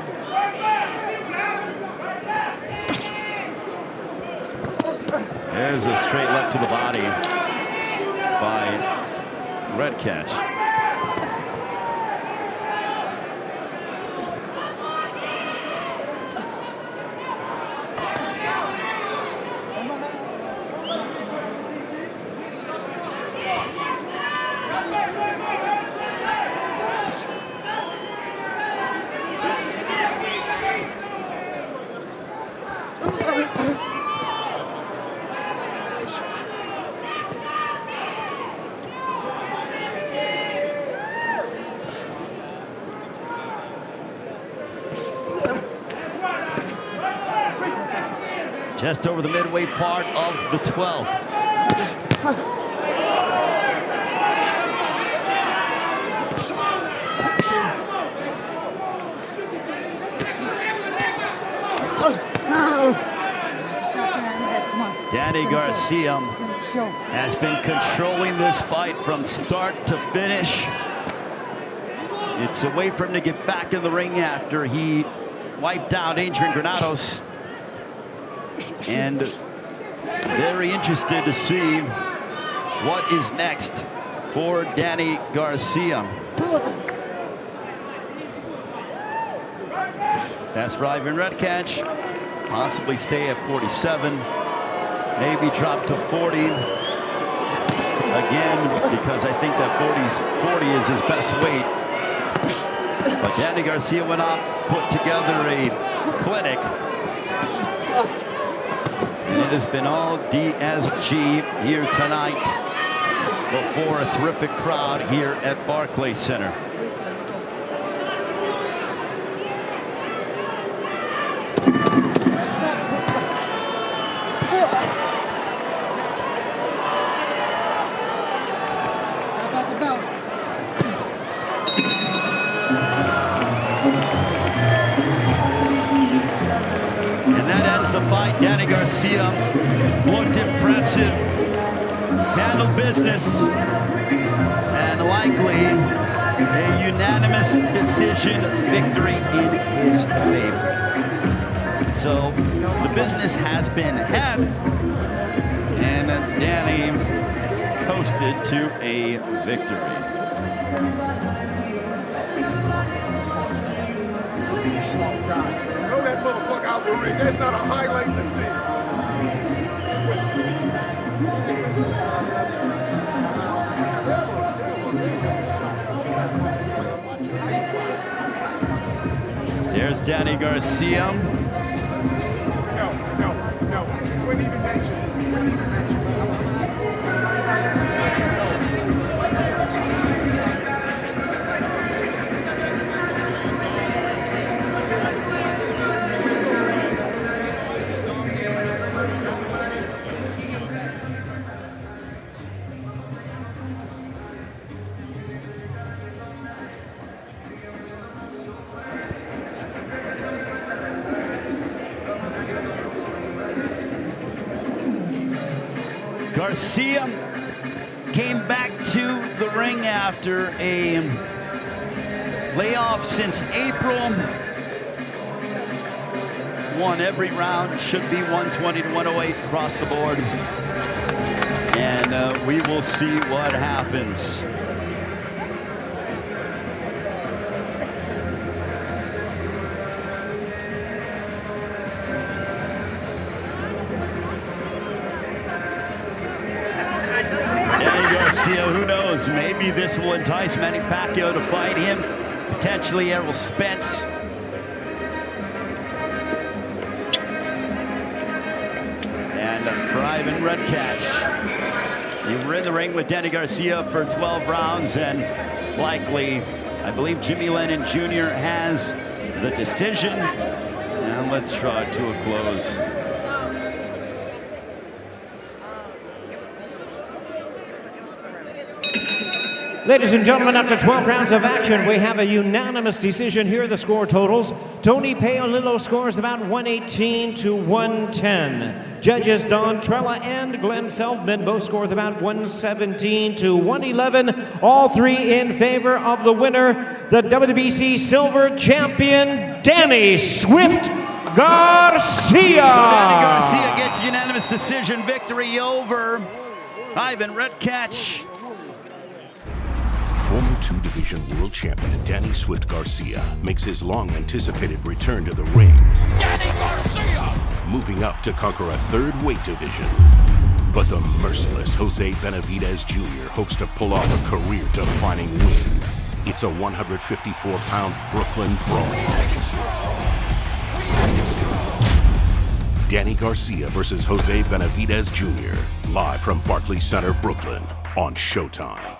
Speaker 18: There's a straight left to the body by Redkach. Just over the midway part of the 12th. Danny Garcia has been controlling this fight from start to finish. It's a way for him to get back in the ring after he wiped out Adrian Granados. And very interested to see what is next for Danny Garcia. That's for Ivan Redkach. Possibly stay at 47. Maybe drop to 40. Again, because I think that 40 is his best weight. But Danny Garcia went up, put together a clinic. And it has been all DSG here tonight before a terrific crowd here at Barclays Center. Danny Garcia looked impressive, handled business, and likely a unanimous decision victory in his favor. So the business has been had, and Danny coasted to a victory.
Speaker 8: Throw that motherfucker out the ring. That's not a highlight to see.
Speaker 18: There's Danny Garcia.
Speaker 8: No. You wouldn't even mention it.
Speaker 18: Garcia came back to the ring after a layoff since April. Won every round, should be 120 to 108 across the board. And we will see what happens. Who knows? Maybe this will entice Manny Pacquiao to fight him. Potentially Errol Spence. And for Ivan Redkach. You were in the ring with Danny Garcia for 12 rounds, and likely, I believe Jimmy Lennon Jr. has the decision. And let's draw it to a close.
Speaker 3: Ladies and gentlemen, after 12 rounds of action, we have a unanimous decision. Here are the score totals. Tony Paolillo scores about 118 to 110. Judges Don Trella and Glenn Feldman both scored about 117 to 111. All three in favor of the winner, the WBC Silver Champion, Danny Swift Garcia.
Speaker 18: So Danny Garcia gets a unanimous decision victory over Ivan Redkach.
Speaker 1: Former two-division world champion Danny Swift Garcia makes his long-anticipated return to the ring.
Speaker 2: Danny Garcia!
Speaker 1: Moving up to conquer a third weight division. But the merciless Jose Benavidez Jr. hopes to pull off a career-defining win. It's a 154-pound Brooklyn brawl. Danny Garcia versus Jose Benavidez Jr. Live from Barclays Center, Brooklyn on Showtime.